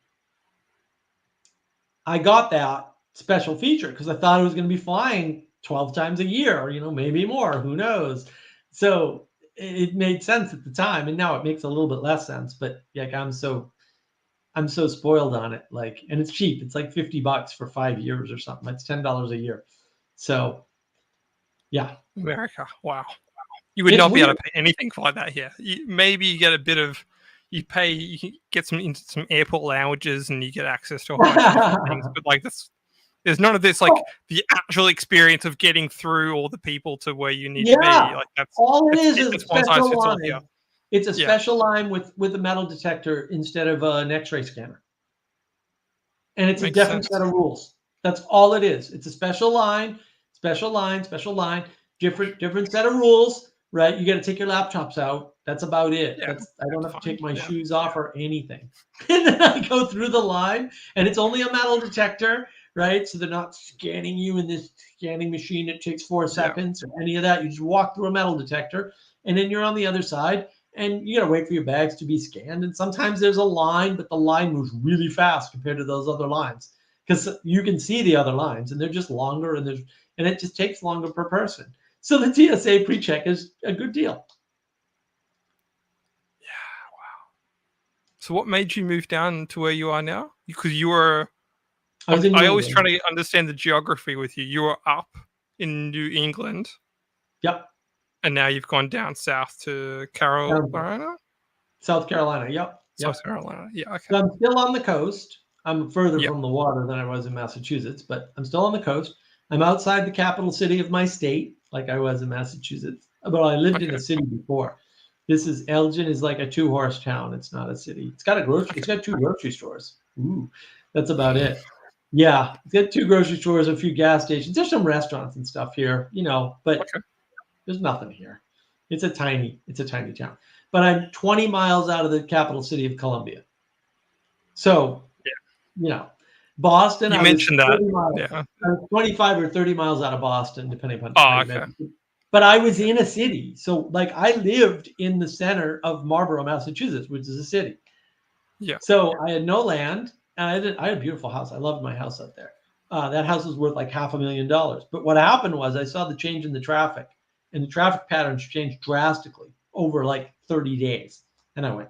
I got that special feature because I thought I was going to be flying 12 times a year, or, maybe more, who knows? So it made sense at the time. And now it makes a little bit less sense, but like, I'm so spoiled on it. Like, and it's cheap. It's like $50 for 5 years or something. That's $10 a year. So yeah. America. Wow. You would not be able to pay anything like that here. Maybe you get a bit of, you get some airport lounges and you get access to a bunch of things, but like this, there's none of this, like the actual experience of getting through all the people to where you need to be. Like that's all it is a special line. Yeah. It's a special line with a metal detector instead of an X-ray scanner. And it's a different set of rules. That's all it is. It's a special line, different set of rules, right? You got to take your laptops out. That's about it. Yeah, I don't have to take my shoes off or anything. And then I go through the line and it's only a metal detector, right? So they're not scanning you in this scanning machine. It takes 4 seconds or any of that. You just walk through a metal detector and then you're on the other side. And you got to wait for your bags to be scanned. And sometimes there's a line, but the line moves really fast compared to those other lines because you can see the other lines and they're just longer and it just takes longer per person. So the TSA pre-check is a good deal. Yeah, wow. So what made you move down to where you are now? Because you were, I always try to understand the geography with you. You were up in New England. Yep. And now you've gone down south to Carolina? South Carolina, yep. South Carolina, yeah, okay. So I'm still on the coast. I'm further from the water than I was in Massachusetts, but I'm still on the coast. I'm outside the capital city of my state, like I was in Massachusetts. But I lived in a city before. Elgin is like a 2-horse town. It's not a city. It's got it's got 2 grocery stores. Ooh, that's about it. Yeah, it's got 2 grocery stores, a few gas stations. There's some restaurants and stuff here, but there's nothing here. It's a tiny town. But I'm 20 miles out of the capital city of Columbia. So, Boston. You mentioned that. I was 25 or 30 miles out of Boston, depending upon. Okay. But I was in a city. So, like, I lived in the center of Marlborough, Massachusetts, which is a city. Yeah. So I had no land, and I had a beautiful house. I loved my house out there. That house was worth like $500,000. But what happened was I saw the change in the traffic. And the traffic patterns changed drastically over like 30 days. And I went,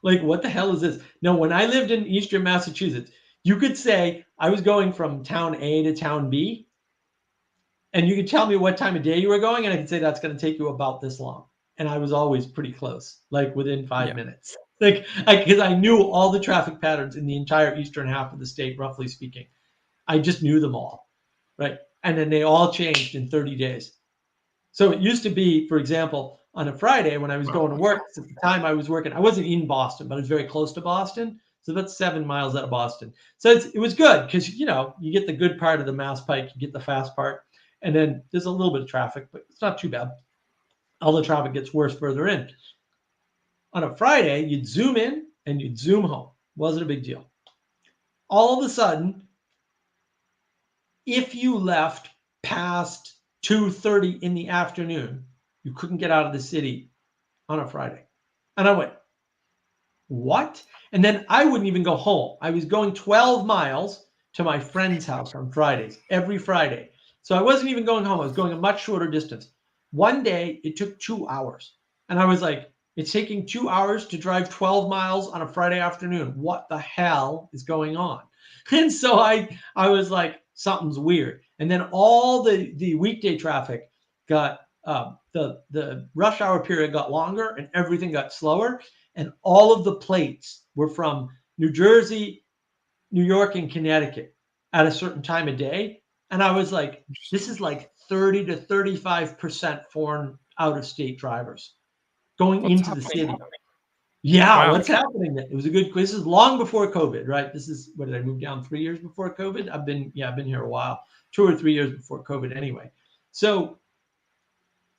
like, what the hell is this? No, when I lived in Eastern Massachusetts, you could say I was going from town A to town B. And you could tell me what time of day you were going. And I could say that's going to take you about this long. And I was always pretty close, like within 5 minutes. Because I knew all the traffic patterns in the entire eastern half of the state, roughly speaking. I just knew them all, right? And then they all changed in 30 days. So it used to be, for example, on a Friday when I was going to work, at the time I was working, I wasn't in Boston, but I was very close to Boston. So about 7 miles out of Boston. So it was good because, you get the good part of the Mass Pike, you get the fast part. And then there's a little bit of traffic, but it's not too bad. All the traffic gets worse further in. On a Friday, you'd zoom in and you'd zoom home. Wasn't a big deal. All of a sudden, if you left past 2:30 in the afternoon, you couldn't get out of the city on a Friday. And I went, what? And then I wouldn't even go home. I was going 12 miles to my friend's house on Fridays, every Friday. So I wasn't even going home. I was going a much shorter distance. One day, it took 2 hours. And I was like, it's taking 2 hours to drive 12 miles on a Friday afternoon. What the hell is going on? And so I was like, something's weird. And then all the weekday traffic got, the rush hour period got longer and everything got slower. And all of the plates were from New Jersey, New York, and Connecticut at a certain time of day. And I was like, this is like 30 to 35% foreign out-of-state drivers going into the city. Yeah, wow. What's happening? It was a good quiz. This is long before COVID, right? This is, what did I move down 3 years before COVID? I've been here a while, 2 or 3 years before COVID anyway. So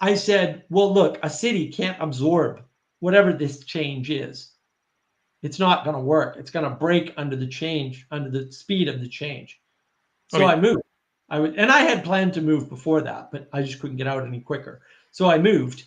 I said, well, look, a city can't absorb whatever this change is, it's not going to work. It's going to break under the change, under the speed of the change. So I moved. And I had planned to move before that, but I just couldn't get out any quicker. So I moved,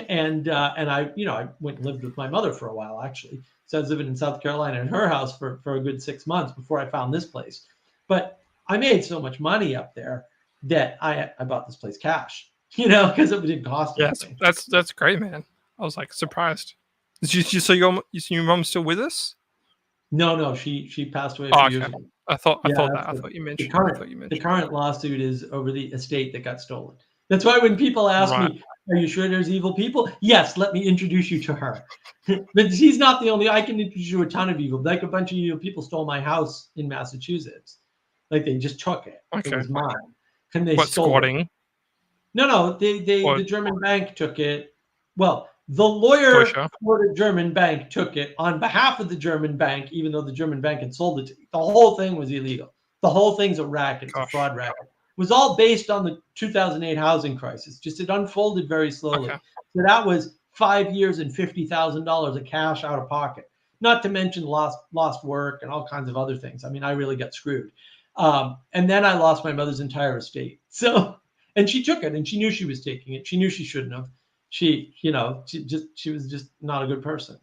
and I, I went and lived with my mother for a while, actually. So I was living in South Carolina in her house for a good 6 months before I found this place. But I made so much money up there that I bought this place cash, because it didn't cost me anything. That's great, man. I was like surprised. So your mom's still with us? No, she passed away a few years ago. I thought you mentioned. The current lawsuit is over the estate that got stolen. That's why when people ask me, "Are you sure there's evil people?" Yes, let me introduce you to her. But she's not the only. I can introduce you to a ton of evil. Like a bunch of evil people stole my house in Massachusetts. Like they just took it. It was mine, and they stole squatting? it. No, the German bank took it. Well, the lawyer for the German bank took it on behalf of the German bank, even though the German bank had sold it to me. The whole thing was illegal. The whole thing's a racket. It's a fraud racket. It was all based on the 2008 housing crisis. Just it unfolded very slowly. So that was 5 years and $50,000 of cash out of pocket. Not to mention lost work and all kinds of other things. I mean, I really got screwed. And then I lost my mother's entire estate. So, and she took it, and she knew she was taking it. She knew she shouldn't have. She was just not a good person.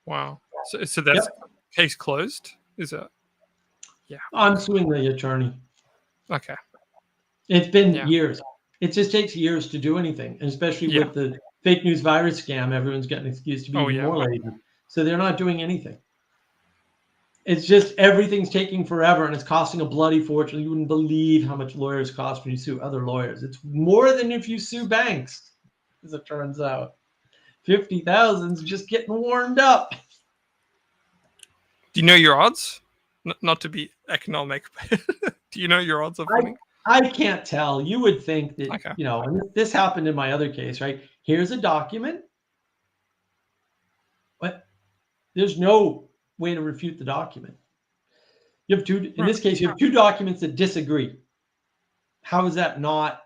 Wow. So that's case closed? Is it? Yeah. I'm suing the attorney. Okay. It's been years. It just takes years to do anything, and especially with the fake news virus scam, everyone's getting excused to be more lazy. So they're not doing anything. It's just everything's taking forever, and it's costing a bloody fortune. You wouldn't believe how much lawyers cost when you sue other lawyers. It's more than if you sue banks, as it turns out. 50,000's just getting warmed up. Do you know your odds? Not to be economic, but do you know your odds of winning? I can't tell. You would think that, and this happened in my other case, right? Here's a document, but there's no way to refute the document. You have in this case, you have two documents that disagree. How is that not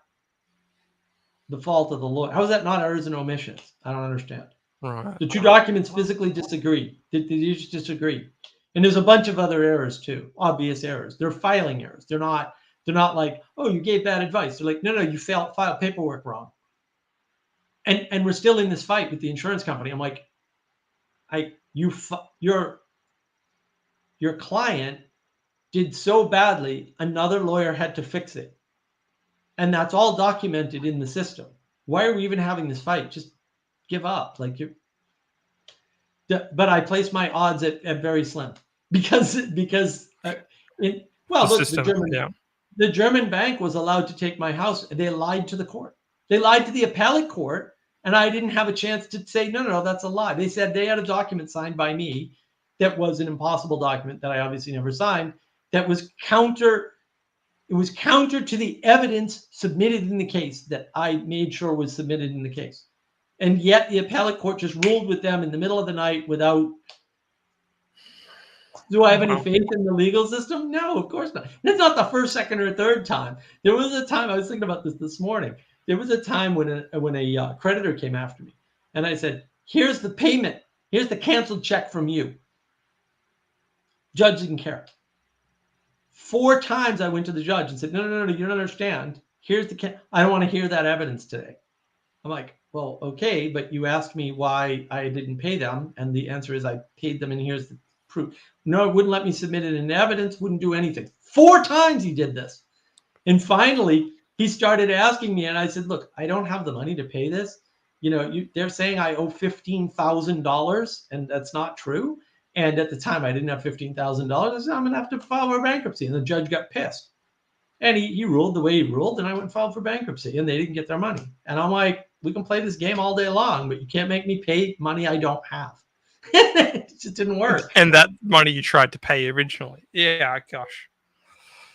the fault of the lawyer? How is that not errors and omissions? I don't understand. The two documents physically disagree. They just disagree. And there's a bunch of other errors too, obvious errors. They're filing errors. They're not like, oh, you gave bad advice. They're like, no, you filed paperwork wrong. And we're still in this fight with the insurance company. I'm like, your client did so badly, another lawyer had to fix it. And that's all documented in the system. Why are we even having this fight? Just give up. But I place my odds at very slim because the German bank was allowed to take my house. They lied to the court. They lied to the appellate court, and I didn't have a chance to say, no, that's a lie. They said they had a document signed by me that was an impossible document that I obviously never signed, that was counter to the evidence submitted in the case that I made sure was submitted in the case. And yet the appellate court just ruled with them in the middle of the night without. Do I have any faith in the legal system? No, of course not. It's not the first, second, or third time. There was a time, I was thinking about this morning. There was a time when a creditor came after me, and I said, here's the payment. Here's the canceled check from you. Judge didn't care. 4 times I went to the judge and said, no, you don't understand. Here's I don't want to hear that evidence today. I'm like, well, okay, but you asked me why I didn't pay them, and the answer is I paid them, and here's the proof. No, it wouldn't let me submit it in evidence, wouldn't do anything. 4 times he did this. And finally, he started asking me, and I said, look, I don't have the money to pay this. They're saying I owe $15,000, and that's not true. And at the time, I didn't have $15,000. I said, I'm going to have to file for bankruptcy. And the judge got pissed. And he ruled the way he ruled, and I went and filed for bankruptcy, and they didn't get their money. And I'm like, we can play this game all day long, but you can't make me pay money I don't have. It just didn't work. And that money you tried to pay originally. Yeah, gosh.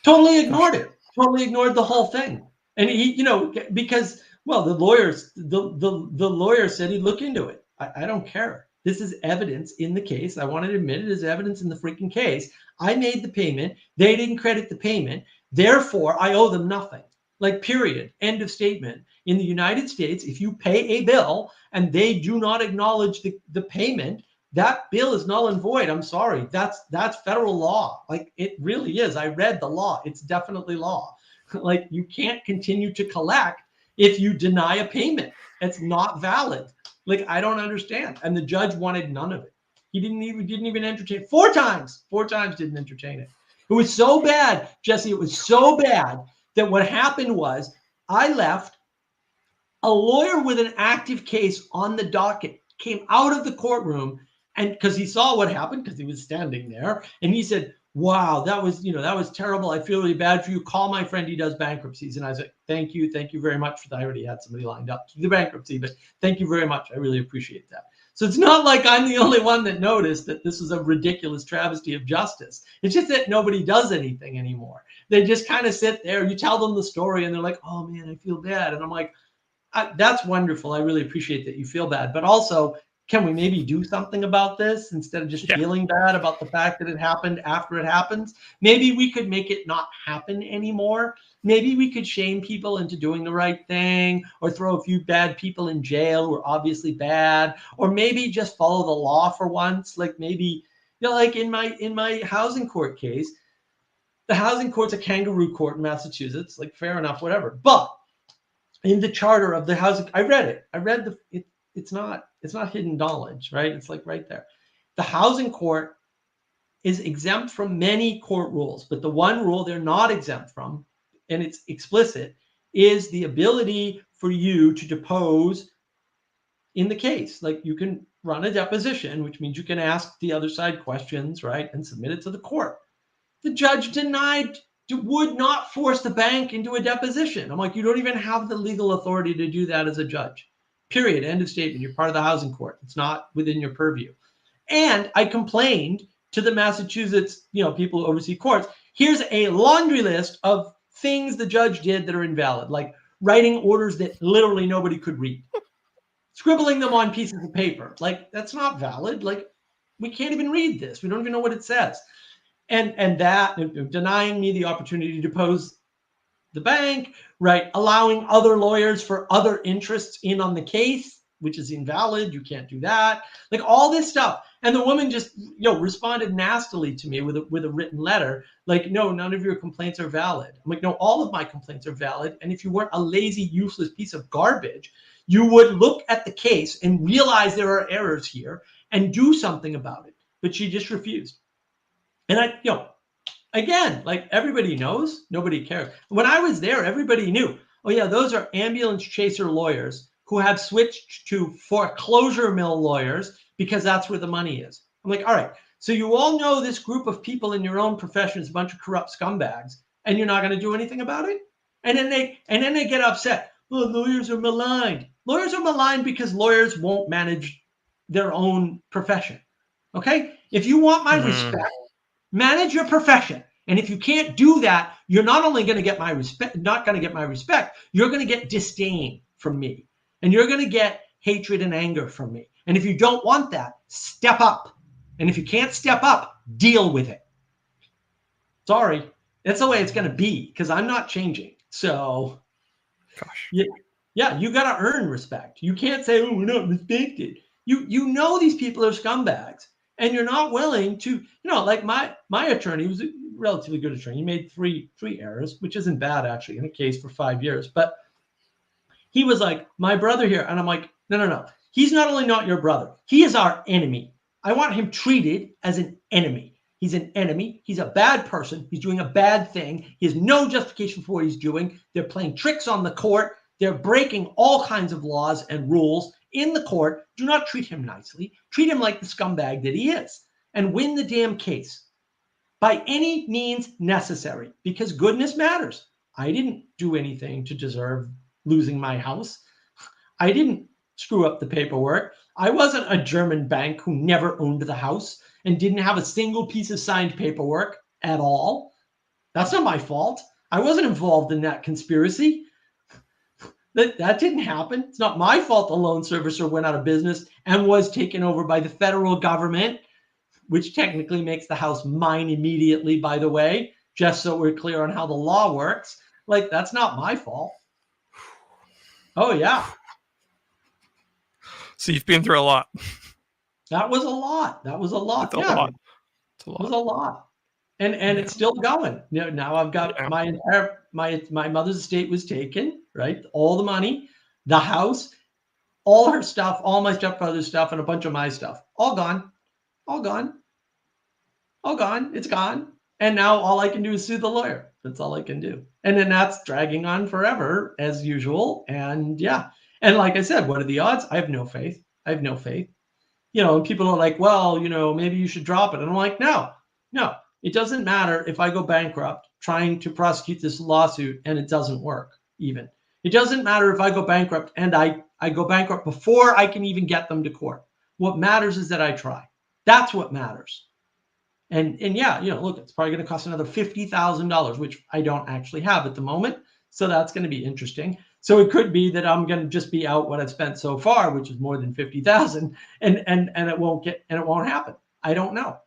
Totally ignored it. Totally ignored the whole thing. And he, because, well, the lawyer said he'd look into it. I don't care. This is evidence in the case. I want to admit it as evidence in the freaking case. I made the payment. They didn't credit the payment. Therefore, I owe them nothing. Like, period. End of statement. In the United States, if you pay a bill and they do not acknowledge the payment, that bill is null and void. I'm sorry. That's federal law. Like, it really is. I read the law. It's definitely law. Like, you can't continue to collect if you deny a payment. It's not valid. Like, I don't understand. And the judge wanted none of it. He didn't even entertain it. 4 times didn't entertain it. It was so bad, Jesse. It was so bad that what happened was I left. A lawyer with an active case on the docket came out of the courtroom, and because he saw what happened, because he was standing there, and he said, "Wow, that was terrible. I feel really bad for you. Call my friend. He does bankruptcies." And I was like, "Thank you very much for that." I already had somebody lined up to do the bankruptcy, but thank you very much. I really appreciate that. So it's not like I'm the only one that noticed that this was a ridiculous travesty of justice. It's just that nobody does anything anymore. They just kind of sit there. You tell them the story, and they're like, "Oh man, I feel bad." And I'm like, that's wonderful. I really appreciate that you feel bad, but also, can we maybe do something about this instead of just feeling bad about the fact that it happened after it happens? Maybe we could make it not happen anymore. Maybe we could shame people into doing the right thing, or throw a few bad people in jail who are obviously bad, or maybe just follow the law for once. Like, maybe, like in my housing court case, the housing court's a kangaroo court in Massachusetts. Like, fair enough, whatever. But in the charter of the housing, I read it. It's not hidden knowledge, right? It's like right there. The housing court is exempt from many court rules, but the one rule they're not exempt from, and it's explicit, is the ability for you to depose in the case. Like, you can run a deposition, which means you can ask the other side questions, right? And submit it to the court. The judge would not force the bank into a deposition. I'm like, you don't even have the legal authority to do that as a judge. Period. End of statement. You're part of the housing court. It's not within your purview. And I complained to the Massachusetts, people who oversee courts. Here's a laundry list of things the judge did that are invalid, like writing orders that literally nobody could read, scribbling them on pieces of paper. Like, that's not valid. Like, we can't even read this. We don't even know what it says. And that, denying me the opportunity to depose the bank, right? Allowing other lawyers for other interests in on the case, which is invalid. You can't do that. Like, all this stuff. And the woman just, responded nastily to me with a written letter. Like, no, none of your complaints are valid. I'm like, no, all of my complaints are valid. And if you weren't a lazy, useless piece of garbage, you would look at the case and realize there are errors here and do something about it. But she just refused. And again, like, everybody knows, nobody cares. When I was there, everybody knew, oh yeah, those are ambulance chaser lawyers who have switched to foreclosure mill lawyers because that's where the money is. I'm like, all right, so you all know this group of people in your own profession is a bunch of corrupt scumbags, and you're not going to do anything about it? And then they get upset. Well, lawyers are maligned. Lawyers are maligned because lawyers won't manage their own profession. Okay? If you want my respect, manage your profession. And if you can't do that, you're not only going to get my respect, you're going to get disdain from me. And you're going to get hatred and anger from me. And if you don't want that, step up. And if you can't step up, deal with it. Sorry. That's the way it's going to be, because I'm not changing. So, gosh. Yeah, you got to earn respect. You can't say, oh, we're not respected. You know these people are scumbags. And you're not willing to, like my attorney was a relatively good attorney. He made three errors, which isn't bad, actually, in a case for 5 years. But he was like, my brother here. And I'm like, no. He's not only not your brother, he is our enemy. I want him treated as an enemy. He's an enemy. He's a bad person. He's doing a bad thing. He has no justification for what he's doing. They're playing tricks on the court. They're breaking all kinds of laws and rules in the court. Do not treat him nicely. Treat him like the scumbag that he is, and win the damn case by any means necessary, because goodness matters. I didn't do anything to deserve losing my house. I didn't screw up the paperwork. I wasn't a German bank who never owned the house and didn't have a single piece of signed paperwork at all. That's not my fault. I wasn't involved in that conspiracy. That didn't happen. It's not my fault the loan servicer went out of business and was taken over by the federal government, which technically makes the house mine immediately, by the way, just so we're clear on how the law works. Like, that's not my fault. Oh, yeah. So you've been through a lot. That was a lot. That was a lot. It's a lot. It's a lot. It was a lot. And it's still going. You know, now I've got my entire my mother's estate was taken, right? All the money, the house, all her stuff, all my stepbrother's stuff, and a bunch of my stuff. All gone. All gone. All gone. It's gone. And now all I can do is sue the lawyer. That's all I can do. And then that's dragging on forever as usual. And yeah. And like I said, what are the odds? I have no faith. I have no faith. You know, and people are like, well, you know, maybe you should drop it. And I'm like, no. It doesn't matter if I go bankrupt trying to prosecute this lawsuit and it doesn't work even. It doesn't matter if I go bankrupt and I go bankrupt before I can even get them to court. What matters is that I try. That's what matters. And yeah, you know, look, it's probably going to cost another $50,000, which I don't actually have at the moment. So that's going to be interesting. So it could be that I'm going to just be out what I've spent so far, which is more than 50,000, and it won't happen. I don't know.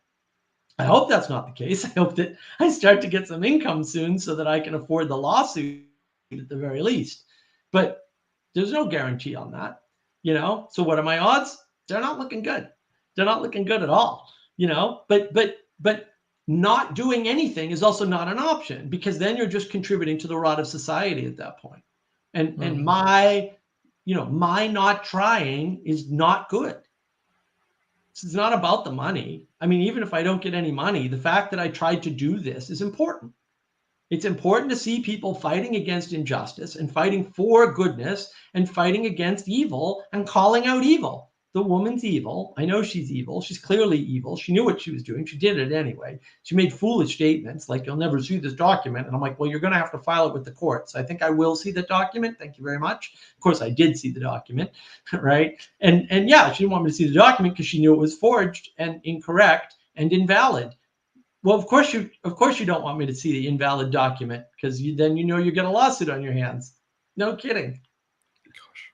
I hope that's not the case. I hope that I start to get some income soon so that I can afford the lawsuit at the very least. But there's no guarantee on that, you know? So what are my odds? They're not looking good. They're not looking good at all, you know? But not doing anything is also not an option, because then you're just contributing to the rot of society at that point. And my not trying is not good. It's not about the money. I mean, even if I don't get any money, the fact that I tried to do this is important. It's important to see people fighting against injustice and fighting for goodness and fighting against evil and calling out evil. The woman's evil. I know she's evil. She's clearly evil. She knew what she was doing. She did it anyway. She made foolish statements like, you'll never see this document. And I'm like, well, you're going to have to file it with the court. So I think I will see the document. Thank you very much. Of course, I did see the document, right? And yeah, she didn't want me to see the document because she knew it was forged and incorrect and invalid. Well, of course you don't want me to see the invalid document, because then you know you get a lawsuit on your hands. No kidding. Gosh.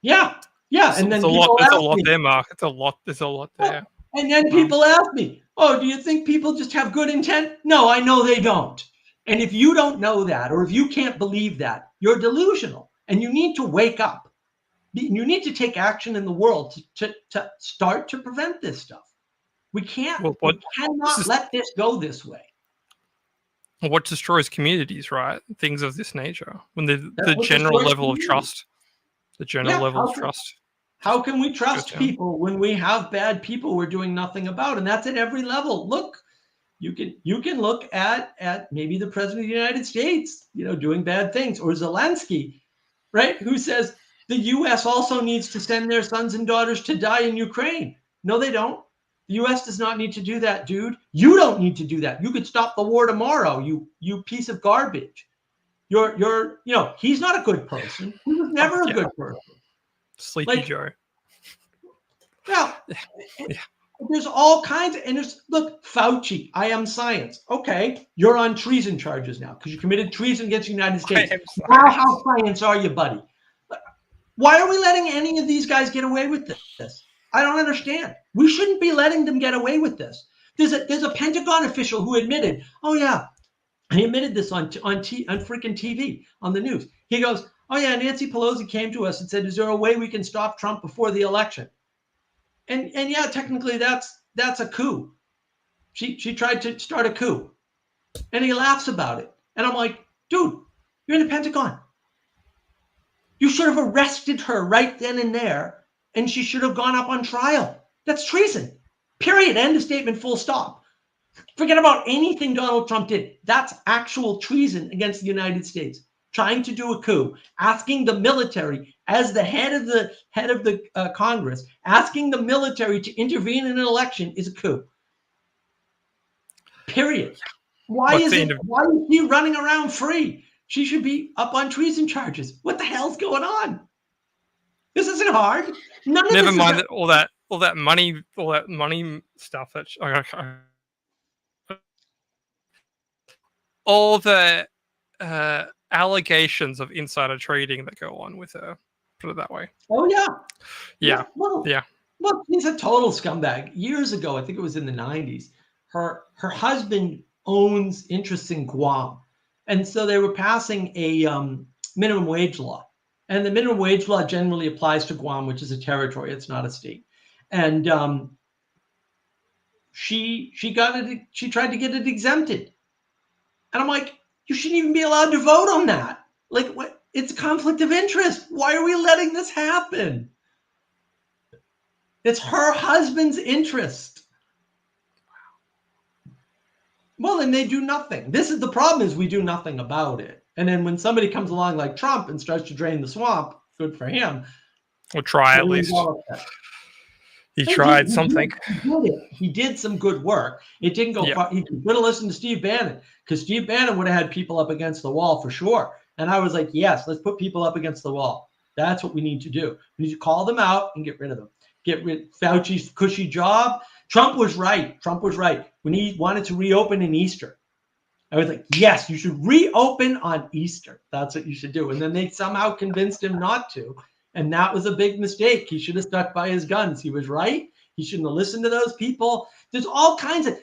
Yeah. And then it's a lot there, Mark. It's a lot. There's a lot there. And then people ask me, oh, do you think people just have good intent? No, I know they don't. And if you don't know that, or if you can't believe that, you're delusional, and you need to wake up. You need to take action in the world to start to prevent this stuff. We can't. We cannot let this go this way. What destroys communities, right? Things of this nature. When the general level of trust. The general level of trust. How can we trust people when we have bad people we're doing nothing about? And that's at every level. Look, you can look at maybe the president of the United States, you know, doing bad things, or Zelensky, right? Who says the U.S. also needs to send their sons and daughters to die in Ukraine. No, they don't. The U.S. does not need to do that, dude. You don't need to do that. You could stop the war tomorrow, you piece of garbage. He's not a good person. He was never a good person. Sleepy Joe. Well, there's all kinds of, and look, Fauci, I am science. Okay, you're on treason charges now because you committed treason against the United States. Now, how science are you, buddy? Why are we letting any of these guys get away with this? I don't understand. We shouldn't be letting them get away with this. There's a Pentagon official who admitted, oh yeah, he admitted this on freaking TV, on the news. He goes, oh yeah, Nancy Pelosi came to us and said, is there a way we can stop Trump before the election? And yeah, technically that's a coup. She tried to start a coup. And he laughs about it. And I'm like, dude, you're in the Pentagon. You should have arrested her right then and there, and she should have gone up on trial. That's treason. Period. End of statement, full stop. Forget about anything Donald Trump did. That's actual treason against the United States. Trying to do a coup, asking the military, as the head of the Congress, asking the military to intervene in an election is a coup. Period. Why is she running around free? She should be up on treason charges. What the hell's going on? This isn't hard. Never mind all that money stuff. All the allegations of insider trading that go on with her. Put it that way. Oh yeah. Yeah. Well, yeah. Look, he's a total scumbag. Years ago, I think it was in the 90s, her husband owns interests in Guam. And so they were passing a minimum wage law. And the minimum wage law generally applies to Guam, which is a territory. It's not a state. And she got it. She tried to get it exempted. And I'm like, you shouldn't even be allowed to vote on that. Like, what? It's a conflict of interest. Why are we letting this happen? It's her husband's interest. Well, and they do nothing. This is the problem, is we do nothing about it. And then when somebody comes along like Trump and starts to drain the swamp, good for him. We'll try at least. He tried something. He did some good work. It didn't go far. He could have listened to Steve Bannon, because Steve Bannon would have had people up against the wall for sure. And I was like, yes, let's put people up against the wall. That's what we need to do. We need to call them out and get rid of them. Get rid of Fauci's cushy job. Trump was right. Trump was right. When he wanted to reopen in Easter, I was like, yes, you should reopen on Easter. That's what you should do. And then they somehow convinced him not to. And that was a big mistake. He should have stuck by his guns. He was right. He shouldn't have listened to those people. There's all kinds of,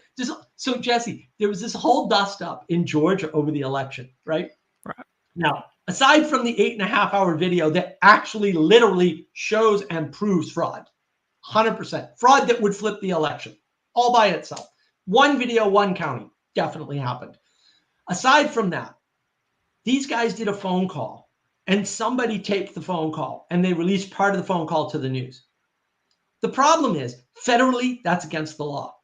so Jesse, there was this whole dust up in Georgia over the election, right? Right. Now, aside from the 8.5-hour video that actually literally shows and proves fraud, 100% fraud that would flip the election all by itself. One video, one county, definitely happened. Aside from that, these guys did a phone call and somebody taped the phone call and they released part of the phone call to the news. The problem is, federally, that's against the law.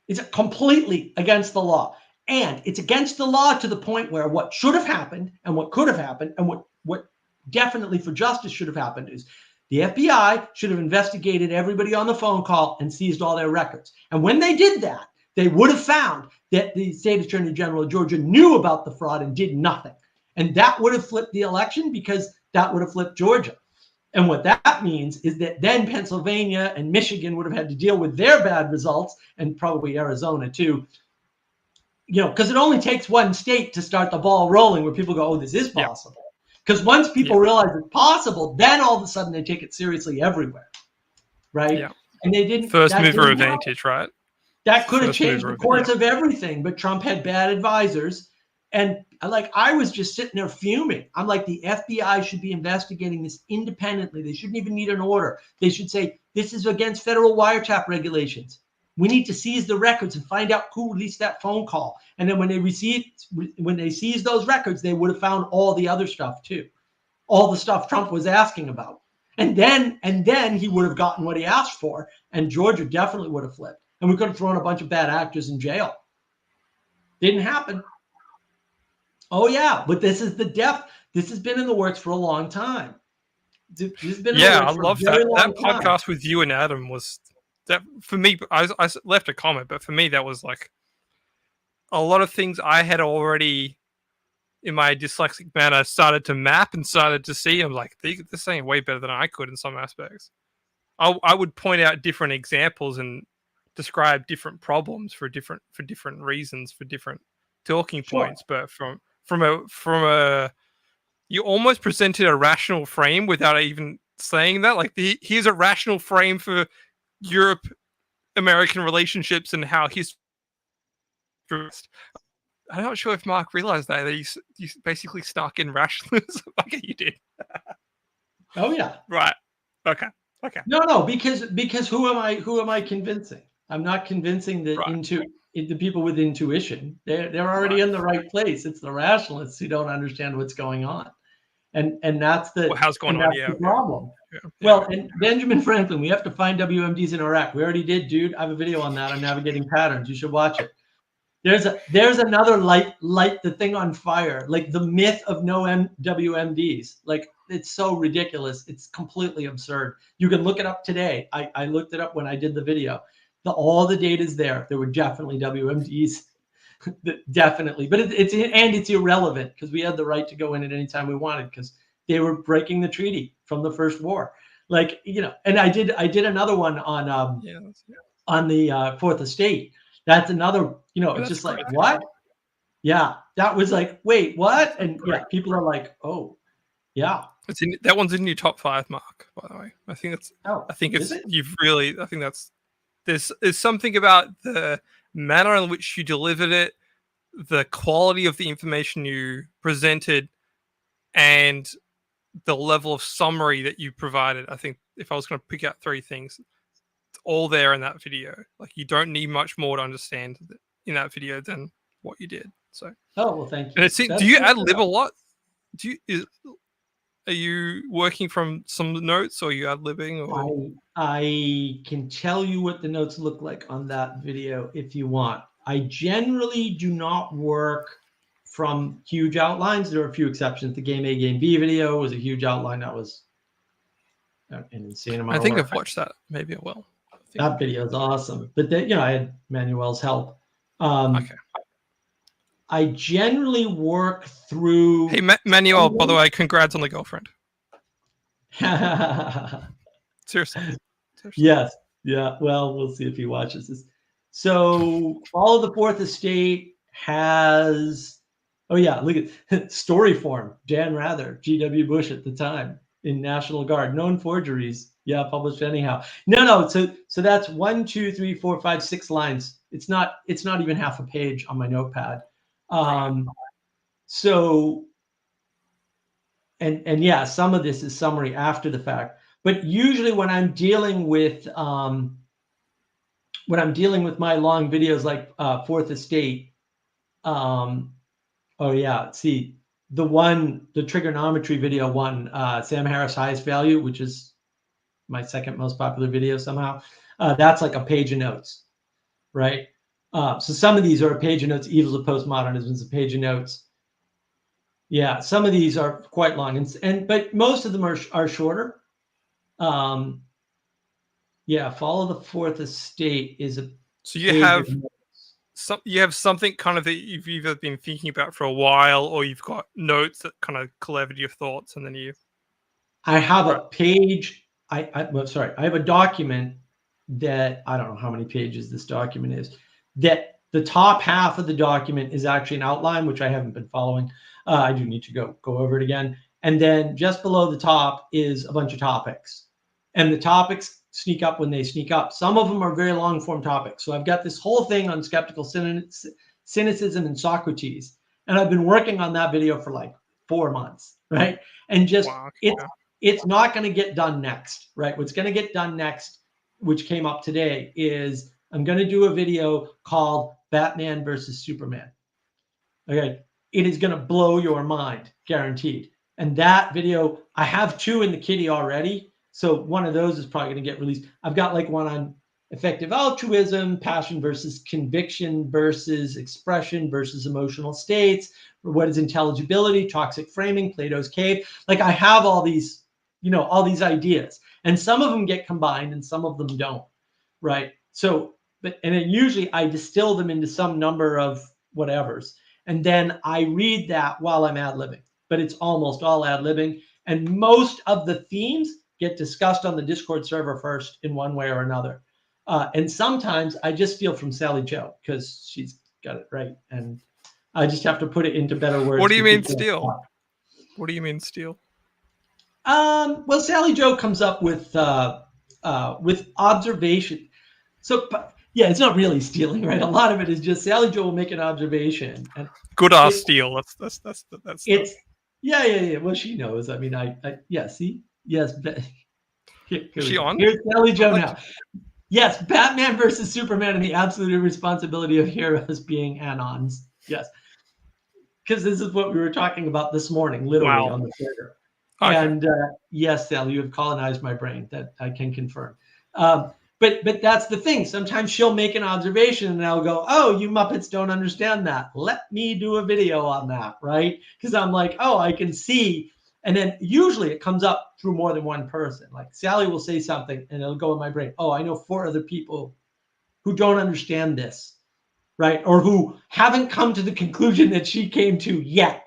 It's completely against the law. And it's against the law to the point where what should have happened and what could have happened and what definitely for justice should have happened is the FBI should have investigated everybody on the phone call and seized all their records. And when they did that, they would have found that the state attorney general of Georgia knew about the fraud and did nothing. And that would have flipped the election, because that would have flipped Georgia. And what that means is that then Pennsylvania and Michigan would have had to deal with their bad results, and probably Arizona too. You know, because it only takes one state to start the ball rolling where people go, oh, this is possible. Because once people realize it's possible, then all of a sudden they take it seriously everywhere. Right? Yeah. And they didn't. First mover advantage, right? That could have changed the course of everything, but Trump had bad advisors. And I was just sitting there fuming. I'm like, the FBI should be investigating this independently. They shouldn't even need an order. They should say, this is against federal wiretap regulations. We need to seize the records and find out who released that phone call. And then when they seized those records, they would have found all the other stuff too. All the stuff Trump was asking about. And then he would have gotten what he asked for. And Georgia definitely would have flipped. And we could have thrown a bunch of bad actors in jail. Didn't happen. Oh, yeah. But this is the depth. This has been in the works for a long time. I love that. That podcast with you and Adam was that for me. I left a comment, but for me, that was like a lot of things I had already in my dyslexic manner started to map and started to see. I'm like, they're saying way better than I could in some aspects. I would point out different examples and describe different problems for different reasons, for different talking points, but from a you almost presented a rational frame without even saying that. Like, here's a rational frame for Europe American relationships and how history. I'm not sure if Mark realized that he's basically stuck in rationalism. Okay, you did. Oh yeah. Right. Okay. No, because who am I convincing? I'm not convincing the the people with intuition. They're already in the right place. It's the rationalists who don't understand what's going on. And that's the the problem. Yeah. Well, and Benjamin Franklin, we have to find WMDs in Iraq. We already did, dude. I have a video on that on navigating patterns. You should watch it. There's another light the thing on fire, like the myth of no WMDs. Like, it's so ridiculous. It's completely absurd. You can look it up today. I looked it up when I did the video. All the data is there. There were definitely WMDs, definitely. But it's irrelevant, because we had the right to go in at any time we wanted, because they were breaking the treaty from the first war. Like, you know, and I did another one on the Fourth Estate. That's another, you know, it's just like, what? Yeah, that was like, wait, what? And yeah, people are like, oh, yeah. That one's in your top 5, Mark, by the way. I think there's something about the manner in which you delivered it the quality of the information you presented and the level of summary that you provided. I think if I was going to pick out 3 things, it's all there in that video. Like, you don't need much more to understand in that video than what you did. So, oh well, thank you. And do you ad lib a lot? Are you working from some notes, or are you ad libbing? Or I can tell you what the notes look like on that video if you want. I generally do not work from huge outlines. There are a few exceptions. The Game A, Game B video was a huge outline. That was an insane amount. I think I've watched that. Maybe I will. That video is awesome. But then, I had Manuel's help. Okay. I generally work through. Hey, Manuel, by the way, congrats on the girlfriend. Seriously. Yes. Yeah. Well, we'll see if he watches this. So, Follow the Fourth Estate has. Oh yeah, look at story form. Dan Rather, G.W. Bush at the time in National Guard, known forgeries. Yeah, published anyhow. No. So that's 1, 2, 3, 4, 5, 6 lines. It's not even half a page on my notepad. So, and yeah, some of this is summary after the fact. But usually when I'm dealing with my long videos like Fourth Estate. Oh yeah, see the trigonometry video one, Sam Harris highest value, which is my second most popular video somehow. That's like a page of notes, right? So some of these are a page of notes. Evils of Postmodernism is a page of notes. Yeah, some of these are quite long, but most of them are shorter. Yeah, Follow the Fourth Estate is a. So you have something kind of that you've either been thinking about for a while, or you've got notes that kind of collect your thoughts, and then you. I have a page. I have a document that I don't know how many pages this document is. That the top half of the document is actually an outline, which I haven't been following. I do need to go over it again. And then just below the top is a bunch of topics, and the topics sneak up when they sneak up. Some of them are very long form topics. So I've got this whole thing on skeptical cynicism and Socrates, and I've been working on that video for like 4 months, right? And just it's not going to get done next, right? What's going to get done next, which came up today, is I'm going to do a video called Batman versus Superman. Okay, it is going to blow your mind, guaranteed. And that video, I have 2 in the kitty already. So one of those is probably going to get released. I've got like one on effective altruism, passion versus conviction versus expression versus emotional states, what is intelligibility, toxic framing, Plato's cave. Like I have all these, all these ideas, and some of them get combined and some of them don't, right? So, and then usually I distill them into some number of whatevers, and then I read that while I'm ad-libbing, but it's almost all ad-libbing, and most of the themes get discussed on the Discord server first in one way or another. And sometimes I just steal from Sally Joe because she's got it right. And I just have to put it into better words. What do you mean steal? What do you mean steal? Well, Sally Joe comes up with observation. So yeah, it's not really stealing, right? A lot of it is just Sally Joe will make an observation. And good ass steal. That's it's yeah. Well, she knows. I mean, see. Yes. Is she on? Here's Sally Joe now. Yes, Batman versus Superman and the absolute irresponsibility of heroes being anons. Yes. Because this is what we were talking about this morning, literally on the Twitter. Okay. And yes, Sally, you have colonized my brain. That I can confirm. But that's the thing. Sometimes she'll make an observation and I'll go, oh, you Muppets don't understand that. Let me do a video on that, right? Because I'm like, oh, I can see. And then usually it comes up through more than one person. Like Sally will say something and it'll go in my brain. Oh, I know 4 other people who don't understand this, right? Or who haven't come to the conclusion that she came to yet.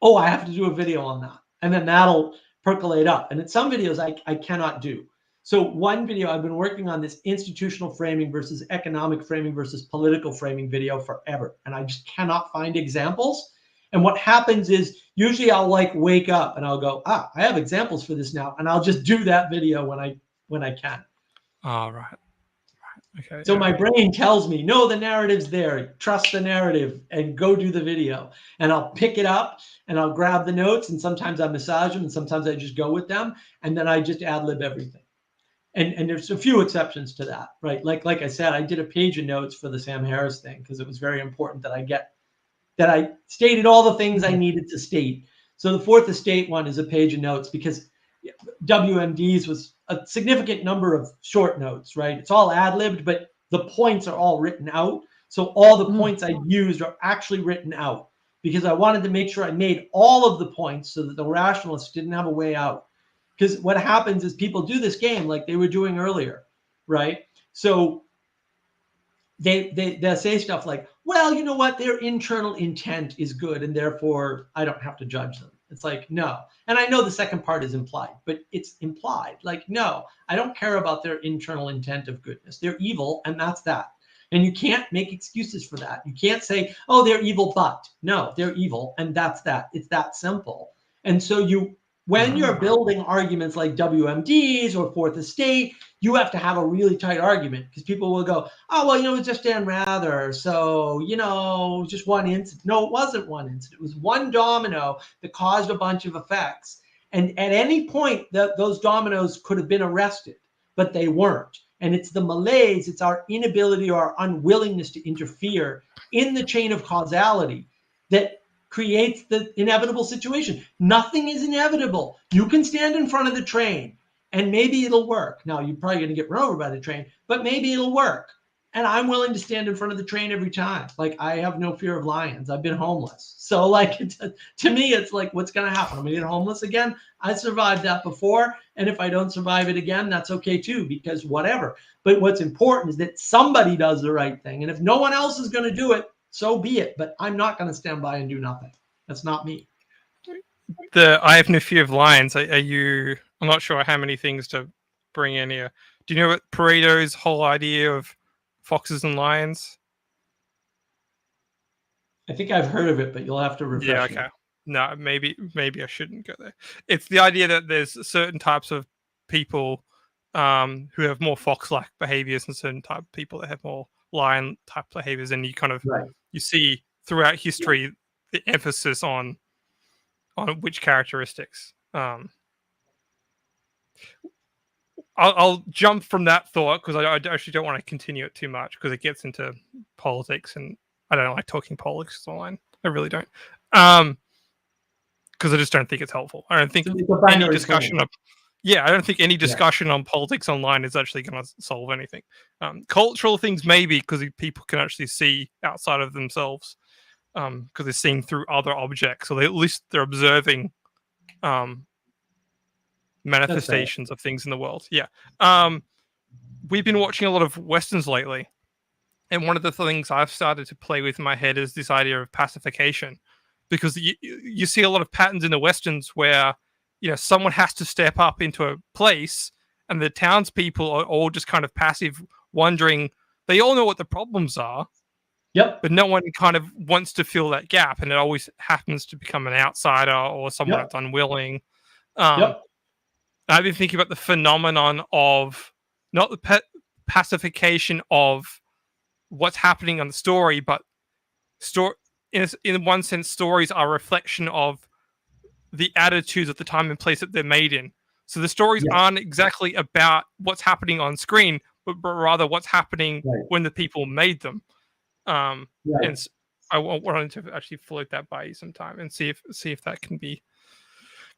Oh, I have to do a video on that. And then that'll percolate up. And in some videos I cannot do. So one video, I've been working on this institutional framing versus economic framing versus political framing video forever. And I just cannot find examples. And what happens is usually I'll like wake up and I'll go, I have examples for this now. And I'll just do that video when I can. All right. Okay. So my brain tells me, no, the narrative's there. Trust the narrative and go do the video. And I'll pick it up and I'll grab the notes. And sometimes I massage them and sometimes I just go with them. And then I just ad lib everything. And there's a few exceptions to that, right? Like I said, I did a page of notes for the Sam Harris thing because it was very important that I stated all the things I needed to state. So the Fourth Estate one is a page of notes because WMDs was a significant number of short notes, right? It's all ad-libbed, but the points are all written out. So all the points I used are actually written out because I wanted to make sure I made all of the points so that the rationalists didn't have a way out. Because what happens is people do this game like they were doing earlier, right? So they say stuff like, well, you know what? Their internal intent is good and therefore I don't have to judge them. It's like, no. And I know the second part is implied, but it's implied. Like, no, I don't care about their internal intent of goodness. They're evil, and that's that. And you can't make excuses for that. You can't say, oh, they're evil, but no, they're evil, and that's that. It's that simple. And so when you're building arguments like WMDs or Fourth Estate, you have to have a really tight argument because people will go, oh, well, it's just Dan Rather. So, just one incident. No, it wasn't one incident. It was one domino that caused a bunch of effects. And at any point, those dominoes could have been arrested, but they weren't. And it's the malaise, it's our inability or our unwillingness to interfere in the chain of causality that creates the inevitable situation. Nothing is inevitable. You can stand in front of the train and maybe it'll work. Now, you're probably going to get run over by the train, but maybe it'll work. And I'm willing to stand in front of the train every time. Like, I have no fear of lions. I've been homeless. So, to me, it's like, what's going to happen? I'm going to get homeless again? I survived that before. And if I don't survive it again, that's okay too, because whatever. But what's important is that somebody does the right thing. And if no one else is going to do it, so be it. But I'm not going to stand by and do nothing. That's not me. I have no fear of lions. I'm not sure how many things to bring in here. Do you know what Pareto's whole idea of foxes and lions? I think I've heard of it, but you'll have to refresh me. Yeah, okay. No, maybe I shouldn't go there. It's the idea that there's certain types of people who have more fox-like behaviors and certain type of people that have more lion-type behaviors, and you kind of you see throughout history the emphasis on which characteristics. I'll jump from that thought because I actually don't want to continue it too much because it gets into politics, and I don't like talking politics online. I really don't. Because I just don't think it's helpful. I don't think any discussion I don't think any discussion on politics online is actually going to solve anything. Cultural things maybe because people can actually see outside of themselves because they're seeing through other objects, so at least they're observing manifestations of things in the world. Yeah. We've been watching a lot of Westerns lately, and one of the things I've started to play with in my head is this idea of pacification, because you see a lot of patterns in the Westerns where someone has to step up into a place, and the townspeople are all just kind of passive, wondering. They all know what the problems are. Yep. But no one kind of wants to fill that gap, and it always happens to become an outsider or someone that's unwilling. I've been thinking about the phenomenon of not the pacification of what's happening on the story, but in one sense, stories are a reflection of the attitudes at the time and place that they're made in. So the stories aren't exactly about what's happening on screen, but rather what's happening when the people made them. And I wanted to actually float that by you sometime and see if that can be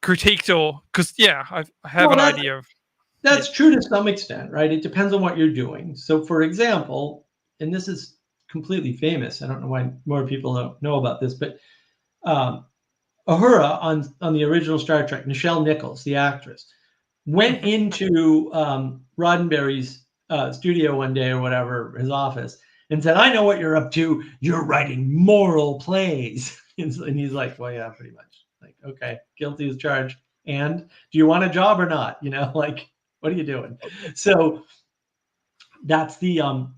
critiqued, or because I have an idea of that's true to some extent, right? It depends on what you're doing. So for example, and this is completely famous, I don't know why more people don't know about this, but Uhura on the original Star Trek, Nichelle Nichols, the actress, went into Roddenberry's studio one day or whatever, his office, and said, I know what you're up to. You're writing moral plays. And he's like, well, yeah, pretty much. Like, okay, guilty as charged. And do you want a job or not? Like, what are you doing? So that's the,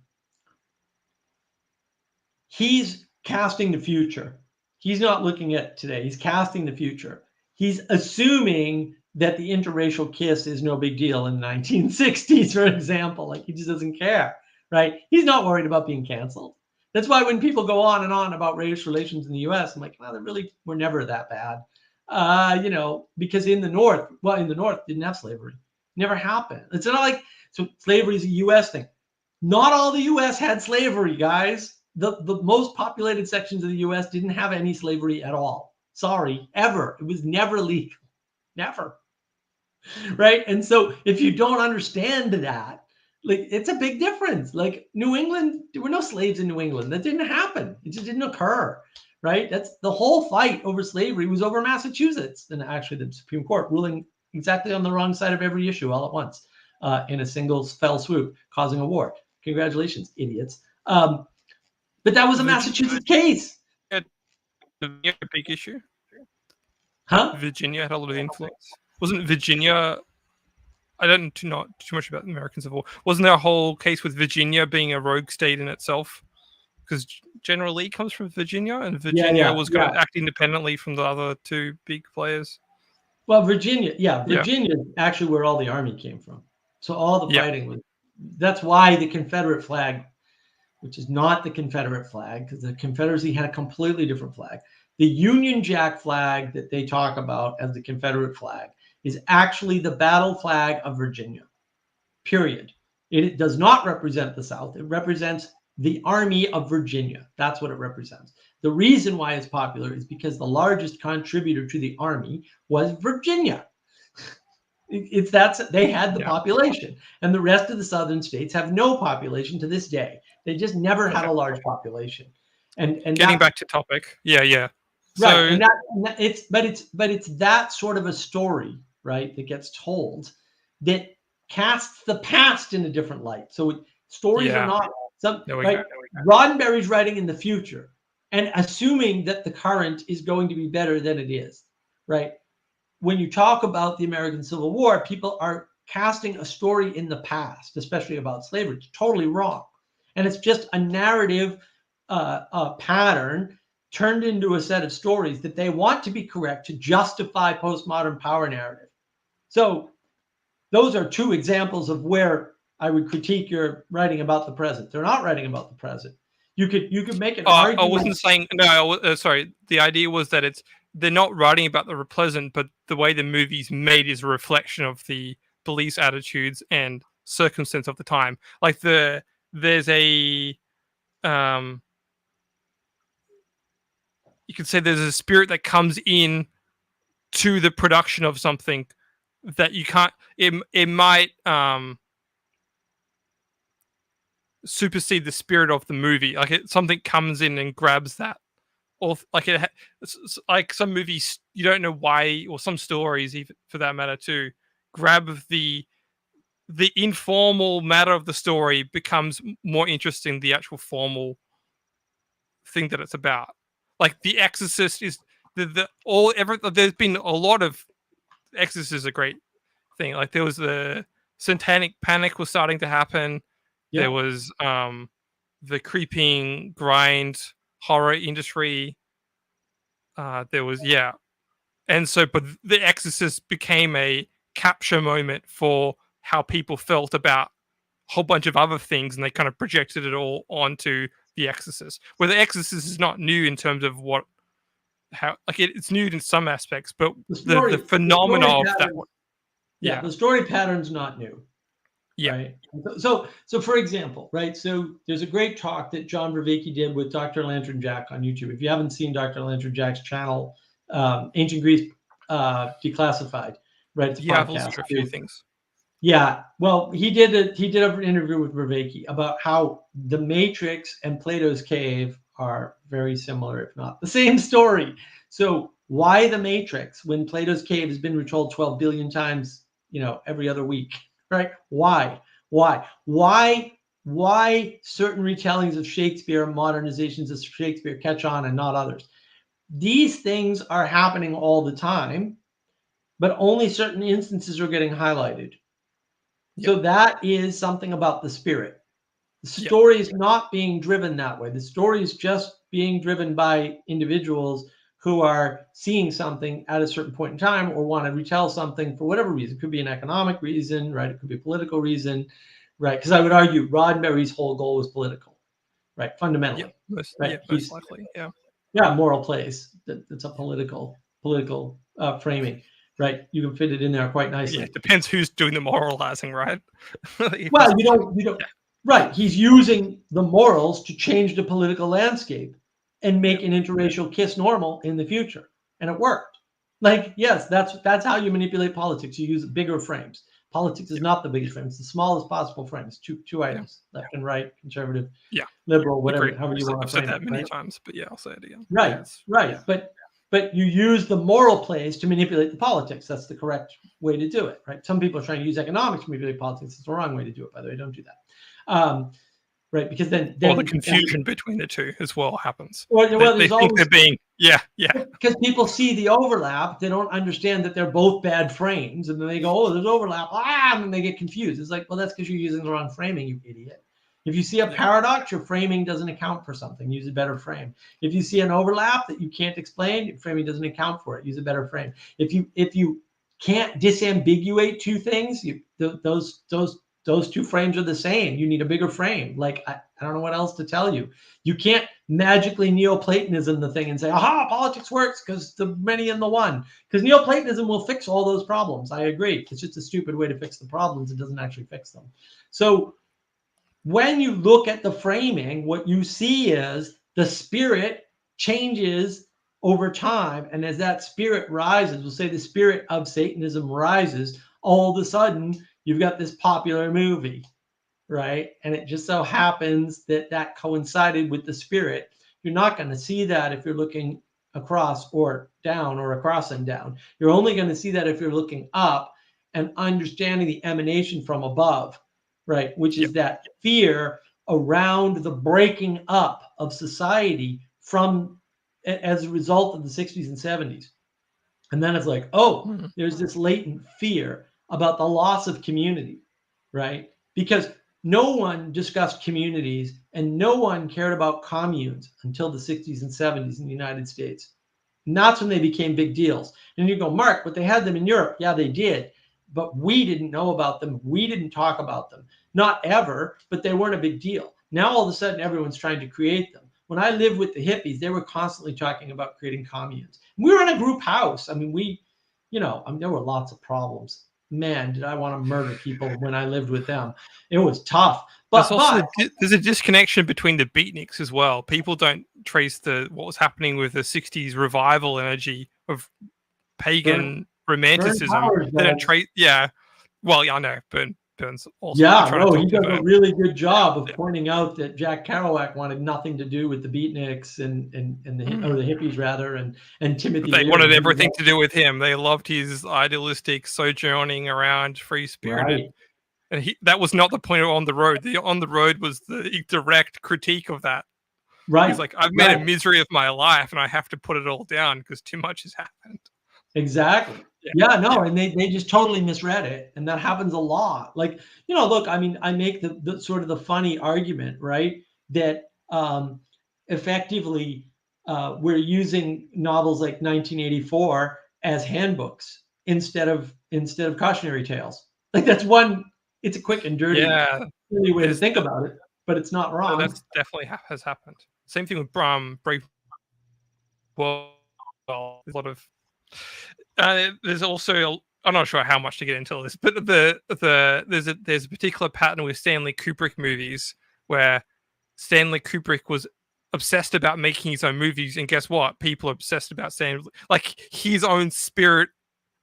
he's casting the future. He's not looking at today. He's casting the future. He's assuming that the interracial kiss is no big deal in the 1960s, for example. Like, he just doesn't care. right? He's not worried about being canceled. That's why when people go on and on about race relations in the U.S., I'm like, well, they really were never that bad. Because in the North didn't have slavery. Never happened. It's not like, so slavery is a U.S. thing. Not all the U.S. had slavery, guys. The most populated sections of the U.S. didn't have any slavery at all. Sorry, ever. It was never legal. Never. Right? And so if you don't understand that, like, it's a big difference. Like, New England, there were no slaves in New England. That didn't happen. It just didn't occur. Right? That's the whole fight over slavery was over Massachusetts, and actually the Supreme Court ruling exactly on the wrong side of every issue all at once in a single fell swoop, causing a war. Congratulations, idiots. But that was a Massachusetts case. Virginia a big issue? Huh? Virginia had a lot of influence. Wasn't Virginia? I don't know too much about the American Civil War. Wasn't there a whole case with Virginia being a rogue state in itself? Because General Lee comes from Virginia, and Virginia was going to act independently from the other two big players. Well, Virginia is actually where all the army came from. So all the fighting was. That's why the Confederate flag, which is not the Confederate flag, because the Confederacy had a completely different flag. The Union Jack flag that they talk about as the Confederate flag is actually the battle flag of Virginia, period. It does not represent the South. It represents the Army of Virginia. That's what it represents. The reason why it's popular is because the largest contributor to the Army was Virginia. They had the population, and the rest of the southern states have no population to this day. They just never had a large population. And getting back to topic, right. So, but it's that sort of a story, right, that gets told that casts the past in a different light. So stories are not right. Roddenberry's writing in the future and assuming that the current is going to be better than it is, right? When you talk about the American Civil War, people are casting a story in the past, especially about slavery. It's totally wrong. And it's just a narrative pattern turned into a set of stories that they want to be correct to justify postmodern power narrative. So those are two examples of where I would critique your writing about the present. They're not writing about the present. You could make an argument. I wasn't saying no. Sorry. The idea was that they're not writing about the present, but the way the movie's made is a reflection of the police attitudes and circumstance of the time. Like there's a you could say there's a spirit that comes in to the production of something that you can't. It might supersede the spirit of the movie. Like something comes in and grabs that. Or like some movies, you don't know why, or some stories, even for that matter, too, grab the informal matter of the story becomes more interesting than the actual formal thing that it's about. Like The Exorcist is there's been a lot of Exorcist is a great thing. Like there was the Satanic Panic was starting to happen. Yeah. There was the creeping grind horror industry. There was and so but The Exorcist became a capture moment for how people felt about a whole bunch of other things, and they kind of projected it all onto The Exorcist. Where The Exorcist is not new in terms of it's new in some aspects, but the phenomena of that one. Yeah, the story pattern's not new. Yeah. Right? So for example, right? So there's a great talk that John Vervaeke did with Dr. Lantern Jack on YouTube. If you haven't seen Dr. Lantern Jack's channel, Ancient Greece Declassified, right? It's I've listened to a few things. Yeah, well, he did an interview with Vervaeke about how The Matrix and Plato's Cave are very similar, if not the same story. So why The Matrix when Plato's Cave has been retold 12 billion times, every other week, right? Why certain retellings of Shakespeare, modernizations of Shakespeare catch on and not others? These things are happening all the time, but only certain instances are getting highlighted. So that is something about the spirit. The story is not being driven that way. The story is just being driven by individuals who are seeing something at a certain point in time or want to retell something for whatever reason. It could be an economic reason, right? It could be a political reason. right? Because I would argue Roddenberry's whole goal was political, right? Fundamentally, Yeah, most, right? yeah, most likely. Yeah. Yeah, moral plays. That's a political framing, right? You can fit it in there quite nicely. Yeah, it depends who's doing the moralizing, right? Well, you don't. Yeah. Right. He's using the morals to change the political landscape and make an interracial kiss normal in the future, and it worked. Like, yes, that's how you manipulate politics. You use bigger frames. Politics is not the biggest frame; it's the smallest possible frames. Two items: left and right, conservative, liberal, whatever, however you want to frame it. I've said that many times, but yeah, I'll say it again. Right, right. But you use the moral plays to manipulate the politics. That's the correct way to do it, right? Some people are trying to use economics to manipulate politics. It's the wrong way to do it, by the way. Don't do that. Right, because then the confusion between the two as well happens. Well, they think they're being because people see the overlap, they don't understand that they're both bad frames, and then they go, "Oh, there's overlap," and then they get confused. It's like, well, that's because you're using the wrong framing, you idiot. If you see a paradox, your framing doesn't account for something. Use a better frame. If you see an overlap that you can't explain, your framing doesn't account for it. Use a better frame. If you can't disambiguate two things, those two frames are the same. You need a bigger frame. Like, I don't know what else to tell you. You can't magically Neoplatonism the thing and say, aha, politics works because the many in the one. Because Neoplatonism will fix all those problems. I agree. It's just a stupid way to fix the problems. It doesn't actually fix them. So when you look at the framing, what you see is the spirit changes over time. And as that spirit rises, we'll say the spirit of Satanism rises, all of a sudden, you've got this popular movie, right? And it just so happens that coincided with the spirit. You're not going to see that if you're looking across or down or across and down. You're only going to see that if you're looking up and understanding the emanation from above, right? Which is that fear around the breaking up of society as a result of the 60s and 70s. And then it's like, oh, there's this latent fear about the loss of community, right? Because no one discussed communities and no one cared about communes until the 60s and 70s in the United States. And that's when they became big deals. And you go, Mark, but they had them in Europe. Yeah, they did. But we didn't know about them. We didn't talk about them. Not ever, but they weren't a big deal. Now, all of a sudden, everyone's trying to create them. When I lived with the hippies, they were constantly talking about creating communes. We were in a group house. I mean, there were lots of problems. Man, did I want to murder people when I lived with them. It was tough. But there's a disconnection between the beatniks as well. People don't trace what was happening with the 60s revival energy of pagan romanticism. They don't trace, well, I know, Burns also. Yeah, he does a really good job of pointing out that Jack Kerouac wanted nothing to do with the beatniks and the hippies rather, and Timothy. They wanted everything to do with him. They loved his idealistic sojourning around, free spirited, and that was not the point of On the Road. The On the Road was the direct critique of that. Right. He's like, I've made a misery of my life, and I have to put it all down because too much has happened. Exactly. And they just totally misread it, and that happens a lot. Like, look, I mean, I make the sort of the funny argument, right, that effectively we're using novels like 1984 as handbooks instead of cautionary tales. Like, that's one. It's a quick and dirty way to think about it, but it's not wrong. That's definitely has happened. Same thing with Brave. Well, there's a lot of. There's also, I'm not sure how much to get into this, but there's a particular pattern with Stanley Kubrick movies where Stanley Kubrick was obsessed about making his own movies, and guess what? People are obsessed about his own spirit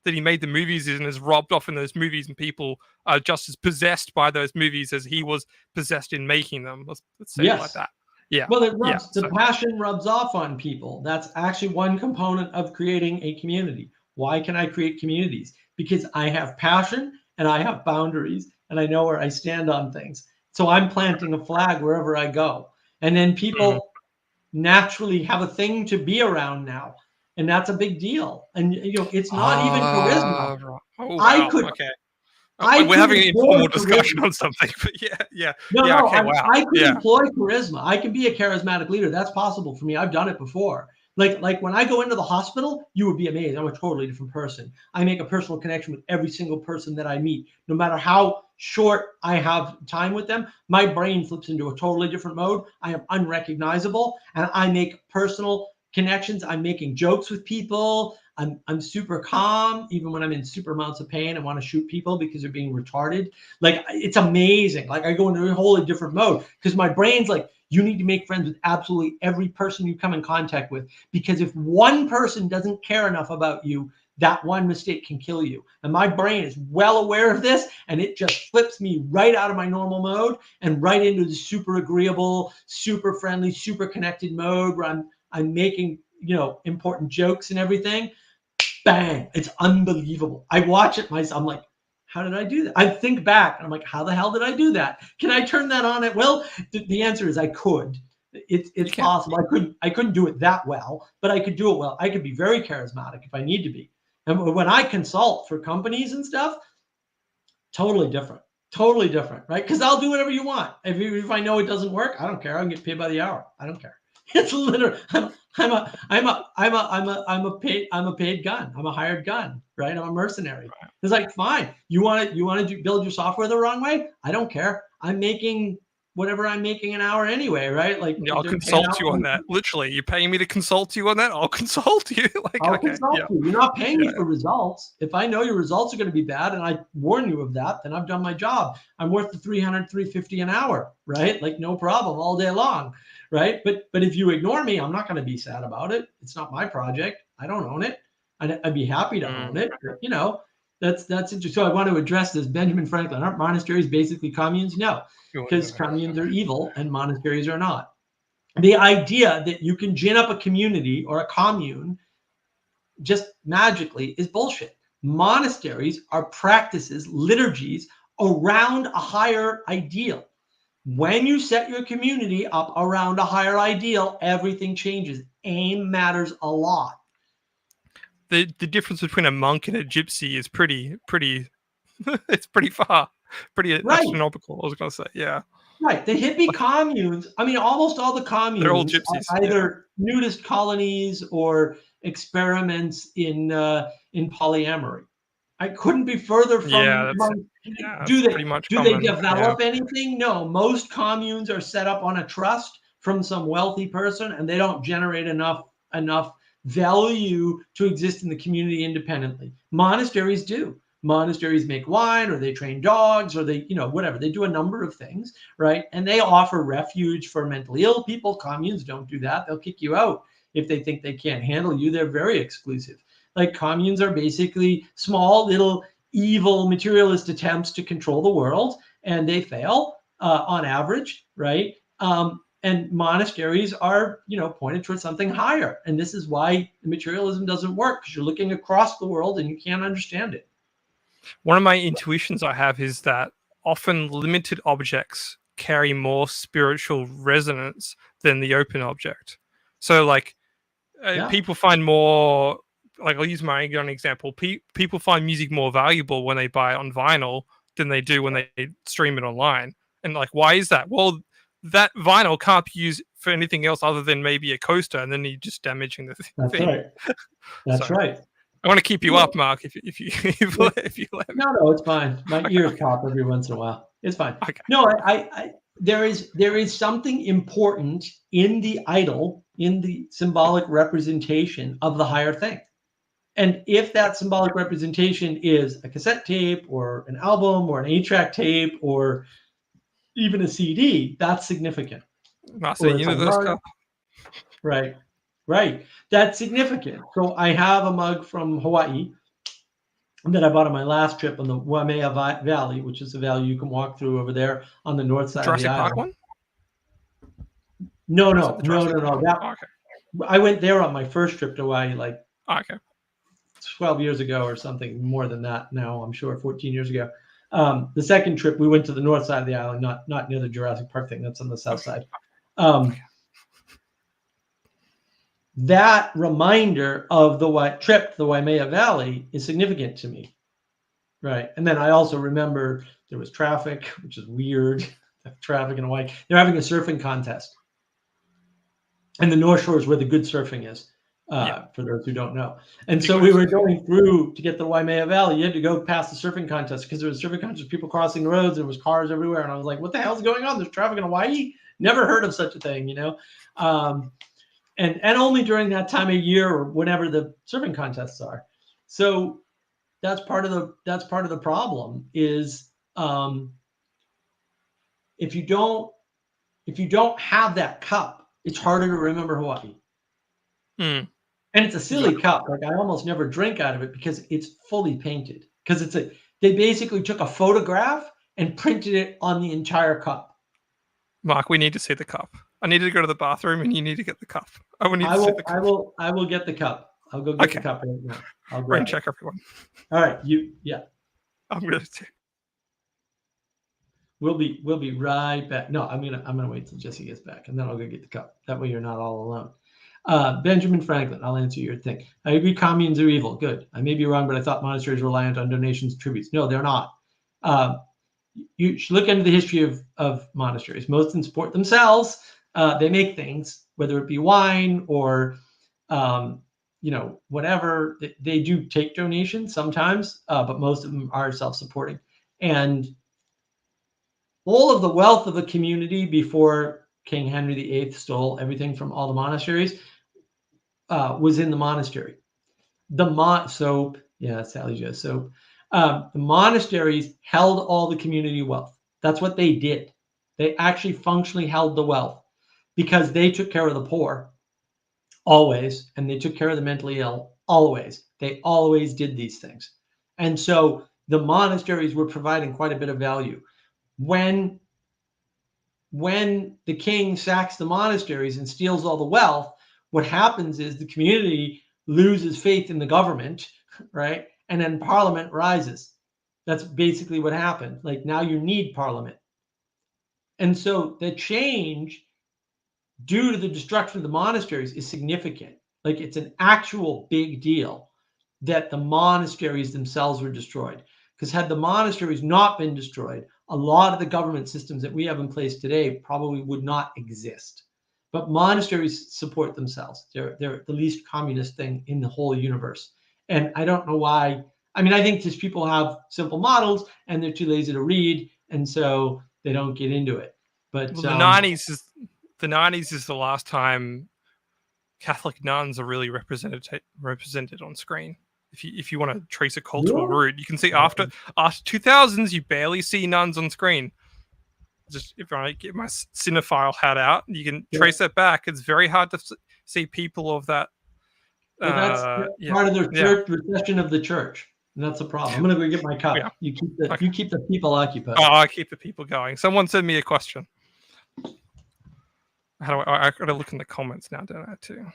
that he made the movies in is robbed off in those movies, and people are just as possessed by those movies as he was possessed in making them. Let's say it like that. Yeah. Well, the passion rubs off on people. That's actually one component of creating a community. Why can I create communities? Because I have passion and I have boundaries and I know where I stand on things. So I'm planting a flag wherever I go. And then people naturally have a thing to be around now. And that's a big deal. And, it's not even charisma. Oh, wow. We're having an informal discussion on something, but I could employ charisma. I can be a charismatic leader. That's possible for me. I've done it before. Like when I go into the hospital, you would be amazed. I'm a totally different person. I make a personal connection with every single person that I meet, no matter how short I have time with them, my brain flips into a totally different mode. I am unrecognizable, and I make personal connections. I'm making jokes with people. I'm super calm, even when I'm in super amounts of pain and want to shoot people because they're being retarded. Like, it's amazing. Like, I go into a wholly different mode because my brain's like, you need to make friends with absolutely every person you come in contact with, because if one person doesn't care enough about you, that one mistake can kill you. And my brain is well aware of this, and it just flips me right out of my normal mode and right into the super agreeable, super friendly, super connected mode where I'm making, important jokes and everything. Bang, it's unbelievable. I watch it myself. I'm like, how did I do that? I think back and I'm like, how the hell did I do that? Can I turn that on at will? The answer is I could. It's possible. I couldn't do it that well, but I could do it well. I could be very charismatic if I need to be. And when I consult for companies and stuff, totally different, right? Because I'll do whatever you want. If I know it doesn't work, I don't care. I can get paid by the hour. I don't care. It's literally, I'm a paid gun. I'm a hired gun, right? I'm a mercenary. It's like, fine. You want to build your software the wrong way? I don't care. I'm making whatever I'm making an hour anyway, right? Like, I'll consult you on that. Literally, you're paying me to consult you on that. I'll consult you. I'll consult you. You're not paying me for results. If I know your results are going to be bad and I warn you of that, then I've done my job. I'm worth the $300, $350 an hour, right? Like, no problem, all day long, right? But if you ignore me, I'm not going to be sad about it. It's not my project. I don't own it. I'd be happy to own it. That's interesting. So I want to address this. Benjamin Franklin, aren't monasteries basically communes? No, because communes are evil and monasteries are not. The idea that you can gin up a community or a commune just magically is bullshit. Monasteries are practices, liturgies around a higher ideal. When you set your community up around a higher ideal, everything changes. Aim matters a lot. The difference between a monk and a gypsy is pretty it's pretty far, pretty astronomical. I was going to say, yeah. Right. The hippie communes, I mean, almost all the communes, they're all gypsies, are either nudist colonies or experiments in polyamory. I couldn't be further from. Do they develop anything? No. Most communes are set up on a trust from some wealthy person, and they don't generate enough value to exist in the community independently. Monasteries do. Monasteries make wine, or they train dogs, or they, whatever. They do a number of things, right? And they offer refuge for mentally ill people. Communes don't do that. They'll kick you out if they think they can't handle you. They're very exclusive. Like, communes are basically small, little, evil, materialist attempts to control the world, and they fail on average, right? And monasteries are, pointed towards something higher. And this is why materialism doesn't work, because you're looking across the world and you can't understand it. One of my intuitions I have is that often limited objects carry more spiritual resonance than the open object. So, people find more, I'll use my own example. People find music more valuable when they buy it on vinyl than they do when they stream it online. And why is that? Well, that vinyl can't be used for anything else other than maybe a coaster, and then you're just damaging the thing. That's right. That's right. I want to keep you up, Mark. If you let me. No, it's fine. My ears pop every once in a while. It's fine. Okay. No, there is something important in the idol, in the symbolic representation of the higher thing. And if that symbolic representation is a cassette tape or an album or an 8-track tape or even a CD, that's significant. Right. That's significant. So I have a mug from Hawaii that I bought on my last trip on the Waimea Valley, which is a valley you can walk through over there on the north side of the island. Park one? No. I went there on my first trip to Hawaii, 12 years ago or something, more than that now, I'm sure, 14 years ago. The second trip, we went to the north side of the island, not near the Jurassic Park thing. That's on the south side. That reminder of the trip to the Waimea Valley is significant to me, right? And then I also remember there was traffic, which is weird. Traffic in Hawaii. They're having a surfing contest, and the North Shore is where the good surfing is. For those who don't know. And so we were going through to get the Waimea Valley. You had to go past the surfing contest because there was surfing contest, people crossing the roads, there was cars everywhere. And I was like, what the hell's going on? There's traffic in Hawaii? Never heard of such a thing, and only during that time of year or whenever the surfing contests are. So that's part of the problem is if you don't have that cup, it's harder to remember Hawaii. Mm. And it's a silly cup. Like I almost never drink out of it because it's fully painted. Because they basically took a photograph and printed it on the entire cup. Mark, we need to see the cup. I need to go to the bathroom, and you need to get the cup. I will get the cup. I'll go get the cup right now. I'll go and check everyone. All right, I'm gonna. We'll be right back. No, I'm gonna wait till Jesse gets back, and then I'll go get the cup. That way, you're not all alone. Benjamin Franklin, I'll answer your thing. I agree communes are evil. Good. I may be wrong, but I thought monasteries were reliant on donations and tributes. No, they're not. You should look into the history of monasteries. Most of them support themselves. They make things, whether it be wine or, whatever. They do take donations sometimes, but most of them are self-supporting. And all of the wealth of a community before King Henry VIII stole everything from all the monasteries was in the monastery. Soap, yeah, Sally Joe soap. The monasteries held all the community wealth. That's what they did. They actually functionally held the wealth because they took care of the poor always, and they took care of the mentally ill always. They always did these things. And so the monasteries were providing quite a bit of value. When the king sacks the monasteries and steals all the wealth, what happens is the community loses faith in the government, right? And then parliament rises. That's basically what happened. Like now you need parliament. And so the change due to the destruction of the monasteries is significant. Like it's an actual big deal that the monasteries themselves were destroyed. Because had the monasteries not been destroyed, a lot of the government systems that we have in place today probably would not exist. But monasteries support themselves. They're the least communist thing in the whole universe. And I don't know why. I mean, I think just people have simple models and they're too lazy to read, and so they don't get into it. But the 90s is the last time Catholic nuns are really represented on screen. If you want to trace a cultural route, you can see after 2000s, you barely see nuns on screen. Just if I get my cinephile hat out, you can trace that back. It's very hard to see people of that. That's part of the church recession of the church, and that's a problem. I'm gonna go get my cup. Yeah. You keep the people occupied. Oh, I keep the people going. Someone send me a question. How do I gotta look in the comments now, don't I? Too.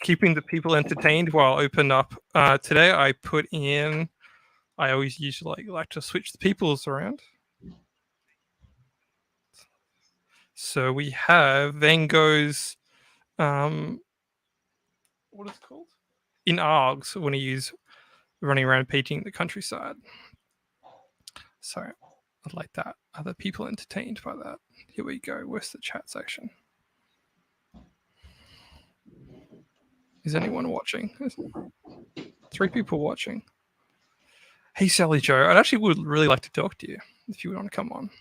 Keeping the people entertained while I open up. Today I put in. I always usually like to switch the peoples around. So we have Van Gogh's, what is it called? In Args, when he's running around painting the countryside. So I'd like that. Are the people entertained by that? Here we go. Where's the chat section? Is anyone watching? 3 people watching. Hey, Sally Joe, I actually would really like to talk to you if you want to come on.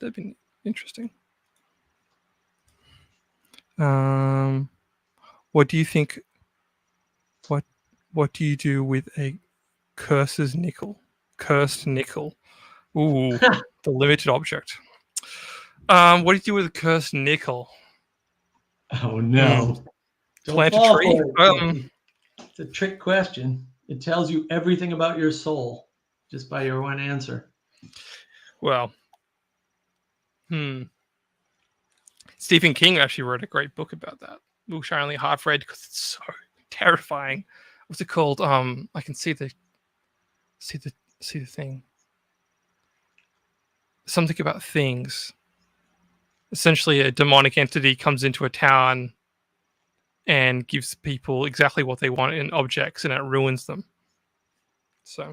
That'd be interesting. What do you think? What do you do with a cursed nickel? Ooh, the limited object. What do you do with a cursed nickel? Oh no! Plant a tree. It's a trick question. It tells you everything about your soul just by your one answer. Well, Stephen King actually wrote a great book about that. Which I only half read because it's so terrifying. What's it called? I can see the thing. Something about things. Essentially, a demonic entity comes into a town and gives people exactly what they want in objects, and it ruins them. So.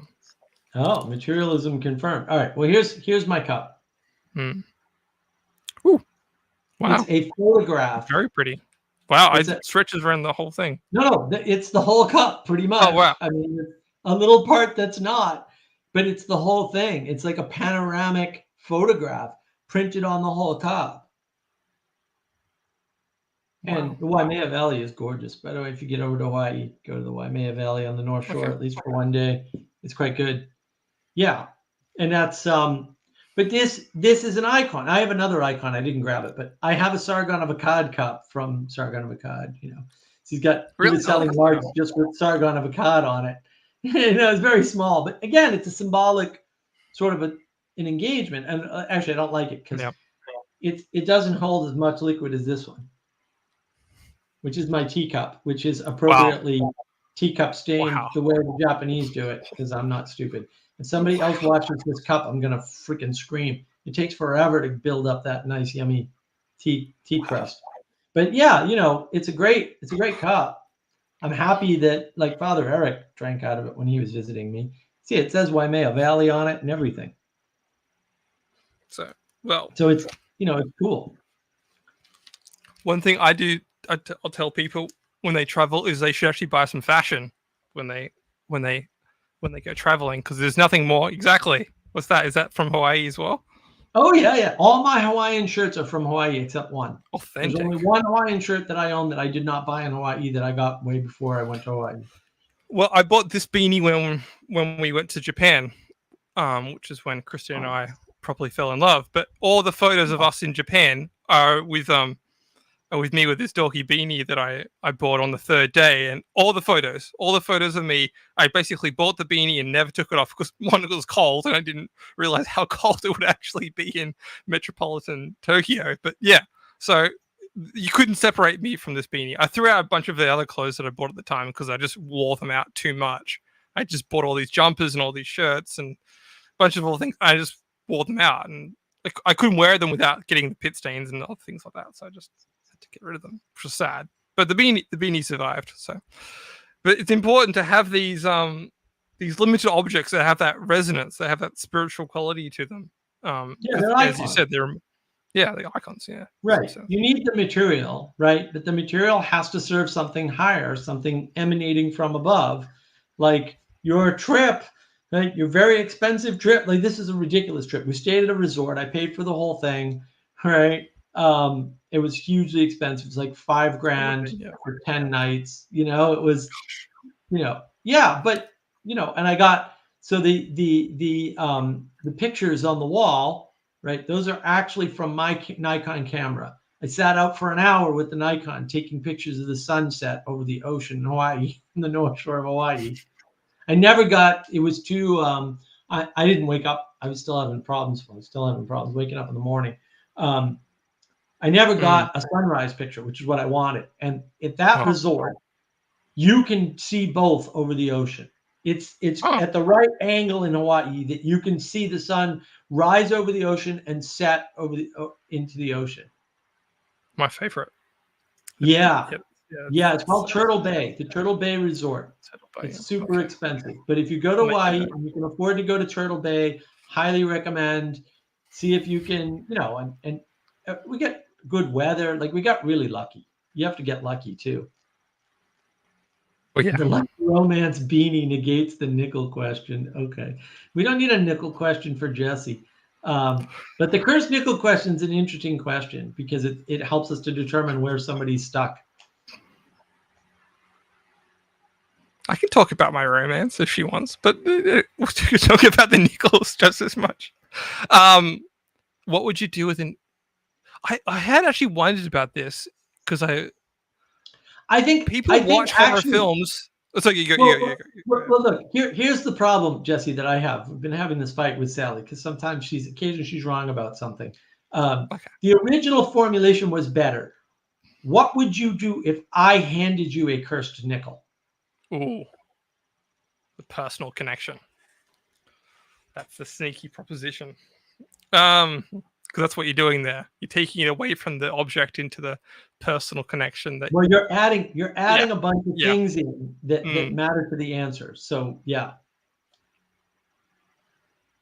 Oh, materialism confirmed. All right. Well, here's my cup. Wow, Wow. It's a photograph. Very pretty. Wow, It's it stretches around the whole thing. No, it's the whole cup pretty much. Oh, wow. I mean, a little part that's not, but it's the whole thing. It's like a panoramic photograph printed on the whole cup. Wow. And the Waimea Valley is gorgeous. By the way, if you get over to Hawaii, go to the Waimea Valley on the North Shore, Okay. at least for one day. It's quite good. Yeah. And that's but this is an icon. I have another icon. I didn't grab it, but I have a Sargon of Akkad cup from Sargon of Akkad, you know. So he was selling large just with Sargon of Akkad on it. You know, it's very small, but again, it's a symbolic sort of an engagement. And actually, I don't like it because it doesn't hold as much liquid as this one, which is my teacup, which is appropriately teacup stained the way the Japanese do it, because I'm not stupid. If somebody else watches this cup, I'm gonna freaking scream. It takes forever to build up that nice, yummy tea crust. But yeah, you know, it's a great cup. I'm happy that like Father Eric drank out of it when he was visiting me. See, it says Waimea Valley on it and everything. So it's, you know, it's cool. One thing I'll tell people when they travel is they should actually buy some fashion when they go traveling, because there's nothing more. Exactly. What's that? Is that from Hawaii as well? Oh yeah. All my Hawaiian shirts are from Hawaii except one. Authentic. There's only one Hawaiian shirt that I own that I did not buy in Hawaii that I got way before I went to Hawaii. Well, I bought this beanie when we went to Japan, which is when Christian and I properly fell in love. But all the photos of us in Japan are with me with this dorky beanie that I bought on the third day, and all the photos of me, I basically bought the beanie and never took it off because one, it was cold and I didn't realize how cold it would actually be in metropolitan Tokyo. But yeah, so you couldn't separate me from this beanie. I threw out a bunch of the other clothes that I bought at the time because I just wore them out too much. I just bought all these jumpers and all these shirts and a bunch of other things. I just wore them out, and I couldn't wear them without getting the pit stains and other things like that. So I just to get rid of them, which was sad. But the beanie survived. So, but it's important to have these limited objects that have that resonance, that have that spiritual quality to them. As you said, they're the icons. Yeah, right. So. You need the material, right? But the material has to serve something higher, something emanating from above, like your trip. Right? Your very expensive trip. Like, this is a ridiculous trip. We stayed at a resort. I paid for the whole thing. Right. It was hugely expensive. It was like $5,000 for 10 nights. You know, it was, you know, but you know, and I got, so the pictures on the wall, right? Those are actually from my Nikon camera. I sat out for an hour with the Nikon taking pictures of the sunset over the ocean in Hawaii, in the North Shore of Hawaii. I never got, it was too, I didn't wake up. I was still having problems. Waking up in the morning. I never got a sunrise picture, which is what I wanted. And at that resort, you can see both over the ocean. It's at the right angle in Hawaii that you can see the sun rise over the ocean and set over into the ocean. My favorite. Yeah. Yeah, it's called Turtle Bay, the Turtle Bay Resort. It's super expensive. But if you go to Hawaii and you can afford to go to Turtle Bay, highly recommend. See if you can, you know, and we get good weather. Like, we got really lucky. You have to get lucky too. Oh, yeah. The lucky romance beanie negates the nickel question. Okay. We don't need a nickel question for Jesse. But the cursed nickel question is an interesting question because it helps us to determine where somebody's stuck. I can talk about my romance if she wants, but we'll talk about the nickels just as much. What would you do with an? I had actually wondered about this because I think people watch horror films. So you go. Well, look, here's the problem, Jesse, that I have. We've been having this fight with Sally because sometimes occasionally she's wrong about something. The original formulation was better. What would you do if I handed you a cursed nickel? Ooh, the personal connection. That's the sneaky proposition. Because that's what you're doing there. You're taking it away from the object into the personal connection. That you're adding a bunch of things in that matter to the answer. So yeah.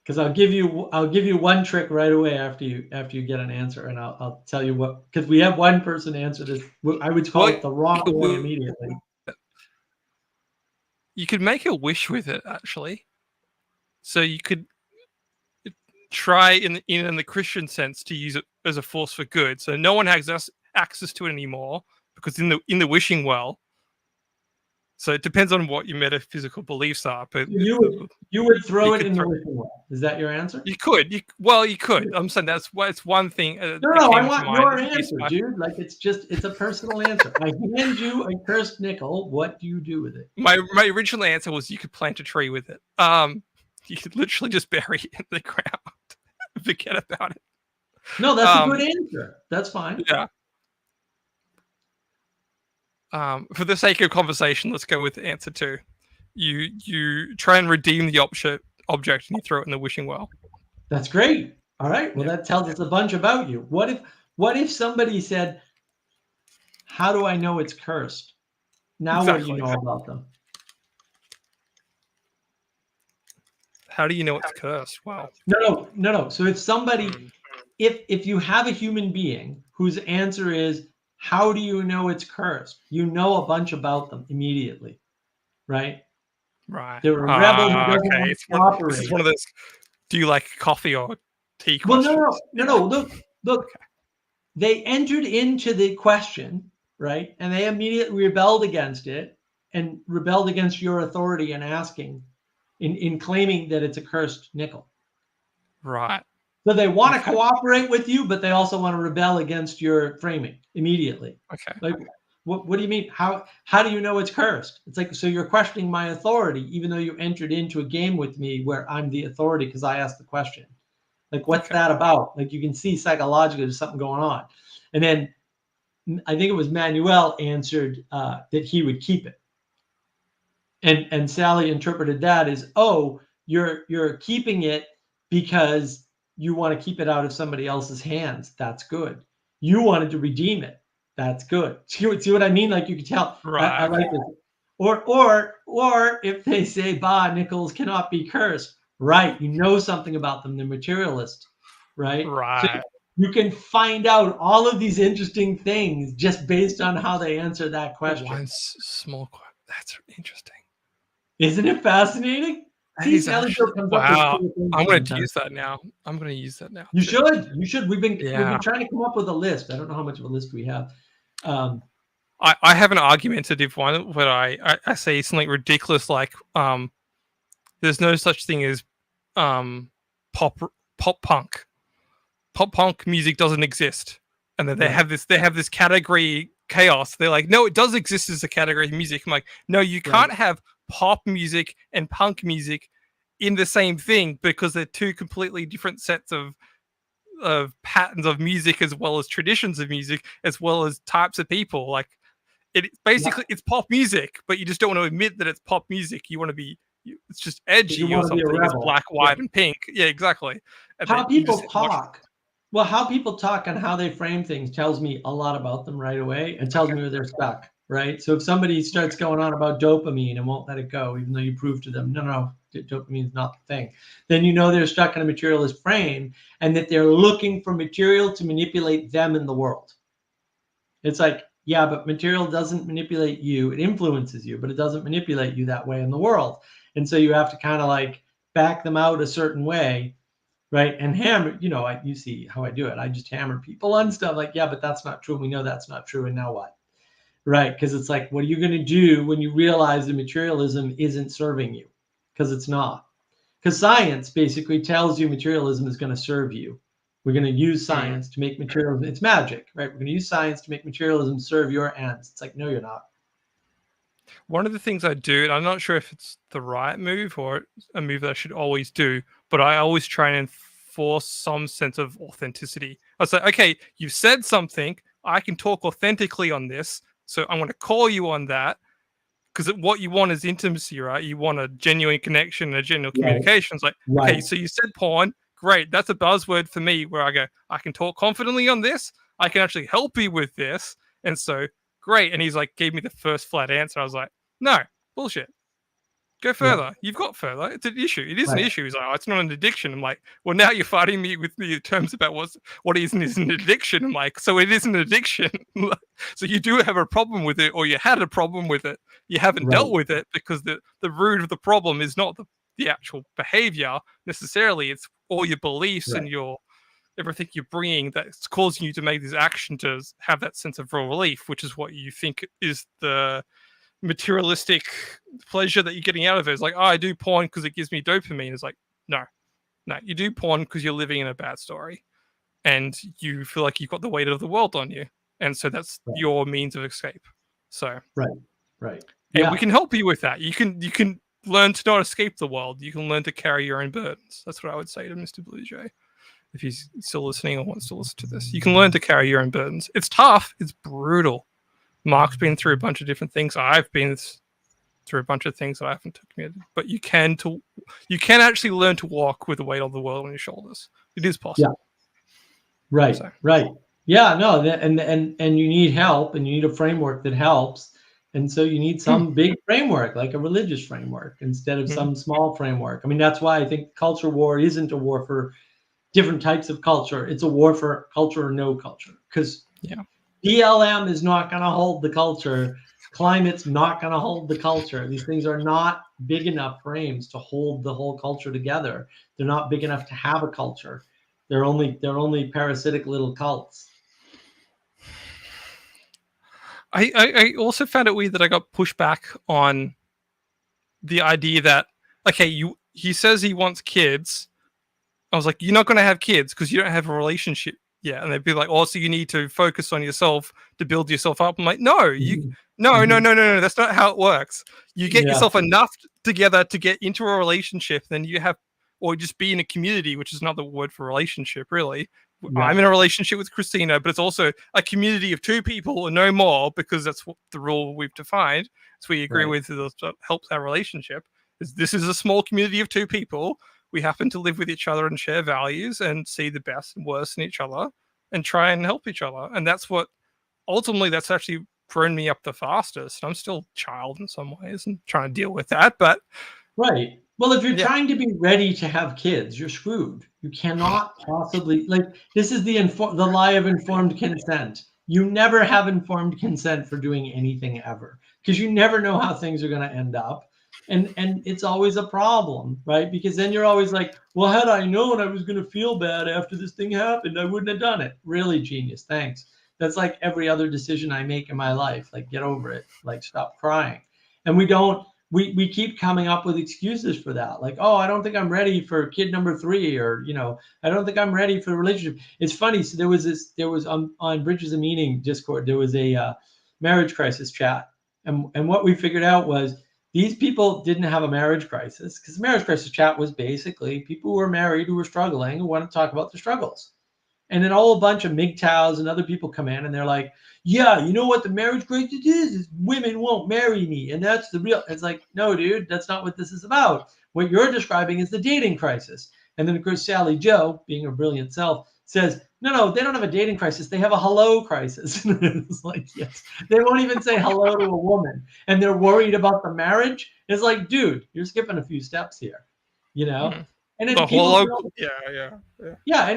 Because I'll give you one trick right away after you get an answer, and I'll tell you what, because we have one person answer this. I would call it the wrong way immediately. You could make a wish with it, actually. So you could try in the Christian sense to use it as a force for good. So no one has access to it anymore because in the wishing well. So it depends on what your metaphysical beliefs are. But you would throw it in the wishing well. Is that your answer? You could. You could. I'm saying that's one thing. No, I want your answer, dude. Like it's a personal answer. I hand you a cursed nickel. What do you do with it? My original answer was you could plant a tree with it. You could literally just bury it in the ground. Forget about it. No, that's a good answer. That's fine. Yeah. For the sake of conversation, let's go with answer 2. You try and redeem the object and you throw it in the wishing well. That's great. All right. Well, that tells us a bunch about you. What if somebody said, "How do I know it's cursed?" Now what do you know about them? How do you know it's cursed? Wow. No. So if somebody, if you have a human being whose answer is, "How do you know it's cursed?" You know a bunch about them immediately, right? Right. They're a rebel who doesn't want to cooperate. This is one of those. Do you like coffee or tea? Well, no. Look. Okay. They entered into the question, right, and they immediately rebelled against it and rebelled against your authority in asking, in claiming that it's a cursed nickel. Right. So they want to cooperate with you, but they also want to rebel against your framing immediately. Okay. Like, what do you mean? How do you know it's cursed? It's like, so you're questioning my authority, even though you entered into a game with me where I'm the authority because I asked the question. Like, what's that about? Like, you can see psychologically there's something going on. And then I think it was Manuel answered that he would keep it. And Sally interpreted that as, oh, you're keeping it because you want to keep it out of somebody else's hands. That's good. You wanted to redeem it. That's good. See what I mean? Like, you can tell. Right. I like this. Or if they say, "Bah, nickels cannot be cursed," right? You know something about them. They're materialist, right? Right. So you can find out all of these interesting things just based on how they answer that question. One small question. That's interesting. Isn't it fascinating? Wow. I'm going to use that now. You should. We've been trying to come up with a list. I don't know how much of a list we have. I have an argumentative one where I say something ridiculous like there's no such thing as pop punk. Pop punk music doesn't exist. And then they have this category chaos. They're like, no, it does exist as a category of music. I'm like, no, you can't have pop music and punk music in the same thing because they're two completely different sets of patterns of music, as well as traditions of music, as well as types of people. Like, it's pop music, but you just don't want to admit that it's pop music. You want to be, it's just edgy or something. It's black, white, and pink. Yeah, exactly. And how people talk. Well, how people talk and how they frame things tells me a lot about them right away, and tells me where they're stuck. Right. So if somebody starts going on about dopamine and won't let it go, even though you prove to them, no, dopamine is not the thing, then you know they're stuck in a materialist frame and that they're looking for material to manipulate them in the world. It's like, yeah, but material doesn't manipulate you. It influences you, but it doesn't manipulate you that way in the world. And so you have to kind of like back them out a certain way. Right. And hammer, you see how I do it. I just hammer people on stuff like, yeah, but that's not true. We know that's not true. And now what? Right, because it's like, what are you going to do when you realize the materialism isn't serving you? Because it's not. Because science basically tells you materialism is going to serve you. We're going to use science to make materialism. It's magic, right? We're going to use science to make materialism serve your ends. It's like, no, you're not. One of the things I do, and I'm not sure if it's the right move or a move that I should always do, but I always try and enforce some sense of authenticity. I say, okay, you've said something. I can talk authentically on this. So I'm going to call you on that, because what you want is intimacy, right? You want a genuine connection and a genuine communication. It's like, okay, so you said porn. Great. That's a buzzword for me where I go, I can talk confidently on this. I can actually help you with this. And so, great. And he's like, gave me the first flat answer. I was like, no, bullshit. Go further. You've got further. It's an issue. It is an issue. He's like, oh, it's not an addiction. I'm like, well, now you're fighting me with the terms about what is an addiction. I'm like, so it is an addiction. So you do have a problem with it, or you had a problem with it. You haven't dealt with it because the root of the problem is not the actual behavior necessarily. It's all your beliefs and everything you're bringing that's causing you to make this action to have that sense of real relief, which is what you think is the materialistic pleasure that you're getting out of it. It's like, oh, I do porn because it gives me dopamine. It's like, no, you do porn because you're living in a bad story and you feel like you've got the weight of the world on you. And so that's your means of escape. So, right. And we can help you with that. You can learn to not escape the world. You can learn to carry your own burdens. That's what I would say to Mr. Blue Jay. If he's still listening or wants to listen to this, you can learn to carry your own burdens. It's tough. It's brutal. Mark's been through a bunch of different things. I've been through a bunch of things that I haven't committed. But you can actually learn to walk with the weight of the world on your shoulders. It is possible. Yeah. Right. Yeah. No. And you need help, and you need a framework that helps. And so you need some big framework, like a religious framework, instead of some small framework. I mean, that's why I think culture war isn't a war for different types of culture. It's a war for culture or no culture. Because BLM is not going to hold the culture. Climate's not going to hold the culture. These things are not big enough frames to hold the whole culture together. They're not big enough to have a culture. They're only parasitic little cults. I also found it weird that I got pushed back on the idea that, okay, he says he wants kids. I was like, you're not going to have kids because you don't have a relationship yet. And they'd be like, also, you need to focus on yourself to build yourself up. I'm like, no. That's not how it works. You get yourself enough together to get into a relationship, then you have, or just be in a community, which is another word for relationship, really. Yeah. I'm in a relationship with Christina, but it's also a community of two people or no more, because that's what the rule we've defined. So we agree with that helps our relationship. This is a small community of two people. We happen to live with each other and share values and see the best and worst in each other and try and help each other. And that's what ultimately that's actually grown me up the fastest. I'm still a child in some ways and trying to deal with that, but well, if you're trying to be ready to have kids, you're screwed. You cannot possibly, this is the lie of informed consent. You never have informed consent for doing anything ever, because you never know how things are going to end up. And it's always a problem, right? Because then you're always like, well, had I known I was going to feel bad after this thing happened, I wouldn't have done it. Really, genius. Thanks. That's like every other decision I make in my life. Like, get over it. Like, stop crying. And we keep coming up with excuses for that. Like, oh, I don't think I'm ready for kid number 3, or, I don't think I'm ready for a relationship. It's funny. So there was on Bridges of Meaning Discord, there was a marriage crisis chat. And what we figured out was these people didn't have a marriage crisis, because the marriage crisis chat was basically people who were married, who were struggling, who want to talk about their struggles. And then a whole bunch of MGTOWs and other people come in and they're like, yeah, you know what the marriage crisis is women won't marry me. And that's the real, it's like, no, dude, that's not what this is about. What you're describing is the dating crisis. And then of course, Sally Joe, being her brilliant self, says, no, they don't have a dating crisis. They have a hello crisis. It's like, yes, they won't even say hello to a woman. And they're worried about the marriage. It's like, dude, you're skipping a few steps here, Mm-hmm. And then and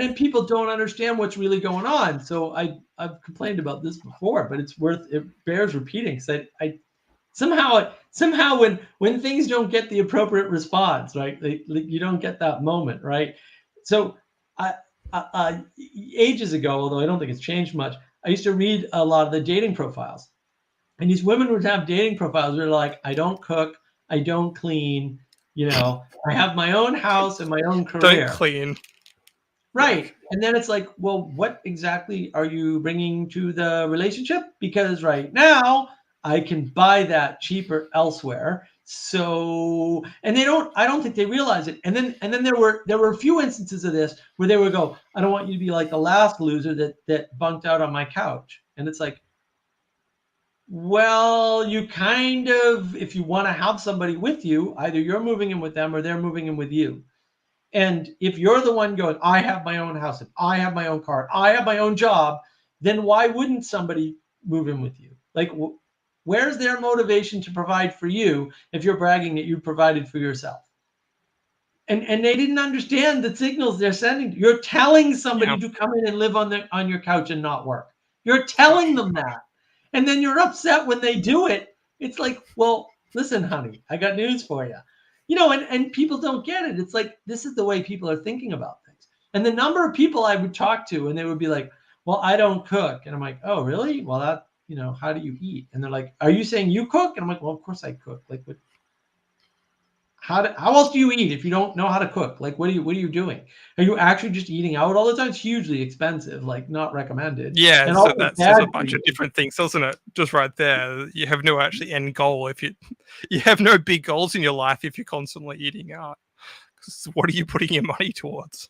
then people don't understand what's really going on. So I've complained about this before, but it bears repeating. Because I somehow when things don't get the appropriate response, right? You don't get that moment, right? So ages ago, although I don't think it's changed much, I used to read a lot of the dating profiles, and these women would have dating profiles where they're like, I don't cook, I don't clean. I have my own house and my own career. Don't clean. Right. And then it's like, well, what exactly are you bringing to the relationship? Because right now I can buy that cheaper elsewhere. So, and I don't think they realize it. And then there were a few instances of this where they would go, I don't want you to be like the last loser that bunked out on my couch. And it's like, well, you kind of, if you want to have somebody with you, either you're moving in with them or they're moving in with you. And if you're the one going, I have my own house, and I have my own car, I have my own job, then why wouldn't somebody move in with you? Like, Where's their motivation to provide for you if you're bragging that you provided for yourself? And they didn't understand the signals they're sending. You're telling somebody to come in and live on your couch and not work. You're telling them that. And then you're upset when they do it. It's like, well, listen, honey, I got news for you. And people don't get it. It's like, this is the way people are thinking about things. And the number of people I would talk to, and they would be like, well, I don't cook. And I'm like, oh, really? Well, how do you eat? And they're like, are you saying you cook? And I'm like, well, of course I cook. Like, what? How else do you eat if you don't know how to cook? Like, what are you doing? Are you actually just eating out all the time? It's hugely expensive, like not recommended. Yeah, and so that says a bunch of different things, doesn't it? Just right there. You have no actually end goal if you have no big goals in your life if you're constantly eating out. Because what are you putting your money towards?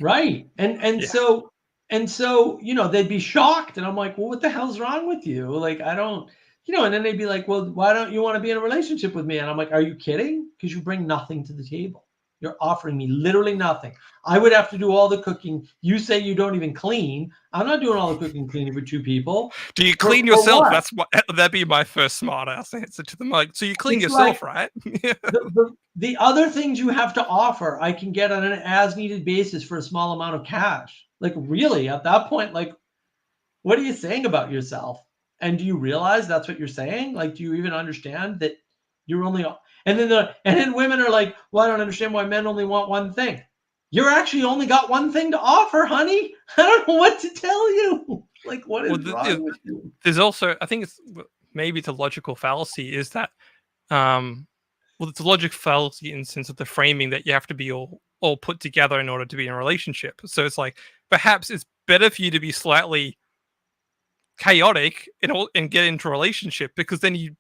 Right. And so they'd be shocked. And I'm like, well, what the hell's wrong with you? Like, I don't. And then they'd be like, well, why don't you want to be in a relationship with me? And I'm like, are you kidding? Because you bring nothing to the table. You're offering me literally nothing. I would have to do all the cooking. You say you don't even clean. I'm not doing all the cooking and cleaning for two people. Do you clean yourself? That'd be my first smart ass answer to them. Like, so you clean yourself, right? the other things you have to offer, I can get on an as needed basis for a small amount of cash. Like, really, at that point, like, what are you saying about yourself? And do you realize that's what you're saying? Like, do you even understand that you're only? And then women are like, well, I don't understand why men only want one thing. You're actually only got one thing to offer, honey. I don't know what to tell you. Like, what is wrong with you? There's also, I think maybe it's a logical fallacy. Is that, it's a logical fallacy in the sense of the framing that you have to be all put together in order to be in a relationship. So it's like perhaps it's better for you to be slightly chaotic and get into a relationship, because then you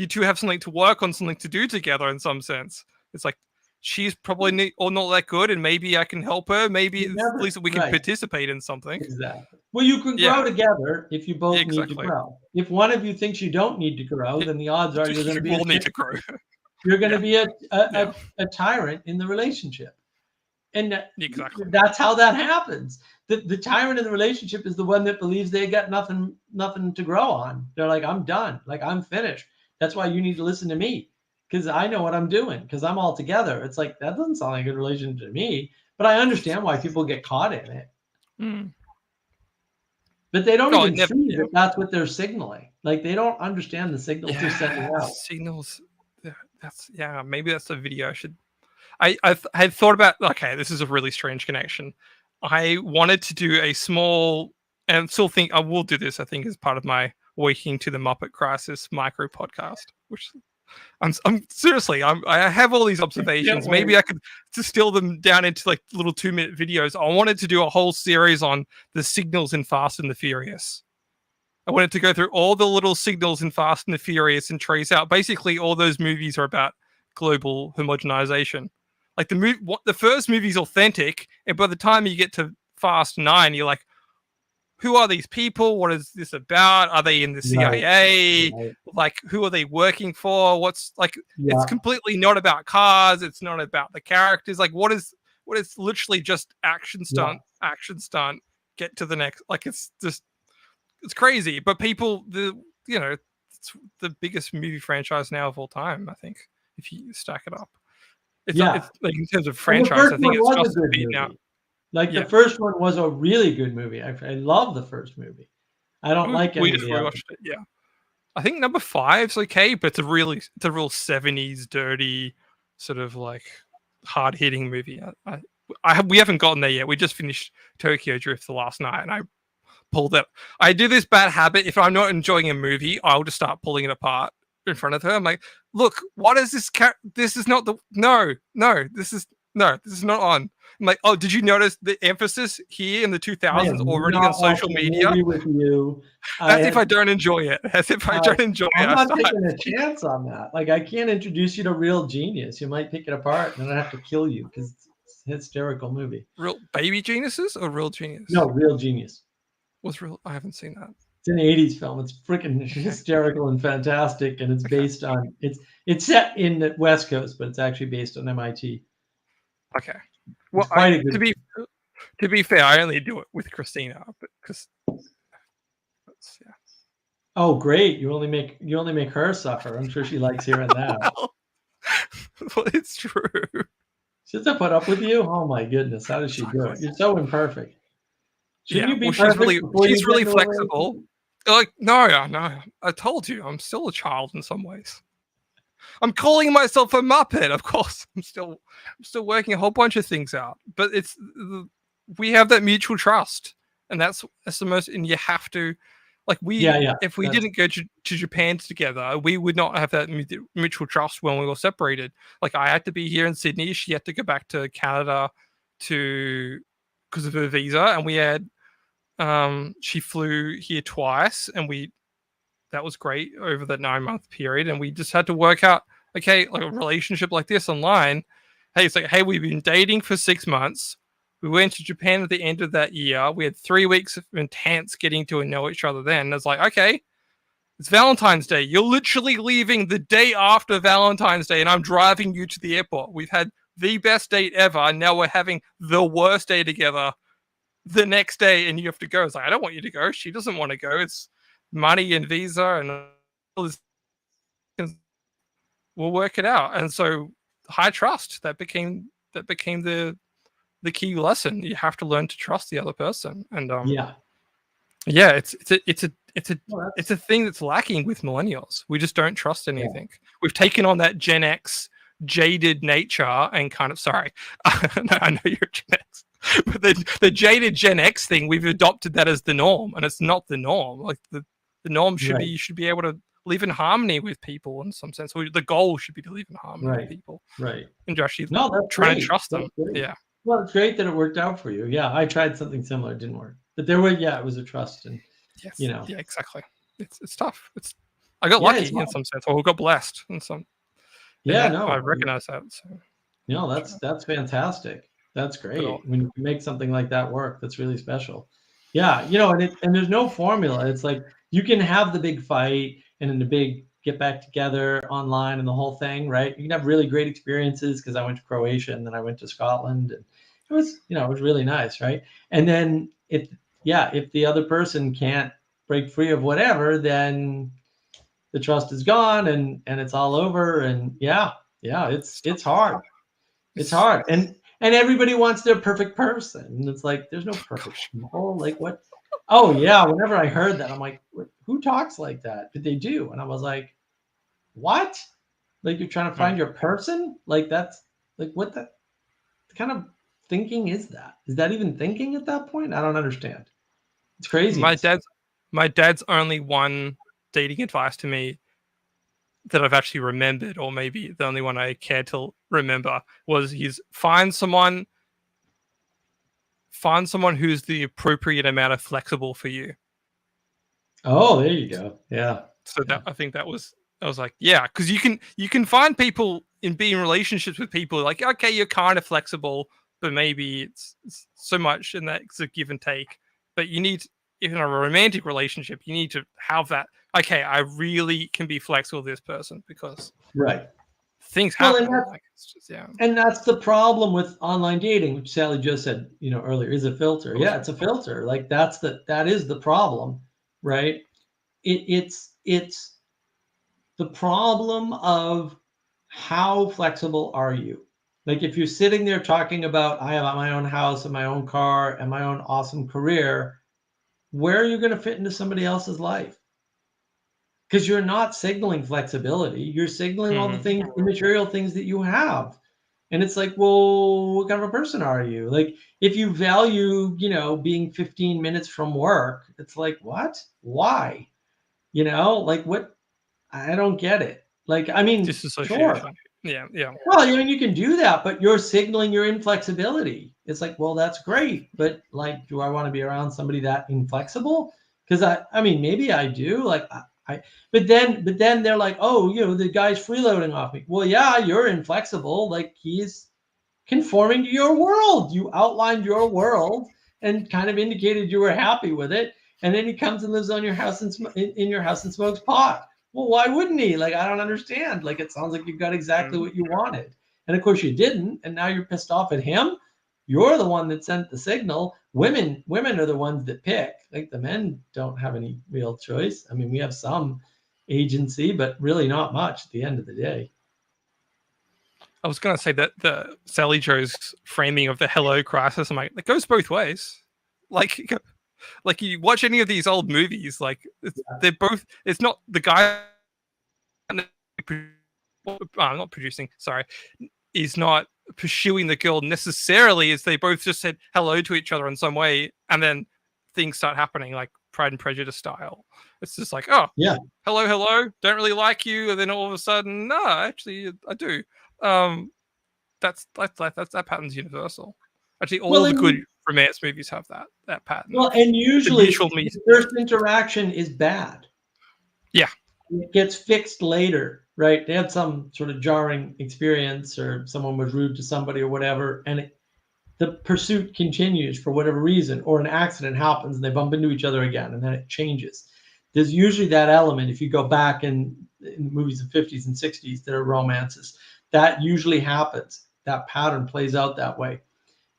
two have something to work on, something to do together in some sense. It's like she's probably not that good, and maybe I can help her. Maybe at least we can participate in something. Exactly. Well, you can grow together if you both need to grow. If one of you thinks you don't need to grow, then the odds are you're going to be need to grow. You're going to be a tyrant in the relationship. And exactly, that's how that happens. The tyrant in the relationship is the one that believes they got nothing to grow on. They're like, I'm done. Like, I'm finished. That's why you need to listen to me, because I know what I'm doing, because I'm all together. It's like, that doesn't sound like a good relationship to me, but I understand why people get caught in it. But they don't even see that that's what they're signaling. Like, they don't understand the signals they're sending out. Signals. Maybe that's a video I should. I had thought about, okay, this is a really strange connection. I wanted to do a small, and still think I will do this, I think, as part of my Waking to the Muppet Crisis micro podcast, which I'm seriously, I have all these observations. Maybe I could distill them down into like little 2-minute videos. I wanted to do a whole series on the signals in Fast and the Furious. I wanted to go through all the little signals in Fast and the Furious and trace out. Basically, all those movies are about global homogenization. Like the first movie's authentic, and by the time you get to Fast 9, you're like, who are these people? What is this about? Are they in the CIA? Right. Like, who are they working for? What's like? It's completely not about cars. It's not about the characters. Like, what is literally just action stunt. Get to the next. Like, it's crazy. But people, it's the biggest movie franchise now of all time. I think if you stack it up. It's like in terms of franchise, I think it's just beaten out. Like the first one was a really good movie. I love the first movie. I don't like it. We just rewatched it. Yeah, I think number 5's okay, but it's a real 70s dirty sort of like hard hitting movie. We haven't gotten there yet. We just finished Tokyo Drift the last night, and I pulled it. I do this bad habit. If I'm not enjoying a movie, I'll just start pulling it apart in front of her. I'm like, look, what is this? This is not the this is not on. I'm like, oh, did you notice the emphasis here in the 2000s already on social media? With you. As if I don't enjoy it. As if I don't enjoy it. I'm not taking a chance on that. Like, I can't introduce you to Real Genius. You might pick it apart, and then I have to kill you because it's a hysterical movie. Real Baby Geniuses or Real Genius? No, Real Genius. What's real? I haven't seen that. It's an 80s film. It's freaking hysterical and fantastic, and it's based on it's set in the West Coast, but it's actually based on MIT. Okay. Well, to be fair, I only do it with Christina, but because Oh, great! You only make her suffer. I'm sure she likes hearing that. Well, it's true. She has to put up with you. Oh my goodness, how does she do it? You're so imperfect. Shouldn't you be well, perfect before she's you really get into a flexible. relationship? Like, no. I told you, I'm still a child in some ways. I'm calling myself a Muppet, of course. I'm still working a whole bunch of things out. But we have that mutual trust, and that's the most. And you have to, like, if we didn't go to Japan together, we would not have that mutual trust when we were separated. Like, I had to be here in Sydney. She had to go back to Canada because of her visa, and we had. She flew here twice, and that was great over that 9-month period. And we just had to work out, okay, like a relationship like this online. Hey, it's like, hey, we've been dating for 6 months. We went to Japan at the end of that year. We had 3 weeks of intense getting to know each other then. It's like, okay, it's Valentine's Day. You're literally leaving the day after Valentine's Day, and I'm driving you to the airport. We've had the best date ever, and now we're having the worst day together the next day, and you have to go. It's like, I don't want you to go. She doesn't want to go. It's money and visa and all this. We'll work it out. And so high trust, that became the key lesson. You have to learn to trust the other person. And it's a thing that's lacking with millennials. We just don't trust anything. We've taken on that Gen X jaded nature and kind of I know you're Gen X. But the jaded Gen X thing, we've adopted that as the norm, and it's not the norm. Like the norm should be, you should be able to live in harmony with people in some sense. Or the goal should be to live in harmony with people. Right. And actually try to trust them. Yeah. Well, it's great that it worked out for you. Yeah, I tried something similar, it didn't work. But it was a trust, and Yeah, exactly. It's tough. I got lucky in some sense, or got blessed in some. I recognize that. So. That's fantastic. That's great. When you make something like that work, that's really special. Yeah, and there's no formula. It's like you can have the big fight and then the big get back together online and the whole thing, right? You can have really great experiences, because I went to Croatia and then I went to Scotland, and it was really nice, right? And then if the other person can't break free of whatever, then the trust is gone and it's all over. And it's hard. It's hard. And everybody wants their perfect person. And it's like, there's no perfect people. Like, what? Oh, yeah. Whenever I heard that, I'm like, who talks like that? But they do. And I was like, what? Like, you're trying to find your person? Like, that's like, what the kind of thinking is that? Is that even thinking at that point? I don't understand. It's crazy. My dad's only one dating advice to me that I've actually remembered, or maybe the only one I care to remember, was find someone who's the appropriate amount of flexible for you. Oh, there you go. Yeah. So I think I was like, yeah, because you can find people in being relationships with people like, okay, you're kind of flexible, but maybe it's so much, and that's a give and take. But you need, in a romantic relationship, you need to have that. Okay, I really can be flexible with this person, because things happen. And that's the problem with online dating, which Sally just said, earlier, is a filter. Yeah, it's a filter. Like that is the problem, right? It's the problem of how flexible are you? Like, if you're sitting there talking about, I have my own house and my own car and my own awesome career, where are you going to fit into somebody else's life? Because you're not signaling flexibility. You're signaling all the things, the material things that you have. And it's like, well, what kind of a person are you? Like, if you value, being 15 minutes from work, it's like, what? Why? Like, what? I don't get it. Like, I mean, sure. Yeah. Well, you can do that, but you're signaling your inflexibility. It's like, well, that's great, but like, do I want to be around somebody that inflexible? Because I mean, maybe I do. Like, but then they're like, oh, the guy's freeloading off me. Well, yeah, you're inflexible. Like, he's conforming to your world. You outlined your world and kind of indicated you were happy with it, and then he comes and lives on your house and in your house and smokes pot. Well, why wouldn't he? Like, I don't understand. Like, it sounds like you got exactly what you wanted. And of course you didn't. And now you're pissed off at him. You're the one that sent the signal. women are the ones that pick. Like the men don't have any real choice. I mean, we have some agency, but really not much at the end of the day. I was going to say that the Sally Joe's framing of the hello crisis, I'm like, it goes both ways. Like you watch any of these old movies, like they're both. It's not the guy. Not producing. Sorry, is not pursuing the girl necessarily. As they both just said hello to each other in some way, and then things start happening, like Pride and Prejudice style. It's just like, oh, yeah, hello, don't really like you, and then all of a sudden, no, actually, I do. That pattern's universal. Actually, all the good romance movies have that pattern. Well, and usually the first interaction is bad. Yeah, it gets fixed later, right? They had some sort of jarring experience, or someone was rude to somebody or whatever, and the pursuit continues for whatever reason, or an accident happens and they bump into each other again, and then it changes. There's usually that element. If you go back in movies of the 50s and 60s that are romances, that usually happens. That pattern plays out that way.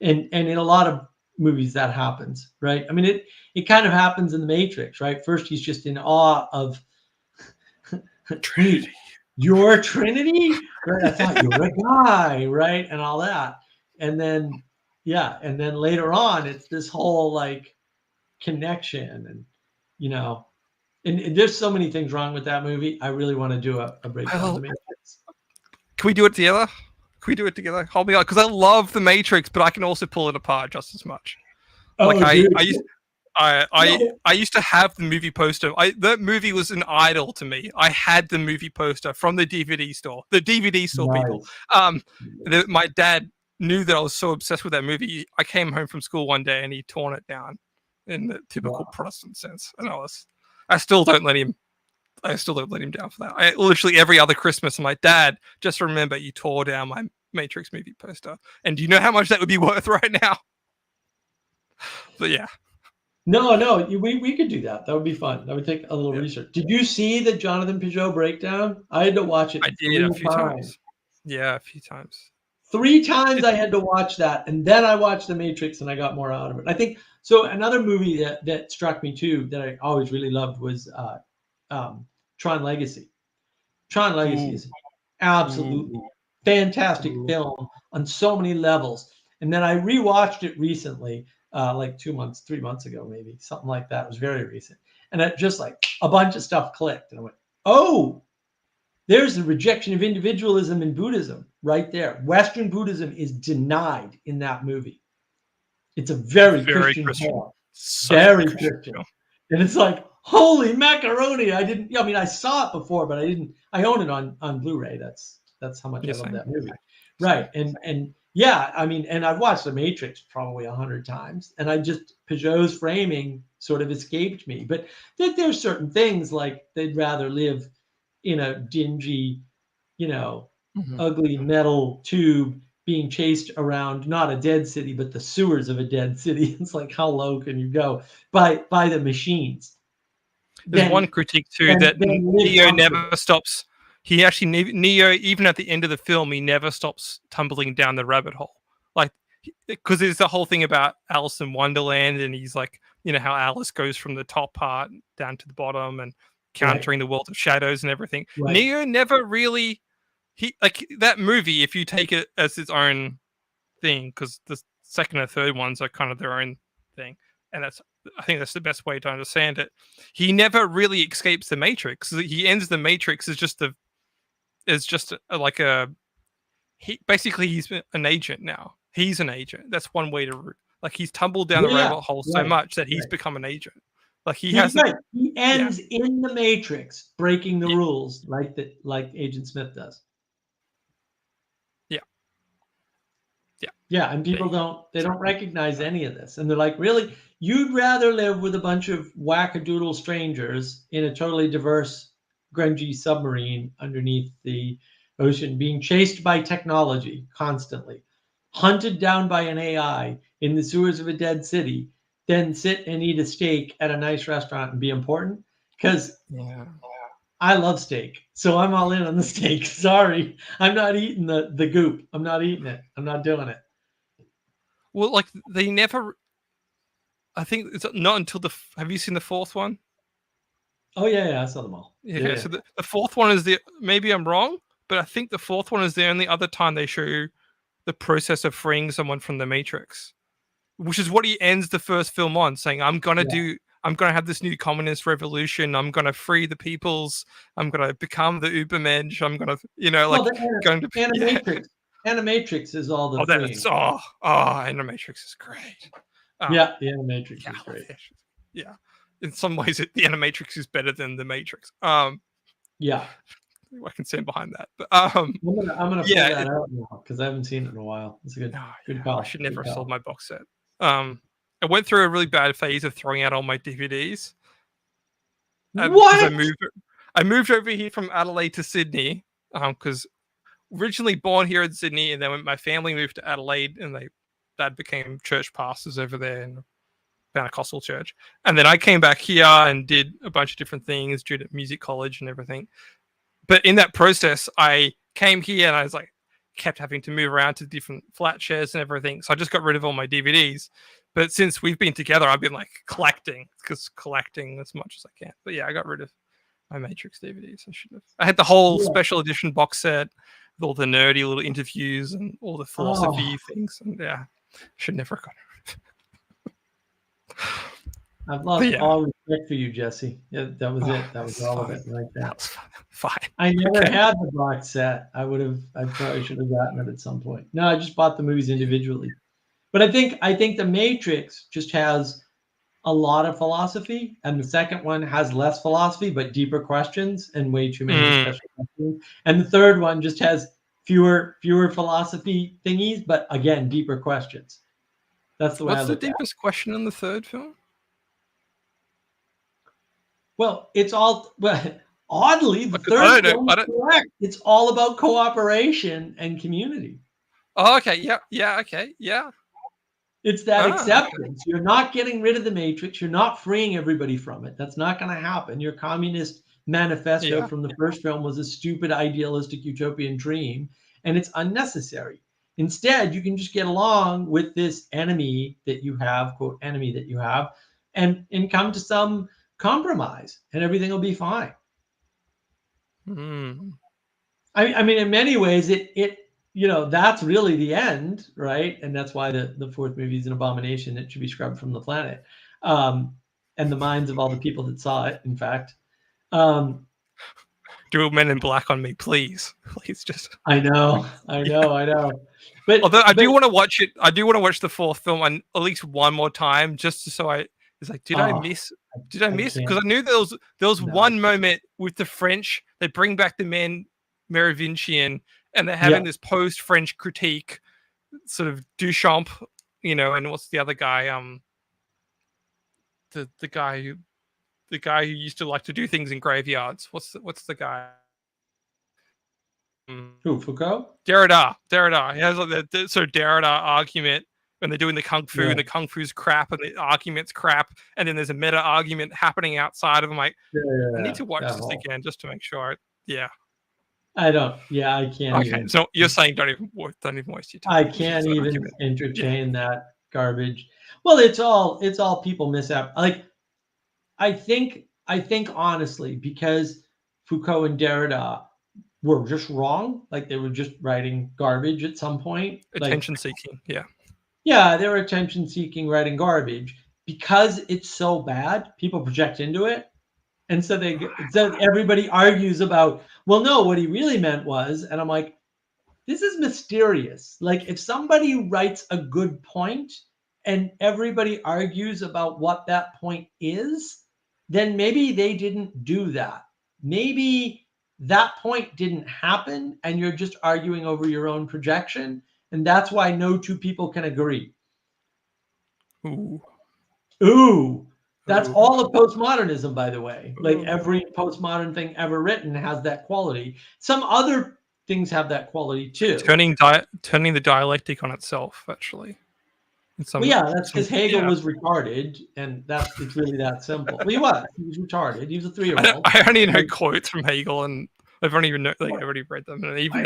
And in a lot of movies that happens, right? I mean, it kind of happens in The Matrix, right? First, he's just in awe of Trinity. You're Trinity? Right? I thought you were a guy, right? And all that. And then, yeah. And then later on, it's this whole like connection and, you know, and there's so many things wrong with that movie. I really want to do a breakdown of The Matrix. Can we do it together? Hold me on, because I love The Matrix, but I can also pull it apart just as much. Oh, like I used to have the movie poster. That movie was an idol to me. I had the movie poster from the DVD store. The DVD store Nice. people. My dad knew that I was so obsessed with that movie. I came home from school one day and he torn it down in the typical Protestant sense, and I still don't let him down for that. I literally every other Christmas, I'm like, Dad, just remember you tore down my Matrix movie poster. And do you know how much that would be worth right now? But yeah. No, we could do that. That would be fun. That would take a little research. Did you see the Jonathan Peugeot breakdown? I had to watch it. I did a few times. Yeah, a few times. 3 times I had to watch that, and then I watched The Matrix, and I got more out of it. I think so. Another movie that struck me too that I always really loved was Tron Legacy. Tron Legacy is absolutely fantastic film on so many levels. And then I rewatched it recently, like 3 months ago, maybe something like that. It was very recent, and it just like a bunch of stuff clicked, and I went, "Oh, there's the rejection of individualism in Buddhism right there. Western Buddhism is denied in that movie. It's a very Christian film, very Christian, and it's like." Holy macaroni! I saw it before, but I own it on Blu-ray. That's how much I love that movie. Right. And yeah, I mean, and I've watched The Matrix probably 100 times, and Peugeot's framing sort of escaped me. But there's certain things like they'd rather live in a dingy, ugly metal tube being chased around not a dead city, but the sewers of a dead city. It's like, how low can you go by the machines? There's one critique too that Neo never stops. Neo, even at the end of the film, he never stops tumbling down the rabbit hole. Like, because there's the whole thing about Alice in Wonderland, and he's like, how Alice goes from the top part down to the bottom and countering the world of shadows and everything. Right. Neo never really, that movie, if you take it as its own thing, because the second and third ones are kind of their own thing, and I think that's the best way to understand it. He never really escapes the Matrix. He ends the Matrix as basically he's an agent now. He's an agent. That's one way to he's tumbled down the rabbit hole so much that he's become an agent. Like he ends in the Matrix, breaking the rules like Agent Smith does. Yeah, and people don't recognize any of this. And they're like, really? You'd rather live with a bunch of wackadoodle strangers in a totally diverse, grungy submarine underneath the ocean, being chased by technology constantly, hunted down by an AI in the sewers of a dead city, then sit and eat a steak at a nice restaurant and be important? Because I love steak, so I'm all in on the steak. Sorry, I'm not eating the goop. I'm not eating it. I'm not doing it. Well, they never I think it's not until have you seen the fourth one? Oh yeah, I saw them all. Okay, yeah. So the fourth one is maybe I'm wrong, but I think the fourth one is the only other time they show you the process of freeing someone from the Matrix, which is what he ends the first film on, saying, I'm gonna have this new communist revolution. I'm gonna free the peoples. I'm gonna become the Ubermensch. I'm gonna, Animatrix. Animatrix is all the freeing. Animatrix is great. The Animatrix is great. Yeah. In some ways, the Animatrix is better than the Matrix. Yeah. I can stand behind that. But I'm gonna pull that out now because I haven't seen it in a while. It's a good call. I should never have sold my box set. I went through a really bad phase of throwing out all my DVDs. What? I moved over here from Adelaide to Sydney because originally born here in Sydney, and then when my family moved to Adelaide, and Dad became church pastors over there in Pentecostal church, and then I came back here and did a bunch of different things, did at music college and everything. But in that process, I came here and I was kept having to move around to different flat shares and everything. So I just got rid of all my DVDs. But since we've been together, I've been collecting as much as I can. But yeah, I got rid of my Matrix DVDs. I had the whole special edition box set with all the nerdy little interviews and all the philosophy things. And should never have got rid of. I've lost all respect for you, Jesse. Yeah, that was it. That was all of it right there. That was fine. I never had the box set. I probably should have gotten it at some point. No, I just bought the movies individually. But I think the Matrix just has a lot of philosophy, and the second one has less philosophy but deeper questions and way too many special questions. And the third one just has fewer philosophy thingies, but again, deeper questions. That's the way. What's the deepest question in the third film? Well, oddly, the third film is correct. It's all about cooperation and community. Oh, okay. Yeah. Okay. Yeah. It's that acceptance. Okay. You're not getting rid of the Matrix. You're not freeing everybody from it. That's not going to happen. Your communist manifesto from the first film was a stupid, idealistic, utopian dream, and it's unnecessary. Instead, you can just get along with this enemy that you have, quote, enemy that you have, and come to some compromise, and everything will be fine. I mean, in many ways, it that's really the end, right? And that's why the fourth movie is an abomination. It should be scrubbed from the planet, and the minds of all the people that saw it. In fact, do Men in Black on me, please. Just. I know. But although I do want to watch it. I do want to watch the fourth film at least one more time, just so it's did I miss? Did I miss? Because I knew there was one moment with the French. They bring back the man Merovingian, and they're having this post-French critique, sort of Duchamp, and what's the other guy? The guy who used to like to do things in graveyards. What's the guy? Who, Foucault? Derrida. He has the sort of Derrida argument when they're doing the kung fu, and the kung fu's crap, and the argument's crap, and then there's a meta argument happening outside of them. I need to watch this again just to make sure. I don't. Yeah, I can't. Okay, even, so you're saying don't even waste your time. I can't even entertain that garbage. Well, it's all people mishap. I think honestly, because Foucault and Derrida were just wrong. They were just writing garbage at some point. Attention seeking. Yeah. Yeah, they were attention seeking, writing garbage. Because it's so bad, people project into it. And so everybody argues about, well, no, what he really meant was, and I'm like, this is mysterious. If somebody writes a good point and everybody argues about what that point is, then maybe they didn't do that. Maybe that point didn't happen and you're just arguing over your own projection. And that's why no two people can agree. Ooh. That's all of postmodernism, by the way. Every postmodern thing ever written has that quality. Some other things have that quality too. Turning the dialectic on itself, actually. That's because Hegel was retarded, and it's really that simple. Well, he was retarded. He was a 3-year-old. I only know quotes from Hegel, and I've already read them, and even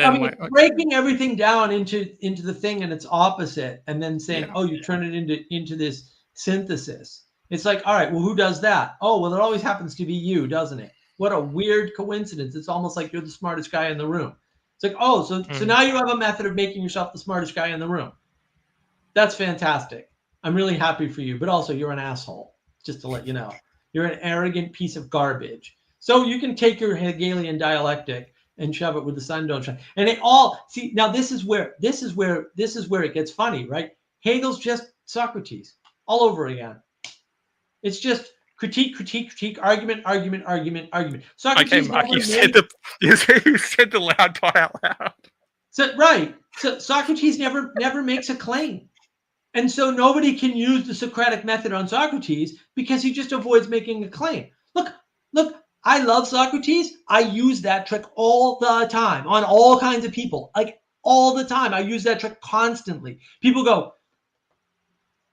breaking everything down into the thing and its opposite, and then saying, "Oh, you turn it into this synthesis. It's like, all right, well, who does that? Oh, well, it always happens to be you, doesn't it? What a weird coincidence. It's almost like you're the smartest guy in the room. It's like, oh, so now you have a method of making yourself the smartest guy in the room. That's fantastic. I'm really happy for you, but also you're an asshole, just to let you know. You're an arrogant piece of garbage. So you can take your Hegelian dialectic and shove it where the sun don't shine. And they all see, now this is where it gets funny, right? Hegel's just Socrates all over again. It's just critique, argument. Socrates okay, Mark, you said the loud part out loud. So right. So Socrates never makes a claim. And so nobody can use the Socratic method on Socrates because he just avoids making a claim. Look, I love Socrates. I use that trick all the time on all kinds of people, like all the time. I use that trick constantly. People go,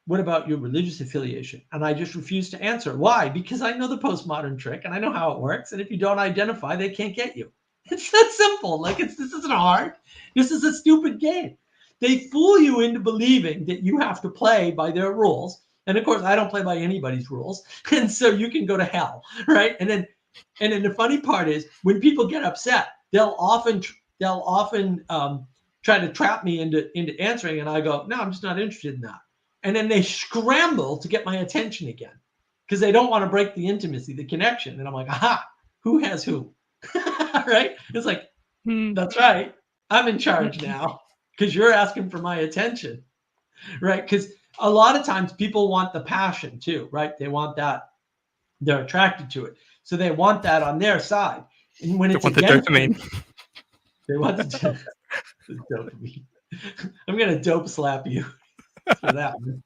what about your religious affiliation? And I just refuse to answer. Why? Because I know the postmodern trick and I know how it works. And if you don't identify, they can't get you. It's that simple. Like this isn't hard. This is a stupid game. They fool you into believing that you have to play by their rules. And of course, I don't play by anybody's rules. And so you can go to hell, right? And then the funny part is when people get upset, they'll often try to trap me into answering. And I go, no, I'm just not interested in that. And then they scramble to get my attention again because they don't want to break the intimacy, the connection. And I'm like, aha, who has who? Right? It's like, that's right. I'm in charge now because you're asking for my attention, right? Because a lot of times people want the passion too, right? They want that. They're attracted to it. So they want that on their side. And when it's the dopamine. They want the dopamine. I'm going to dope slap you for that one.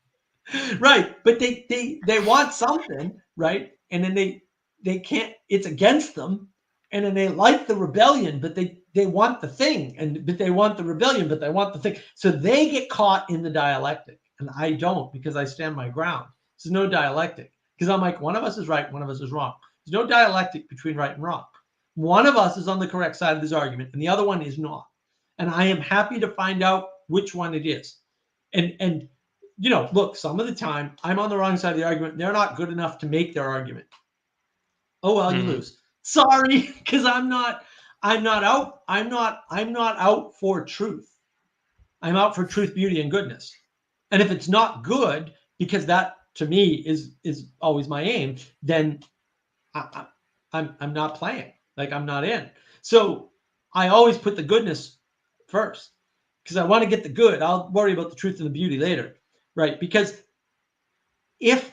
Right. But they want something, right? And then they can't, it's against them. And then they like the rebellion, but they want the thing. But they want the rebellion, but they want the thing. So they get caught in the dialectic. And I don't because I stand my ground. There's no dialectic. Because I'm like, one of us is right, one of us is wrong. There's no dialectic between right and wrong. One of us is on the correct side of this argument, and the other one is not. And I am happy to find out which one it is. And you know, look, some of the time I'm on the wrong side of the argument. They're not good enough to make their argument. Oh well, you lose. Sorry, because I'm not out for truth. I'm out for truth, beauty, and goodness. And if it's not good, because that to me is always my aim, then I'm not playing. Like I'm not in. So I always put the goodness first because I want to get the good. I'll worry about the truth and the beauty later, right? Because if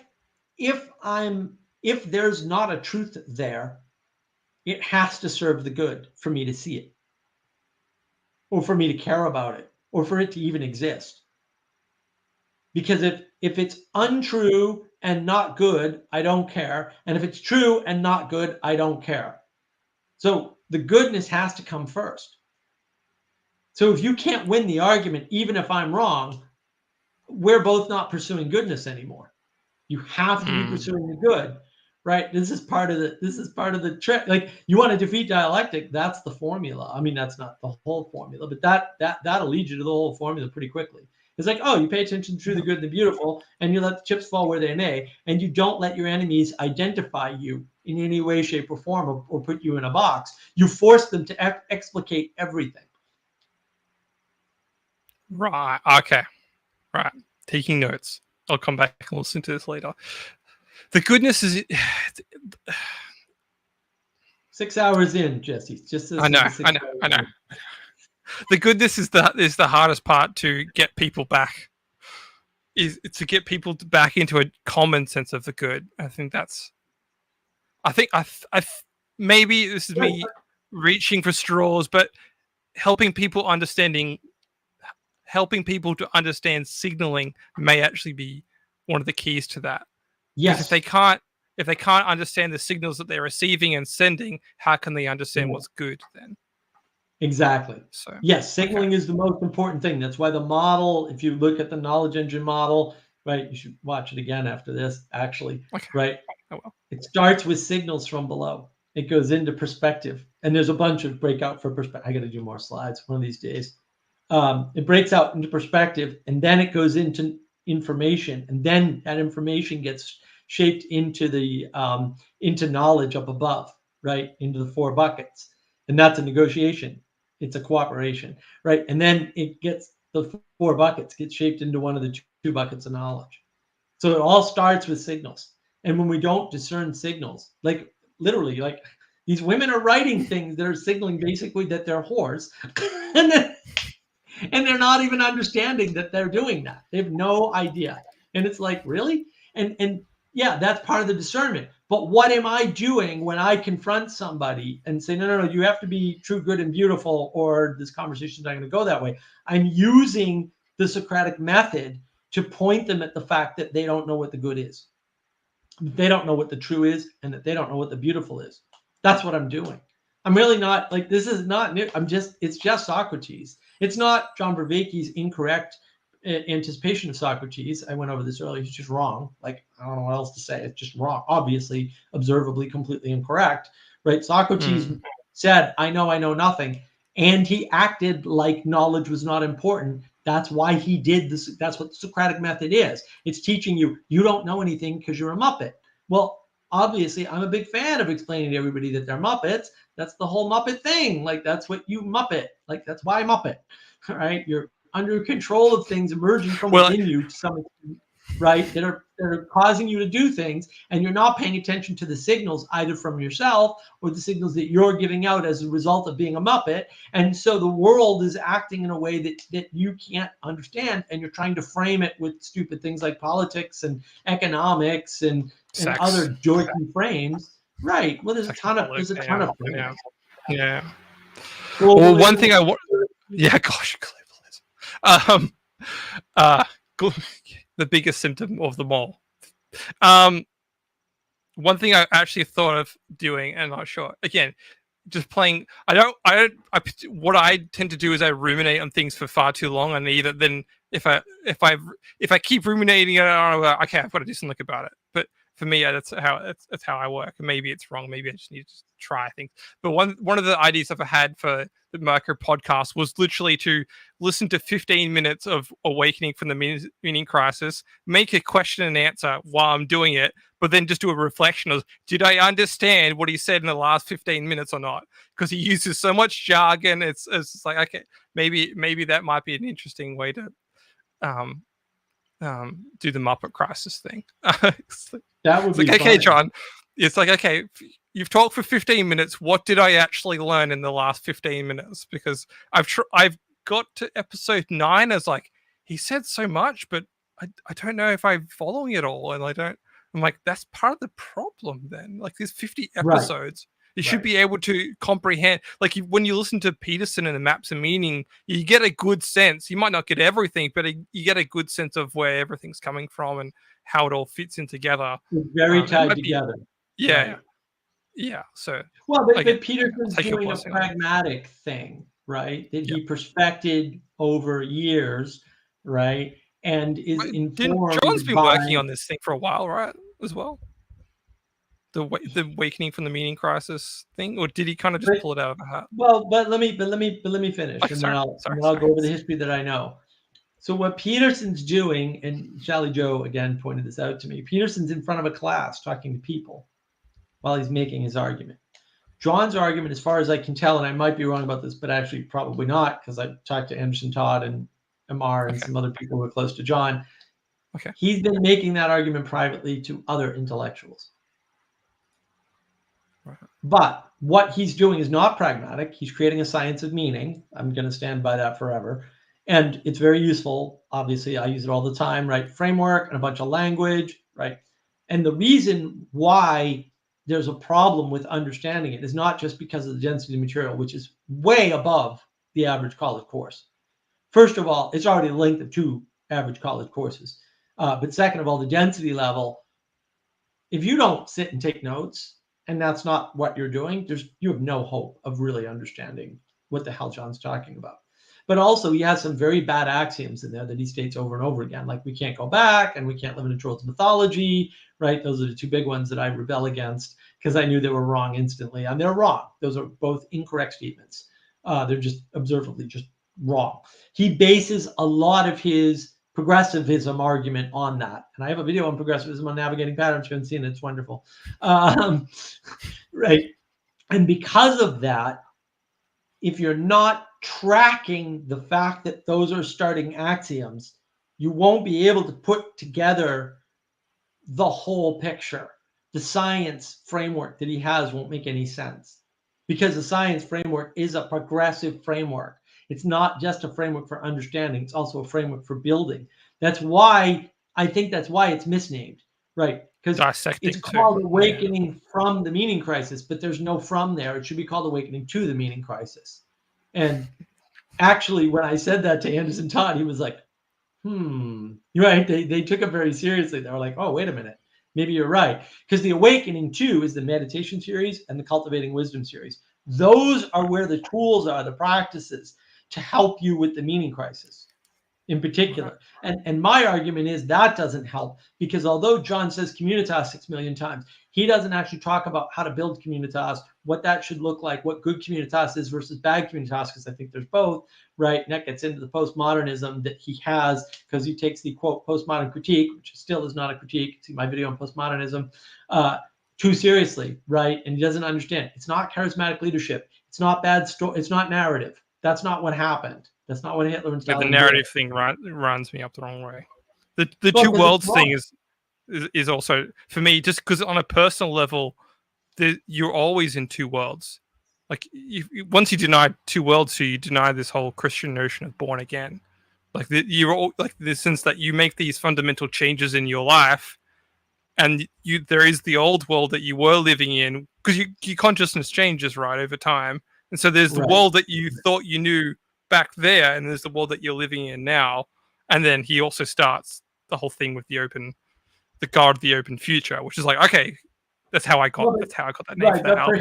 there's not a truth there, it has to serve the good for me to see it, or for me to care about it, or for it to even exist. Because if it's untrue and not good, I don't care. And if it's true and not good, I don't care. So the goodness has to come first. So if you can't win the argument, even if I'm wrong, we're both not pursuing goodness anymore. You have to be pursuing the good, right? This is part of the trick. Like you want to defeat dialectic, that's the formula. I mean, that's not the whole formula, but that'll lead you to the whole formula pretty quickly. It's like, oh, you pay attention to the good and the beautiful, and you let the chips fall where they may, and you don't let your enemies identify you in any way, shape, or form, or put you in a box. You force them to explicate everything. Right. Okay. Right. Taking notes. I'll come back and listen to this later. The goodness is 6 hours in, Jesse. I know. The goodness is the hardest part to get people back. Is to get people back into a common sense of the good. I think maybe this is me reaching for straws, but helping people to understand signaling may actually be one of the keys to that. Yes. Because if they can't understand the signals that they're receiving and sending, how can they understand what's good then? Exactly. So yes, signaling is the most important thing. That's why the model, if you look at the knowledge engine model, right, you should watch it again after this, actually, right? I will. It starts with signals from below. It goes into perspective. And there's a bunch of breakout for perspective. I got to do more slides one of these days. It breaks out into perspective, and then it goes into information, and then that information gets shaped into the into knowledge up above, right, into the 4 buckets, and that's a negotiation. It's a cooperation, right? And then it gets the 4 buckets get shaped into one of the 2 buckets of knowledge. So it all starts with signals. And when we don't discern signals, like literally, like these women are writing things that are signaling basically that they're whores, and they're not even understanding that they're doing that. They have no idea. And it's like, really? And yeah, that's part of the discernment. But what am I doing when I confront somebody and say, no, you have to be true, good, and beautiful, or this conversation is not going to go that way? I'm using the Socratic method to point them at the fact that they don't know what the good is. They don't know what the true is, and that they don't know what the beautiful is. That's what I'm doing. I'm really not like, this is not new. It's just Socrates. It's not John Vervaeke's incorrect anticipation of Socrates. I went over this earlier. He's just wrong. Like, I don't know what else to say. It's just wrong. Obviously, observably, completely incorrect, right? Socrates said, I know nothing. And he acted like knowledge was not important. That's why he did this. That's what the Socratic method is. It's teaching you, you don't know anything because you're a Muppet. Well, obviously, I'm a big fan of explaining to everybody that they're Muppets. That's the whole Muppet thing. Like, that's what you Muppet. Like, that's why Muppet. All right? You're under control of things emerging from within you to some extent, right? That are causing you to do things, and you're not paying attention to the signals either from yourself or the signals that you're giving out as a result of being a Muppet. And so the world is acting in a way that you can't understand, and you're trying to frame it with stupid things like politics and economics and other dorky frames. Right. Well, there's a ton of frames. Yeah. Well, one thing gosh, the biggest symptom of them all. One thing I actually thought of doing, and I'm not sure, again, just playing. What I tend to do is I ruminate on things for far too long, and either then if I keep ruminating, okay, I've got to do something about it. But for me, that's how I work. Maybe it's wrong. Maybe I just need to try things. But one of the ideas I've had for the Micro podcast was literally to listen to 15 minutes of Awakening from the Meaning Crisis, make a question and answer while I'm doing it, but then just do a reflection of, did I understand what he said in the last 15 minutes or not? Because he uses so much jargon. It's like, okay, maybe that might be an interesting way to do the Muppet Crisis thing. That would be like, okay, John. It's like, okay, you've talked for 15 minutes. What did I actually learn in the last 15 minutes? Because I've got to episode 9 as like, he said so much, but I don't know if I'm following it all. And I'm like, that's part of the problem then. Like, there's 50 episodes. Right. You should be able to comprehend. Like, when you listen to Peterson and the Maps of Meaning, you get a good sense. You might not get everything, but you get a good sense of where everything's coming from and how it all fits in together. It's very tied together. Yeah. Right. Yeah. So, well, but Peterson's doing a pragmatic thing, right? That he perspected over years, right? And is informed. John's been working on this thing for a while, right? As well. The Awakening from the Meaning Crisis thing, or did he kind of just pull it out of a hat? Well, but let me finish, and then I'll go over the history that I know. So what Peterson's doing, and Sally Joe again pointed this out to me, Peterson's in front of a class talking to people while he's making his argument. John's argument, as far as I can tell, and I might be wrong about this, but actually probably not, because I talked to Anderson Todd and Amar and some other people who are close to John. Okay. He's been making that argument privately to other intellectuals. Right. But what he's doing is not pragmatic. He's creating a science of meaning. I'm going to stand by that forever. And it's very useful. Obviously, I use it all the time, right? Framework and a bunch of language, right? And the reason why there's a problem with understanding it is not just because of the density of material, which is way above the average college course. First of all, it's already the length of 2 average college courses. But second of all, the density level, if you don't sit and take notes, and that's not what you're doing, you have no hope of really understanding what the hell John's talking about. But also, he has some very bad axioms in there that he states over and over again, like we can't go back and we can't live in a children's mythology, right? Those are the 2 big ones that I rebel against because I knew they were wrong instantly. And they're wrong. Those are both incorrect statements. They're just observably just wrong. He bases a lot of his progressivism argument on that. And I have a video on progressivism on navigating patterns. If you haven't seen it, it's wonderful. Right. And because of that, if you're not tracking the fact that those are starting axioms, you won't be able to put together the whole picture. The science framework that he has won't make any sense, because the science framework is a progressive framework. It's not just a framework for understanding. It's also a framework for building. That's why it's misnamed, right? Because it's called Awakening from the Meaning Crisis, but there's no from there. It should be called Awakening to the Meaning Crisis. And actually, when I said that to Anderson Todd, he was like, right? They took it very seriously. They were like, oh, wait a minute. Maybe you're right. Because the Awakening 2 is the meditation series and the Cultivating Wisdom series. Those are where the tools are, the practices to help you with the meaning crisis in particular. And my argument is that doesn't help, because although John says communitas 6 million times, he doesn't actually talk about how to build communitas, what that should look like, what good communitas is versus bad communitas, because I think there's both, right? And that gets into the postmodernism that he has, because he takes the, quote, postmodern critique, which still is not a critique, see my video on postmodernism, too seriously, right? And he doesn't understand. It's not charismatic leadership. It's not bad story. It's not narrative. That's not what happened. That's not what Hitler and Stalin did. The narrative thing runs me up the wrong way. The two worlds thing is also, for me, just because on a personal level, you're always in two worlds. Like once you deny two worlds, so you deny this whole Christian notion of born again. Like you're all like the sense that you make these fundamental changes in your life, and there is the old world that you were living in, because your consciousness changes, right, over time. And so there's the world that you thought you knew back there, and there's the world that you're living in now. And then he also starts the whole thing with the God of the open future, which is like, okay, that's how I got that name. Right, but for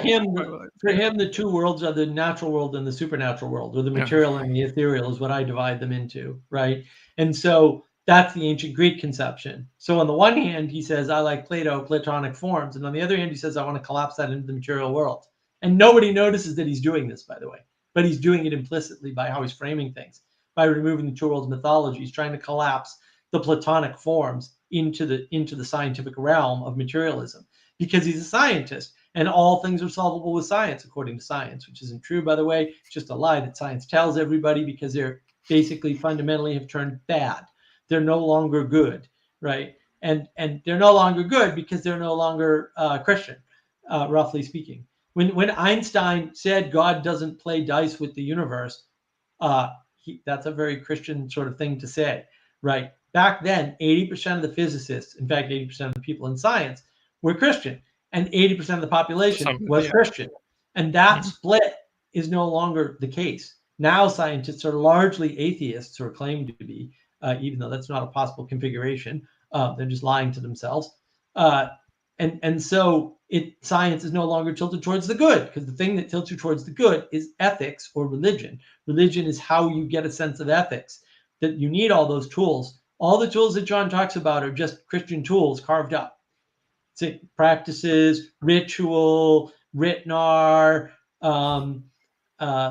him, the two worlds are the natural world and the supernatural world, or the material and the ethereal is what I divide them into, right? And so that's the ancient Greek conception. So on the one hand, he says, I like Platonic forms. And on the other hand, he says, I want to collapse that into the material world. And nobody notices that he's doing this, by the way, but he's doing it implicitly by how he's framing things, by removing the two worlds mythology. He's trying to collapse the Platonic forms into the scientific realm of materialism, because he's a scientist and all things are solvable with science, according to science, which isn't true, by the way. It's just a lie that science tells everybody, because they're basically fundamentally have turned bad. They're no longer good, right? And they're no longer good because they're no longer Christian, roughly speaking. When Einstein said God doesn't play dice with the universe, that's a very Christian sort of thing to say, right? Back then, 80% of the physicists, in fact, 80% of the people in science were Christian, and 80% of the population was Christian. And that split is no longer the case. Now scientists are largely atheists, or claim to be, even though that's not a possible configuration. They're just lying to themselves. And so science is no longer tilted towards the good, because the thing that tilts you towards the good is ethics or religion. Religion is how you get a sense of ethics, that you need all those tools. All the tools that John talks about are just Christian tools carved up. It's practices, ritual, Ritnar,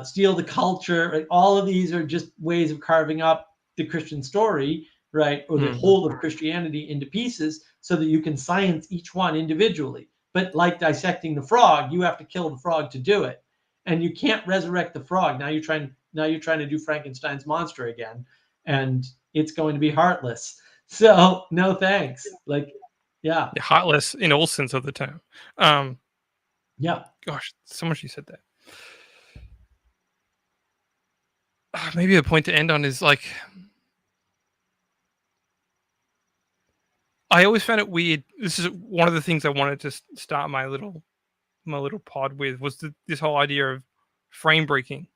steal the culture. Right? All of these are just ways of carving up the Christian story, right? Or the whole of Christianity into pieces, so that you can science each one individually. But like dissecting the frog, you have to kill the frog to do it. And you can't resurrect the frog. Now you're trying to do Frankenstein's monster again, and it's going to be heartless. So no thanks. Heartless in all sense of the term. Gosh, so much you said that. Maybe a point to end on is like, I always found it weird. This is one of the things I wanted to start my little pod with, was this whole idea of frame breaking.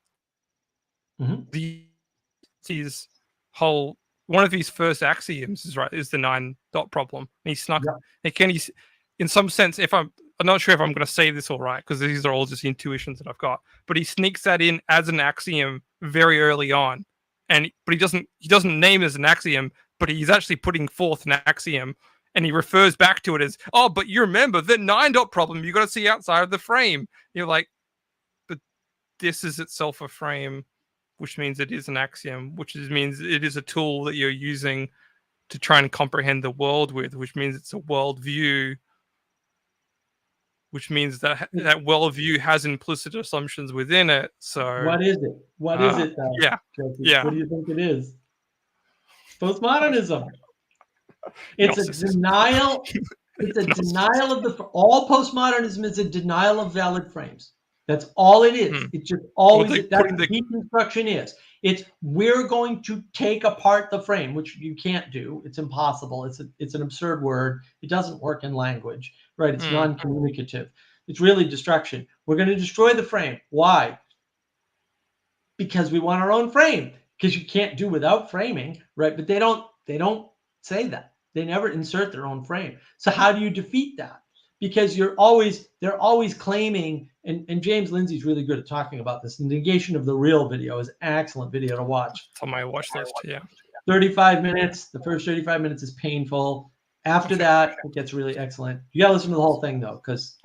One of his first axioms is the 9-dot problem. And he snuck. He's in some sense, I'm not sure if I'm going to say this all right, because these are all just intuitions that I've got, but he sneaks that in as an axiom very early on, but he doesn't name it as an axiom, but he's actually putting forth an axiom, and he refers back to it as, oh, but you remember the 9-dot problem, you got to see outside of the frame. You're like, but this is itself a frame which means it is an axiom, means it is a tool that you're using to try and comprehend the world with, which means it's a worldview, which means that that worldview has implicit assumptions within it. So what is it? What is it, though? Yeah. Jesse? Yeah. What do you think it is? Postmodernism. It's a denial. It's a denial of all postmodernism is a denial of valid frames. That's all it is. It's just always that's what deconstruction is. It's we're going to take apart the frame, which you can't do. It's impossible. It's an absurd word. It doesn't work in language, right? It's non-communicative. It's really destruction. We're going to destroy the frame. Why? Because we want our own frame. Because you can't do without framing, right? But they don't say that. They never insert their own frame. So how do you defeat that? Because they're always claiming, and James Lindsay's really good at talking about this. The negation of the real video is an excellent video to watch. It's on my watch list, yeah. 35 minutes. The first 35 minutes is painful. After that, it gets really excellent. You gotta listen to the whole thing though, because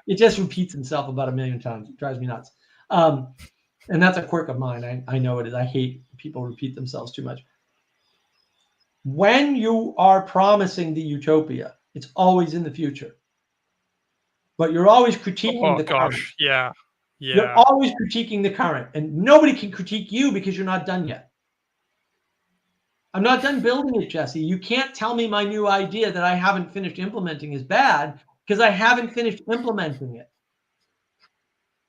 it just repeats itself about 1 million times. It drives me nuts. And that's a quirk of mine. I know it is. I hate people repeat themselves too much. When you are promising the utopia, it's always in the future. But you're always critiquing the current. Yeah. You're always critiquing the current. And nobody can critique you because you're not done yet. I'm not done building it, Jesse. You can't tell me my new idea that I haven't finished implementing is bad because I haven't finished implementing it.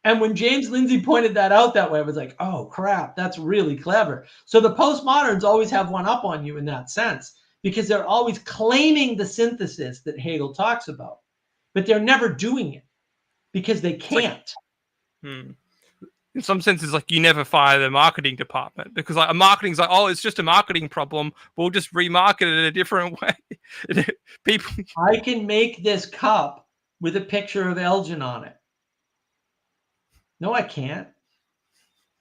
And when James Lindsay pointed that out that way, I was like, oh, crap, that's really clever. So the postmoderns always have one up on you in that sense because they're always claiming the synthesis that Hegel talks about, but they're never doing it because they can't. In some senses, like you never fire the marketing department because like a marketing's like, oh, it's just a marketing problem. We'll just remarket it in a different way. People, I can make this cup with a picture of Elgin on it. No, I can't.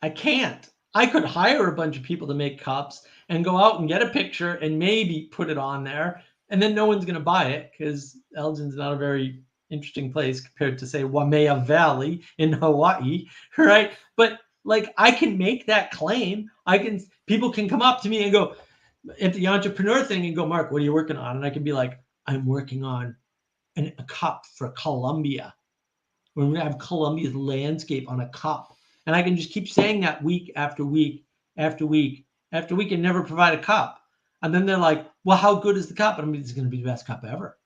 I can't. I could hire a bunch of people to make cups and go out and get a picture and maybe put it on there. And then no one's going to buy it because Elgin's not a very interesting place compared to, say, Waimea Valley in Hawaii, right? But like I can make that claim. People can come up to me and go at the entrepreneur thing and go, Mark, what are you working on? And I can be like, I'm working on a cup for Colombia. We're going to have Colombia's landscape on a cup. And I can just keep saying that week after week after week after week and never provide a cup. And then they're like, well, how good is the cup? And I mean, it's going to be the best cup ever.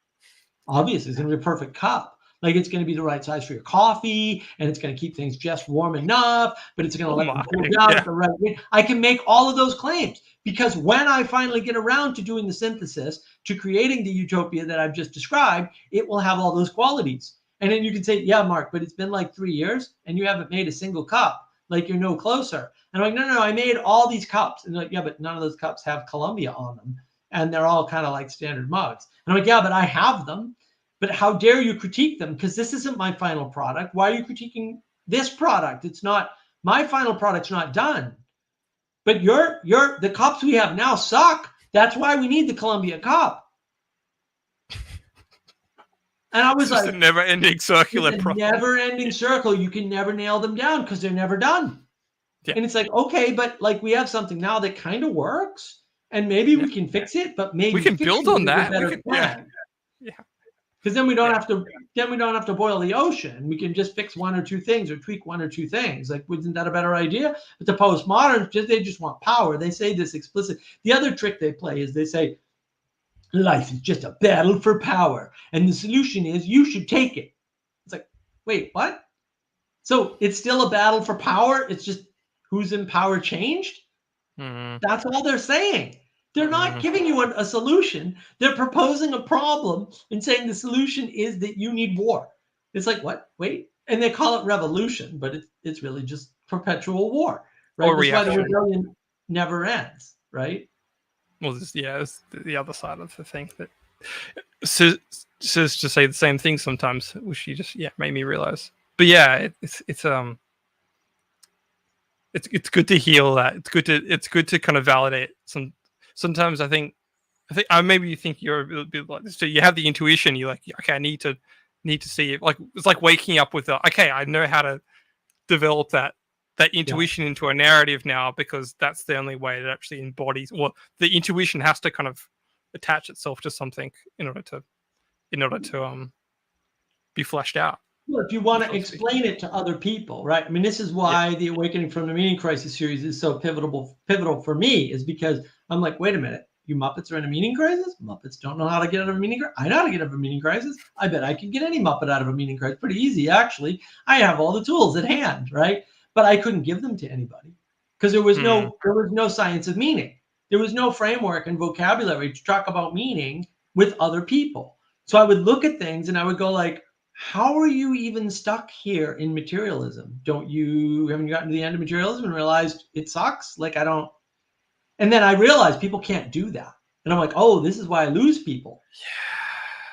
Obviously, it's going to be a perfect cup. Like it's going to be the right size for your coffee and it's going to keep things just warm enough, but it's going to let them cool down at the right way. I can make all of those claims because when I finally get around to doing the synthesis, to creating the utopia that I've just described, it will have all those qualities. And then you can say, yeah, Mark, but it's been like 3 years and you haven't made a single cup. Like you're no closer. And I'm like, no, I made all these cups. And they're like, yeah, but none of those cups have Columbia on them. And they're all kind of like standard mugs. And I'm like, yeah, but I have them. But how dare you critique them? Because this isn't my final product. Why are you critiquing this product? It's not, my final product's not done. But the cups we have now suck. That's why we need the Columbia cup. And I was it's like, a never-ending circular problem. Never-ending circle. You can never nail them down because they're never done. Yeah. And it's like, okay, but like we have something now that kind of works, and maybe we can fix it, but maybe we can build on that. Yeah. Because then we don't have to boil the ocean. We can just fix one or two things or tweak one or two things. Like, wasn't that a better idea? But the postmoderns, they just want power. They say this explicit. The other trick they play is they say, life is just a battle for power. And the solution is you should take it. It's like, wait, what? So it's still a battle for power. It's just who's in power changed. That's all they're saying. They're not giving you a solution. They're proposing a problem and saying the solution is that you need war. It's like, what? Wait. And they call it revolution, but it's really just perpetual war. Right? Or That's why the rebellion never ends, right? Well, it's the other side of the thing that says to say the same thing sometimes, which you just made me realize. But yeah, it's good to heal that. It's good to kind of validate some. Sometimes I think maybe you think you're a bit like this. So you have the intuition. You're like, okay, I need to see it. Like it's like waking up with okay, I know how to develop that that intuition into a narrative now, because that's the only way it actually embodies. Well, the intuition has to kind of attach itself to something in order to be fleshed out. Well, if you want to explain it to other people, right? I mean, this is why the Awakening from the Meaning Crisis series is so pivotal for me, is because I'm like, wait a minute, you Muppets are in a meaning crisis? Muppets don't know how to get out of a meaning crisis? I know how to get out of a meaning crisis. I bet I can get any Muppet out of a meaning crisis. Pretty easy, actually. I have all the tools at hand, right? But I couldn't give them to anybody because there was no science of meaning. There was no framework and vocabulary to talk about meaning with other people. So I would look at things and I would go like, how are you even stuck here in materialism? Haven't you gotten to the end of materialism and realized it sucks? Like, I don't. And then I realized people can't do that. And I'm like, oh, this is why I lose people.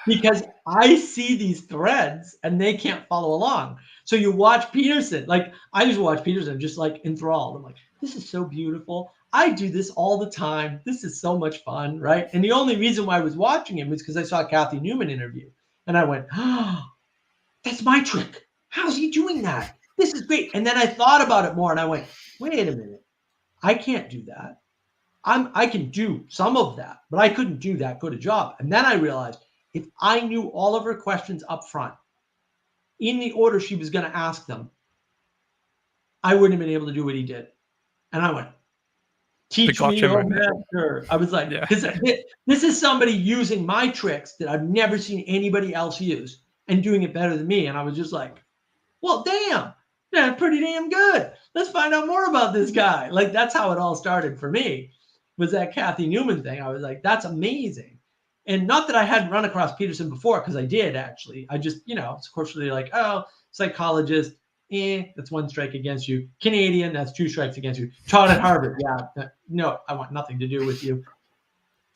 Because I see these threads and they can't follow along. So you watch Peterson, like I just watch Peterson just like enthralled. I'm like, this is so beautiful. I do this all the time. This is so much fun, right? And the only reason why I was watching him was because I saw a Kathy Newman interview. And I went, oh, that's my trick. How's he doing that? This is great. And then I thought about it more and I went, wait a minute. I can't do that. I can do some of that, but I couldn't do that good a job. And then I realized if I knew all of her questions up front in the order she was going to ask them, I wouldn't have been able to do what he did. And I went, teach me, oh master. I was like, this is somebody using my tricks that I've never seen anybody else use and doing it better than me. And I was just like, well, damn, that's pretty damn good. Let's find out more about this guy. Like, that's how it all started for me, was that Kathy Newman thing. I was like, that's amazing. And not that I hadn't run across Peterson before, because I did actually. I just, of course, they're like, oh, psychologist, that's one strike against you. Canadian, that's 2 strikes against you. Taught at Harvard, no, I want nothing to do with you.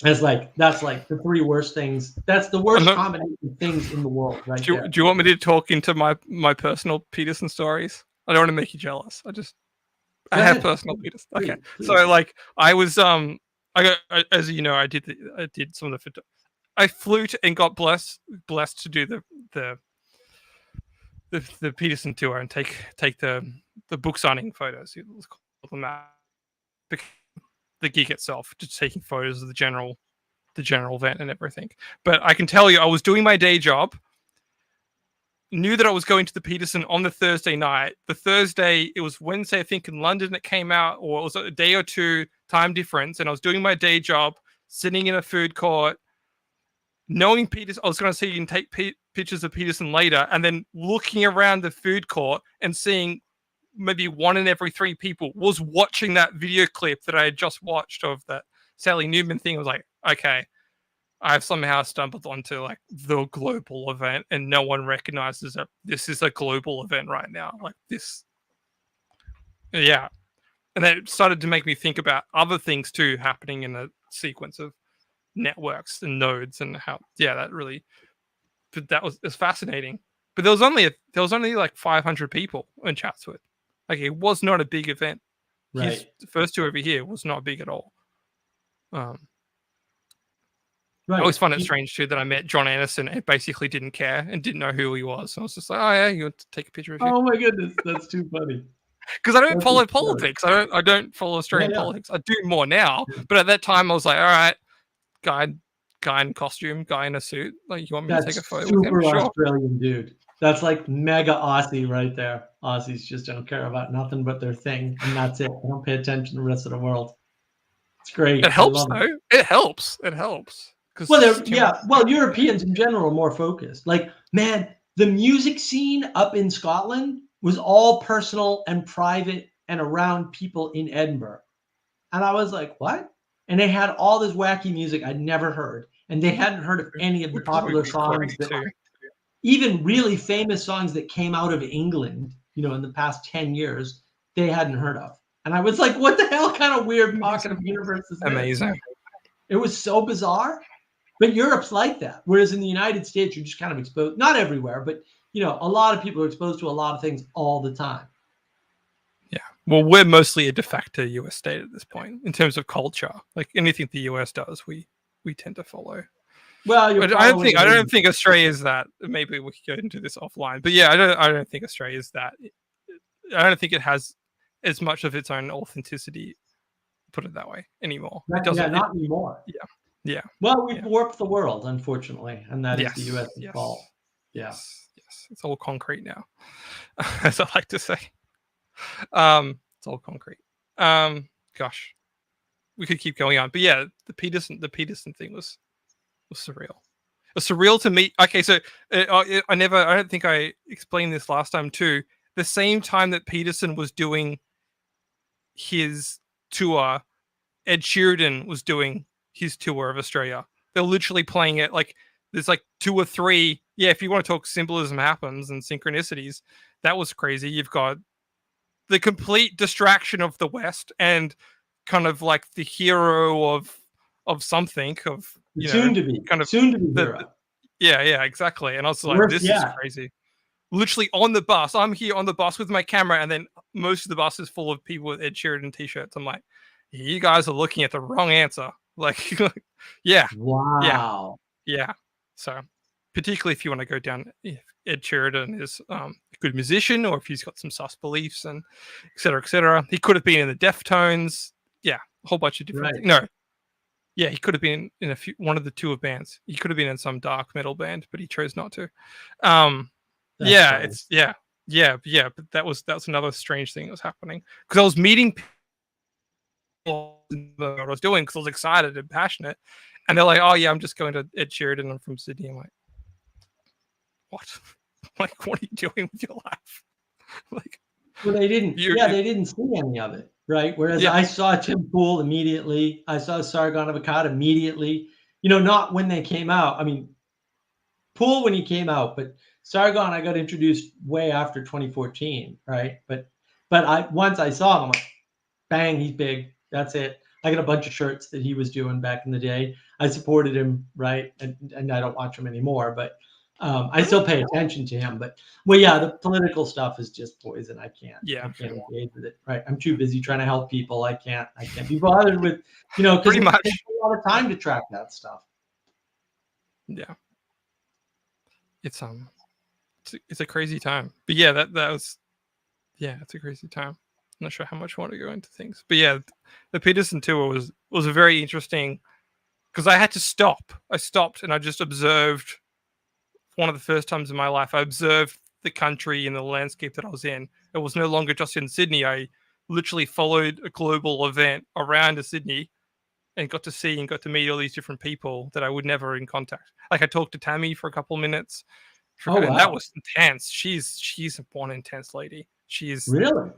That's like the 3 worst things. That's the worst combination of things in the world, right? Do you want me to talk into my personal Peterson stories? I don't want to make you jealous. I have personal Peterson. Okay, please. So like I was as you know, I did some of the. I flew to and got blessed to do the Peterson tour and take the book signing photos. Let's call them that. The gig itself, just taking photos of the general event and everything. But I can tell you, I was doing my day job. Knew that I was going to the Peterson on the Thursday night. The Thursday, it was Wednesday, I think, in London it came out, or it was a day or two time difference. And I was doing my day job, sitting in a food court, knowing Peterson, I was going to see and take pictures of Peterson later, and then looking around the food court and seeing maybe 1 in every 3 people was watching that video clip that I had just watched of that Sally Newman thing. I was like, okay, I've somehow stumbled onto like the global event, and no one recognizes that this is a global event right now. Like this. Yeah. And then it started to make me think about other things too happening in the sequence of networks and nodes, and how, that really, but that was fascinating. But there was only like 500 people in Chatsworth. Like, it was not a big event. Right. His first tour over here was not big at all. Right. I always find it strange too that I met John Anderson and basically didn't care and didn't know who he was. So I was just like, oh yeah, you want to take a picture of you? Oh my goodness, that's too funny. Because I don't follow politics. I don't follow Australian politics. I do more now. But at that time, I was like, all right, guy in costume, guy in a suit. Like, you want me to take a photo with him? Super Australian dude. That's like mega Aussie right there. Aussies just don't care about nothing but their thing, and that's it. They don't pay attention to the rest of the world. It's great. It helps though. It helps. Well, Europeans in general are more focused. Like, man, the music scene up in Scotland was all personal and private and around people in Edinburgh. And I was like, what? And they had all this wacky music I'd never heard. And they hadn't heard of any of the popular songs, even really famous songs that came out of England, in the past 10 years, they hadn't heard of. And I was like, what the hell kind of weird pocket of universe is this? Amazing. It was so bizarre. But Europe's like that. Whereas in the United States, you're just kind of exposed, not everywhere, but, a lot of people are exposed to a lot of things all the time. Yeah. Well, we're mostly a de facto US state at this point in terms of culture. Like, anything the US does, we tend to follow. Well, I don't think Australia is that. Maybe we could go into this offline. But yeah, I don't think Australia is that. I don't think it has as much of its own authenticity, put it that way, anymore. Not, It doesn't. not anymore. Yeah. Well, we've warped the world, unfortunately, and that is the U.S. fault. Yeah. Yes. It's all concrete now, as I like to say. It's all concrete. Gosh, we could keep going on, but yeah, the Peterson thing was surreal. It was surreal to me. Okay, so I don't think I explained this last time too. The same time that Peterson was doing his tour, Ed Sheeran was doing his tour of Australia. They're literally playing it like there's like 2 or 3. Yeah, if you want to talk symbolism happens and synchronicities, that was crazy. You've got the complete distraction of the West and kind of like the hero of something of soon to be hero. Yeah, exactly. And I was like, this is crazy. Literally on the bus. I'm here on the bus with my camera, and then most of the bus is full of people with Ed Sheeran t-shirts. I'm like, you guys are looking at the wrong answer. Like, yeah. Wow. Yeah. So, particularly if you want to go down, if Ed Sheeran is a good musician, or if he's got some sus beliefs and et cetera, et cetera. He could have been in the Deftones. Yeah, a whole bunch of different things. No. Yeah, he could have been in one of the tour bands. He could have been in some dark metal band, but he chose not to. But that was another strange thing that was happening, because I was meeting people what I was doing because I was excited and passionate, and they're like, "Oh yeah, I'm just going to Ed Sheeran. I'm from Sydney." I'm like, "What? Like, what are you doing with your life?" Like, well, they didn't. They didn't see any of it, right? Whereas I saw Tim Pool immediately. I saw Sargon of Akkad immediately. Not when they came out. I mean, Pool when he came out, but Sargon I got introduced way after 2014, right? But once I saw him, I'm like, bang, he's big. That's it. I got a bunch of shirts that he was doing back in the day. I supported him, right? And I don't watch him anymore, but I still pay attention to him. But the political stuff is just poison. I can't engage with it. Right? I'm too busy trying to help people. I can't be bothered with, because it takes a lot of time to track that stuff. Yeah. It's a crazy time. But yeah, that was it's a crazy time. I'm not sure how much I want to go into things. But yeah, the Peterson tour was a very interesting, because I had to stop. I stopped and I just observed. One of the first times in my life I observed the country and the landscape that I was in. It was no longer just in Sydney. I literally followed a global event around to Sydney and got to see and got to meet all these different people that I would never in contact. Like, I talked to Tammy for a couple of minutes. And that was intense. She's one intense lady. She's really,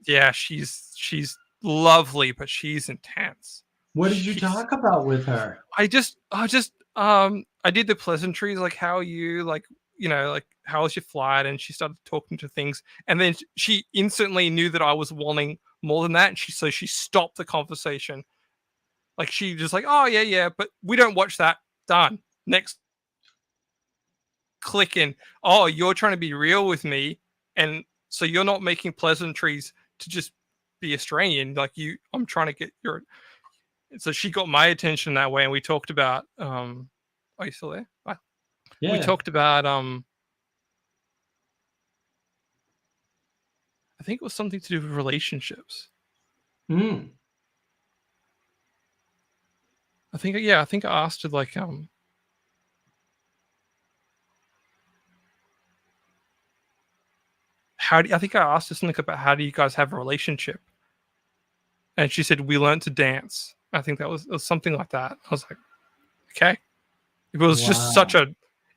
yeah, she's lovely, but she's intense. What did you talk about with her? I did the pleasantries, like, how are you, like, like, how was your flight? And she started talking to things, and then she instantly knew that I was wanting more than that, and she stopped the conversation. Like, she just like, oh yeah, but we don't watch that. Done. Next. Click in. Oh, you're trying to be real with me, and so you're not making pleasantries to just be Australian. Like, I'm trying to get your. So she got my attention that way, and we talked about. Are you still there? Yeah. We talked about. I think it was something to do with relationships. Mm. I think I asked her, like, I think I asked her something about how do you guys have a relationship, and she said we learned to dance. I think it was something like that. I was like, okay. It was just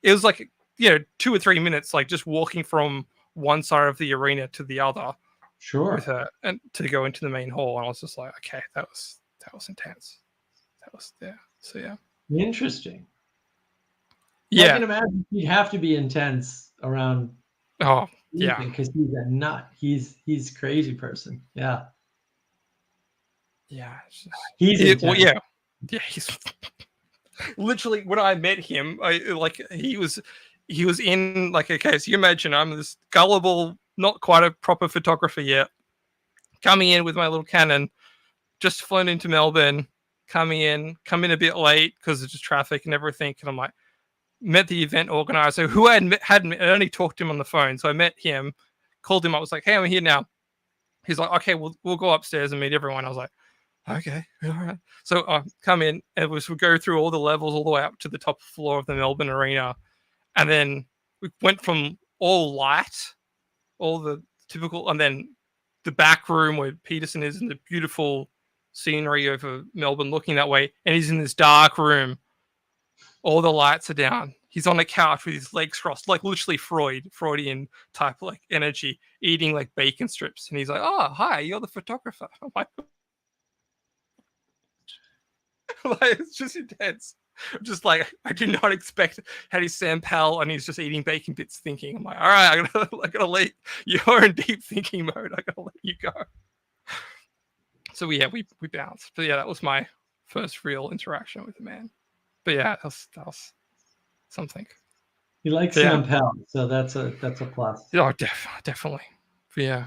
it was like 2 or 3 minutes, like just walking from one side of the arena to the other. Sure. With her, and to go into the main hall, and I was just like, okay, that was intense. That was So yeah. Interesting. Yeah. I can imagine he'd have to be intense around. Oh yeah. Because he's a nut. He's a crazy person. Yeah. Yeah. He's yeah. He's literally, when I met him, he was in, like, okay, so you imagine I'm this gullible, not quite a proper photographer yet, coming in with my little Canon, just flown into Melbourne, come in a bit late because of just traffic and everything, and I'm like, met the event organizer who I hadn't only talked to him on the phone, so I met him, called him up, was like, hey, I'm here now. He's like, okay, we'll go upstairs and meet everyone. I was like, okay, all right. So come in, and we go through all the levels all the way up to the top floor of the Melbourne Arena. And then we went from all light, all the typical, and then the back room where Peterson is, and the beautiful scenery over Melbourne looking that way. And he's in this dark room. All the lights are down. He's on a couch with his legs crossed, like literally Freudian type like energy, eating like bacon strips. And he's like, oh, hi, you're the photographer. I'm like, it's just intense. Just like, I did not expect how he's Sam Powell and he's just eating bacon bits thinking. I'm like, all right, I gotta let you're in deep thinking mode. I gotta let you go. So yeah, we bounced. But yeah, that was my first real interaction with the man. But yeah, that was something. You like Sam Powell, so that's a plus. Oh, definitely. But yeah.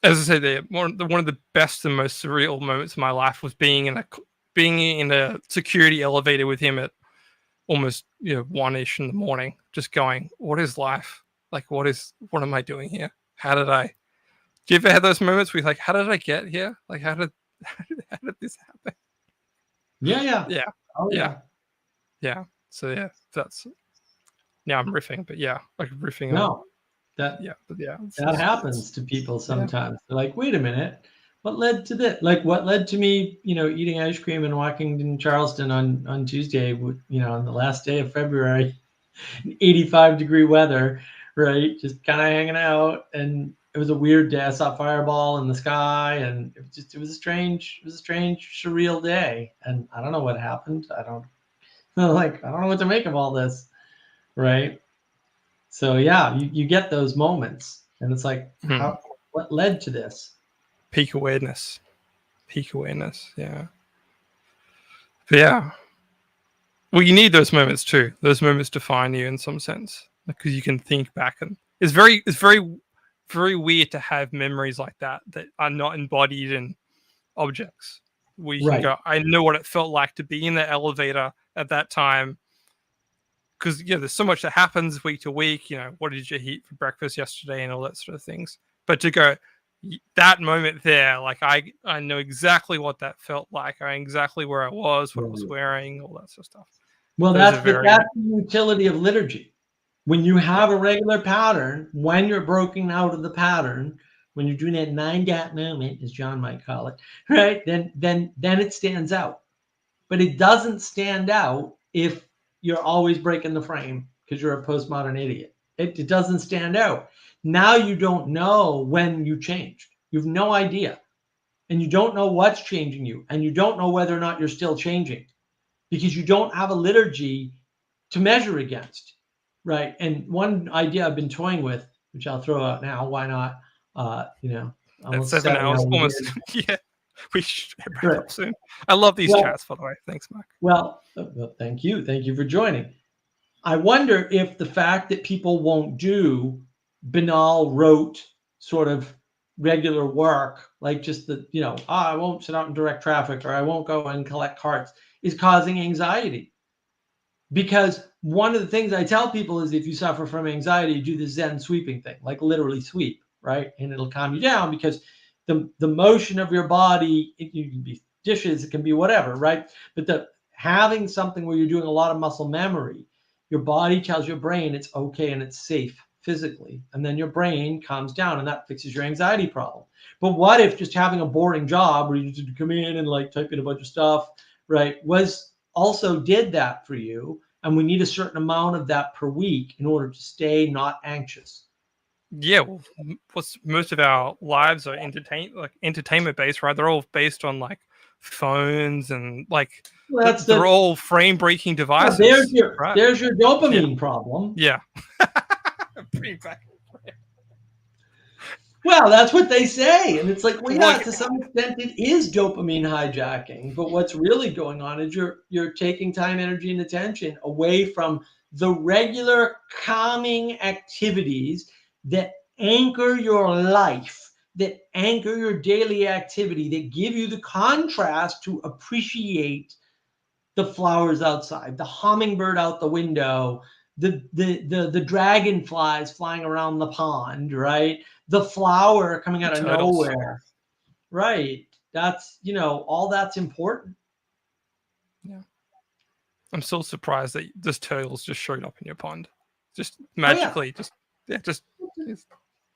As I said, one of the best and most surreal moments of my life was being in a security elevator with him at almost 1-ish in the morning, just going, what is life? Like, what am I doing here? Do you ever have those moments where you're like, how did I get here? Like, how did this happen? Yeah. Oh, yeah. So yeah, that's now I'm riffing, but yeah, like riffing. No, that happens to people sometimes. They're like, wait a minute, what led to this? Like, what led to me, eating ice cream and walking in Charleston on Tuesday, on the last day of February, 85-degree weather, right? Just kind of hanging out, and it was a weird day. I saw Fireball in the sky, and it was a strange, surreal day. And I don't know what happened. I don't know what to make of all this, right? So yeah, you get those moments, and it's like, what led to this? Peak awareness, yeah. But yeah, well, you need those moments too. Those moments define you in some sense, because you can think back, and it's very very weird to have memories like that are not embodied in objects. Where you can go, I know what it felt like to be in the elevator at that time. Because there's so much that happens week to week. What did you eat for breakfast yesterday and all that sort of things. But to go that moment there, like I know exactly what that felt like. I know exactly where I was, what I was wearing, all that sort of stuff. Well, that's the utility of liturgy. When you have a regular pattern, when you're broken out of the pattern, when you're doing that 9-gap moment, as John might call it, right? Then it stands out. But it doesn't stand out if you're always breaking the frame because you're a postmodern idiot. It doesn't stand out. Now you don't know when you changed. You have no idea. And you don't know what's changing you. And you don't know whether or not you're still changing because you don't have a liturgy to measure against. Right. And one idea I've been toying with, which I'll throw out now, why not? Almost 7 hours, almost. Yeah, we should wrap up soon. I love these chats, by the way. Thanks, Mark. Well, thank you. Thank you for joining. I wonder if the fact that people won't do banal, rote, sort of regular work, like just I won't sit out in direct traffic, or I won't go and collect carts, is causing anxiety. Because one of the things I tell people is if you suffer from anxiety, do the Zen sweeping thing, like literally sweep, right? And it'll calm you down because the motion of your body, it can be dishes, it can be whatever, right? But having something where you're doing a lot of muscle memory, your body tells your brain it's okay and it's safe physically. And then your brain calms down and that fixes your anxiety problem. But what if just having a boring job where you just come in and like type in a bunch of stuff, right, also did that for you, and we need a certain amount of that per week in order to stay not anxious. Yeah, well, most of our lives are entertainment based, right? They're all based on like phones and like they're all frame breaking devices. There's your dopamine problem. Yeah. Bring back. Well, that's what they say. And it's like, well, yeah, to some extent it is dopamine hijacking. But what's really going on is you're taking time, energy, and attention away from the regular calming activities that anchor your life, that anchor your daily activity, that give you the contrast to appreciate the flowers outside, the hummingbird out the window, the dragonflies flying around the pond, right? the flower coming out of Turtles. nowhere. Right. That's, all that's important. Yeah. I'm still surprised that this turtles just showed up in your pond. Just magically,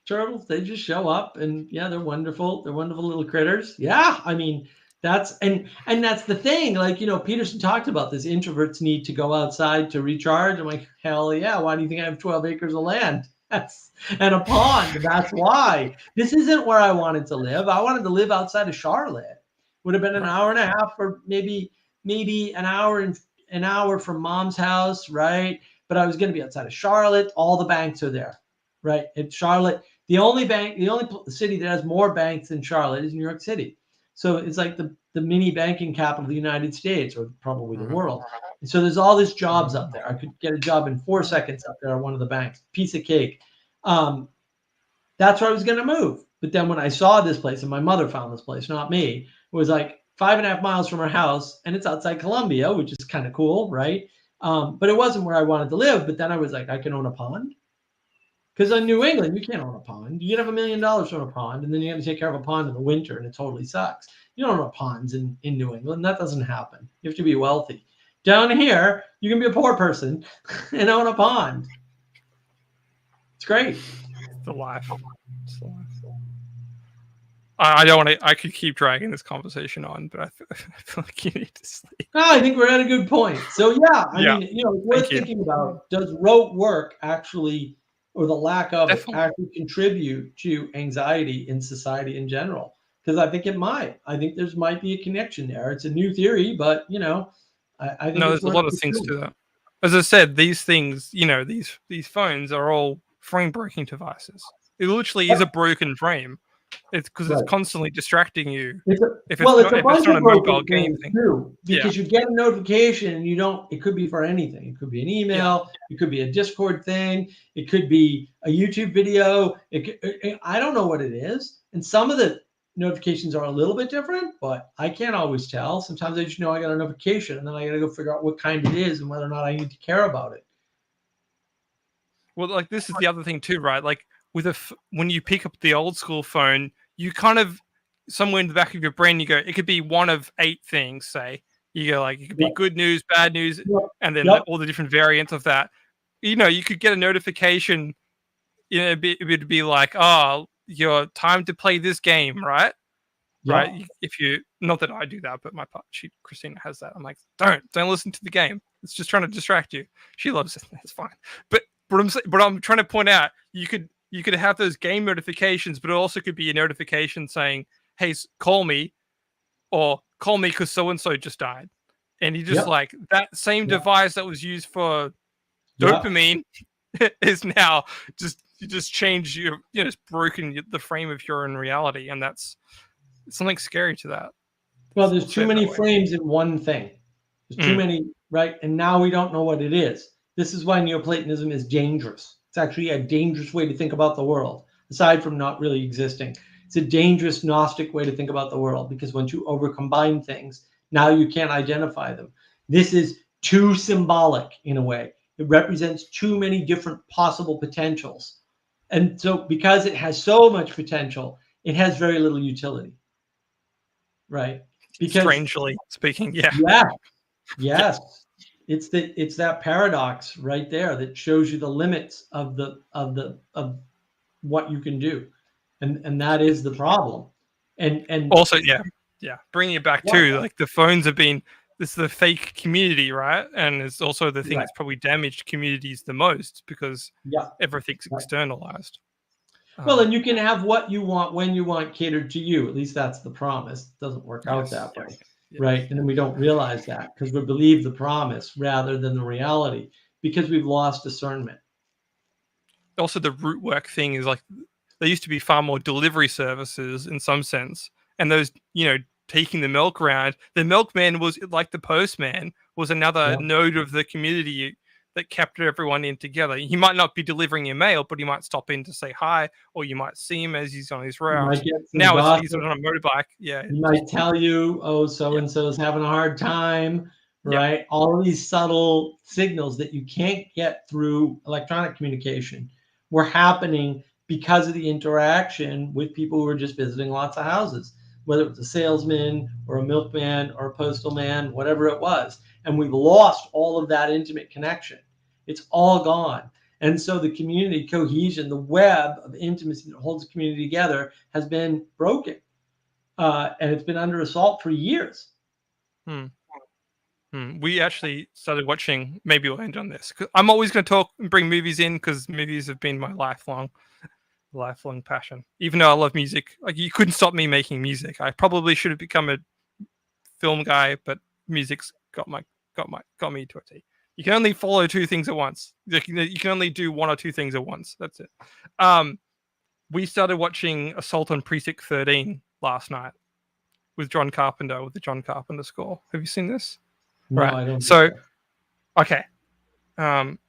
turtles, they just show up, and they're wonderful. They're wonderful little critters. Yeah. I mean, that's the thing. Like, Peterson talked about this. Introverts need to go outside to recharge. I'm like, hell yeah. Why do you think I have 12 acres of land? And a pond. That's why. This isn't where I wanted to live. I wanted to live outside of Charlotte. Would have been an hour and a half, or maybe an hour from mom's house, right? But I was going to be outside of Charlotte. All the banks are there, right? In Charlotte, the only city that has more banks than Charlotte is New York City. So it's like the mini banking capital of the United States, or probably the world. And so there's all these jobs up there. I could get a job in 4 seconds up there at one of the banks. Piece of cake. That's where I was going to move. But then when I saw this place, and my mother found this place, not me, it was like 5.5 miles from her house, and it's outside Columbia, which is kind of cool, right? But it wasn't where I wanted to live. But then I was like, I can own a pond. Because in New England, you can't own a pond. You can have $1 million from a pond, and then you have to take care of a pond in the winter, and it totally sucks. You don't own ponds in New England. That doesn't happen. You have to be wealthy. Down here, you can be a poor person and own a pond. It's great. The life. I don't want to. I could keep dragging this conversation on, but I feel like you need to sleep. No, I think we're at a good point. So I mean, it's worth thinking about. Does rote work actually, or the lack of it, actually contribute to anxiety in society in general? Because I think it might. I think there's might be a connection there. It's a new theory, but I think there's a lot of things to that. As I said, these things, these phones are all frame breaking devices. It literally is a broken frame. It's because it's constantly distracting you. It's not a mobile game thing. Too, because you get a notification and you don't. It could be for anything. It could be an email. It could be a Discord thing. It could be a YouTube video. I don't know what it is. And some of the notifications are a little bit different, but I can't always tell. Sometimes I just know I got a notification, and then I got to go figure out what kind it is and whether or not I need to care about it. Well, like this is the other thing too, right? Like when you pick up the old school phone, you kind of somewhere in the back of your brain, you go, it could be one of 8 things. Say you go like it could be good news, bad news, and then all the different variants of that. You could get a notification. It would be like, oh, your time to play this game, right? Yeah. Right. If you, not that I do that, but my part, Christina has that. I'm like, don't listen to the game. It's just trying to distract you. She loves it. It's fine. But I'm trying to point out, you could have those game notifications, but it also could be a notification saying, hey, call me, or call me because so-and-so just died. And you just like that same device that was used for dopamine is now you just change it's broken the frame of your own reality. And that's something scary to that. Well, there's too many frames in one thing. There's too many, right? And now we don't know what it is. This is why Neoplatonism is dangerous. It's actually a dangerous way to think about the world, aside from not really existing. It's a dangerous Gnostic way to think about the world, because once you overcombine things, now you can't identify them. This is too symbolic in a way. It represents too many different possible potentials. And so because it has so much potential, it has very little utility. Right? Because strangely speaking, yes. It's that paradox right there that shows you the limits of what you can do, and that is the problem. And also, bringing it back to like the phones have been this is the fake community, right? And it's also the thing that's probably damaged communities the most because everything's externalized. Well, and you can have what you want when you want catered to you. At least that's the promise. It doesn't work out that way. Right. And then we don't realize that because we believe the promise rather than the reality because we've lost discernment. Also, the root work thing is like there used to be far more delivery services in some sense. And those, taking the milk around, the milkman was like the postman was another node of the community that kept everyone in together. He might not be delivering your mail, but he might stop in to say hi, or you might see him as he's on his route. Now he's on a motorbike. Yeah. He might tell you, oh, so-and-so's having a hard time, right? All of these subtle signals that you can't get through electronic communication were happening because of the interaction with people who were just visiting lots of houses, whether it was a salesman or a milkman or a postal man, whatever it was. And we've lost all of that intimate connection. It's all gone. And so the community cohesion, the web of intimacy that holds the community together has been broken. And it's been under assault for years. We actually started watching, maybe we'll end on this. I'm always going to talk and bring movies in because movies have been my lifelong passion. Even though I love music, like you couldn't stop me making music. I probably should have become a film guy, but music's got me to a T. You can only follow two things at once. You can only do one or two things at once. That's it. We started watching Assault on Precinct 13 last night with John Carpenter, with the John Carpenter score. Have you seen this? No, right. I don't. So, okay.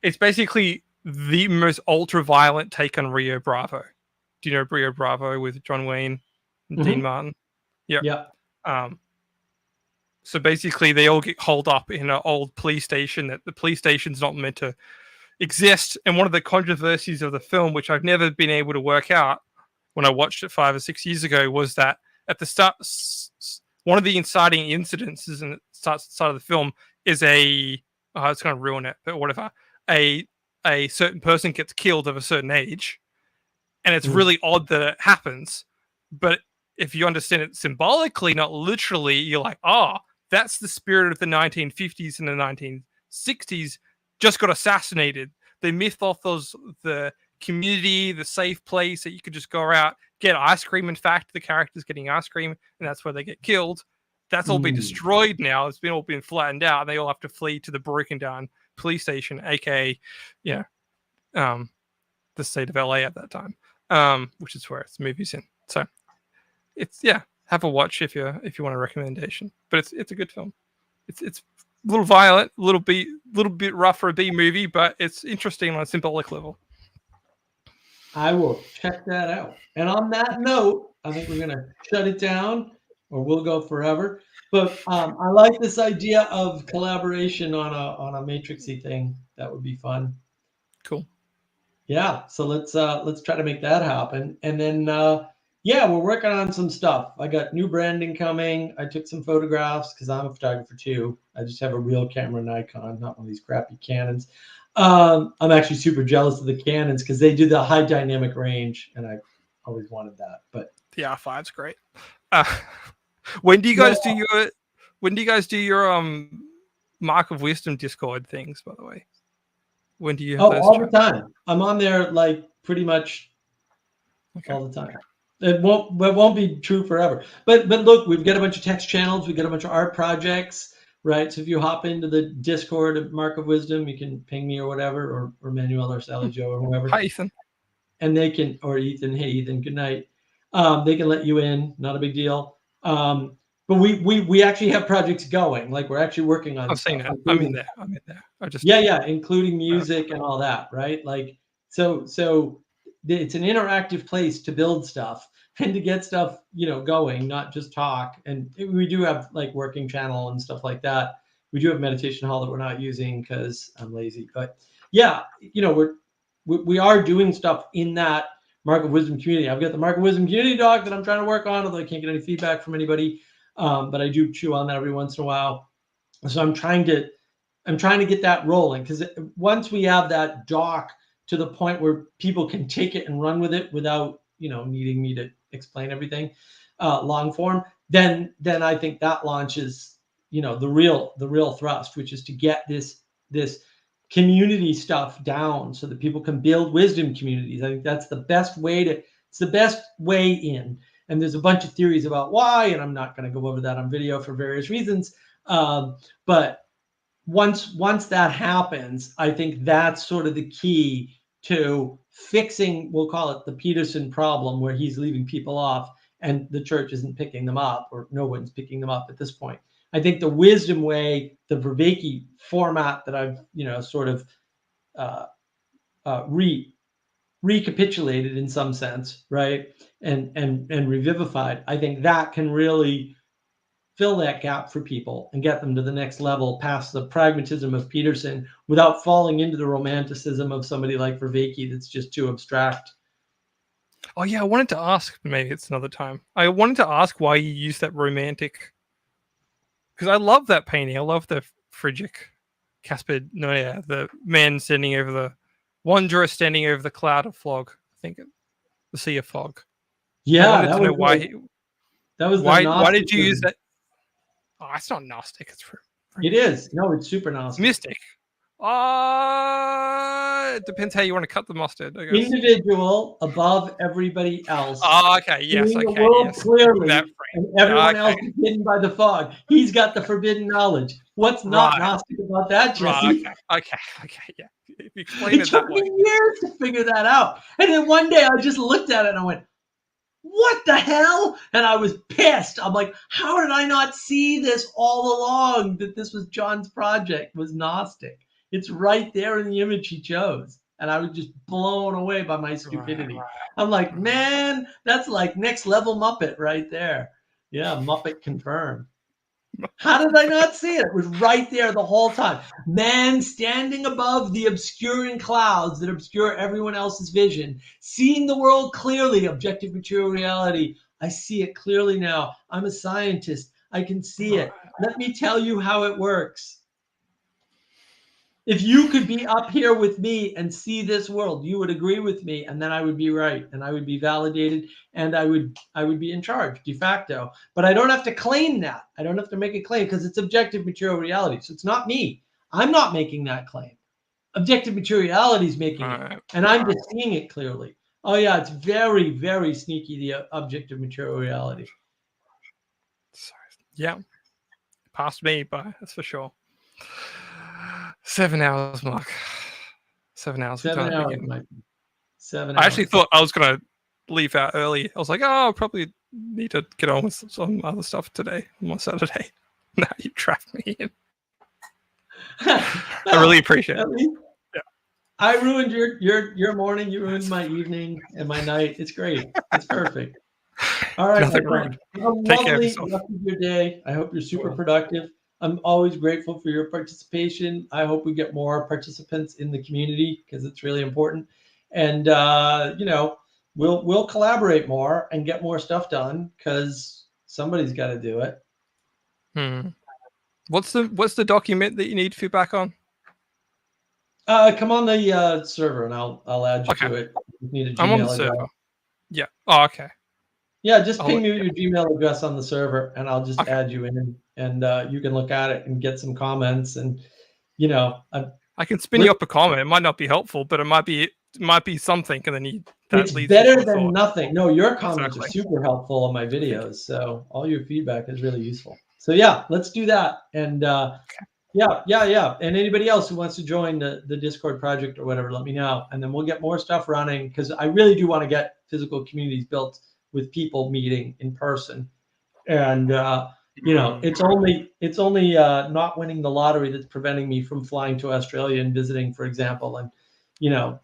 It's basically the most ultra-violent take on Rio Bravo. Do you know Rio Bravo with John Wayne and Dean Martin? Yep. Yeah. So basically, they all get holed up in an old police station that the police station's not meant to exist. And one of the controversies of the film, which I've never been able to work out when I watched it 5 or 6 years ago, was that at the start, one of the inciting incidences in the start of the film is it's going to ruin it, but whatever. A certain person gets killed of a certain age, and it's really odd that it happens. But if you understand it symbolically, not literally, you're like, that's the spirit of the 1950s and the 1960s just got assassinated. They myth off the community, the safe place that you could just go out, get ice cream. In fact, the character's getting ice cream, and that's where they get killed. That's all been destroyed now. It's all been flattened out, and they all have to flee to the broken down police station, aka, the state of LA at that time, which is where the movie's in. So it's have a watch if you want a recommendation. But it's a good film. It's a little violent, a little bit rough for a B movie, but it's interesting on a symbolic level. I will check that out. And on that note, I think we're gonna shut it down, or we'll go forever. But I like this idea of collaboration on a matrixy thing. That would be fun. Cool. Yeah. So let's try to make that happen. And then we're working on some stuff. I got new branding coming. I took some photographs because I'm a photographer too. I just have a real camera Nikon, not one of these crappy Canons. I'm actually super jealous of the Canons because they do the high dynamic range, and I always wanted that. But the R5's great. When do you guys do your Mark of Wisdom Discord things, by the way? When do you have those all the time. I'm on there like pretty much all the time. It won't be true forever. But look, we've got a bunch of text channels, we've got a bunch of art projects, right? So if you hop into the Discord of Mark of Wisdom, you can ping me or whatever, or Manuel or Sally Joe or whoever. Hi, Ethan. And they can, or Ethan, hey Ethan, good night. They can let you in, not a big deal. But we actually have projects going. Like we're actually working on. I've seen it. I'm in there. Including music and all that, right? Like so it's an interactive place to build stuff and to get stuff, going, not just talk. And we do have like working channel and stuff like that. We do have meditation hall that we're not using because I'm lazy. But yeah, we are doing stuff in that Mark of Wisdom community. I've got the Mark of Wisdom community doc that I'm trying to work on, although I can't get any feedback from anybody. But I do chew on that every once in a while. So I'm trying to get that rolling, because once we have that doc to the point where people can take it and run with it without, needing me to explain everything long form, then I think that launches, the real thrust, which is to get this community stuff down so that people can build wisdom communities. I think that's the best way it's the best way in. And there's a bunch of theories about why, and I'm not going to go over that on video for various reasons. But once that happens, I think that's sort of the key to fixing, we'll call it the Peterson problem, where he's leaving people off and the church isn't picking them up, or no one's picking them up at this point. I think the wisdom way, the Vervaeke format that I've, sort of recapitulated in some sense, right? And revivified, I think that can really fill that gap for people and get them to the next level past the pragmatism of Peterson without falling into the romanticism of somebody like Vervaeke that's just too abstract. Oh yeah, I wanted to ask. Maybe it's another time. I wanted to ask why you use that romantic. Because I love that painting. I love the Friedrich Caspar Noé, the man standing over the wanderer standing over the cloud of fog. I think the sea of fog. Yeah, I wanted to know why. That was why did you use that? Oh, it's not Gnostic. It's it is. No, it's super Gnostic. Mystic. It depends how you want to cut the mustard. I guess. Individual above everybody else. Oh, okay. Yes. Seeing Okay. the world Yes. clearly, That and everyone okay. else is hidden by the fog. He's got the forbidden knowledge. What's not Gnostic about that, Jesse? Right, okay. Yeah. Explain It it that took way. me years to figure that out. And then one day I just looked at it and I went, what the hell? And I was pissed. I'm like, how did I not see this all along, that this was John's project, was Gnostic? It's right there in the image he chose. And I was just blown away by my stupidity. Right. I'm like, man, that's like next level Muppet right there. Yeah, Muppet confirmed. How did I not see it? It was right there the whole time. Man standing above the obscuring clouds that obscure everyone else's vision, seeing the world clearly, objective material reality. I see it clearly now. I'm a scientist. I can see it. Let me tell you how it works. If you could be up here with me and see this world, you would agree with me, and then I would be right, and I would be validated, and I would be in charge de facto. But I don't have to claim that. I don't have to make a claim because it's objective material reality. So it's not me. I'm not making that claim. Objective materiality is making it, and I'm just seeing it clearly. Oh yeah, it's very, very sneaky, the objective material reality. Yeah, past me, but that's for sure. 7 hours, Mark. 7 hours. 7 hours, Mike. 7 I hours. actually thought I was going to leave out early. I was like, oh, I'll probably need to get on with some other stuff today on my Saturday. No, you trapped me in. I really appreciate it. Yeah. I ruined your morning. You ruined my evening and my night. It's great. It's perfect. All right, my friend. Take care of Lovely yourself. rest of your day. I hope you're super productive. I'm always grateful for your participation. I hope we get more participants in the community because it's really important. And we'll collaborate more and get more stuff done because somebody's got to do it. What's the document that you need feedback on? Come on the server and I'll add you to it. You need a Gmail I'm on the address. server. Yeah. Oh, okay. Yeah, just ping me your Gmail address on the server and I'll just add you in, and you can look at it and get some comments. And I can spin you up a comment. It might not be helpful, but it might be something, and then it's better than nothing. No, your comments are super helpful on my videos, so all your feedback is really useful. So yeah, let's do that. And yeah. And anybody else who wants to join the Discord project or whatever, let me know, and then we'll get more stuff running because I really do want to get physical communities built with people meeting in person. And it's only not winning the lottery that's preventing me from flying to Australia and visiting, for example, and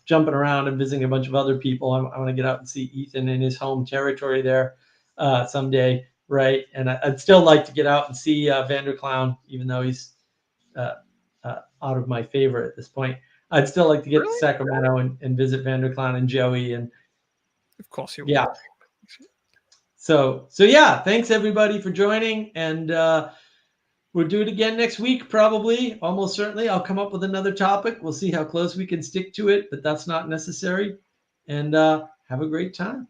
jumping around and visiting a bunch of other people. I want to get out and see Ethan in his home territory there someday, right? And I'd still like to get out and see Vanderclown, even though he's out of my favor at this point. I'd still like to get to Sacramento and visit Vanderclown and Joey, and of course you will. Yeah. So yeah, thanks everybody for joining, and we'll do it again next week, probably, almost certainly. I'll come up with another topic. We'll see how close we can stick to it, but that's not necessary. And have a great time.